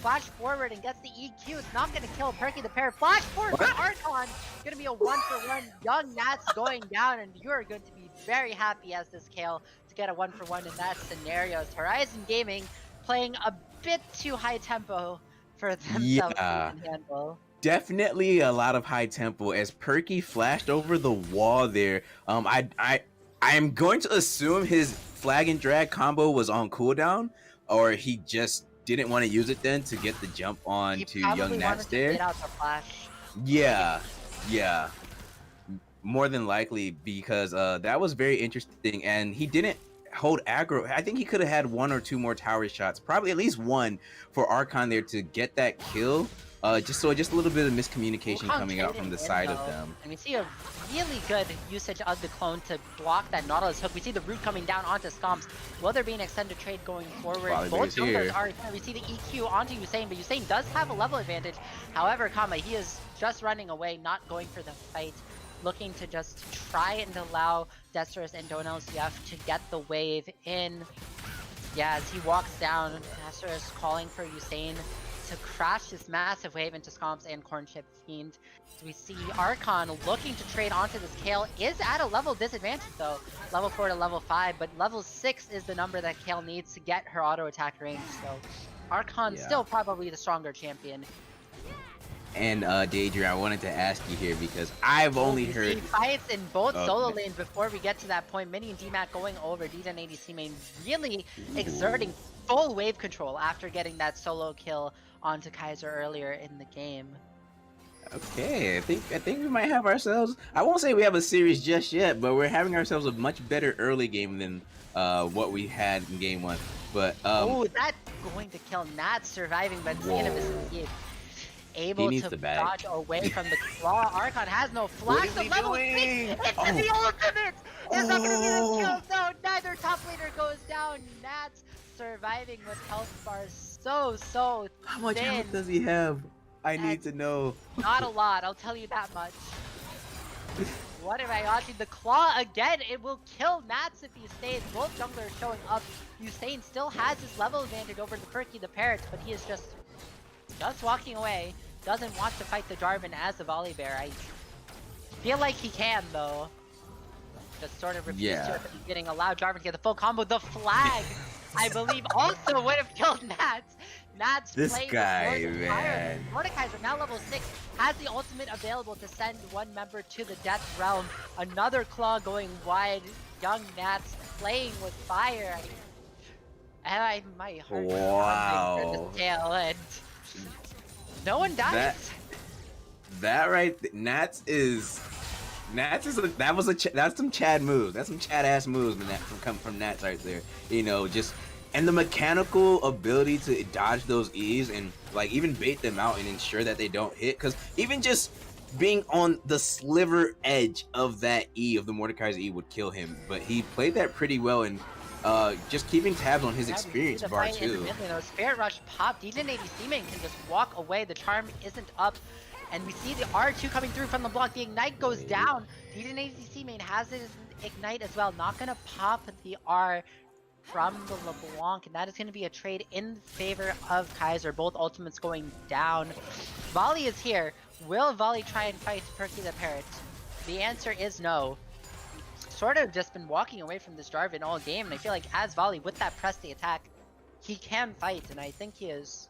Flash forward and gets the EQ. It's not going to kill Perky the Parrot. Flash forward for Archon. Going to be a 1-for-1. Young Nats going down, and you are going to be very happy as this Kale to get a 1-for-1 in that scenario. As Horizon Gaming playing a bit too high tempo for themselves to handle. Definitely a lot of high tempo as Perky flashed over the wall there. I am going to assume his flag and drag combo was on cooldown, or he just didn't want to use it then to get the jump on to Young Nats there. Get out the flash. Yeah, more than likely, because that was very interesting, and he didn't hold aggro. I think he could have had 1 or 2 more tower shots, probably at least 1 for Archon there to get that kill. Just a little bit of miscommunication coming out from the side of them. And we see a really good usage of the clone to block that Nautilus hook. We see the root coming down onto Scomps. Will there be an extended trade going forward? Both junglers are here. We see the EQ onto Usain, but Usain does have a level advantage. However, he is just running away, not going for the fight. Looking to just try and allow Desterus and Donell CF to get the wave in. Yeah, as he walks down, Desterus calling for Usain to crash this massive wave into Scomps and Cornchip Fiend. So we see Archon looking to trade onto this Kale. Is at a level disadvantage though. Level 4 to level 5, but level 6 is the number that Kale needs to get her auto attack range. So Archon still probably the stronger champion. And Daedra, I wanted to ask you here because I've only heard fights in both solo lanes before we get to that point. Mini and DMAC going over, D10 ADC main really exerting full wave control after getting that solo kill onto Kaiser earlier in the game. Okay, I think we might have ourselves, I won't say we have a series just yet, but we're having ourselves a much better early game than what we had in game 1. But oh, that's going to kill Nat, surviving, but Xenomys able to dodge away from the claw. Archon has no flash. The level 6 it's the ultimate! Is not going to be the kill. No, neither top laner goes down. Nats surviving with health bars so How much thin. health does he have? I need to know. Not a lot, I'll tell you that much. What am I watching? The claw again! It will kill Nats if he stays. Both junglers showing up. Usain still has his level advantage over the Perky the Parrot, but he is just walking away. Doesn't want to fight the Jarvan as the Volley Bear. I feel like he can though. Just sort of refuse to at the beginning. Allow Jarvan to get the full combo. The flag, I believe, also would have killed Nats. Nats This playing guy, with man. Mordekaiser now level 6 has the ultimate available to send one member to the Death Realm. Another claw going wide. Young Nats playing with fire. My heart Wow. the tail end. No one dies. That right, Nats is that's some Chad moves. That's some Chad ass moves from Nats right there. You know, just and the mechanical ability to dodge those E's and like even bait them out and ensure that they don't hit. Because even just being on the sliver edge of that E of the Mordekaiser's E would kill him. But he played that pretty well and just keeping tabs on his experience bar too. Spirit Rush pop. DJ ADC main can just walk away. The charm isn't up. And we see the R2 coming through from the block. The Ignite goes down. DJ ADC main has his Ignite as well. Not gonna pop the R from the LeBlanc, and that is gonna be a trade in favor of Kaiser. Both ultimates going down. Volley is here. Will Volley try and fight Perky the Parrot? The answer is no. Sort of just been walking away from this Jarvan all game, and I feel like as Volley with that press the attack, he can fight, and I think he is.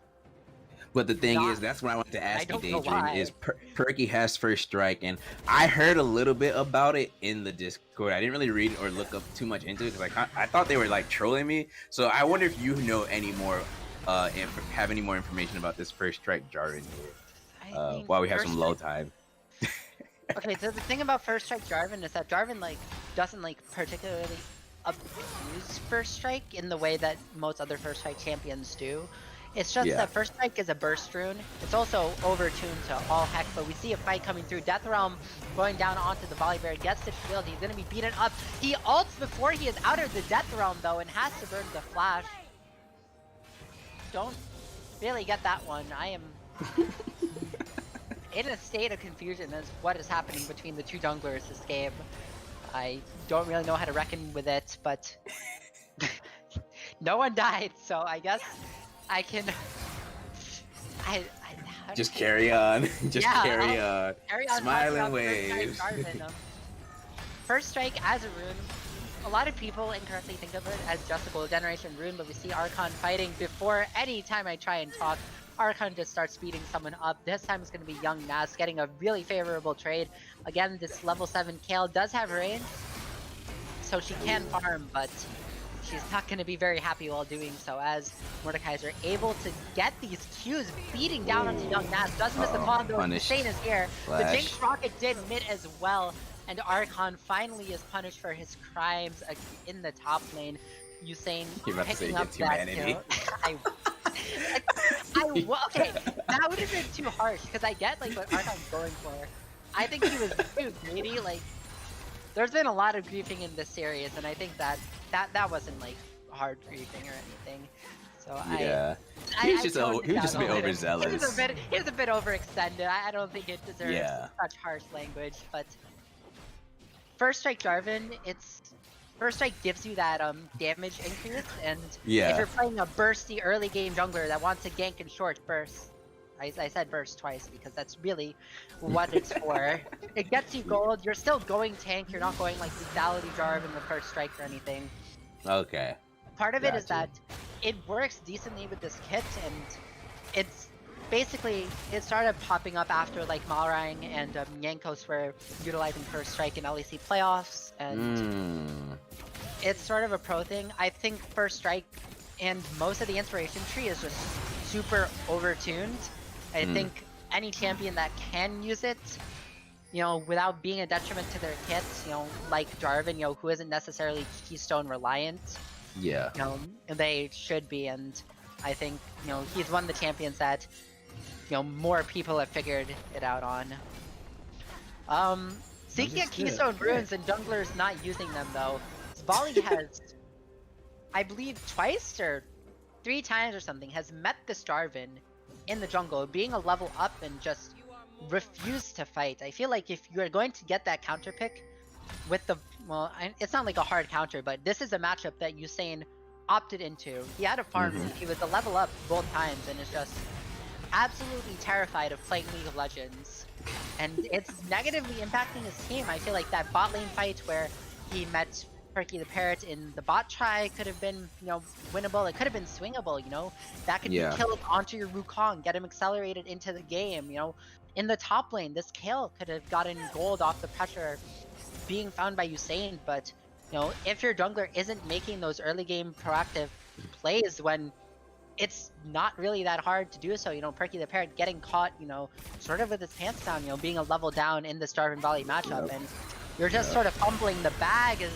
But the thing is, that's what I wanted to ask you, Daydream, is Perky has first strike, and I heard a little bit about it in the Discord. I didn't really read or look up too much into it, because I thought they were like trolling me. So I wonder if you know any more, have any more information about this first strike Jarvan here, while we have some low time. Okay, so the thing about first strike Jarvan is that Jarvan doesn't particularly abuse first strike in the way that most other first strike champions do. It's just that first strike is a burst rune. It's also overtuned to all heck, but we see a fight coming through. Death Realm going down onto the Volley Bear, gets the shield. He's gonna be beaten up. He ults before he is out of the Death Realm though, and has to burn the flash. Don't really get that one. I am in a state of confusion as what is happening between the two junglers this game. I don't really know how to reckon with it, but no one died, so I guess I can. Just carry on. Just carry on. Smiling waves. First strike as a rune. A lot of people incorrectly think of it as just a gold generation rune, but we see Archon fighting before any time I try and talk. Archon just starts speeding someone up. This time it's going to be Young Naz getting a really favorable trade. Again, this level 7 Kale does have range, so she can farm, but she's not going to be very happy while doing so, as Mordekaiser able to get these Qs beating down onto Young Naz. Does miss the combo. Insane is here. Flash. The Jinx Rocket did mid as well, and Archon finally is punished for his crimes in the top lane. Usain picking up that kill. Okay, that would have been too harsh, because I get what Archon's going for. I think he was too greedy. There's been a lot of griefing in this series, and I think that wasn't hard griefing or anything. So he was just a bit overzealous. He was a bit overextended. I don't think it deserves such harsh language. But first strike Jarvan, first strike gives you that damage increase, and if you're playing a bursty early game jungler that wants to gank in short bursts, I said burst twice because that's really what it's for. It gets you gold. You're still going tank. You're not going lethality Jarvan the first strike or anything. Okay. Part of it is that it works decently with this kit, and it's basically, it started popping up after Malrang and Yankos were utilizing first strike in LEC playoffs, and it's sort of a pro thing. I think first strike and most of the inspiration tree is just super overtuned. I think any champion that can use it, without being a detriment to their kit, like Jarvan, who isn't necessarily Keystone reliant, they should be, and I think, he's one of the champions that, more people have figured it out on. Speaking of Keystone runes and junglers not using them though, Volley has, I believe, twice or 3 times or something, has met the Starvin in the jungle, being a level up and just refused to fight. I feel like if you're going to get that counter pick with the, well, it's not like a hard counter, but this is a matchup that Usain opted into. He had a farm, he was a level up both times, and is just absolutely terrified of playing League of Legends. And it's negatively impacting his team. I feel like that bot lane fight where he met Perky the Parrot in the bot try could have been, you know, winnable. It could have been swingable, you know? That could be killed onto your Wukong, get him accelerated into the game, you know? In the top lane, this Kale could have gotten gold off the pressure being found by Usain, but, you know, if your jungler isn't making those early game proactive plays when it's not really that hard to do so, you know, Perky the Parrot getting caught, you know, sort of with his pants down, you know, being a level down in the Starvin Valley matchup, and you're just sort of fumbling the bag as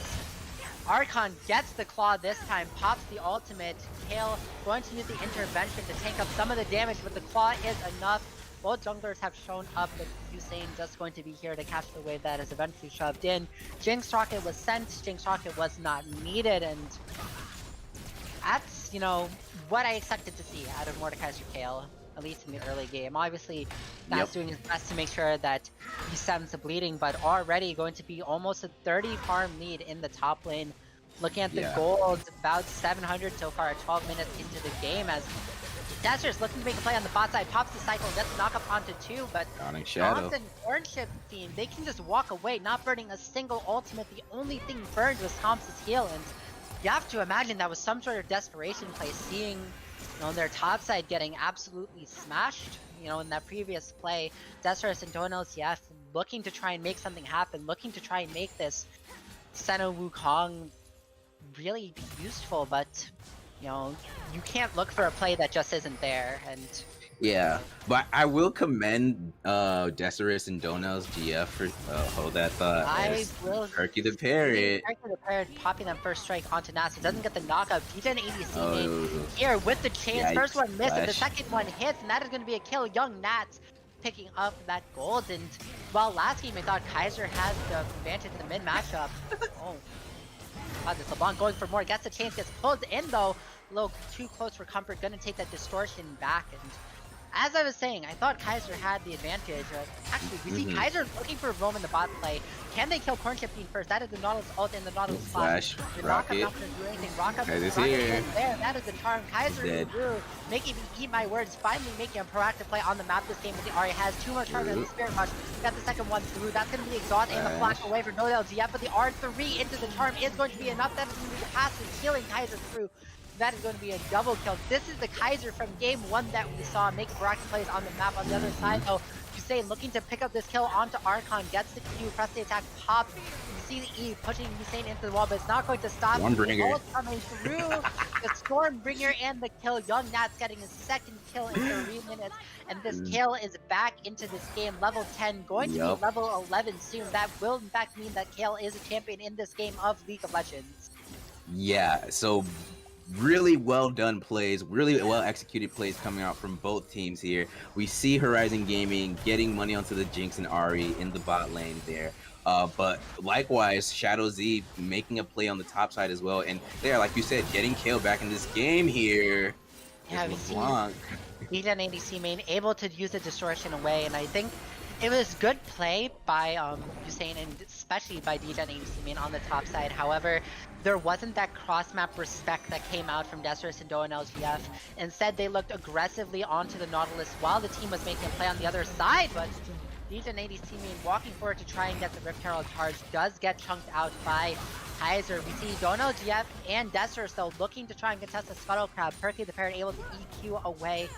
Archon gets the claw this time, pops the ultimate. Kale going to use the intervention to tank up some of the damage, but the claw is enough. Both junglers have shown up, but Usain just going to be here to catch the wave that is eventually shoved in. Jinx Rocket was sent, Jinx Rocket was not needed, and that's, you know, what I expected to see out of Mordekaiser Kale, at least in the early game. Obviously, that's doing his best to make sure that he stems the bleeding, but already going to be almost a 30 farm lead in the top lane. Looking at the gold, about 700 so far, 12 minutes into the game, as Dasher's looking to make a play on the bot side, pops the cycle, gets the knock up onto 2, but Johnson Orange team, they can just walk away, not burning a single ultimate. The only thing burned was Thompson's heal, and you have to imagine that was some sort of desperation play, seeing, you know, their top side getting absolutely smashed, you know, in that previous play. Desirous and Donos, looking to try and make something happen, looking to try and make this Senna Wukong really be useful, but, you know, you can't look for a play that just isn't there, and but I will commend Desirous and Donel's GF for hold that thought. I will Perky the Parrot. Perky the Parrot popping that first strike onto Nats. It doesn't get the knockup. D10 ADC here with the chance. First one missed, and the second one hits, and that is going to be a kill. Young Nats picking up that gold, and while last game I thought Kaiser has the advantage in the mid matchup. This LeBlanc going for more, gets the chance, gets pulled in though. A little too close for comfort, gonna take that distortion back, and as I was saying, I thought Kaiser had the advantage. Actually, we see Kaiser looking for roam in the bot play. Can they kill Corn Chip Bean first? That is the Nautilus ult in the Nautilus Flash, Rocket. Not gonna do anything. Rocket is here. There. That is the charm. Kaiser making me eat my words. Finally making a proactive play on the map this game with the Ahri. Has too much charge and the Spirit Rush. Got the second one through. That's gonna be exhaust and the flash away for no LGF, but the R3 into the charm is going to be enough. That is going to be passive, healing Kaiser through. That is going to be a double kill. This is the Kaiser from game 1 that we saw make proactive plays on the map. On the other side though, Usain looking to pick up this kill onto Archon, gets the Q, press the attack, pop. You see the E pushing Usain into the wall, but it's not going to stop. Stormbringer coming through the Stormbringer and the kill. Young Nat's getting his second kill in 3 minutes, and this kill is back into this game. Level 10, going to be level 11 soon. That will in fact mean that Kale is a champion in this game of League of Legends. So really well done plays, really well executed plays coming out from both teams here. We see Horizon Gaming getting money onto the Jinx and Ahri in the bot lane there. But likewise, ShadowZ making a play on the top side as well. And there, like you said, getting Kale back in this game here. Yeah, we see D10 ADC main able to use the distortion away, and I think it was good play by Usain, and especially by D10 ADC main on the top side. However, there wasn't that cross-map respect that came out from Desirous and Doan LGF. Instead, they looked aggressively onto the Nautilus while the team was making a play on the other side, but D10 ADC main walking forward to try and get the Rift Herald charge does get chunked out by Kaiser. We see Doan LGF and Desirous though looking to try and contest the Scuttle Crab. Perky the Parrot able to EQ away,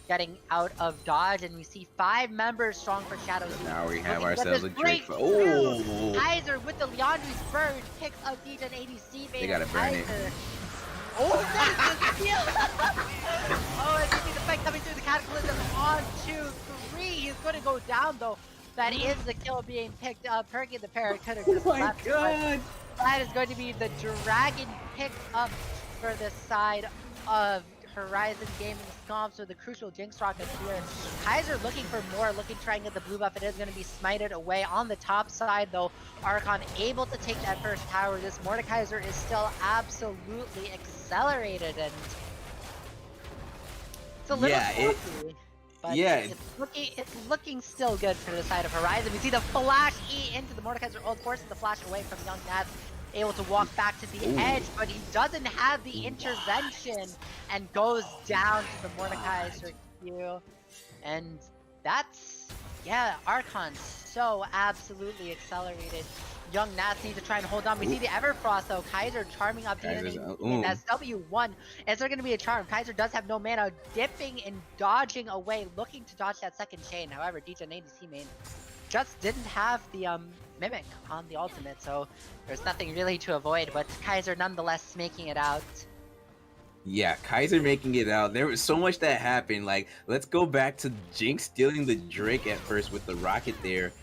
getting out of dodge, and we see 5 members strong for ShadowZ. Now we have ourselves a Drake. Kaiser with the Leandri's burn picks up D10 ADC. They gotta burn it. That is the steal! And you see the fight coming through the Cataclysm on 2-3. He's going to go down though. That is the kill being picked up. Perky the Parrot could have just left. That is going to be the Dragon picked up for the side of Horizon Gaming Scomps with the crucial Jinx Rocket here. Kaiser looking for more, looking to try and get the blue buff. It is going to be smited away. On the top side though, Archon able to take that first tower. This Mordekaiser is still absolutely accelerated, and a little Yeah, it- sloppy, but yeah. it's looking still good for the side of Horizon. We see the flash E into the Mordekaiser ult, forces the flash away from Young Nats, able to walk back to the Ooh. edge, but he doesn't have the intervention and goes down to the Mordekaiser Q. And that's, yeah, Archon so absolutely accelerated. Young Nats need to try and hold on. We see the Everfrost though. Kaiser charming up Kaiser's- and that's W1. Is there going to be a charm? Kaiser does have no mana, dipping and dodging away, looking to dodge that second chain. However, DJ ADC main just didn't have the Mimic on the ultimate, so there's nothing really to avoid, but Kaiser nonetheless making it out. Yeah, Kaiser making it out. There was so much that happened. Like, let's go back to Jinx stealing the Drake at first with the rocket there.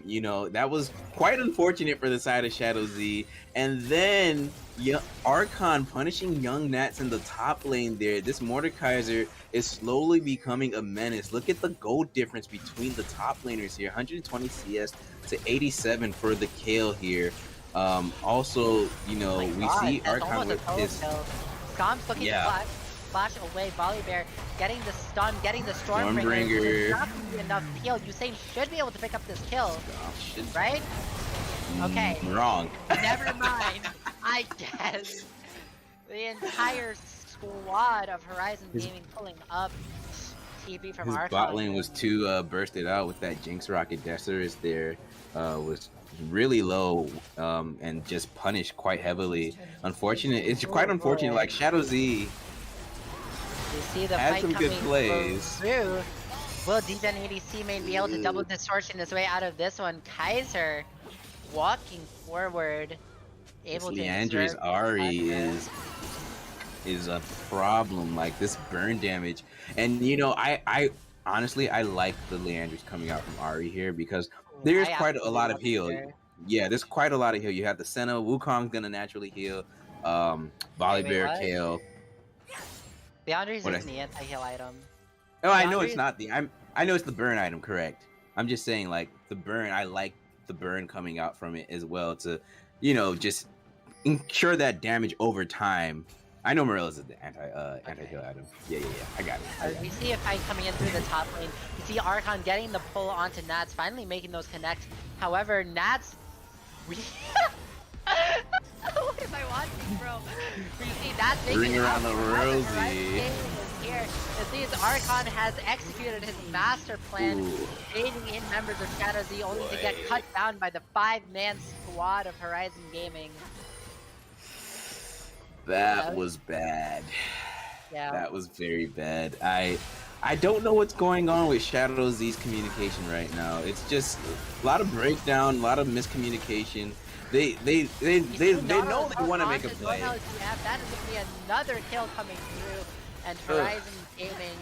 You know, that was quite unfortunate for the side of ShadowZ. And then Archon punishing Young Nats in the top lane there. This Mordekaiser is slowly becoming a menace. Look at the gold difference between the top laners here. 120 CS to 87 for the kill here. Also, you know, we see Archon with his... Scomp's looking to flash away. Volibear getting the stun, getting the Stormbringer. Not gonna be enough heal. Usain should be able to pick up this kill, right? Okay. Wrong. Never mind. I guess the entire squad of Horizon Gaming pulling up TP from Archon. His bot lane was too bursted out with that Jinx rocket. Desirus there was really low and just punished quite heavily. Unfortunate. It's quite unfortunate. Like ShadowZ had some good plays. Through. Will D-Gen ADC main be able to double distortion his way out of this one? Kaiser walking forward, able to Leandra's Ahri is a problem. Like this burn damage, and you know, I honestly I like the Leandra's coming out from Ahri here because there's quite a lot of heal. Yeah, there's quite a lot of heal. You have the Senna, Wukong's gonna naturally heal. Volibear, Kale. Leandra's is the anti-heal item. Oh, I know it's not the. I know it's the burn item, correct. I'm just saying, like the burn. I like the burn coming out from it as well to, you know, just ensure that damage over time. I know Morella's is the anti-heal item. Yeah. I got it. We see a fight coming in through the top lane. We see Archon getting the pull onto Nats, finally making those connect. However, Nats. What am I watching, bro? We see Nats making around the rosy. Here, it seems Archon has executed his master plan, fading in members of ShadowZ only to get cut down by the 5-man squad of Horizon Gaming. That was bad. Yeah. That was very bad. I don't know what's going on with ShadowZ's communication right now. It's just a lot of breakdown, a lot of miscommunication. They know they want to make a play. That is going to be another kill coming through. And Horizon Gaming,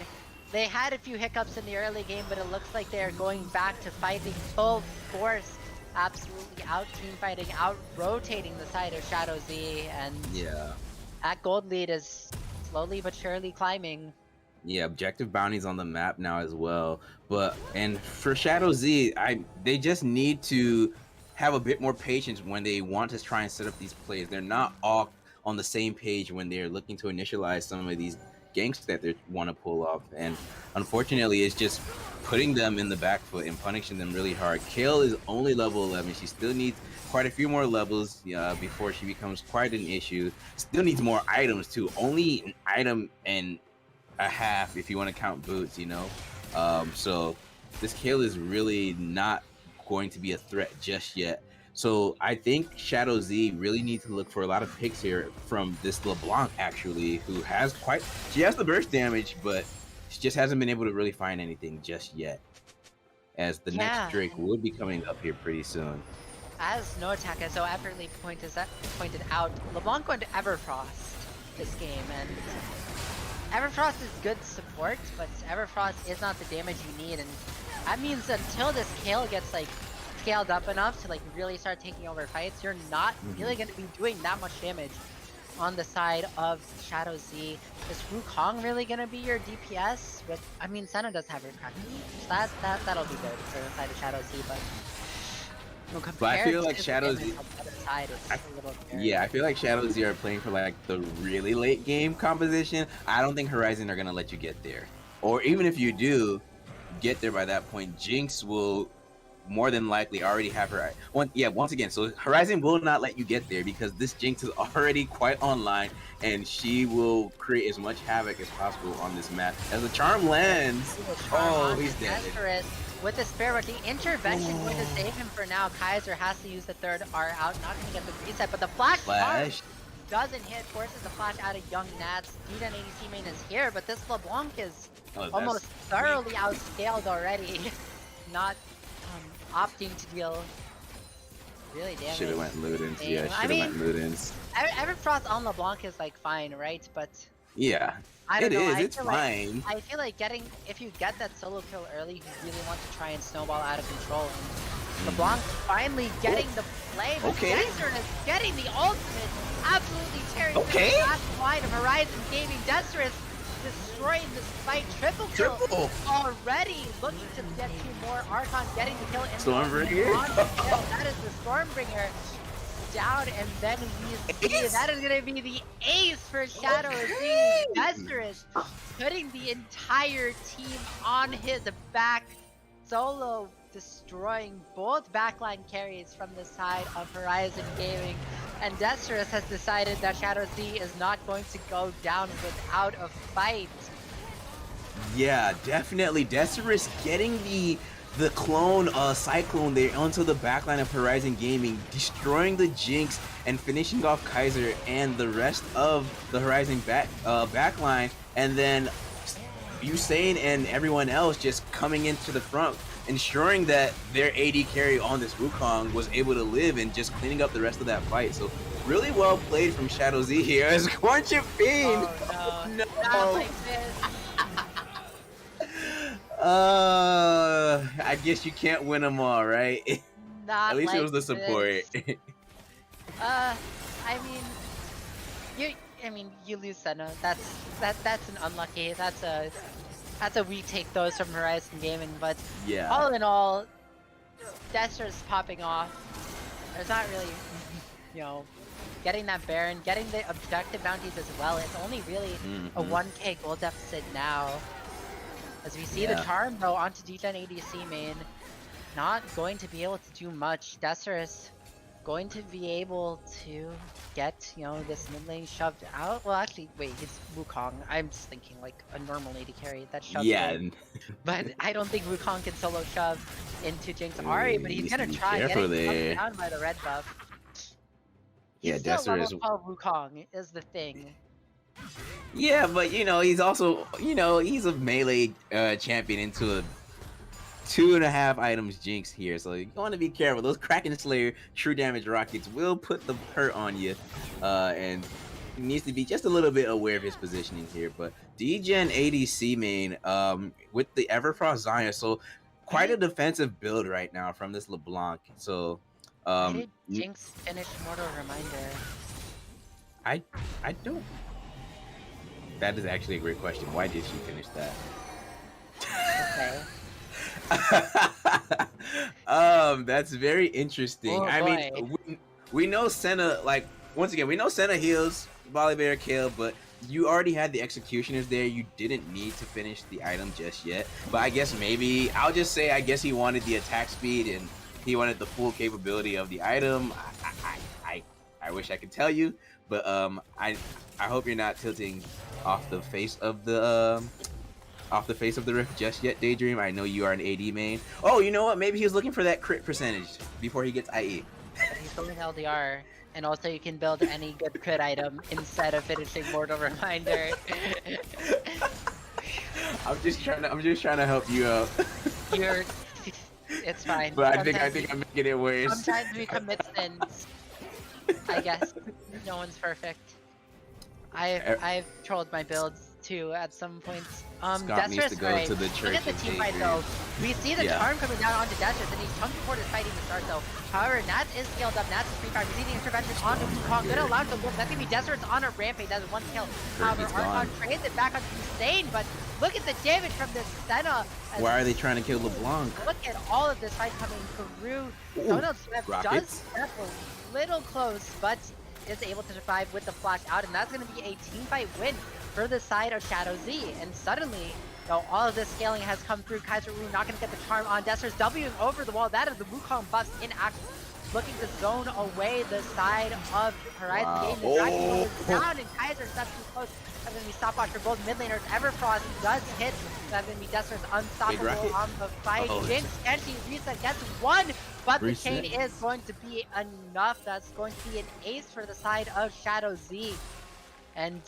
they had a few hiccups in the early game, but it looks like they are going back to fighting full force. Absolutely out team fighting, out rotating the side of ShadowZ, and that gold lead is slowly but surely climbing. Yeah, objective bounties on the map now as well. And for ShadowZ, they just need to have a bit more patience when they want to try and set up these plays. They're not all on the same page when they're looking to initialize some of these ganks that they want to pull off, and unfortunately it's just putting them in the back foot and punishing them really hard. Kale is only level 11. She still needs quite a few more levels before she becomes quite an issue. Still needs more items too. Only an item and a half if you want to count boots, you know. So this Kale is really not going to be a threat just yet. So I think ShadowZ really needs to look for a lot of picks here from this LeBlanc, actually, who has she has the burst damage, but she just hasn't been able to really find anything just yet. As the next Drake would be coming up here pretty soon. As Noatak has so effortlessly pointed out, LeBlanc went to Everfrost this game, and Everfrost is good support, but Everfrost is not the damage you need, and that means until this Kale gets like scaled up enough to like really start taking over fights, you're not really going to be doing that much damage on the side of ShadowZ. Is Wukong really going to be your DPS? But I mean, Senna does have her cracked. That'll be good for the side of ShadowZ, but I feel like ShadowZ, I feel like ShadowZ are playing for like the really late game composition. I don't think Horizon are gonna let you get there. or even if you do get there by that point, Jinx will more than likely already have her once again, so Horizon will not let you get there because this Jinx is already quite online, and she will create as much havoc as possible on this map. As the charm lands, he's dead. Desperate with the spare, but the intervention going to save him for now. Kaiser has to use the third R out, not gonna get the reset, but the flash doesn't hit, forces the flash out of Young Nats. D10 ADC main is here, but this LeBlanc is almost thoroughly outscaled already. Not opting to deal really damage. Should have went Ludens. Yeah, should have went Ludens. Everfrost on LeBlanc is like fine, right? But yeah, I don't know. It's fine. I feel like if you get that solo kill early, you really want to try and snowball out of control. And LeBlanc finally getting the play, but Kaiser is getting the ultimate, absolutely tearing through the last line of Horizon Gaming. Desirous destroying this fight, triple kill already, looking to get 2 more. Archon getting the kill in Stormbringer. That is the Stormbringer down, and then we see that is going to be the ace for ShadowZ. Desirous putting the entire team on his back, solo destroying both backline carries from the side of Horizon Gaming. And Desirous has decided that ShadowZ is not going to go down without a fight. Yeah, definitely. Desirous getting the clone Cyclone there onto the backline of Horizon Gaming, destroying the Jinx and finishing off Kaiser and the rest of the Horizon backline, and then Usain and everyone else just coming into the front, ensuring that their AD carry on this Wukong was able to live and just cleaning up the rest of that fight. So really well played from ShadowZ here as Quantum Fiend. Oh no. Not like this. I guess you can't win them all, right? Not At least like it was the support. I mean, you lose Senna. That's an unlucky. That's a retake those from Horizon Gaming. But yeah, all in all, Desirous popping off. There's not really, getting that Baron, getting the objective bounties as well. It's only really a 1k gold deficit now. As we see the charm though onto D10 ADC main, not going to be able to do much. Desirous going to be able to get, this mid lane shoved out. Well, actually, wait, it's Wukong. I'm just thinking like a normal AD carry that shoved in. But I don't think Wukong can solo shove into Jinx Ari, but he's gonna try getting down by the red buff. He's still Desirous. level 12 Wukong is the thing. Yeah, but he's also, he's a melee champion into a 2.5 items Jinx here, so you want to be careful. Those Kraken Slayer true damage rockets will put the hurt on you, and he needs to be just a little bit aware of his positioning here. But D-Gen ADC main, with the Everfrost Zion, so quite a defensive build right now from this LeBlanc. So, why did Jinx finish Mortal Reminder? I don't. That is actually a great question. Why did she finish that? Okay. That's very interesting. I mean, we know Senna, like, once again, we know Senna heals, Volibear kill, but you already had the executioners there. You didn't need to finish the item just yet. But I guess maybe, I'll just say, I guess he wanted the attack speed and he wanted the full capability of the item. I wish I could tell you, but I hope you're not tilting off the face of the rift just yet, Daydream. I know you are an AD main. Oh, you know what? Maybe he was looking for that crit percentage before he gets IE. But he's going LDR, and also you can build any good crit item instead of finishing Mortal Reminder. I'm just trying to help you out. It's fine. But I think I'm making it worse. Sometimes we commit sins. I guess no one's perfect. I've trolled my builds too at some points. Scott needs to go to the church. Look at the team fight though. We see the charm coming down onto Desirous, and he's chunky forward is fighting the start though. However, Nats is scaled up. Nats is free fire. We see the intervention onto Wukong. Gonna allow him to live. That's gonna be Desirous on a rampage. That's one kill. However, Archon trades it back onto Usain, but look at the damage from this Senna. Why are they trying to kill LeBlanc? Look at all of this fight coming through. Donald Swift does step a little close, but is able to survive with the flash out, and that's going to be a team fight win for the side of ShadowZ. And suddenly, though, all of this scaling has come through. Kaiser Wu not going to get the charm on Desser's Wing over the wall. That is the Wukong buffs in action. Looking to zone away the side of Horizon Gaming. The Dragon Ball is down, and Kaiser steps too close. That's going to be stopwatch for both mid laners. Everfrost does hit. That's going to be Desser's unstoppable on the fight. Jinx Kenshi reset gets one, but the chain is going to be enough. That's going to be an ace for the side of ShadowZ. And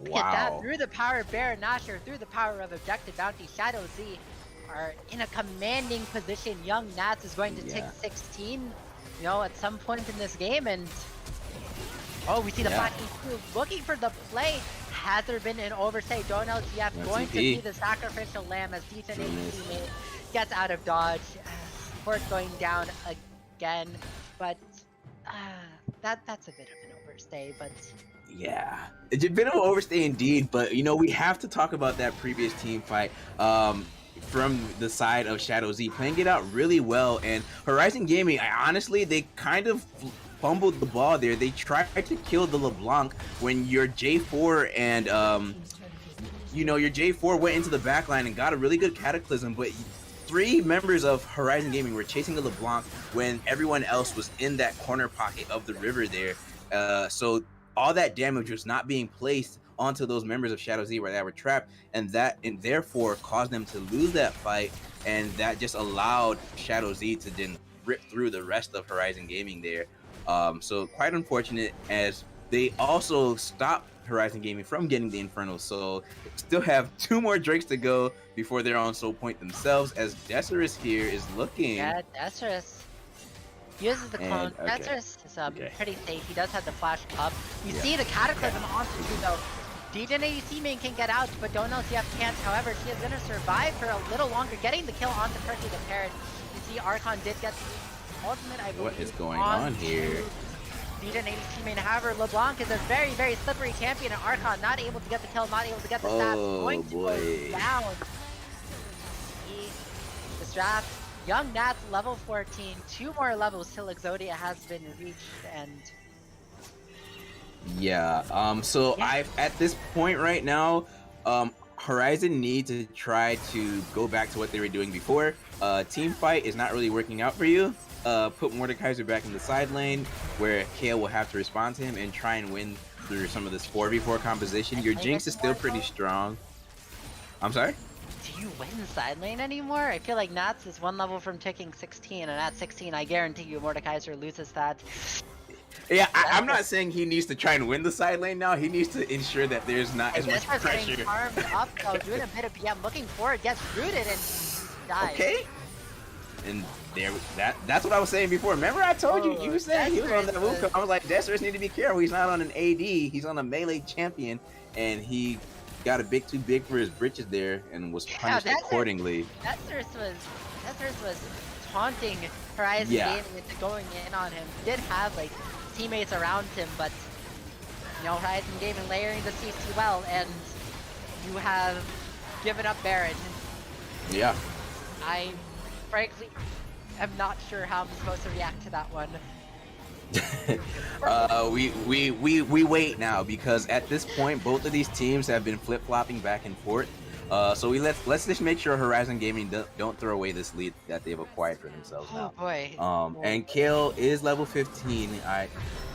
look at that, through the power of Baron Nashor, through the power of Objective Bounty, ShadowZ are in a commanding position. Young Nats is going to take 16, you know, at some point in this game, and oh, we see the Flash crew looking for the play. Has there been an overstay? Don't LTF going to be the sacrificial lamb as D10 teammate gets out of dodge. Support going down again, but that's a bit of an overstay, but yeah, it's a bit of an overstay indeed, but you know, we have to talk about that previous team fight from the side of ShadowZ, playing it out really well. And Horizon Gaming, honestly, they kind of fumbled the ball there. They tried to kill the LeBlanc when your J4 and you know, your J4 went into the backline and got a really good Cataclysm, but 3 members of Horizon Gaming were chasing the LeBlanc when everyone else was in that corner pocket of the river there. So all that damage was not being placed onto those members of ShadowZ where they were trapped, and therefore caused them to lose that fight, and that just allowed ShadowZ to then rip through the rest of Horizon Gaming there. So quite unfortunate, as they also stopped Horizon Gaming from getting the Infernal Soul. Still have 2 more Drakes to go before they're on Soul Point themselves, as Desirus here is looking. Yeah, Desirus uses the clone. Desirus is pretty safe. He does have the flash up. You see the Cataclysm onto you though. DJ ADC main can get out, but don't know if you have can't. However, she is going to survive for a little longer, getting the kill onto Perky the Parrot. You see Archon did get the ultimate, I believe. What is going on here? DJ ADC main. However, LeBlanc is a very, very slippery champion, and Archon not able to get the kill, not able to get the stats. Going to go down. The strap. Young Nats level 14. 2 more levels till Exodia has been reached, and at this point right now, Horizon need to try to go back to what they were doing before. Team fight is not really working out for you. Put Mordekaiser back in the side lane where Kale will have to respond to him and try and win through some of this 4v4 composition. Your Jinx is still pretty strong. I'm sorry? Do you win side lane anymore? I feel like Nats is 1 level from taking 16, and at 16 I guarantee you Mordekaiser loses that. Yeah, I'm not saying he needs to try and win the side lane now. He needs to ensure that there's not as much pressure. Armed up, though, doing a bit of BM, looking forward, gets rooted and dies. Okay. And there, that's what I was saying before. Remember I told you, you said he was on that move. I was like, Desirus need to be careful. He's not on an AD. He's on a melee champion, and he got a bit too big for his britches there and was punished accordingly. Desirus was taunting Horizon Gaming into going in on him. He did have like teammates around him, but you know, Horizon Gaming layering the CC well, and you have given up Baron. Yeah. I frankly am not sure how I'm supposed to react to that one. We wait now, because at this point both of these teams have been flip-flopping back and forth. So let's just make sure Horizon Gaming don't throw away this lead that they've acquired for themselves now. Oh boy. And Kale is level 15. I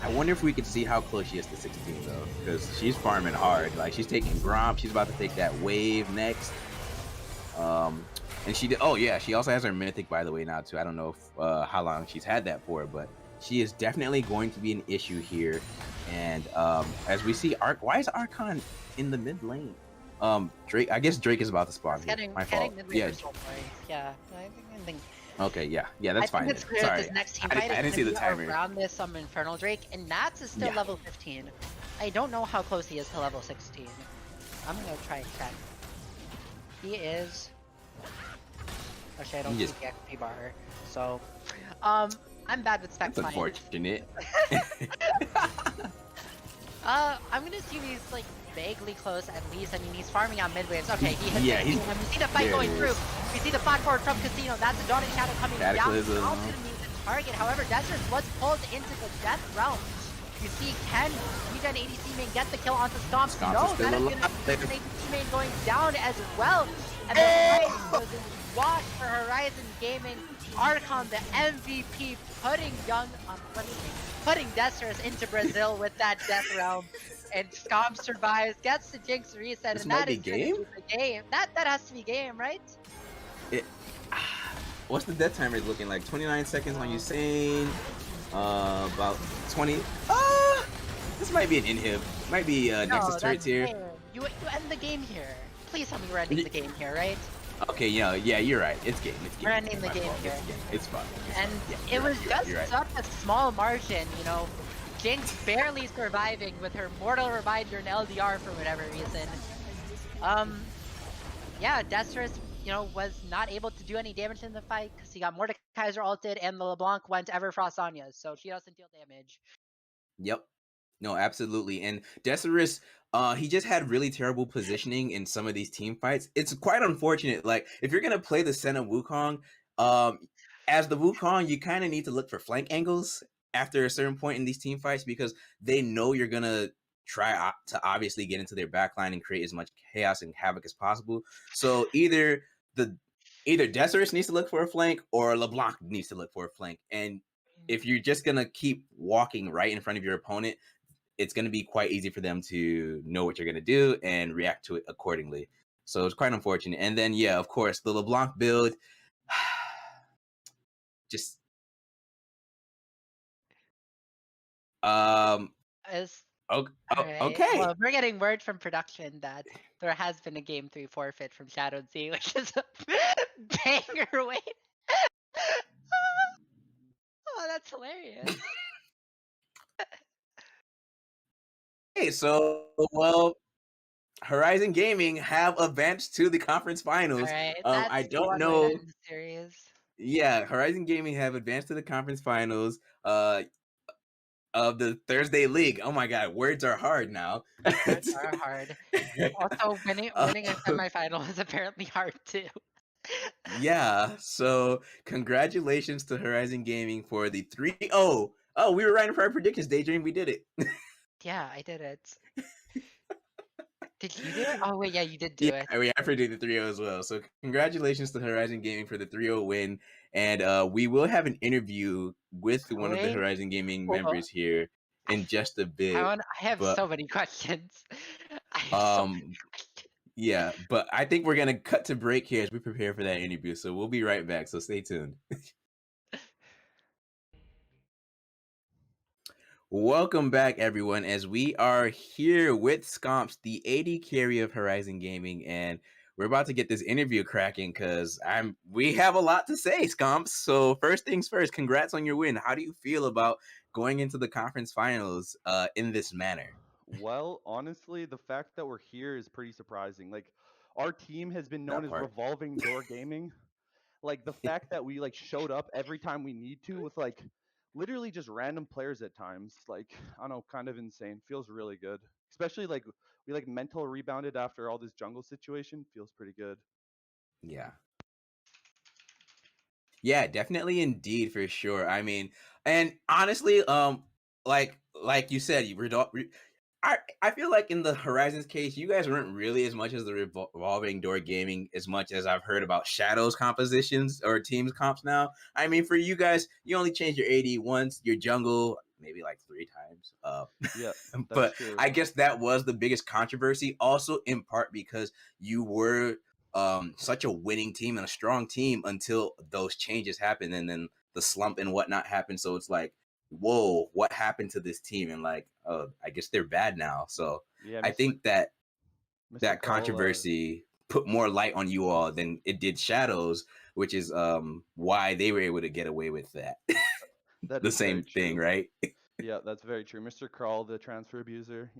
wonder if we could see how close she is to 16 though, because she's farming hard. Like, she's taking Gromp. She's about to take that wave next. And she did. Oh yeah, she also has her mythic, by the way, now too. I don't know if, how long she's had that for, but she is definitely going to be an issue here. And as we see, why is Archon in the mid lane? Drake. I guess Drake is about to spawn here. My fault. Yeah. I think. Okay. Yeah. That's fine. It's clear Sorry. This next team fight I didn't see the timer. Around this Infernal Drake, and Nats is still level 15. I don't know how close he is to level 16. I'm gonna try and check. He is. Actually, I don't see the XP bar. So, I'm bad with specs. That's unfortunate. I'm gonna assume he's like vaguely close at least. I mean, he's farming on mid waves. Okay, he hits we see the fight going through. We see the flat forward from Casino. That's a Dawn and Shadow coming down. Now to meet the target. However, Desirus was pulled into the death realm. You see, can Regen ADC main get the kill onto Stomps? Stomps No, is still that is alive. going to make ADC main going down as well. And the fight was a wash for Horizon Gaming. Archon, the MVP, putting Desterus into Brazil with that Death Realm. And Scomp survives, gets the Jinx reset, This and might that be is going game? to be the game. That has to be game, right? What's the death timer looking like? 29 seconds on Usain. About 20. This might be an inhib. Might be Nexus turrets here. Fair. You end the game here. Please tell me we're ending the game here, right? Okay, yeah, you're right. It's game. We're ending the My game fault. here. It's fine. And Yeah, it you're was right, just you're right. such a small margin, you know. Jinx barely surviving with her mortal reminder and LDR for whatever reason. Yeah, Desterus, you know, was not able to do any damage in the fight because he got Mordekaiser ulted and the LeBlanc went Everfrost Anya, so she doesn't deal damage. Yep. No, absolutely. And Decerys, he just had really terrible positioning in some of these team fights. It's quite unfortunate. Like, if you're gonna play the Senna Wukong, as the Wukong, you kind of need to look for flank angles after a certain point in these team fights because they know you're gonna try to obviously get into their backline and create as much chaos and havoc as possible. So either Decerys needs to look for a flank or LeBlanc needs to look for a flank. And if you're just gonna keep walking right in front of your opponent, it's going to be quite easy for them to know what you're going to do and react to it accordingly. So it's quite unfortunate. And then, yeah, of course, the LeBlanc build, just Is okay. Well, we're getting word from production that there has been a game 3 forfeit from ShadowZ, which is a banger. Wait. Oh, that's hilarious. Okay, so well, Horizon Gaming have advanced to the conference finals. Alright, I that's don't one way to know. end the series. Yeah, Horizon Gaming have advanced to the conference finals of the Thursday League. Oh my God, words are hard now. Words are hard. Also, winning a semifinal is apparently hard too. Yeah, so congratulations to Horizon Gaming for the 3-0. Oh, we were right for our predictions, Daydream. We did it. Yeah, I did it. Did you do it? Oh wait, yeah, you did do Yeah, it. we predicted the 3-0 as well. So congratulations to Horizon Gaming for the 3-0 win. And we will have an interview with one of the Wait, Horizon Gaming hold on. members here in just a bit. I have but, so many questions. I have so many questions. Yeah, but I think we're gonna cut to break here as we prepare for that interview. So we'll be right back. So stay tuned. Welcome back, everyone, as we are here with Scomps, the AD carry of Horizon Gaming, and we're about to get this interview cracking because we have a lot to say, Scomps. So first things first, congrats on your win. How do you feel about going into the conference finals in this manner? Well, honestly, the fact that we're here is pretty surprising. Like, our team has been known as revolving door gaming. Like, the fact that we showed up every time we need to with literally just random players at times, I don't know, kind of insane. Feels really good. Especially we mental rebounded after all this jungle situation. Feels pretty good. Yeah. Yeah, definitely, indeed, for sure. I mean, and honestly, like you said, I feel like in the Horizons case, you guys weren't really as much as the revolving door gaming as much as I've heard about Shadow's compositions or teams comps now. I mean, for you guys, you only changed your AD once, your jungle maybe 3 times. Yeah, but true. I guess that was the biggest controversy, also in part because you were such a winning team and a strong team until those changes happened and then the slump and whatnot happened. So it's like, whoa, what happened to this team? And I guess they're bad now. So yeah, I think that Mr. controversy put more light on you all than it did ShadowZ, which is why they were able to get away with that. That the same thing, right? Yeah, that's very true. Mr. Kral, the transfer abuser,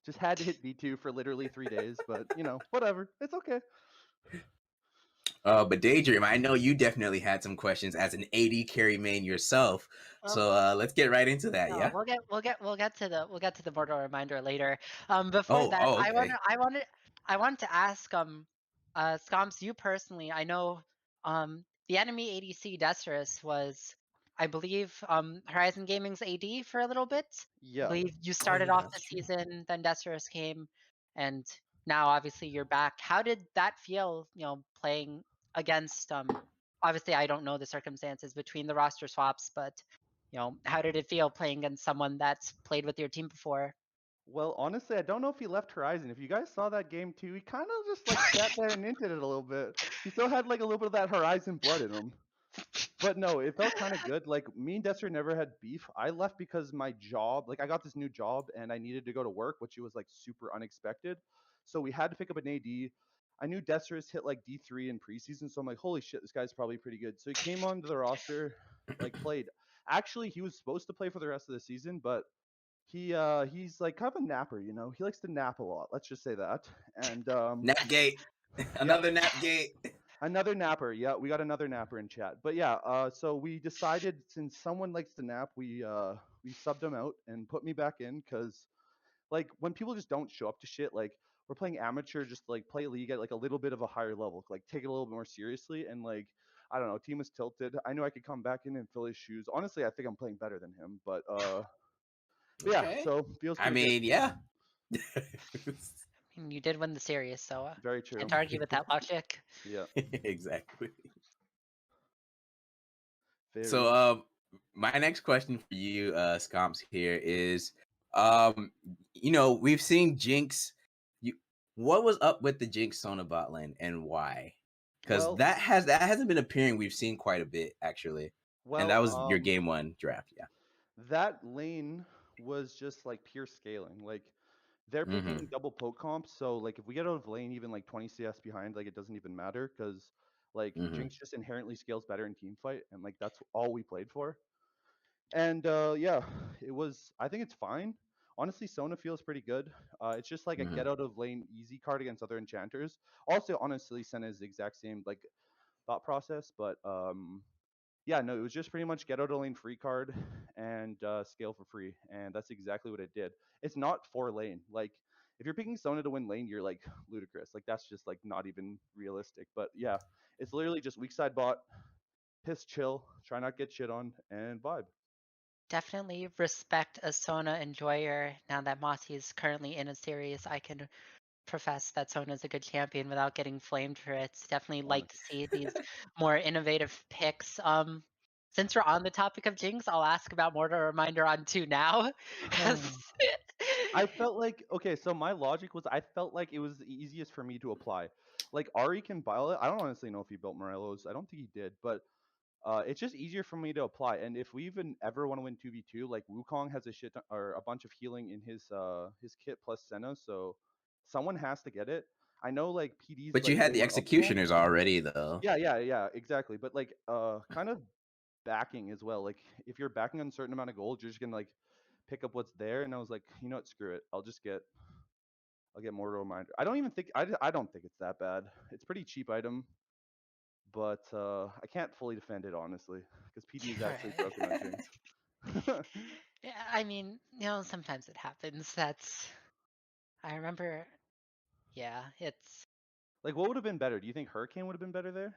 just had to hit B2 for literally 3 days, but whatever. It's okay. But Daydream, I know you definitely had some questions as an AD carry main yourself. So let's get right into that. Yeah. We'll get to the mortal reminder later. Before that, okay. I wanted to ask Scomps, you personally, I know the enemy ADC Desterus was I believe Horizon Gaming's AD for a little bit. I Yeah. believe you started yeah, off the that's true. season, then Desterus came, and now obviously you're back. How did that feel, playing against obviously I don't know the circumstances between the roster swaps, but how did it feel playing against someone that's played with your team before? Well, honestly, I don't know if he left Horizon. If you guys saw that game too, he kind of just like sat there and inted it a little bit. He still had like a little bit of that Horizon blood in him. But no, it felt kind of good. Like me and Dester never had beef. I left because my job, like I got this new job and I needed to go to work, which was like super unexpected. So we had to pick up an AD. I knew Desterus hit like D3 in preseason, so I'm like, holy shit, this guy's probably pretty good. So he came onto the roster, like played. Actually, he was supposed to play for the rest of the season, but he's like kind of a napper, you know. He likes to nap a lot. Let's just say that. And Napgate. Another Napgate. another napper. Yeah, we got another napper in chat. But yeah, so we decided since someone likes to nap, we subbed him out and put me back in because like when people just don't show up to shit, like we're playing amateur, just like play league at like a little bit of a higher level, like take it a little bit more seriously. And like I don't know, team was tilted. I knew I could come back in and fill his shoes. Honestly, I think I'm playing better than him, but yeah, Okay. so feels I pretty mean, good. yeah. You did win the series, so Very true. can't argue with that logic. Yeah. Exactly. Very So, my next question for you, Scomps, here is, we've seen Jinx. What was up with the Jinx Sona bot lane and why? Because well, that hasn't been appearing. We've seen quite a bit actually, and that was your well, game one draft. Yeah. that lane was just like pure scaling. Like they're Mm-hmm. picking double poke comps, so like if we get out of lane even like 20 CS behind, like it doesn't even matter because like Mm-hmm. Jinx just inherently scales better in team fight, and like that's all we played for. And yeah, it was. I think it's fine. Honestly, Sona feels pretty good. It's just like a Mm-hmm. get out of lane easy card against other enchanters. Also, honestly, Senna is the exact same like thought process, but yeah, no, it was just pretty much get out of lane free card and scale for free, and that's exactly what it did. It's not for lane. Like if you're picking Sona to win lane, you're like ludicrous. Like that's just like not even realistic. But yeah, it's literally just weak side bot, piss chill, try not get shit on, and vibe. Definitely respect a Sona enjoyer. Now that Mossy is currently in a series, I can profess that Sona is a good champion without getting flamed for it. Definitely like to see these more innovative picks. Since we're on the topic of Jinx, I'll ask about Mortal Reminder on 2 now. I felt like okay, so my logic was I felt like it was the easiest for me to apply. Like Ari can build it. I don't honestly know if he built Morello's. I don't think he did, but it's just easier for me to apply. And if we even ever want to win 2v2, like Wukong has a shit or a bunch of healing in his kit plus Senna, so someone has to get it. I know like PD's But like you had way the more optimal. executioners already, though. Yeah, exactly. But like kind of backing as well. Like if you're backing on a certain amount of gold, you're just gonna like pick up what's there. And I was like, you know what, screw it. I'll get Mortal Reminder. I don't even think I don't think it's that bad. It's pretty cheap item, but I can't fully defend it honestly because PD is actually broken on Jinx. Yeah, I mean, sometimes it happens. I remember, yeah, it's Like, what would have been better? Do you think Hurricane would have been better there?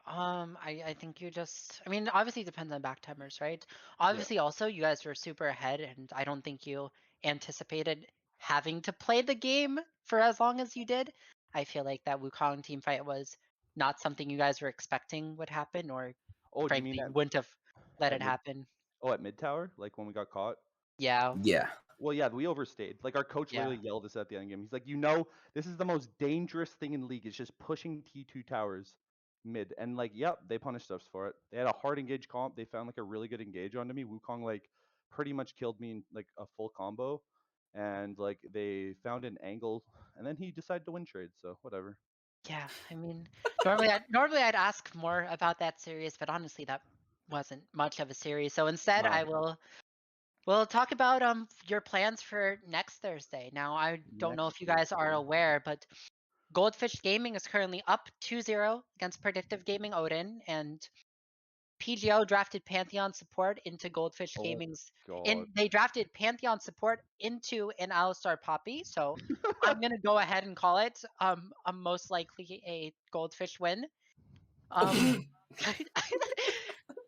I think I mean, obviously it depends on backtimers, right? Yeah. Obviously also you guys were super ahead and I don't think you anticipated having to play the game for as long as you did. I feel like that Wukong team fight was not something you guys were expecting would happen, or Oh, do you mean frankly you wouldn't have let at it mid? happen. Oh, at mid tower, like when we got caught. Yeah. Yeah. Well, yeah, we overstayed. Like our coach Yeah. literally yelled us at the end game. He's like, this is the most dangerous thing in league. It's just pushing T2 towers mid. And like, yep, they punished us for it. They had a hard engage comp. They found like a really good engage onto me. Wukong like pretty much killed me in like a full combo. And like they found an angle and then he decided to win trade, so whatever. Yeah, I mean, normally I'd ask more about that series, but honestly that wasn't much of a series. So instead I will We'll talk about your plans for next Thursday. Now, I don't know Next if you guys are Thursday. aware, but Goldfish Gaming is currently up 2-0 against Predictive Gaming Odin, and PGO drafted Pantheon support into Goldfish Oh Gaming's god. they drafted Pantheon support into an Alistar Poppy. So I'm gonna go ahead and call it a most likely a Goldfish win. Um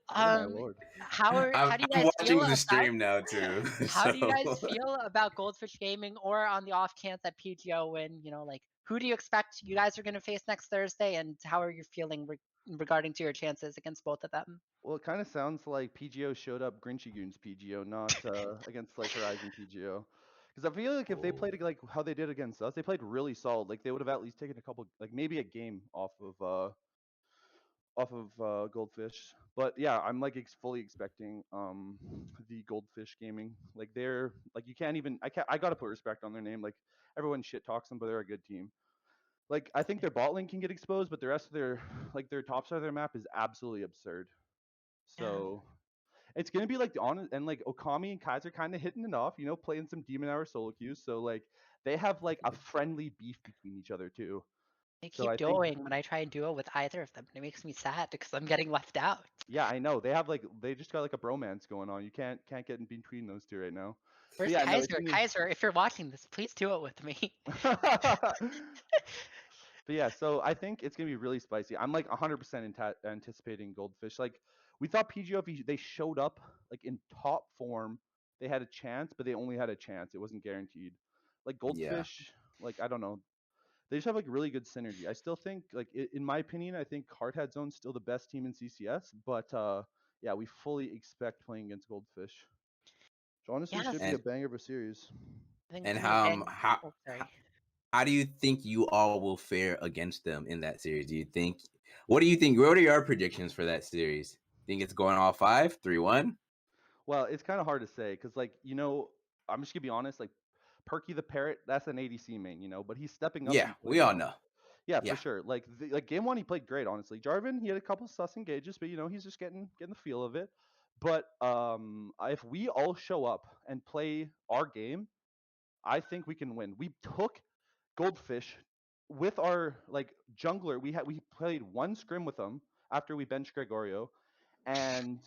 Oh my lord. How do you I'm guys watching feel the about stream now too. how do you guys so- feel about Goldfish Gaming, or on the off chance that PGO win? You know, like who do you expect you guys are going to face next Thursday, and how are you feeling regarding to your chances against both of them? Well, it kind of sounds like PGO showed up Grinchy Goons PGO, not against like Horizon PGO. Because I feel like if they played like how they did against us, they played really solid. Like they would have at least taken a couple, like maybe a game off of Goldfish. But yeah, I'm like fully expecting the Goldfish Gaming. Like they're like you can't even I gotta put respect on their name. Like everyone shit talks them, but they're a good team. Like I think their bot lane can get exposed, but the rest of their like their top side of their map is absolutely absurd. So it's gonna be like the honest and like Okami and Kaiser kind of hitting it off, you know, playing some Demon Hour solo queues. So like they have like a friendly beef between each other too. They So keep I think duoing when I try and duo with either of them, and it makes me sad because I'm getting left out. yeah, I know they have like they just got like a bromance going on. You can't get in between those two right now. But Where's yeah, no, it's Kaiser? gonna Kaiser, if you're watching this, please do it with me. But yeah, so I think it's gonna be really spicy. I'm like 100% anticipating Goldfish. Like we thought PGO, if they showed up like in top form, they had a chance, but they only had a chance. It wasn't guaranteed. Like Yeah. Goldfish, like I don't know, they just have like really good synergy. I still think, like in my opinion, I think Hardhat Zone's still the best team in CCS. But yeah, we fully expect playing against Goldfish. So honestly, Yes. should be a banger of a series. I think And it's gonna be how oh, sorry. how do you think you all will fare against them in that series? What do you think? What are your predictions for that series? Think it's going all 5, 3-1? Well, it's kind of hard to say because, like, you know, I'm just gonna be honest. Like, Perky the Parrot, that's an ADC main, you know, but he's stepping up. Yeah, and we playing all well. know. Yeah, Yeah. for sure. Like game one, he played great. Honestly, Jarvan, he had a couple sus engages, but you know, he's just getting the feel of it. But if we all show up and play our game, I think we can win. We took Goldfish with our like jungler. We played one scrim with them after we benched Gregorio, and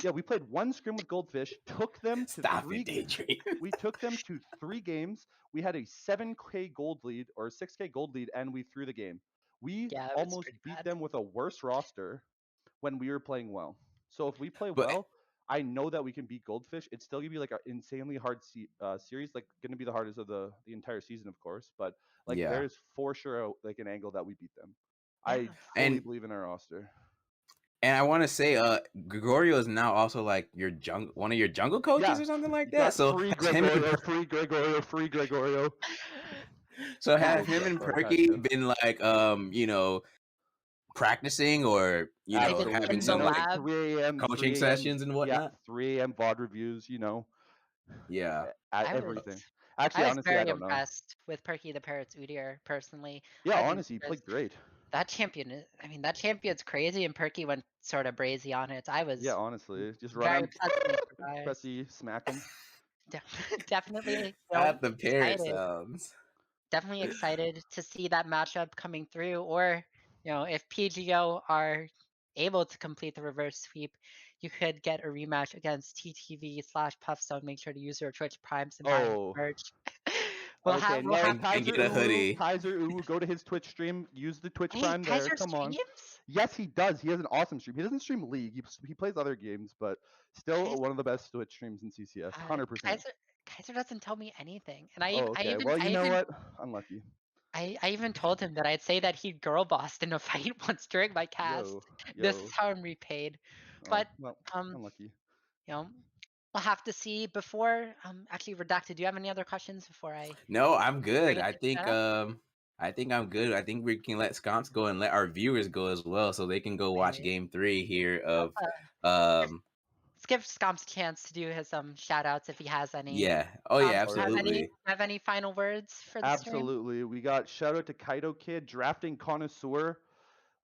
yeah, we played one scrim with Goldfish. Took them to Stop it, Daydream. We took them to 3 games. We had a 7K gold lead or a 6K gold lead, and we threw the game. We Yeah, it was almost pretty beat bad. them with a worse roster when we were playing well. So if we play But- well, I know that we can beat Goldfish. It's still gonna be like an insanely hard series, like gonna be the hardest of the entire season, of course. But like, Yeah. there's for sure like an angle that we beat them. Yeah. I fully And- believe in our roster. And I want to say, Gregorio is now also like one of your jungle coaches Yeah, or something like You that. got So free him and Gregorio, free Gregorio, free Gregorio. So have Yeah, him and sorry, Perky gotcha. been like practicing or Absolutely. having in the some like lab. 3 a.m. coaching 3 a.m. sessions and Yeah, whatnot? 3 a.m. VOD reviews, you know, Yeah. at I everything. was Actually, I was honestly, I very don't know. impressed with Perky the Parrot's Udyr personally. Yeah, I think honestly, he played great. that champion that champion's crazy, and Perky went sort of brazy on it. I was Yeah, honestly, just very run him, pleasantly surprised. pressy, smack him. Definitely At the parrot excited. sounds. Definitely excited to see that matchup coming through, or if PGO are able to complete the reverse sweep, you could get a rematch against TTV/Puffstone. Make sure to use your Twitch Primes and buy Oh. merch. Okay, we'll no, have And get a hoodie. Kaiser Uwu, go to his Twitch stream. Use the Twitch Wait, Prime there. Kaiser Come on. streams? Yes, he does. He has an awesome stream. He doesn't stream League. He plays other games, but still Kaiser- one of the best Twitch streams in CCS. 100%. Kaiser doesn't tell me anything, and I Oh, okay. even Well, you know what? Unlucky. I even told him that I'd say that he girl bossed in a fight once during my cast. This is how I'm repaid. But well, um, unlucky. we'll have to see before. Actually, Redacted, do you have any other questions before I? No, I'm good. Bring it I to think I'm good. I think we can let Sconce go and let our viewers go as well, so they can go watch Okay. game 3 here of Let's give Scomps a chance to do his shout outs if he has any. yeah. Oh yeah, Scomps, absolutely. have any final words for the stream? Absolutely. We got shout out to Kaido Kid, drafting connoisseur.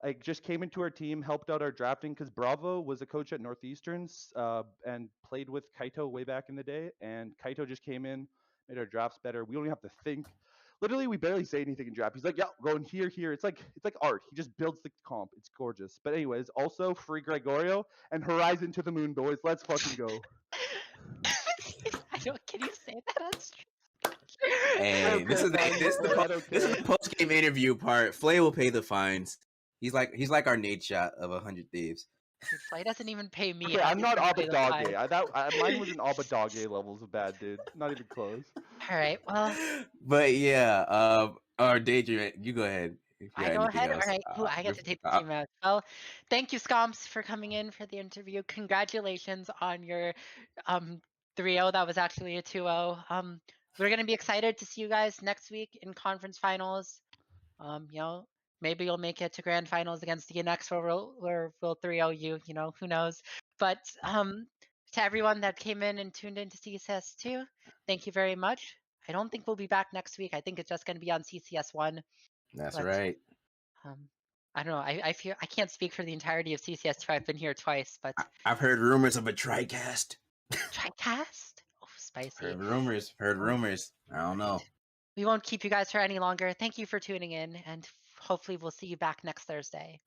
Like, just came into our team, helped out our drafting because Bravo was a coach at Northeastern's and played with Kaito way back in the day. And Kaito just came in, made our drafts better. We only have to think. Literally, we barely say anything in draft. He's like, "Yeah, going here." It's like art. He just builds the comp. It's gorgeous. But anyways, also free Gregorio and Horizon to the Moon, boys. Let's fucking go. Can you say that on stream? Hey, this is the post game interview part. Flay will pay the fines. He's like our Nate Shot of 100 Thieves. Dude, Fly doesn't even pay me. Okay, How I'm is he not gonna pay the fine? Abadage. Mine was in Abadage levels of bad, dude. Not even close. All right, well, But yeah, or Daedrian, you go ahead if you I got go anything ahead. All else. right, ooh, I get to take the Uh, team out. Well, thank you, Scomps, for coming in for the interview. Congratulations on your 3-0. That was actually a 2-0. We're gonna be excited to see you guys next week in conference finals. You know, maybe you'll make it to grand finals against DNX where we'll 3-0 you. You know, who knows? But to everyone that came in and tuned into CCS2, thank you very much. I don't think we'll be back next week. I think it's just going to be on CCS1. That's But right. I don't know. I feel I can't speak for the entirety of CCS2. I've been here twice, but I've heard rumors of a TriCast. TriCast? Oh, spicy. Heard rumors. Heard rumors. I don't know. We won't keep you guys for any longer. Thank you for tuning in, and hopefully we'll see you back next Thursday.